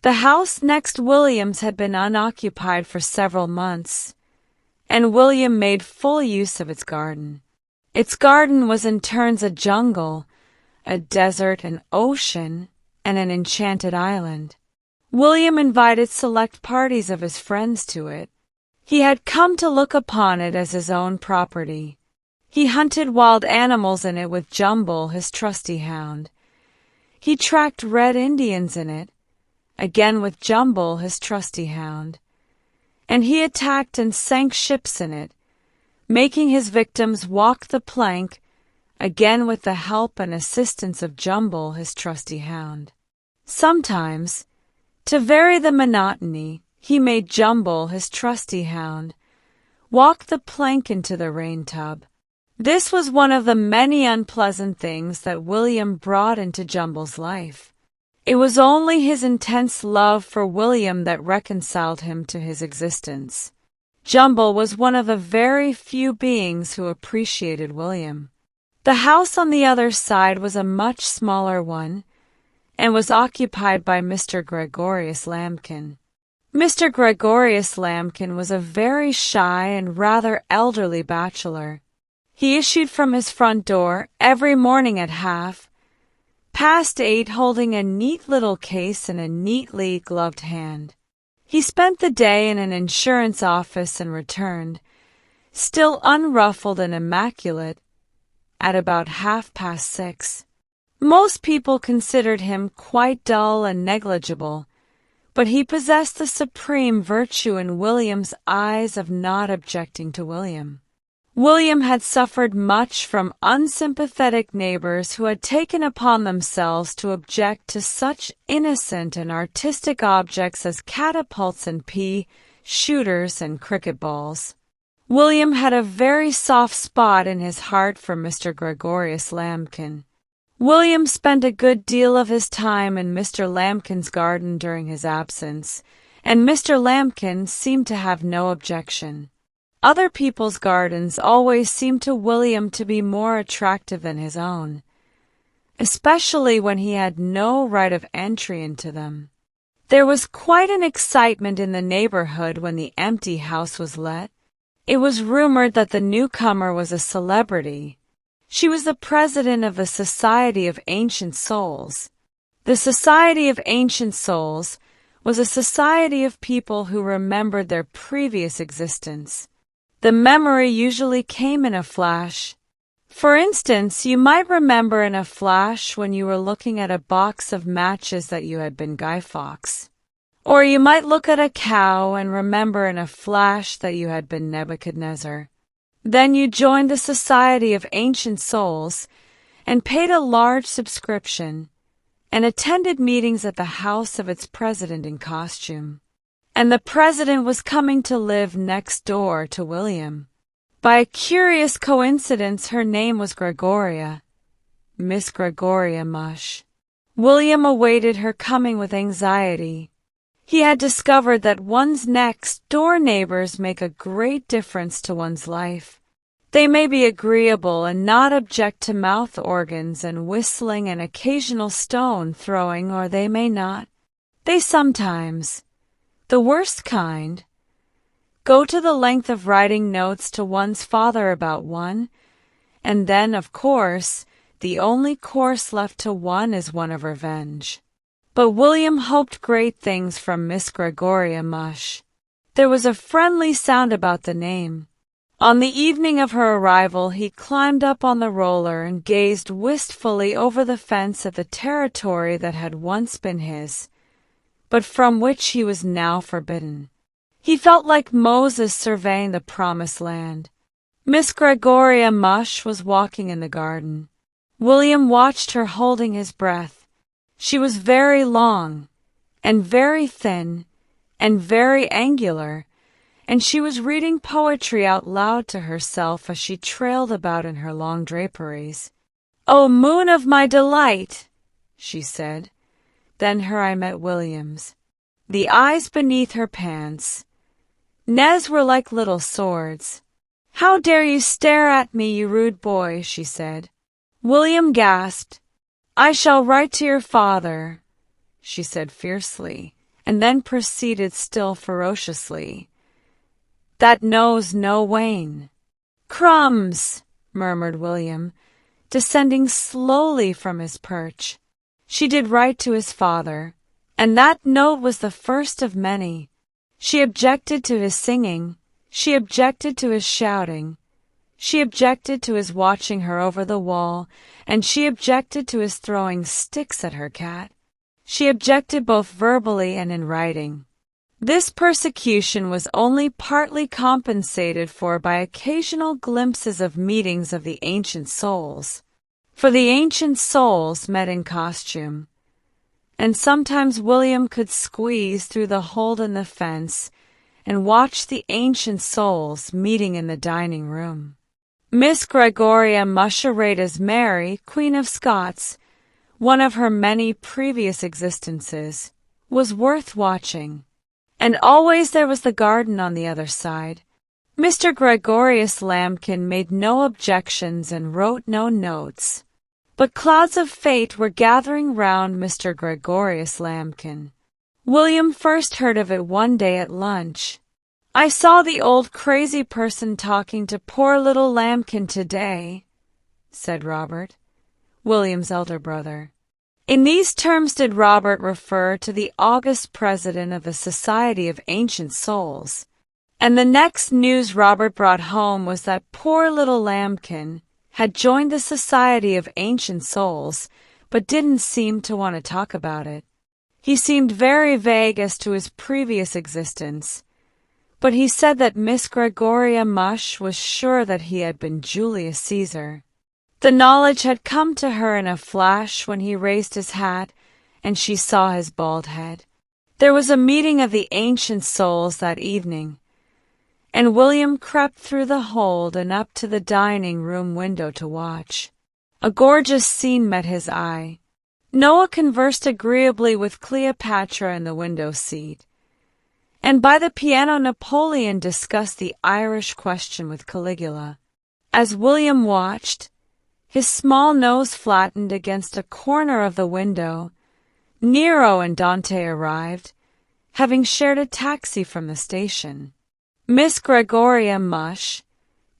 The house next William's had been unoccupied for several months, and William made full use of its garden. Its garden was in turns a jungle, a desert, an ocean, and an enchanted island. William invited select parties of his friends to it. He had come to look upon it as his own property. He hunted wild animals in it with Jumble, his trusty hound. He tracked red Indians in it, again with Jumble, his trusty hound. And he attacked and sank ships in it, making his victims walk the plank, again with the help and assistance of Jumble, his trusty hound. Sometimes, to vary the monotony, he made Jumble, his trusty hound, walk the plank into the rain tub. This was one of the many unpleasant things that William brought into Jumble's life. It was only his intense love for William that reconciled him to his existence. Jumble was one of the very few beings who appreciated William. The house on the other side was a much smaller one, and was occupied by Mr. Gregorius Lambkin. Mr. Gregorius Lambkin was a very shy and rather elderly bachelor. He issued from his front door every morning at 8:30, holding a neat little case in a neatly gloved hand. He spent the day in an insurance office and returned, still unruffled and immaculate, at about 6:30. Most people considered him quite dull and negligible, but he possessed the supreme virtue in William's eyes of not objecting to William. William had suffered much from unsympathetic neighbors who had taken upon themselves to object to such innocent and artistic objects as catapults and pea shooters and cricket balls. William had a very soft spot in his heart for Mr. Gregorius Lambkin. William spent a good deal of his time in Mr. Lambkin's garden during his absence, and Mr. Lambkin seemed to have no objection. Other people's gardens always seemed to William to be more attractive than his own, especially when he had no right of entry into them. There was quite an excitement in the neighborhood when the empty house was let. It was rumored that the newcomer was a celebrity. She was the president of the Society of Ancient Souls. The Society of Ancient Souls was a society of people who remembered their previous existence. The memory usually came in a flash. For instance, you might remember in a flash when you were looking at a box of matches that you had been Guy Fawkes. Or you might look at a cow and remember in a flash that you had been Nebuchadnezzar. Then you joined the Society of Ancient Souls and paid a large subscription, and attended meetings at the house of its president in costume. And the president was coming to live next door to William. By a curious coincidence, her name was Gregoria, Miss Gregoria Mush. William awaited her coming with anxiety. He had discovered that one's next-door neighbors make a great difference to one's life. They may be agreeable and not object to mouth organs and whistling and occasional stone throwing, or they may not. They sometimes, the worst kind, go to the length of writing notes to one's father about one, and then, of course, the only course left to one is one of revenge. But William hoped great things from Miss Gregoria Mush. There was a friendly sound about the name. On the evening of her arrival, he climbed up on the roller and gazed wistfully over the fence at the territory that had once been his, but from which he was now forbidden. He felt like Moses surveying the promised land. Miss Gregoria Mush was walking in the garden. William watched her holding his breath. She was very long, and very thin, and very angular, and she was reading poetry out loud to herself as she trailed about in her long draperies. "O moon of my delight," she said. Then her eye met William's. The eyes beneath her pants, Nez, were like little swords. "How dare you stare at me, you rude boy," she said. William gasped. "I shall write to your father," she said fiercely, and then proceeded still ferociously. "That knows no wane." "Crumbs," murmured William, descending slowly from his perch. She did write to his father, and that note was the first of many. She objected to his singing, she objected to his shouting, she objected to his watching her over the wall, and she objected to his throwing sticks at her cat. She objected both verbally and in writing. This persecution was only partly compensated for by occasional glimpses of meetings of the ancient souls, for the ancient souls met in costume, and sometimes William could squeeze through the hole in the fence and watch the ancient souls meeting in the dining room. Miss Gregoria Mush, arrayed as Mary, Queen of Scots, one of her many previous existences, was worth watching. And always there was the garden on the other side. Mr. Gregorius Lambkin made no objections and wrote no notes. But clouds of fate were gathering round Mr. Gregorius Lambkin. William first heard of it one day at lunch. "I saw the old crazy person talking to poor little Lambkin today," said Robert, William's elder brother. In these terms did Robert refer to the august president of the Society of Ancient Souls. And the next news Robert brought home was that poor little Lambkin had joined the Society of Ancient Souls, but didn't seem to want to talk about it. He seemed very vague as to his previous existence, but he said that Miss Gregoria Mush was sure that he had been Julius Caesar. The knowledge had come to her in a flash when he raised his hat and she saw his bald head. There was a meeting of the ancient souls that evening, and William crept through the hold and up to the dining-room window to watch. A gorgeous scene met his eye. Noah conversed agreeably with Cleopatra in the window seat, and by the piano Napoleon discussed the Irish question with Caligula. As William watched, his small nose flattened against a corner of the window. Nero and Dante arrived, having shared a taxi from the station. Miss Gregoria Mush,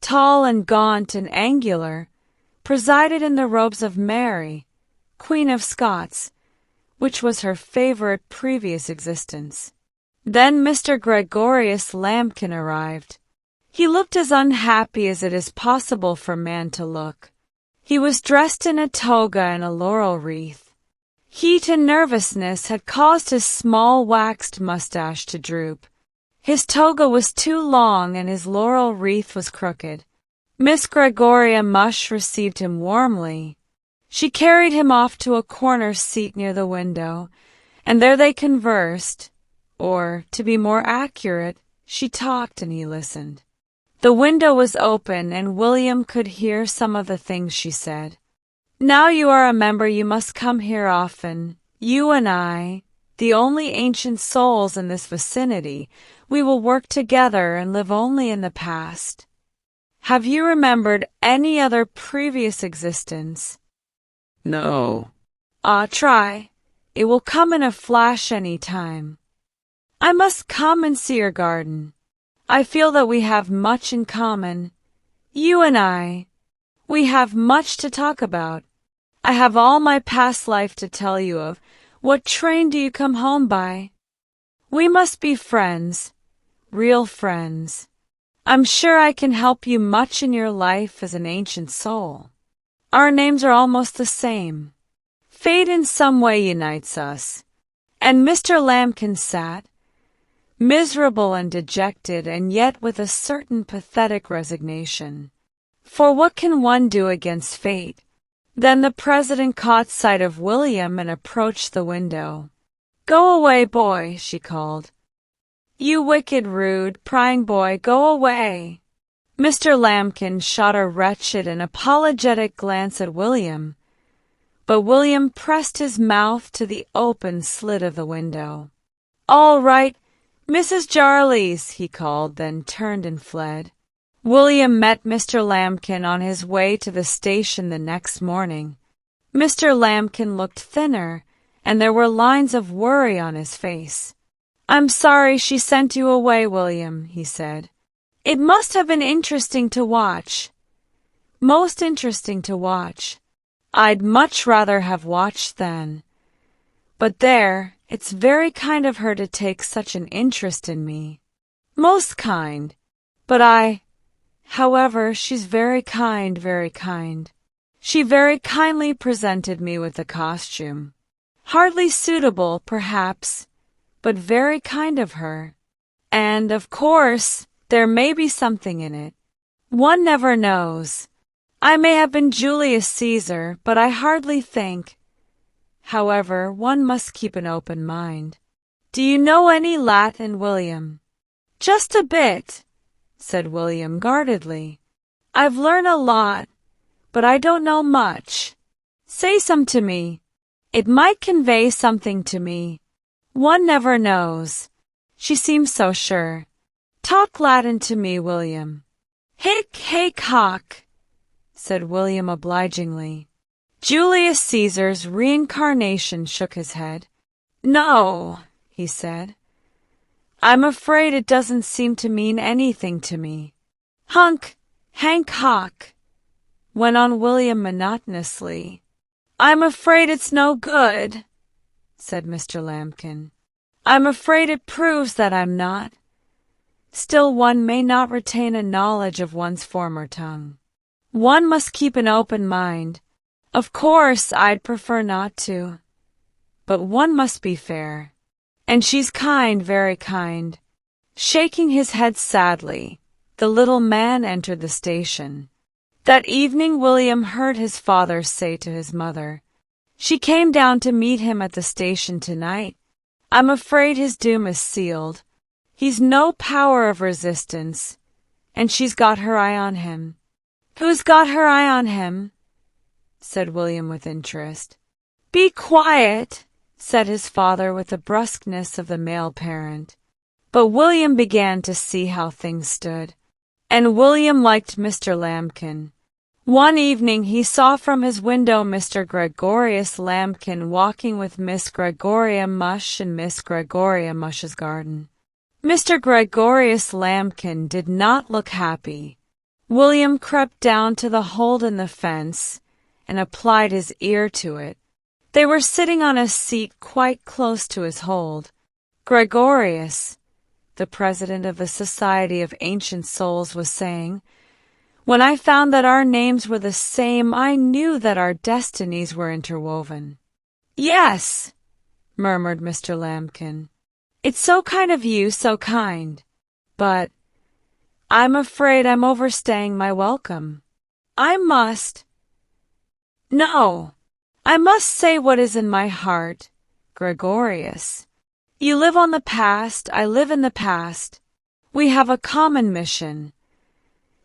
tall and gaunt and angular, presided in the robes of Mary, Queen of Scots, which was her favorite previous existence. Then Mr. Gregorius Lambkin arrived. He looked as unhappy as it is possible for man to look. He was dressed in a toga and a laurel wreath. Heat and nervousness had caused his small waxed mustache to droop. His toga was too long and his laurel wreath was crooked. Miss Gregoria Mush received him warmly. She carried him off to a corner seat near the window, and there they conversed, or, to be more accurate, she talked and he listened. The window was open, and William could hear some of the things she said. "Now you are a member, you must come here often. You and I, the only ancient souls in this vicinity, we will work together and live only in the past. Have you remembered any other previous existence?" No. Try. It will come in a flash any time. I must come and see your garden. I feel that we have much in common. You and I. We have much to talk about. I have all my past life to tell you of. What train do you come home by? We must be friends. Real friends. I'm sure I can help you much in your life as an ancient soul. Our names are almost the same. Fate in some way unites us. And Mr. Lambkin sat, miserable and dejected, and yet with a certain pathetic resignation. For what can one do against fate? Then the president caught sight of William and approached the window. "Go away, boy," she called. "You wicked, rude, prying boy, go away." Mr. Lambkin shot a wretched and apologetic glance at William, but William pressed his mouth to the open slit of the window. "All right, Mrs. Jarley's," he called, then turned and fled. William met Mr. Lambkin on his way to the station the next morning. Mr. Lambkin looked thinner, and there were lines of worry on his face. "I'm sorry she sent you away, William," he said. "It must have been interesting to watch. Most interesting to watch. I'd much rather have watched then. But there, it's very kind of her to take such an interest in me. Most kind. But however, she's very kind, very kind. She very kindly presented me with the costume. Hardly suitable, perhaps, but very kind of her. And, of course, there may be something in it. One never knows. I may have been Julius Caesar, but I hardly think. However, one must keep an open mind. Do you know any Latin, William?" "Just a bit," said William guardedly. "I've learned a lot, but I don't know much. Say some to me. It might convey something to me. One never knows." She seemed so sure. "Talk Latin to me, William." "Hic, haec, hoc," said William obligingly. Julius Caesar's reincarnation shook his head. "No," he said. "I'm afraid it doesn't seem to mean anything to me." "Hunk, hank, hock," went on William monotonously. "I'm afraid it's no good," said Mr. Lambkin. "I'm afraid it proves that I'm not. Still, one may not retain a knowledge of one's former tongue. One must keep an open mind. Of course, I'd prefer not to. But one must be fair. And she's kind, very kind." Shaking his head sadly, the little man entered the station. That evening William heard his father say to his mother, "She came down to meet him at the station tonight. I'm afraid his doom is sealed. He's no power of resistance, and she's got her eye on him." "Who's got her eye on him?" said William with interest. "Be quiet," said his father with the brusqueness of the male parent. But William began to see how things stood. And William liked Mr. Lambkin. One evening he saw from his window Mr. Gregorius Lambkin walking with Miss Gregoria Mush in Miss Gregoria Mush's garden. Mr. Gregorius Lambkin did not look happy. William crept down to the hold in the fence and applied his ear to it. They were sitting on a seat quite close to his hold. Gregorius, the president of the Society of Ancient Souls, was saying, "When I found that our names were the same, I knew that our destinies were interwoven." "Yes," murmured Mr. Lambkin. "It's so kind of you, so kind. But I'm afraid I'm overstaying my welcome. I must." "No," I must say what is in my heart, Gregorius. You live on the past, I live in the past. We have a common mission.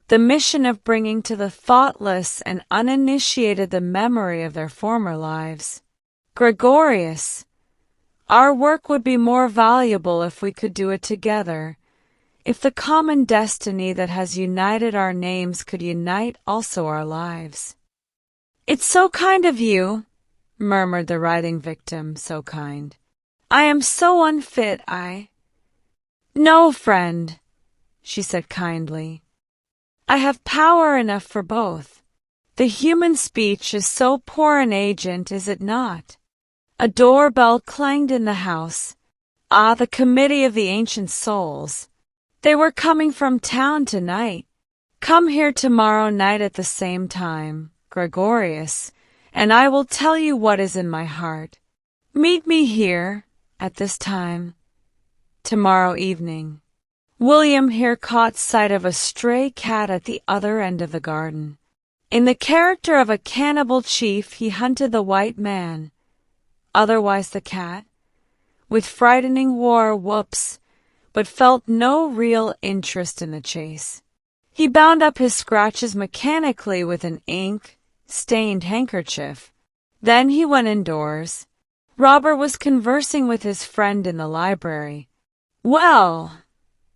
The mission of bringing to the thoughtless and uninitiated the memory of their former lives. Gregorius, our work would be more valuable if we could do it together, if the common destiny that has united our names could unite also our lives. It's so kind of you, murmured the writhing victim, so kind. I am so unfit, No, friend, she said kindly. I have power enough for both. The human speech is so poor an agent, is it not? A doorbell clanged in the house. Ah, the committee of the ancient souls. They were coming from town tonight. Come here tomorrow night at the same time, Gregorius, and I will tell you what is in my heart. Meet me here, at this time, tomorrow evening. William here caught sight of a stray cat at the other end of the garden. In the character of a cannibal chief, he hunted the white man, otherwise the cat, with frightening war whoops, but felt no real interest in the chase. He bound up his scratches mechanically with an ink-stained handkerchief. Then he went indoors. Robert was conversing with his friend in the library. Well,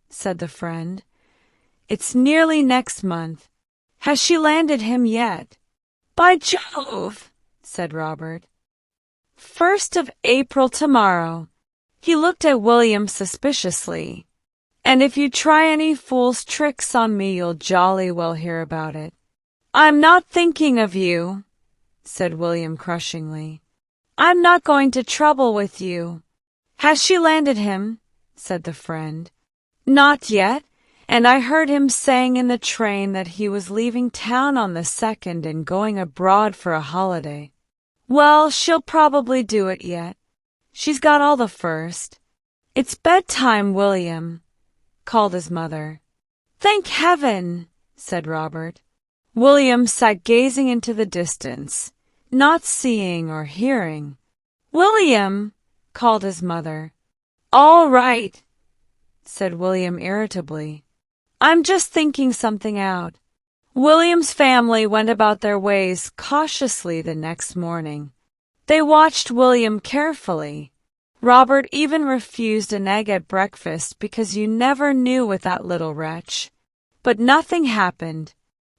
said the friend, it's nearly next month. Has she landed him yet? By Jove, said Robert. 1st of April tomorrow. He looked at William suspiciously. And if you try any fool's tricks on me, you'll jolly well hear about it. I'm not thinking of you, said William crushingly. I'm not going to trouble with you. Has she landed him? Said the friend. Not yet, and I heard him saying in the train that he was leaving town on the 2nd and going abroad for a holiday. Well, she'll probably do it yet. She's got all the first. It's bedtime, William, called his mother. Thank heaven, said Robert. William sat gazing into the distance, not seeing or hearing. William, called his mother. All right, said William irritably. I'm just thinking something out. William's family went about their ways cautiously the next morning. They watched William carefully. Robert even refused an egg at breakfast because you never knew with that little wretch. But nothing happened.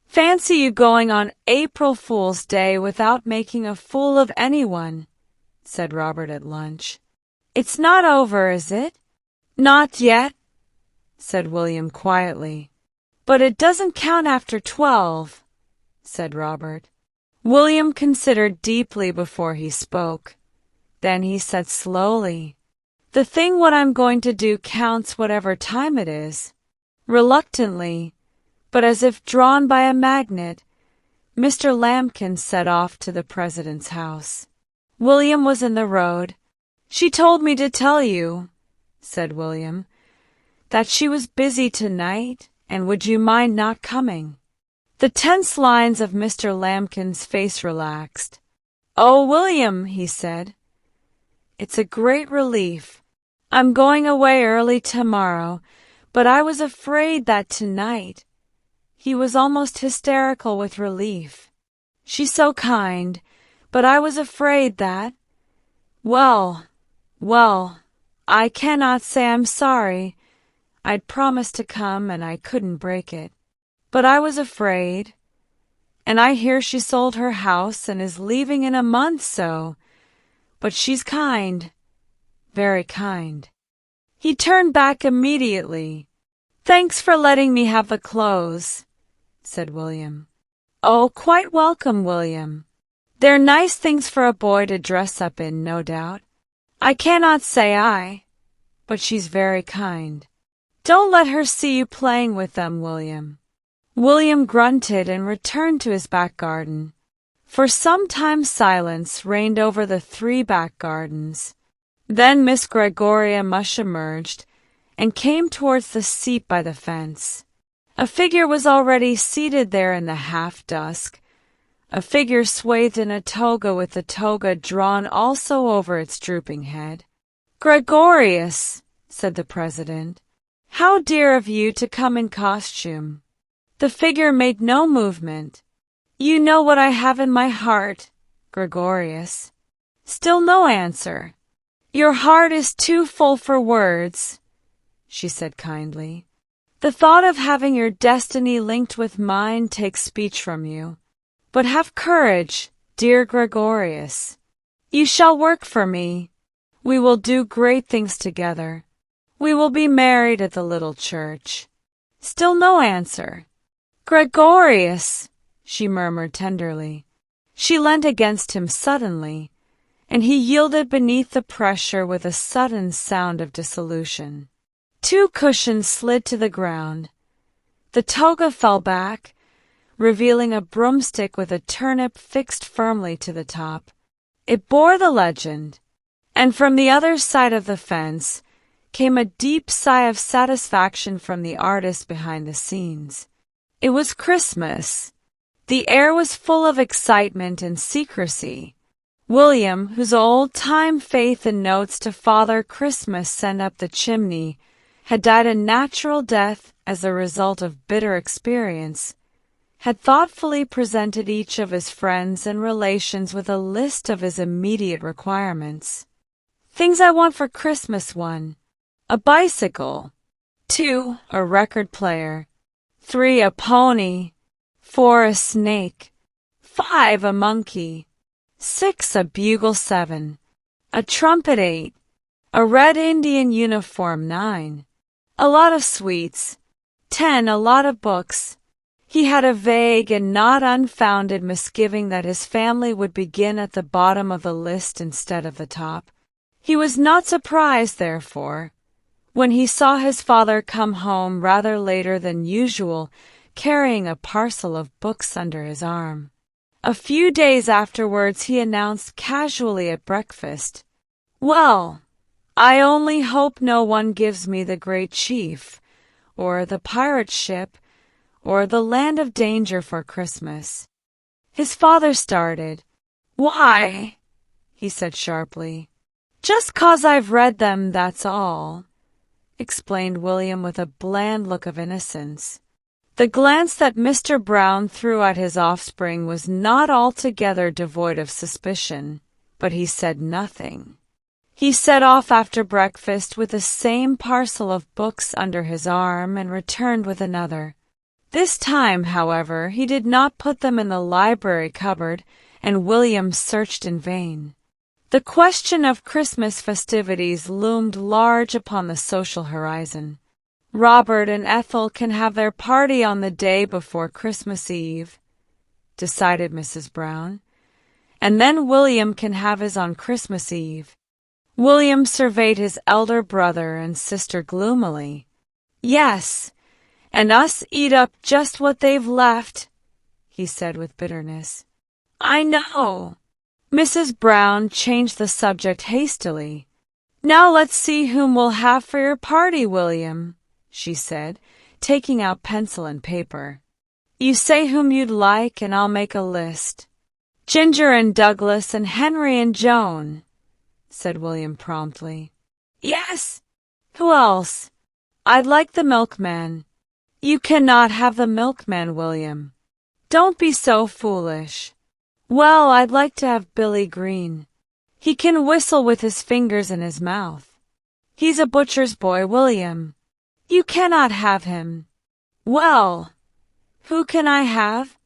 Fancy you going on April Fool's Day without making a fool of anyone, said Robert at lunch. It's not over, is it? Not yet, said William quietly. But it doesn't count after 12, said Robert. William considered deeply before he spoke. Then he said slowly, The thing what I'm going to do counts whatever time it is. Reluctantly, but as if drawn by a magnet, Mr. Lambkin set off to the president's house. William was in the road. She told me to tell you, said William, that she was busy tonight, and would you mind not coming? The tense lines of Mr. Lambkin's face relaxed. Oh, William, he said, it's a great relief. I'm going away early tomorrow, but I was afraid that tonight. He was almost hysterical with relief. She's so kind, but I was afraid that... Well, I cannot say I'm sorry. I'd promised to come and I couldn't break it. But I was afraid. And I hear she sold her house and is leaving in a month so. But she's kind. Very kind. He turned back immediately. Thanks for letting me have the clothes, said William. Oh, quite welcome, William. They're nice things for a boy to dress up in, no doubt. I cannot say but she's very kind. Don't let her see you playing with them, William. William grunted and returned to his back garden. For some time silence reigned over the 3 back gardens. Then Miss Gregoria Mush emerged and came towards the seat by the fence. A figure was already seated there in the half-dusk, a figure swathed in a toga with the toga drawn also over its drooping head. "Gregorius," said the president, "how dear of you to come in costume." The figure made no movement. "You know what I have in my heart, Gregorius." Still no answer. "Your heart is too full for words," she said kindly. "The thought of having your destiny linked with mine takes speech from you. But have courage, dear Gregorius. You shall work for me. We will do great things together. We will be married at the little church." Still no answer. "Gregorius," she murmured tenderly. She leant against him suddenly, and he yielded beneath the pressure with a sudden sound of dissolution. 2 cushions slid to the ground. The toga fell back, revealing a broomstick with a turnip fixed firmly to the top. It bore the legend, and from the other side of the fence came a deep sigh of satisfaction from the artist behind the scenes. It was Christmas. The air was full of excitement and secrecy. William, whose old-time faith in notes to Father Christmas sent up the chimney, had died a natural death as a result of bitter experience, had thoughtfully presented each of his friends and relations with a list of his immediate requirements. "Things I want for Christmas: 1. A bicycle. 2. A record player. 3. A pony. 4. A snake. 5. A monkey. 6. A bugle. 7. A trumpet. 8. A red Indian uniform. 9. A lot of sweets. 10. A lot of books." He had a vague and not unfounded misgiving that his family would begin at the bottom of the list instead of the top. He was not surprised, therefore, when he saw his father come home rather later than usual, carrying a parcel of books under his arm. A few days afterwards he announced casually at breakfast, "Well, I only hope no one gives me The Great Chief, or The Pirate Ship, or The Land of Danger for Christmas." His father started. "Why?" he said sharply. "Just 'cause I've read them, that's all," explained William with a bland look of innocence. The glance that Mr. Brown threw at his offspring was not altogether devoid of suspicion, but he said nothing. He set off after breakfast with the same parcel of books under his arm and returned with another. This time, however, he did not put them in the library cupboard, and William searched in vain. The question of Christmas festivities loomed large upon the social horizon. "Robert and Ethel can have their party on the day before Christmas Eve," decided Mrs. Brown, "and then William can have his on Christmas Eve." William surveyed his elder brother and sister gloomily. "Yes, and us eat up just what they've left," he said with bitterness. "I know." Mrs. Brown changed the subject hastily. "Now let's see whom we'll have for your party, William," she said, taking out pencil and paper. "You say whom you'd like, and I'll make a list." "Ginger and Douglas and Henry and Joan," said William promptly. "Yes. Who else?" "I'd like the milkman." "You cannot have the milkman, William." "Don't be so foolish." "Well, I'd like to have Billy Green. He can whistle with his fingers in his mouth." "He's a butcher's boy, William." "You cannot have him." "Well, who can I have?"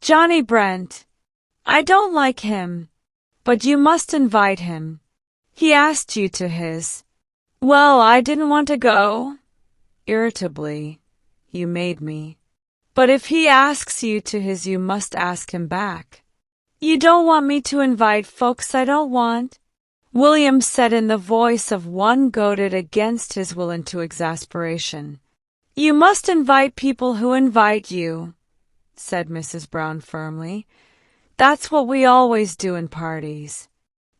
"Johnny Brent." "I don't like him." "But you must invite him. He asked you to his." "Well, I didn't want to go." Irritably, "You made me." "But if he asks you to his, you must ask him back." "You don't want me to invite folks I don't want?" William said in the voice of one goaded against his will into exasperation. "You must invite people who invite you," said Mrs. Brown firmly. "That's what we always do in parties."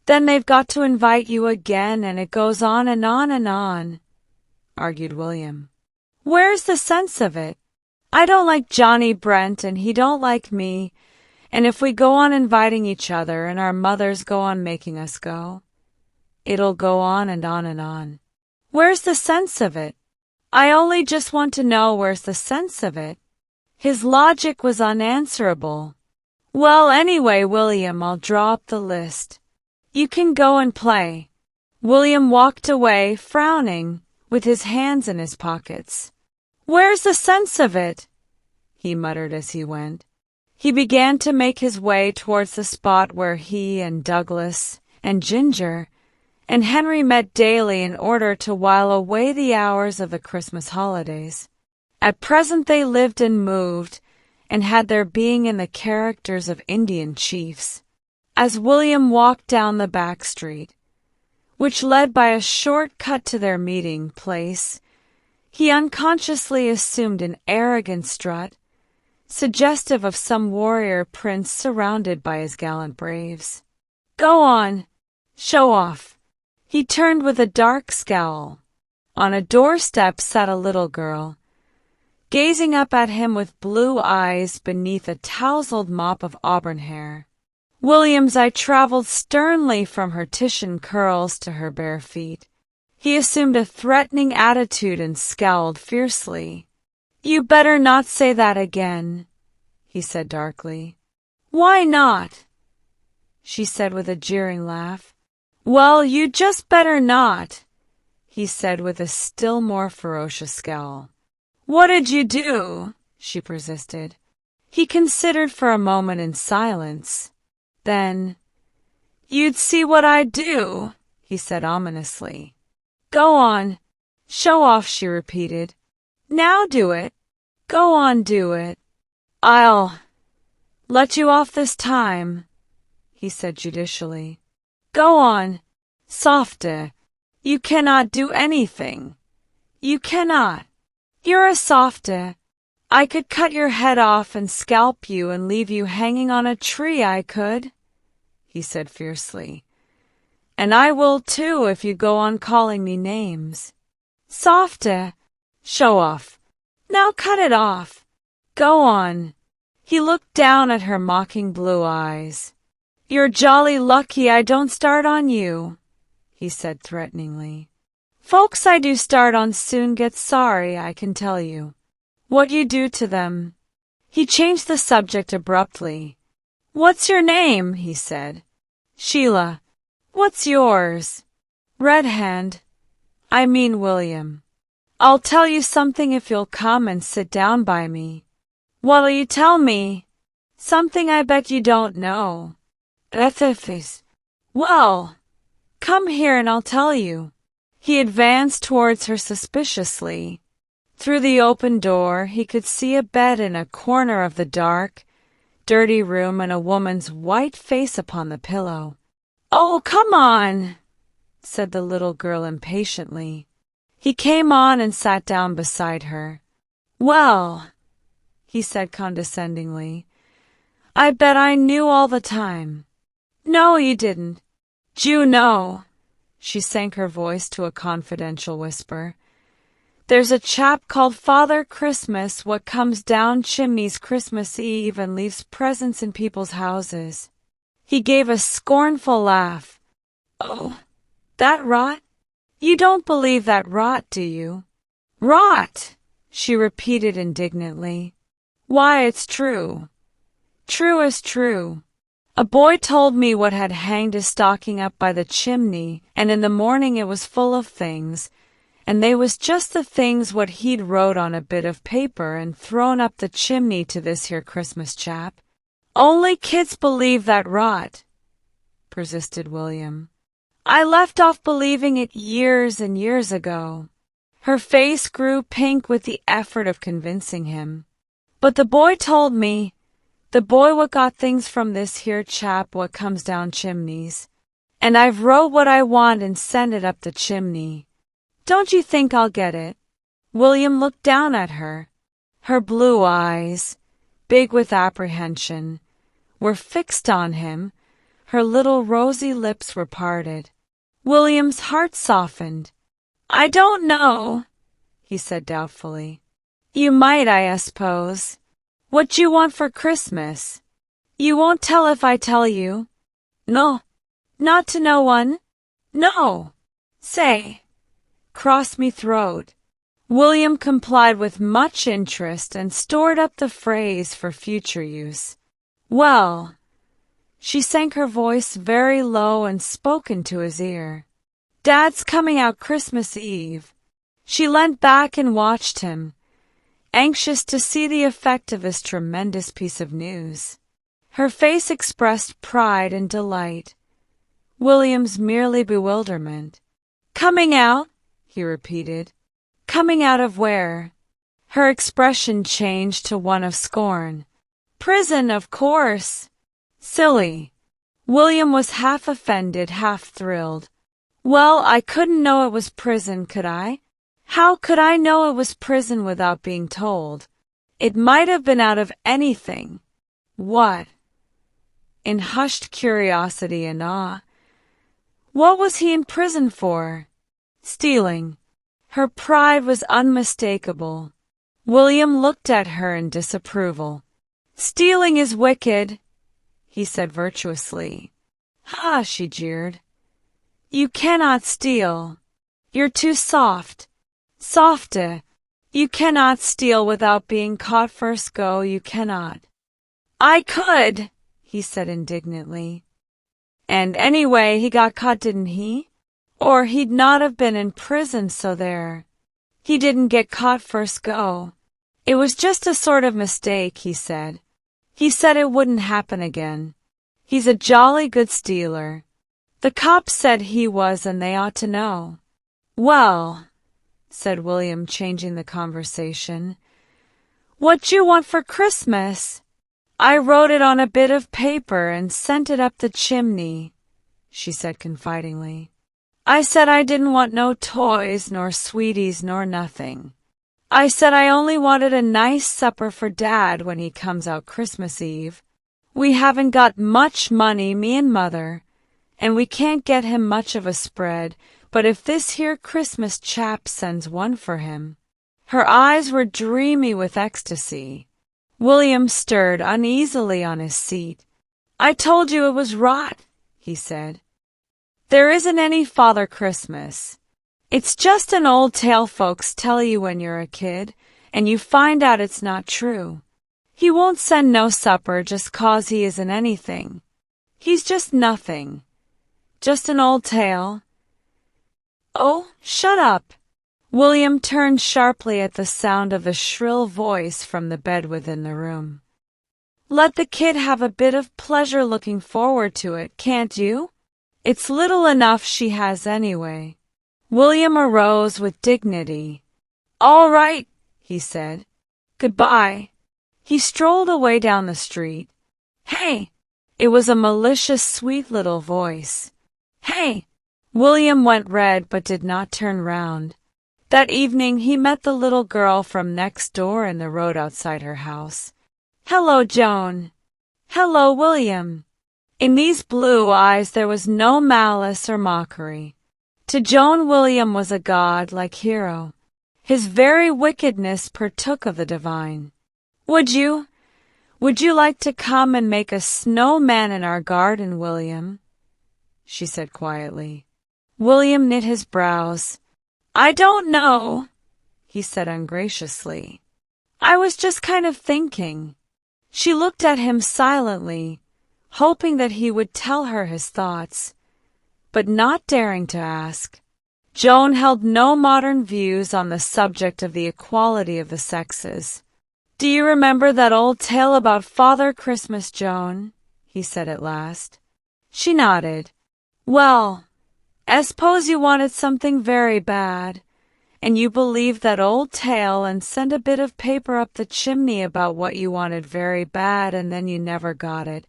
"Then they've got to invite you again, and it goes on and on and on," argued William. "Where's the sense of it? I don't like Johnny Brent, and he don't like me, And if we go on inviting each other and our mothers go on making us go, it'll go on and on and on. Where's the sense of it? I only just want to know where's the sense of it. His logic was unanswerable. Well, anyway, William, I'll draw up the list. You can go and play. William walked away, frowning, with his hands in his pockets. Where's the sense of it? He muttered as he went. He began to make his way towards the spot where he and Douglas and Ginger and Henry met daily in order to while away the hours of the Christmas holidays. At present they lived and moved, and had their being in the characters of Indian chiefs. As William walked down the back street, which led by a short cut to their meeting place, he unconsciously assumed an arrogant strut, suggestive of some warrior prince surrounded by his gallant braves. Go on, show off. He turned with a dark scowl. On a doorstep sat a little girl, gazing up at him with blue eyes beneath a tousled mop of auburn hair. William's eye traveled sternly from her Titian curls to her bare feet. He assumed a threatening attitude and scowled fiercely. You better not say that again, he said darkly. Why not? She said with a jeering laugh. Well, you just better not, he said with a still more ferocious scowl. What did you do? She persisted. He considered for a moment in silence. Then, you'd see what I'd do, he said ominously. Go on, show off, she repeated. Now do it. Go on, do it. I'll let you off this time, he said judicially. Go on, softer. You cannot do anything. You cannot. You're a softer. I could cut your head off and scalp you and leave you hanging on a tree, I could, he said fiercely. And I will too if you go on calling me names. Softer. Show off. Now cut it off. Go on. He looked down at her mocking blue eyes. You're jolly lucky I don't start on you, he said threateningly. Folks I do start on soon get sorry, I can tell you. What you do to them. He changed the subject abruptly. What's your name? He said. Sheila. What's yours? Red Hand. I mean William. I'll tell you something if you'll come and sit down by me. What'll you tell me? Something I bet you don't know. Well, come here and I'll tell you. He advanced towards her suspiciously. Through the open door he could see a bed in a corner of the dark, dirty room and a woman's white face upon the pillow. Oh, come on, said the little girl impatiently. He came on and sat down beside her. Well, he said condescendingly, I bet I knew all the time. No, you didn't. D'you know? She sank her voice to a confidential whisper. There's a chap called Father Christmas what comes down chimneys Christmas Eve and leaves presents in people's houses. He gave a scornful laugh. Oh, that rot? You don't believe that rot, do you? Rot, she repeated indignantly. Why, it's true. True as true. A boy told me what had hanged his stocking up by the chimney, and in the morning it was full of things, and they was just the things what he'd wrote on a bit of paper and thrown up the chimney to this here Christmas chap. Only kids believe that rot, persisted William. I left off believing it years and years ago. Her face grew pink with the effort of convincing him. But the boy told me, the boy what got things from this here chap what comes down chimneys. And I've wrote what I want and sent it up the chimney. Don't you think I'll get it? William looked down at her. Her blue eyes, big with apprehension, were fixed on him. Her little rosy lips were parted. William's heart softened. I don't know, he said doubtfully. You might, I suppose. What you want for Christmas? You won't tell if I tell you? No. Not to no one? No. Say. Cross me throat. William complied with much interest and stored up the phrase for future use. Well. She sank her voice very low and spoke into his ear. Dad's coming out Christmas Eve. She leant back and watched him, anxious to see the effect of this tremendous piece of news. Her face expressed pride and delight. William's merely bewilderment. Coming out? He repeated. Coming out of where? Her expression changed to one of scorn. Prison, of course. Silly. William was half offended, half thrilled. Well, I couldn't know it was prison, could I? How could I know it was prison without being told? It might have been out of anything. What? In hushed curiosity and awe. What was he in prison for? Stealing. Her pride was unmistakable. William looked at her in disapproval. Stealing is wicked, he said virtuously. Ha, she jeered. You cannot steal. You're too soft. Softe. You cannot steal without being caught first go, you cannot. I could, he said indignantly. And anyway, he got caught, didn't he? Or he'd not have been in prison, so there. He didn't get caught first go. It was just a sort of mistake, he said. He said it wouldn't happen again. He's a jolly good stealer. The cops said he was, and they ought to know. Well, said William, changing the conversation. What you want for Christmas? I wrote it on a bit of paper and sent it up the chimney, she said confidingly. I said I didn't want no toys, nor sweeties, nor nothing. I said I only wanted a nice supper for Dad when he comes out Christmas Eve. We haven't got much money, me and Mother, and we can't get him much of a spread, but if this here Christmas chap sends one for him. Her eyes were dreamy with ecstasy. William stirred uneasily on his seat. I told you it was rot, he said. There isn't any Father Christmas. It's just an old tale folks tell you when you're a kid, and you find out it's not true. He won't send no supper just 'cause he isn't anything. He's just nothing. Just an old tale. Oh, shut up. William turned sharply at the sound of the shrill voice from the bed within the room. Let the kid have a bit of pleasure looking forward to it, can't you? It's little enough she has anyway. William arose with dignity. All right, he said. Goodbye. He strolled away down the street. Hey! It was a malicious, sweet little voice. Hey! William went red but did not turn round. That evening he met the little girl from next door in the road outside her house. Hello, Joan. Hello, William. In these blue eyes there was no malice or mockery. To Joan, William was a god-like hero. His very wickedness partook of the divine. Would you like to come and make a snowman in our garden, William? She said quietly. William knit his brows. I don't know, he said ungraciously. I was just kind of thinking. She looked at him silently, hoping that he would tell her his thoughts, but not daring to ask. Joan held no modern views on the subject of the equality of the sexes. Do you remember that old tale about Father Christmas, Joan? He said at last. She nodded. Well, I suppose you wanted something very bad, and you believed that old tale and sent a bit of paper up the chimney about what you wanted very bad, and then you never got it.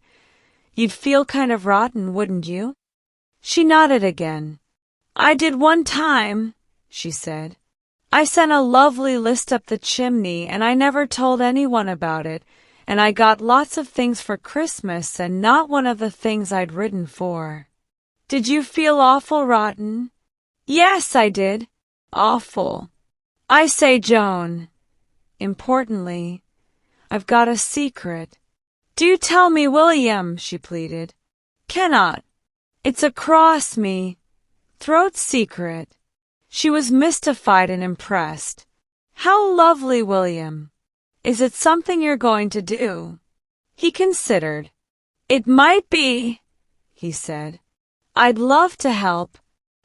You'd feel kind of rotten, wouldn't you? She nodded again. I did one time, she said. I sent a lovely list up the chimney, and I never told anyone about it, and I got lots of things for Christmas, and not one of the things I'd written for. Did you feel awful rotten? Yes, I did. Awful. I say, Joan, importantly, I've got a secret. "Do tell me, William," she pleaded. "Cannot. It's across me. Throat secret." She was mystified and impressed. "How lovely, William. Is it something you're going to do?" He considered. "It might be," he said. "I'd love to help."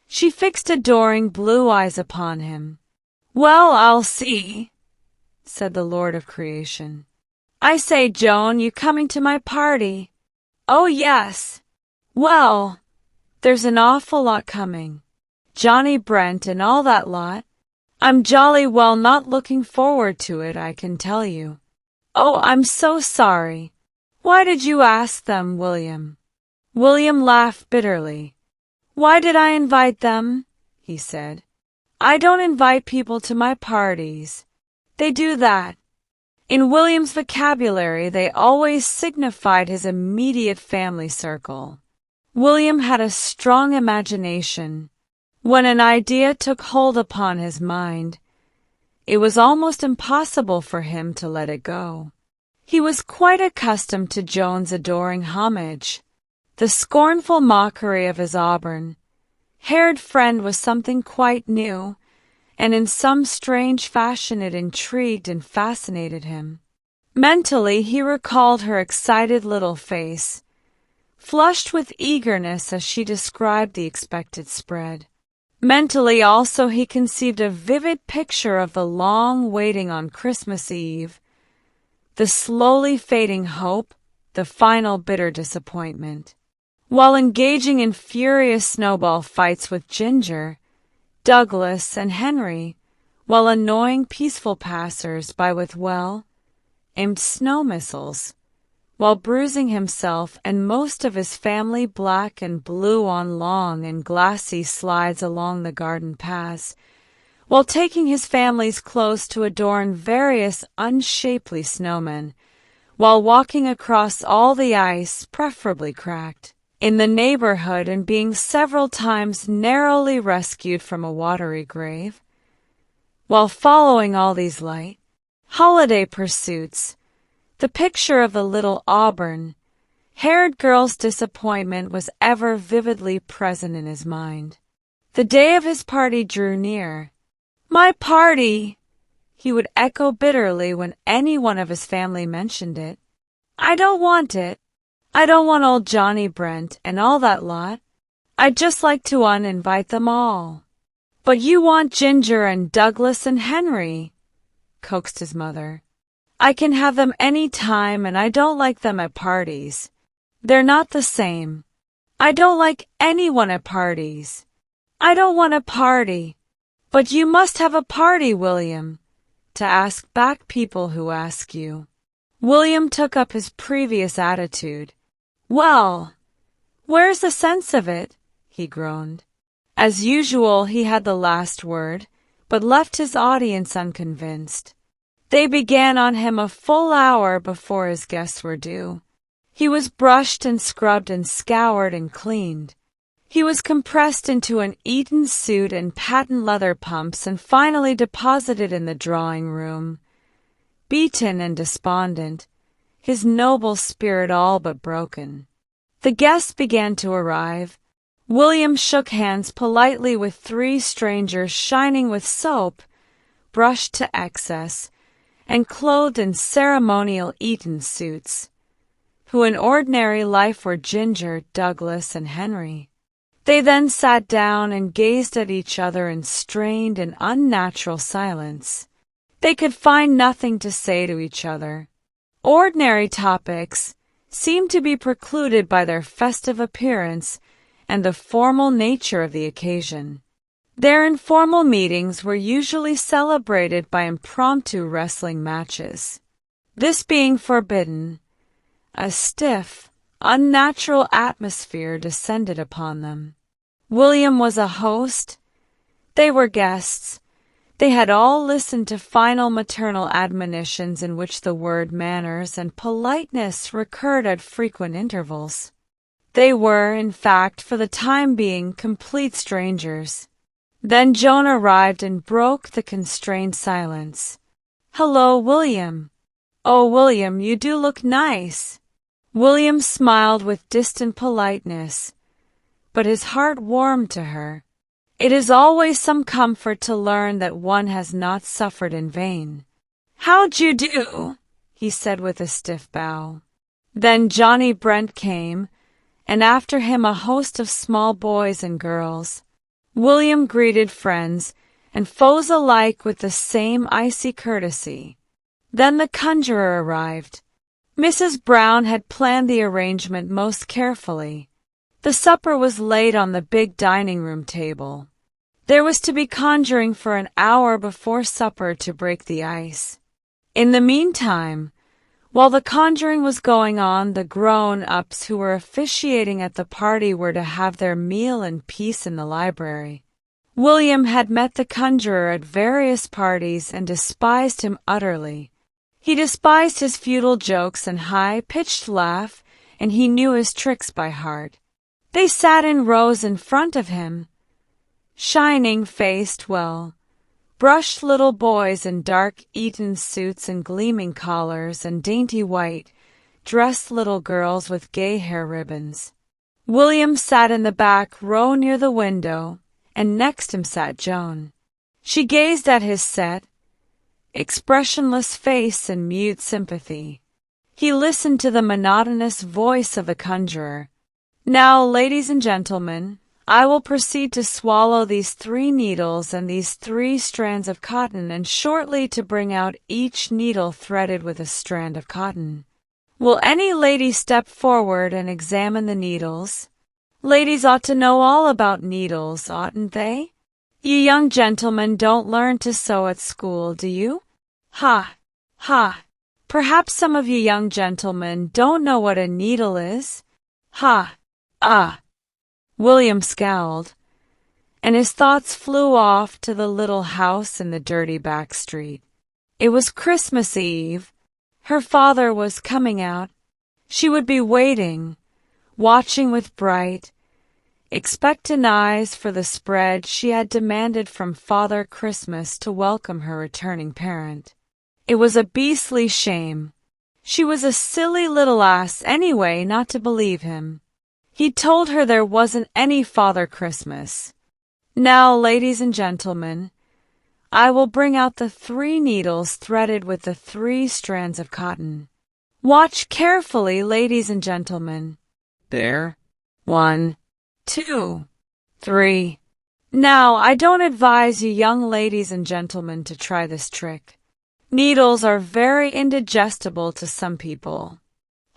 She fixed adoring blue eyes upon him. "Well, I'll see," said the Lord of Creation. "I say, Joan, you coming to my party?" "Oh, yes." "Well, there's an awful lot coming. Johnny Brent and all that lot. I'm jolly well not looking forward to it, I can tell you." "Oh, I'm so sorry. Why did you ask them, William?" William laughed bitterly. "Why did I invite them?" he said. "I don't invite people to my parties. They do that." In William's vocabulary, they always signified his immediate family circle. William had a strong imagination. When an idea took hold upon his mind, it was almost impossible for him to let it go. He was quite accustomed to Joan's adoring homage. The scornful mockery of his auburn-haired friend was something quite new, and in some strange fashion it intrigued and fascinated him. Mentally, he recalled her excited little face, flushed with eagerness as she described the expected spread. Mentally also he conceived a vivid picture of the long waiting on Christmas Eve, the slowly fading hope, the final bitter disappointment. While engaging in furious snowball fights with Ginger, Douglas, and Henry, while annoying peaceful passers-by with well-aimed snow missiles, while bruising himself and most of his family black and blue on long and glassy slides along the garden paths, while taking his family's clothes to adorn various unshapely snowmen, while walking across all the ice, preferably cracked, in the neighborhood and being several times narrowly rescued from a watery grave, while following all these light, holiday pursuits, the picture of the little auburn-haired girl's disappointment was ever vividly present in his mind. The day of his party drew near. "My party!" he would echo bitterly when any one of his family mentioned it. "I don't want it. I don't want old Johnny Brent and all that lot. I'd just like to uninvite them all." "But you want Ginger and Douglas and Henry," coaxed his mother. "I can have them any time, and I don't like them at parties. They're not the same. I don't like anyone at parties. I don't want a party." "But you must have a party, William, to ask back people who ask you." William took up his previous attitude. "Well, where's the sense of it?" he groaned. As usual, he had the last word, but left his audience unconvinced. They began on him a full hour before his guests were due. He was brushed and scrubbed and scoured and cleaned. He was compressed into an Eton suit and patent leather pumps and finally deposited in the drawing-room, beaten and despondent, his noble spirit all but broken. The guests began to arrive. William shook hands politely with 3 strangers shining with soap, brushed to excess, and clothed in ceremonial Eton suits, who in ordinary life were Ginger, Douglas, and Henry. They then sat down and gazed at each other in strained and unnatural silence. They could find nothing to say to each other. Ordinary topics seemed to be precluded by their festive appearance and the formal nature of the occasion. Their informal meetings were usually celebrated by impromptu wrestling matches. This being forbidden, a stiff, unnatural atmosphere descended upon them. William was a host. They were guests. They had all listened to final maternal admonitions in which the word manners and politeness recurred at frequent intervals. They were, in fact, for the time being, complete strangers. Then Joan arrived and broke the constrained silence. "Hello, William. Oh, William, you do look nice. William smiled with distant politeness, but his heart warmed to her. It is always some comfort to learn that one has not suffered in vain. "How'd you do?" he said with a stiff bow. Then Johnny Brent came, and after him a host of small boys and girls. William greeted friends and foes alike with the same icy courtesy. Then the conjurer arrived. Mrs. Brown had planned the arrangement most carefully. The supper was laid on the big dining-room table. There was to be conjuring for an hour before supper to break the ice. In the meantime, while the conjuring was going on, the grown-ups who were officiating at the party were to have their meal in peace in the library. William had met the conjurer at various parties and despised him utterly. He despised his futile jokes and high-pitched laugh, and he knew his tricks by heart. They sat in rows in front of him, shining-faced, well-brushed little boys in dark Eton suits and gleaming collars, and dainty white-dressed little girls with gay hair ribbons. William sat in the back row near the window, and next him sat Joan. She gazed at his set, expressionless face in mute sympathy. He listened to the monotonous voice of the conjurer. "Now, ladies and gentlemen, I will proceed to swallow these 3 needles and these 3 strands of cotton, and shortly to bring out each needle threaded with a strand of cotton. Will any lady step forward and examine the needles? Ladies ought to know all about needles, oughtn't they? You young gentlemen don't learn to sew at school, do you? Ha! Ha! Perhaps some of you young gentlemen don't know what a needle is? Ha! Ah!" William scowled, and his thoughts flew off to the little house in the dirty back street. It was Christmas Eve. Her father was coming out. She would be waiting, watching with bright, expectant eyes for the spread she had demanded from Father Christmas to welcome her returning parent. It was a beastly shame. She was a silly little ass anyway not to believe him. He told her there wasn't any Father Christmas. "Now, ladies and gentlemen, I will bring out the 3 needles threaded with the 3 strands of cotton. Watch carefully, ladies and gentlemen. There. 1, 2, 3. Now, I don't advise you young ladies and gentlemen to try this trick. Needles are very indigestible to some people.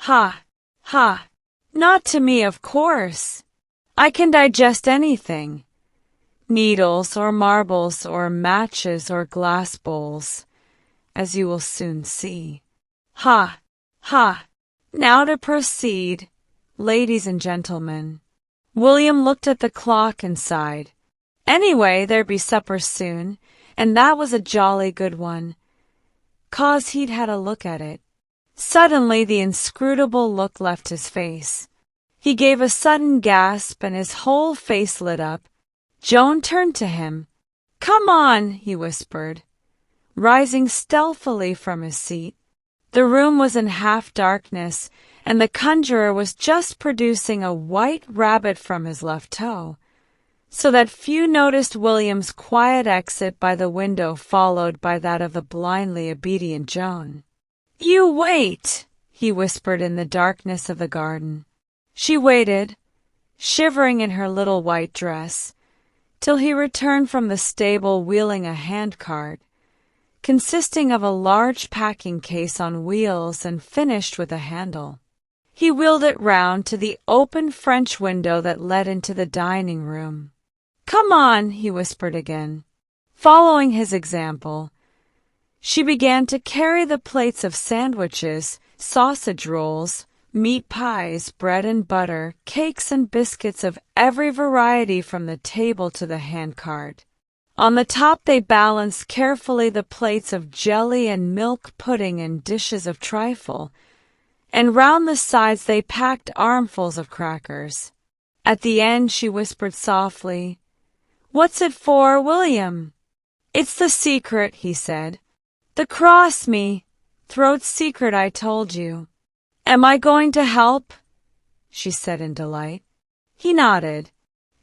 Ha! Ha! Not to me, of course. I can digest anything. Needles or marbles or matches or glass bowls, as you will soon see. Ha! Ha! Now to proceed, ladies and gentlemen." William looked at the clock and sighed. Anyway, there'd be supper soon, and that was a jolly good one, 'cause he'd had a look at it. Suddenly the inscrutable look left his face. He gave a sudden gasp and his whole face lit up. Joan turned to him. "Come on," he whispered, rising stealthily from his seat. The room was in half darkness, and the conjurer was just producing a white rabbit from his left toe, so that few noticed William's quiet exit by the window, followed by that of the blindly obedient Joan. "You wait," he whispered in the darkness of the garden. She waited, shivering in her little white dress, till he returned from the stable wheeling a handcart, consisting of a large packing case on wheels and finished with a handle. He wheeled it round to the open French window that led into the dining room. "Come on," he whispered again. Following his example, she began to carry the plates of sandwiches, sausage rolls, meat pies, bread and butter, cakes and biscuits of every variety from the table to the handcart. On the top they balanced carefully the plates of jelly and milk pudding and dishes of trifle, and round the sides they packed armfuls of crackers. At the end she whispered softly, "What's it for, William?" "It's the secret," he said. "The cross me, throat secret I told you. Am I going to help? She said in delight. He nodded.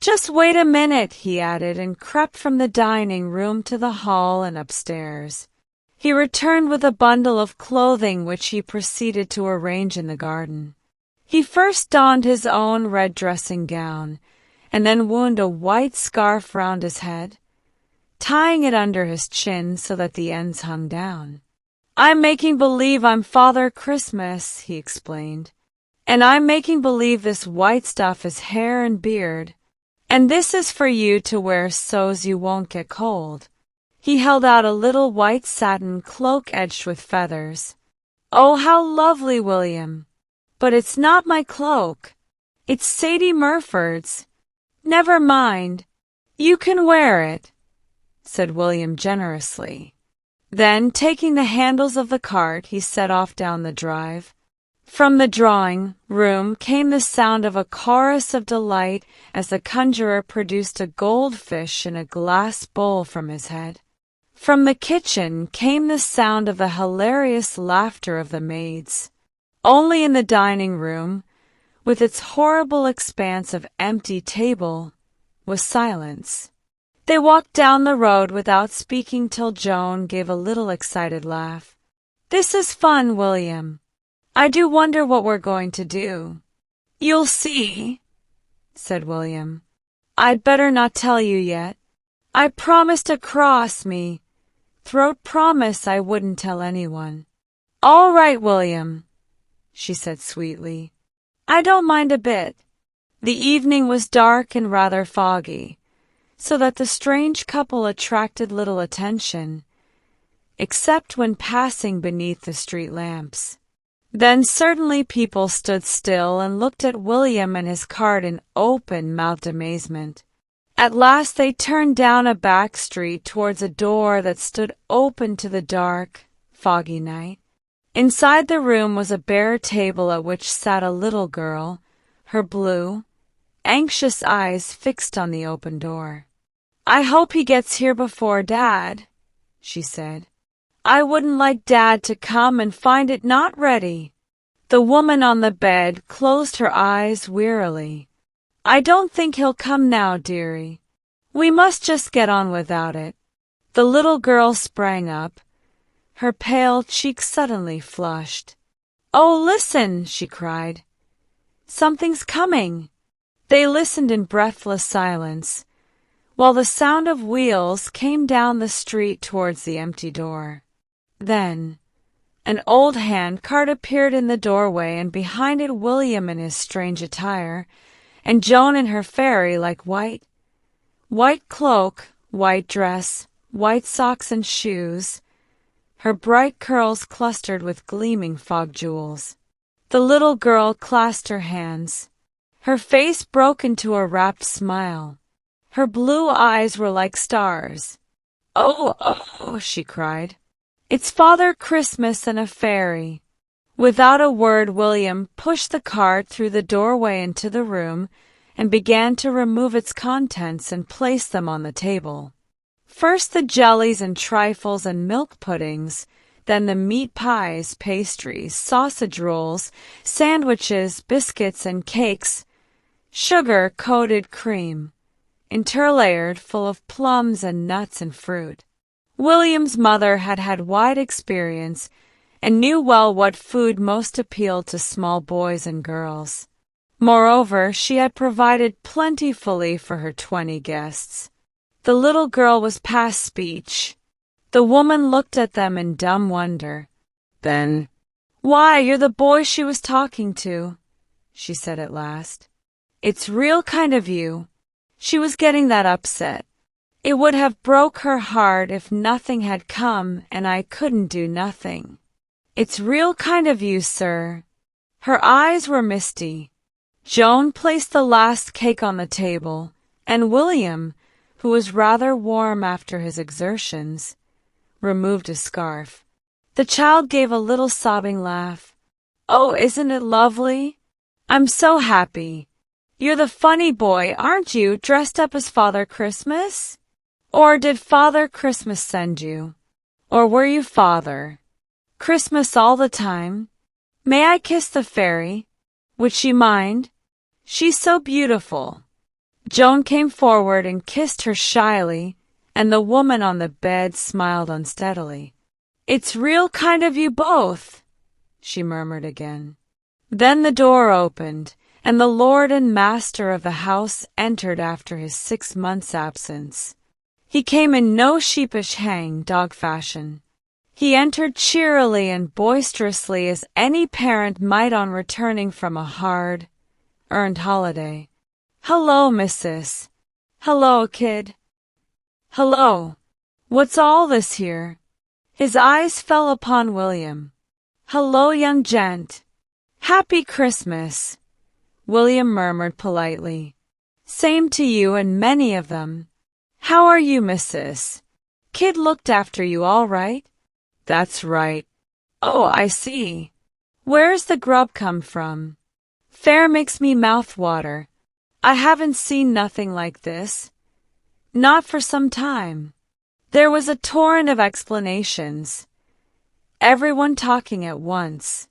Just wait a minute, he added, and crept from the dining room to the hall and upstairs. He returned with a bundle of clothing which he proceeded to arrange in the garden. He first donned his own red dressing gown, and then wound a white scarf round his head, tying it under his chin so that the ends hung down. I'm making believe I'm Father Christmas, he explained, and I'm making believe this white stuff is hair and beard, and this is for you to wear so's you won't get cold. He held out a little white satin cloak edged with feathers. Oh, how lovely, William! But it's not my cloak. It's Sadie Murford's. Never mind. You can wear it, said William generously. Then, taking the handles of the cart, he set off down the drive. From the drawing room came the sound of a chorus of delight as the conjurer produced a goldfish in a glass bowl from his head. From the kitchen came the sound of the hilarious laughter of the maids. Only in the dining room, with its horrible expanse of empty table, was silence. They walked down the road without speaking till Joan gave a little excited laugh. This is fun, William. I do wonder what we're going to do. You'll see, said William. I'd better not tell you yet. I promised to cross me. Throat promise I wouldn't tell anyone. All right, William, she said sweetly. I don't mind a bit. The evening was dark and rather foggy, so that the strange couple attracted little attention, except when passing beneath the street lamps. Then certainly people stood still and looked at William and his cart in open-mouthed amazement. At last they turned down a back street towards a door that stood open to the dark, foggy night. Inside the room was a bare table at which sat a little girl, her blue, anxious eyes fixed on the open door. I hope he gets here before Dad, she said. I wouldn't like Dad to come and find it not ready. The woman on the bed closed her eyes wearily. I don't think he'll come now, dearie. We must just get on without it. The little girl sprang up. Her pale cheeks suddenly flushed. Oh, listen, she cried. Something's coming. They listened in breathless silence, while the sound of wheels came down the street towards the empty door. Then an old hand-cart appeared in the doorway, and behind it William in his strange attire, and Joan in her fairy-like white cloak, white dress, white socks and shoes, her bright curls clustered with gleaming fog jewels. The little girl clasped her hands. Her face broke into a rapt smile. Her blue eyes were like stars. Oh, oh, she cried. It's Father Christmas and a fairy. Without a word, William pushed the cart through the doorway into the room and began to remove its contents and place them on the table. First the jellies and trifles and milk puddings, then the meat pies, pastries, sausage rolls, sandwiches, biscuits, and cakes, sugar-coated cream, interlayered full of plums and nuts and fruit. William's mother had had wide experience and knew well what food most appealed to small boys and girls. Moreover, she had provided plentifully for her 20 guests. The little girl was past speech. The woman looked at them in dumb wonder. Then, "Why, you're the boy she was talking to," she said at last. "It's real kind of you. She was getting that upset. It would have broke her heart if nothing had come and I couldn't do nothing. It's real kind of you, sir." Her eyes were misty. Joan placed the last cake on the table, and William, who was rather warm after his exertions, removed his scarf. The child gave a little sobbing laugh. "Oh, isn't it lovely? I'm so happy. You're the funny boy, aren't you, dressed up as Father Christmas? Or did Father Christmas send you? Or were you Father Christmas all the time? May I kiss the fairy? Would she mind? She's so beautiful. Joan came forward and kissed her shyly, and the woman on the bed smiled unsteadily. It's real kind of you both, she murmured again. Then the door opened, and the lord and master of the house entered after his 6 months' absence. He came in no sheepish hang-dog fashion. He entered cheerily and boisterously as any parent might on returning from a hard-earned holiday. Hello, missus. Hello, kid. Hello. What's all this here? His eyes fell upon William. Hello, young gent. Happy Christmas, William murmured politely. Same to you and many of them. How are you, missus? Kid looked after you all right? That's right. Oh, I see. Where's the grub come from? Fair makes me mouth water. I haven't seen nothing like this. Not for some time. There was a torrent of explanations. Everyone talking at once.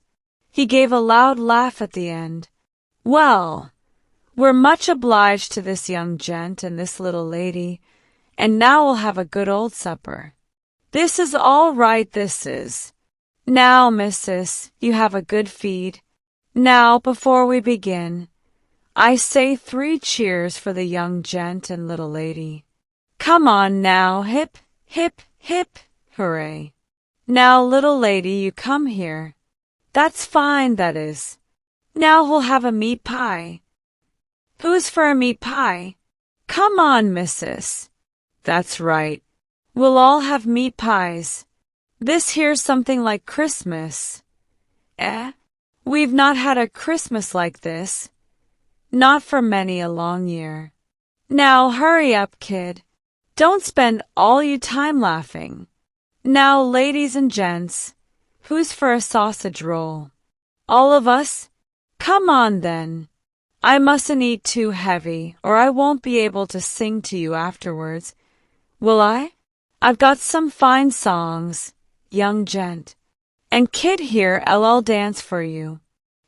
He gave a loud laugh at the end. Well, we're much obliged to this young gent and this little lady, and now we'll have a good old supper. This is all right, this is. Now, missus, you have a good feed. Now, before we begin, I say 3 cheers for the young gent and little lady. Come on now, hip, hip, hip, hooray. Now, little lady, you come here. That's fine, that is. Now we'll have a meat pie. Who's for a meat pie? Come on, missus. That's right. We'll all have meat pies. This here's something like Christmas. Eh? We've not had a Christmas like this. Not for many a long year. Now hurry up, kid. Don't spend all your time laughing. Now, ladies and gents, who's for a sausage roll? All of us? Come on, then. I mustn't eat too heavy, or I won't be able to sing to you afterwards. Will I? I've got some fine songs, young gent. And Kid here, I'll dance for you.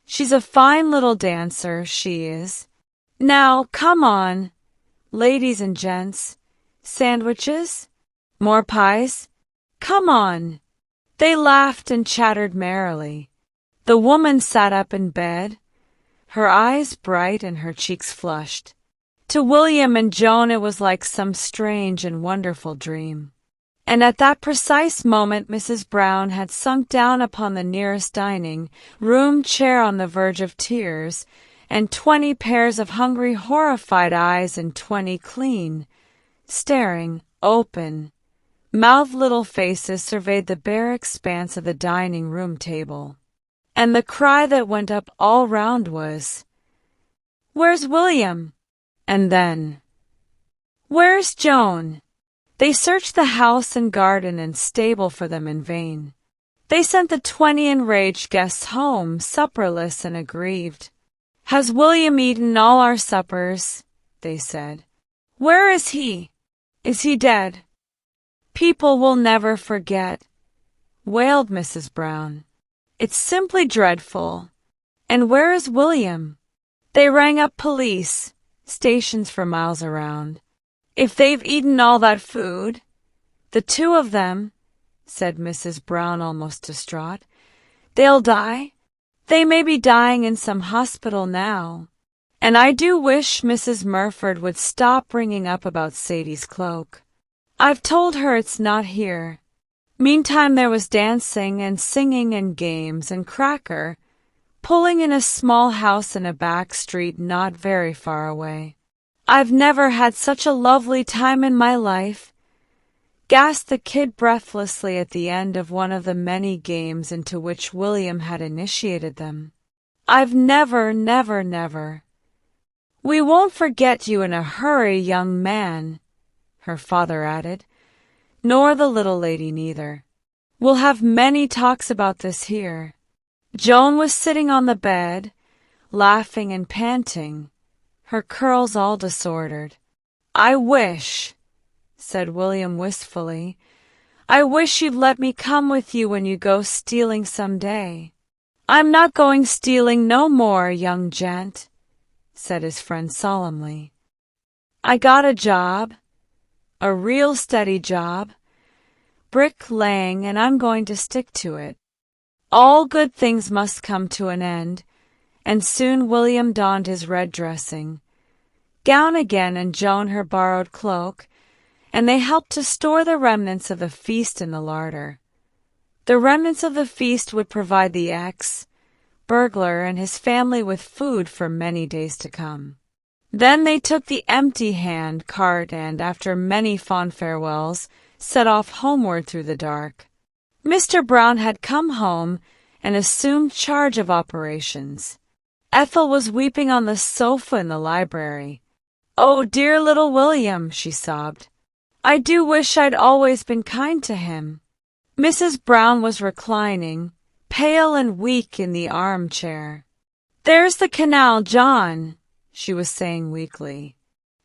She's a fine little dancer, she is. Now, come on, ladies and gents. Sandwiches? More pies? Come on. They laughed and chattered merrily. The woman sat up in bed, her eyes bright and her cheeks flushed. To William and Joan it was like some strange and wonderful dream. And at that precise moment Mrs. Brown had sunk down upon the nearest dining-room chair on the verge of tears, and 20 pairs of hungry, horrified eyes and 20 clean, staring, open-mouthed little faces surveyed the bare expanse of the dining-room table. And the cry that went up all round was, "Where's William?" And then, "Where's Joan?" They searched the house and garden and stable for them in vain. They sent the 20 enraged guests home, supperless and aggrieved. "Has William eaten all our suppers?" they said. "Where is he? Is he dead?" "People will never forget," wailed Mrs. Brown. "It's simply dreadful. And where is William?" They rang up police stations for miles around. "If they've eaten all that food, the 2 of them," said Mrs. Brown almost distraught, "they'll die. They may be dying in some hospital now. And I do wish Mrs. Murford would stop ringing up about Sadie's cloak. I've told her it's not here." Meantime there was dancing and singing and games and cracker, pulling in a small house in a back street not very far away. "I've never had such a lovely time in my life," gasped the Kid breathlessly at the end of one of the many games into which William had initiated them. "I've never. We won't forget you in a hurry, young man," her father added, "nor the little lady neither. We'll have many talks about this here." Joan was sitting on the bed, laughing and panting, her curls all disordered. "I wish," said William wistfully, "I wish you'd let me come with you when you go stealing some day. I'm not going stealing no more, young gent, said his friend solemnly. I got a job, a real steady job, bricklaying, and I'm going to stick to it. All good things must come to an end, and soon William donned his red dressing gown again and Joan her borrowed cloak, and they helped to store the remnants of the feast in the larder. The remnants of the feast would provide the ex-burglar and his family with food for many days to come. Then they took the empty-hand cart and, after many fond farewells, set off homeward through the dark. Mr. Brown had come home and assumed charge of operations. Ethel was weeping on the sofa in the library. "Oh, dear little William," she sobbed. "I do wish I'd always been kind to him." Mrs. Brown was reclining, pale and weak, in the armchair. "There's the canal, John," she was saying weakly.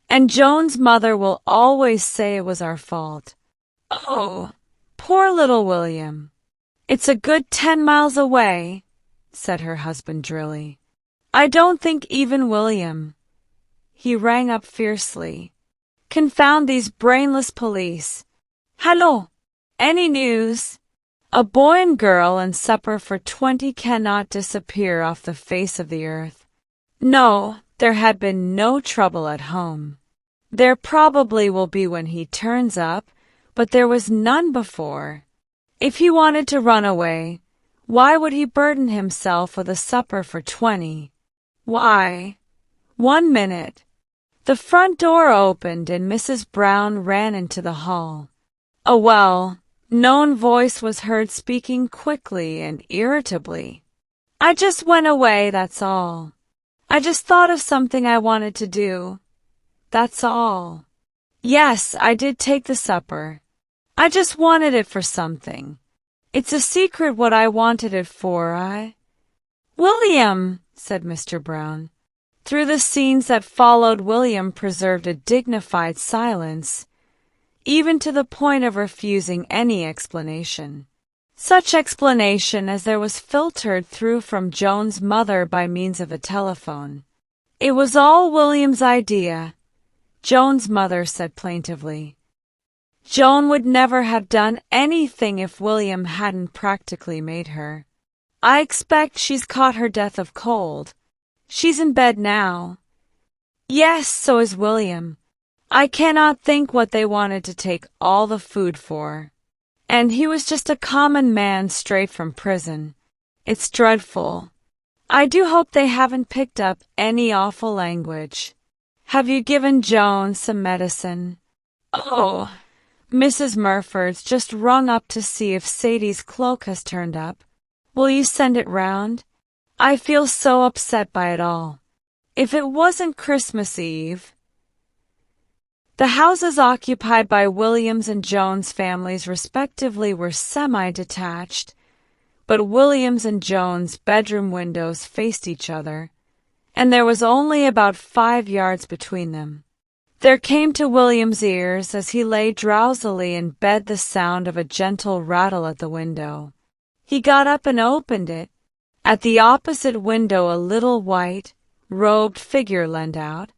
"And Joan's mother will always say it was our fault. Oh, poor little William." "It's a good 10 miles away," said her husband drily. "I don't think even William—" He rang up fiercely. "Confound these brainless police. Hallo! Any news? A boy and girl and supper for 20 cannot disappear off the face of the earth. No, there had been no trouble at home. There probably will be when he turns up, but there was none before. If he wanted to run away, why would he burden himself with a supper for 20? Why? 1 minute." The front door opened and Mrs. Brown ran into the hall. A well-known voice was heard speaking quickly and irritably. "I just went away, that's all. I just thought of something I wanted to do. That's all. Yes, I did take the supper. I just wanted it for something. It's a secret what I wanted it for, "William," said Mr. Brown. Through the scenes that followed, William preserved a dignified silence, even to the point of refusing any explanation. Such explanation as there was filtered through from Joan's mother by means of a telephone. It was all William's idea, Joan's mother said plaintively. Joan would never have done anything if William hadn't practically made her. "I expect she's caught her death of cold. She's in bed now." "Yes, so is William. I cannot think what they wanted to take all the food for. And he was just a common man straight from prison. It's dreadful. I do hope they haven't picked up any awful language. Have you given Joan some medicine?" "Oh, Mrs. Murford's just rung up to see if Sadie's cloak has turned up. Will you send it round? I feel so upset by it all. If it wasn't Christmas Eve—" The houses occupied by William's and Joan's families respectively were semi-detached, but William's and Joan's bedroom windows faced each other, and there was only about 5 yards between them. There came to William's ears as he lay drowsily in bed the sound of a gentle rattle at the window. He got up and opened it. At the opposite window a little white-robed figure leaned out,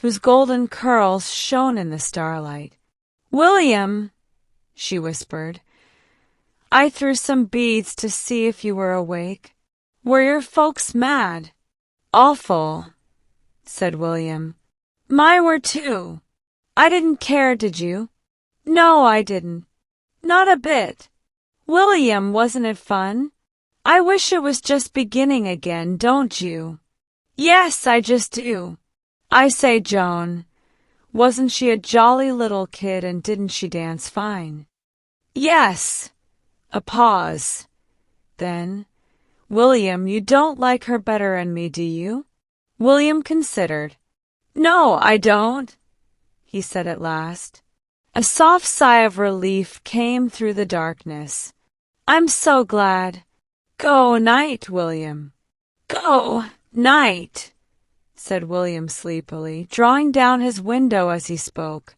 whose golden curls shone in the starlight. "William," she whispered, "I threw some beads to see if you were awake. Were your folks mad?" "Awful," said William. "Mine were too. I didn't care, did you?" "No, I didn't. Not a bit." "William, wasn't it fun? I wish it was just beginning again, don't you?" "Yes, I just do. I say, Joan, wasn't she a jolly little kid, and didn't she dance fine?" "Yes." A pause. Then, "William, you don't like her better'n me, do you?" William considered. "No, I don't," he said at last. A soft sigh of relief came through the darkness. "I'm so glad. Go night, William." "Go night," said William sleepily, drawing down his window as he spoke.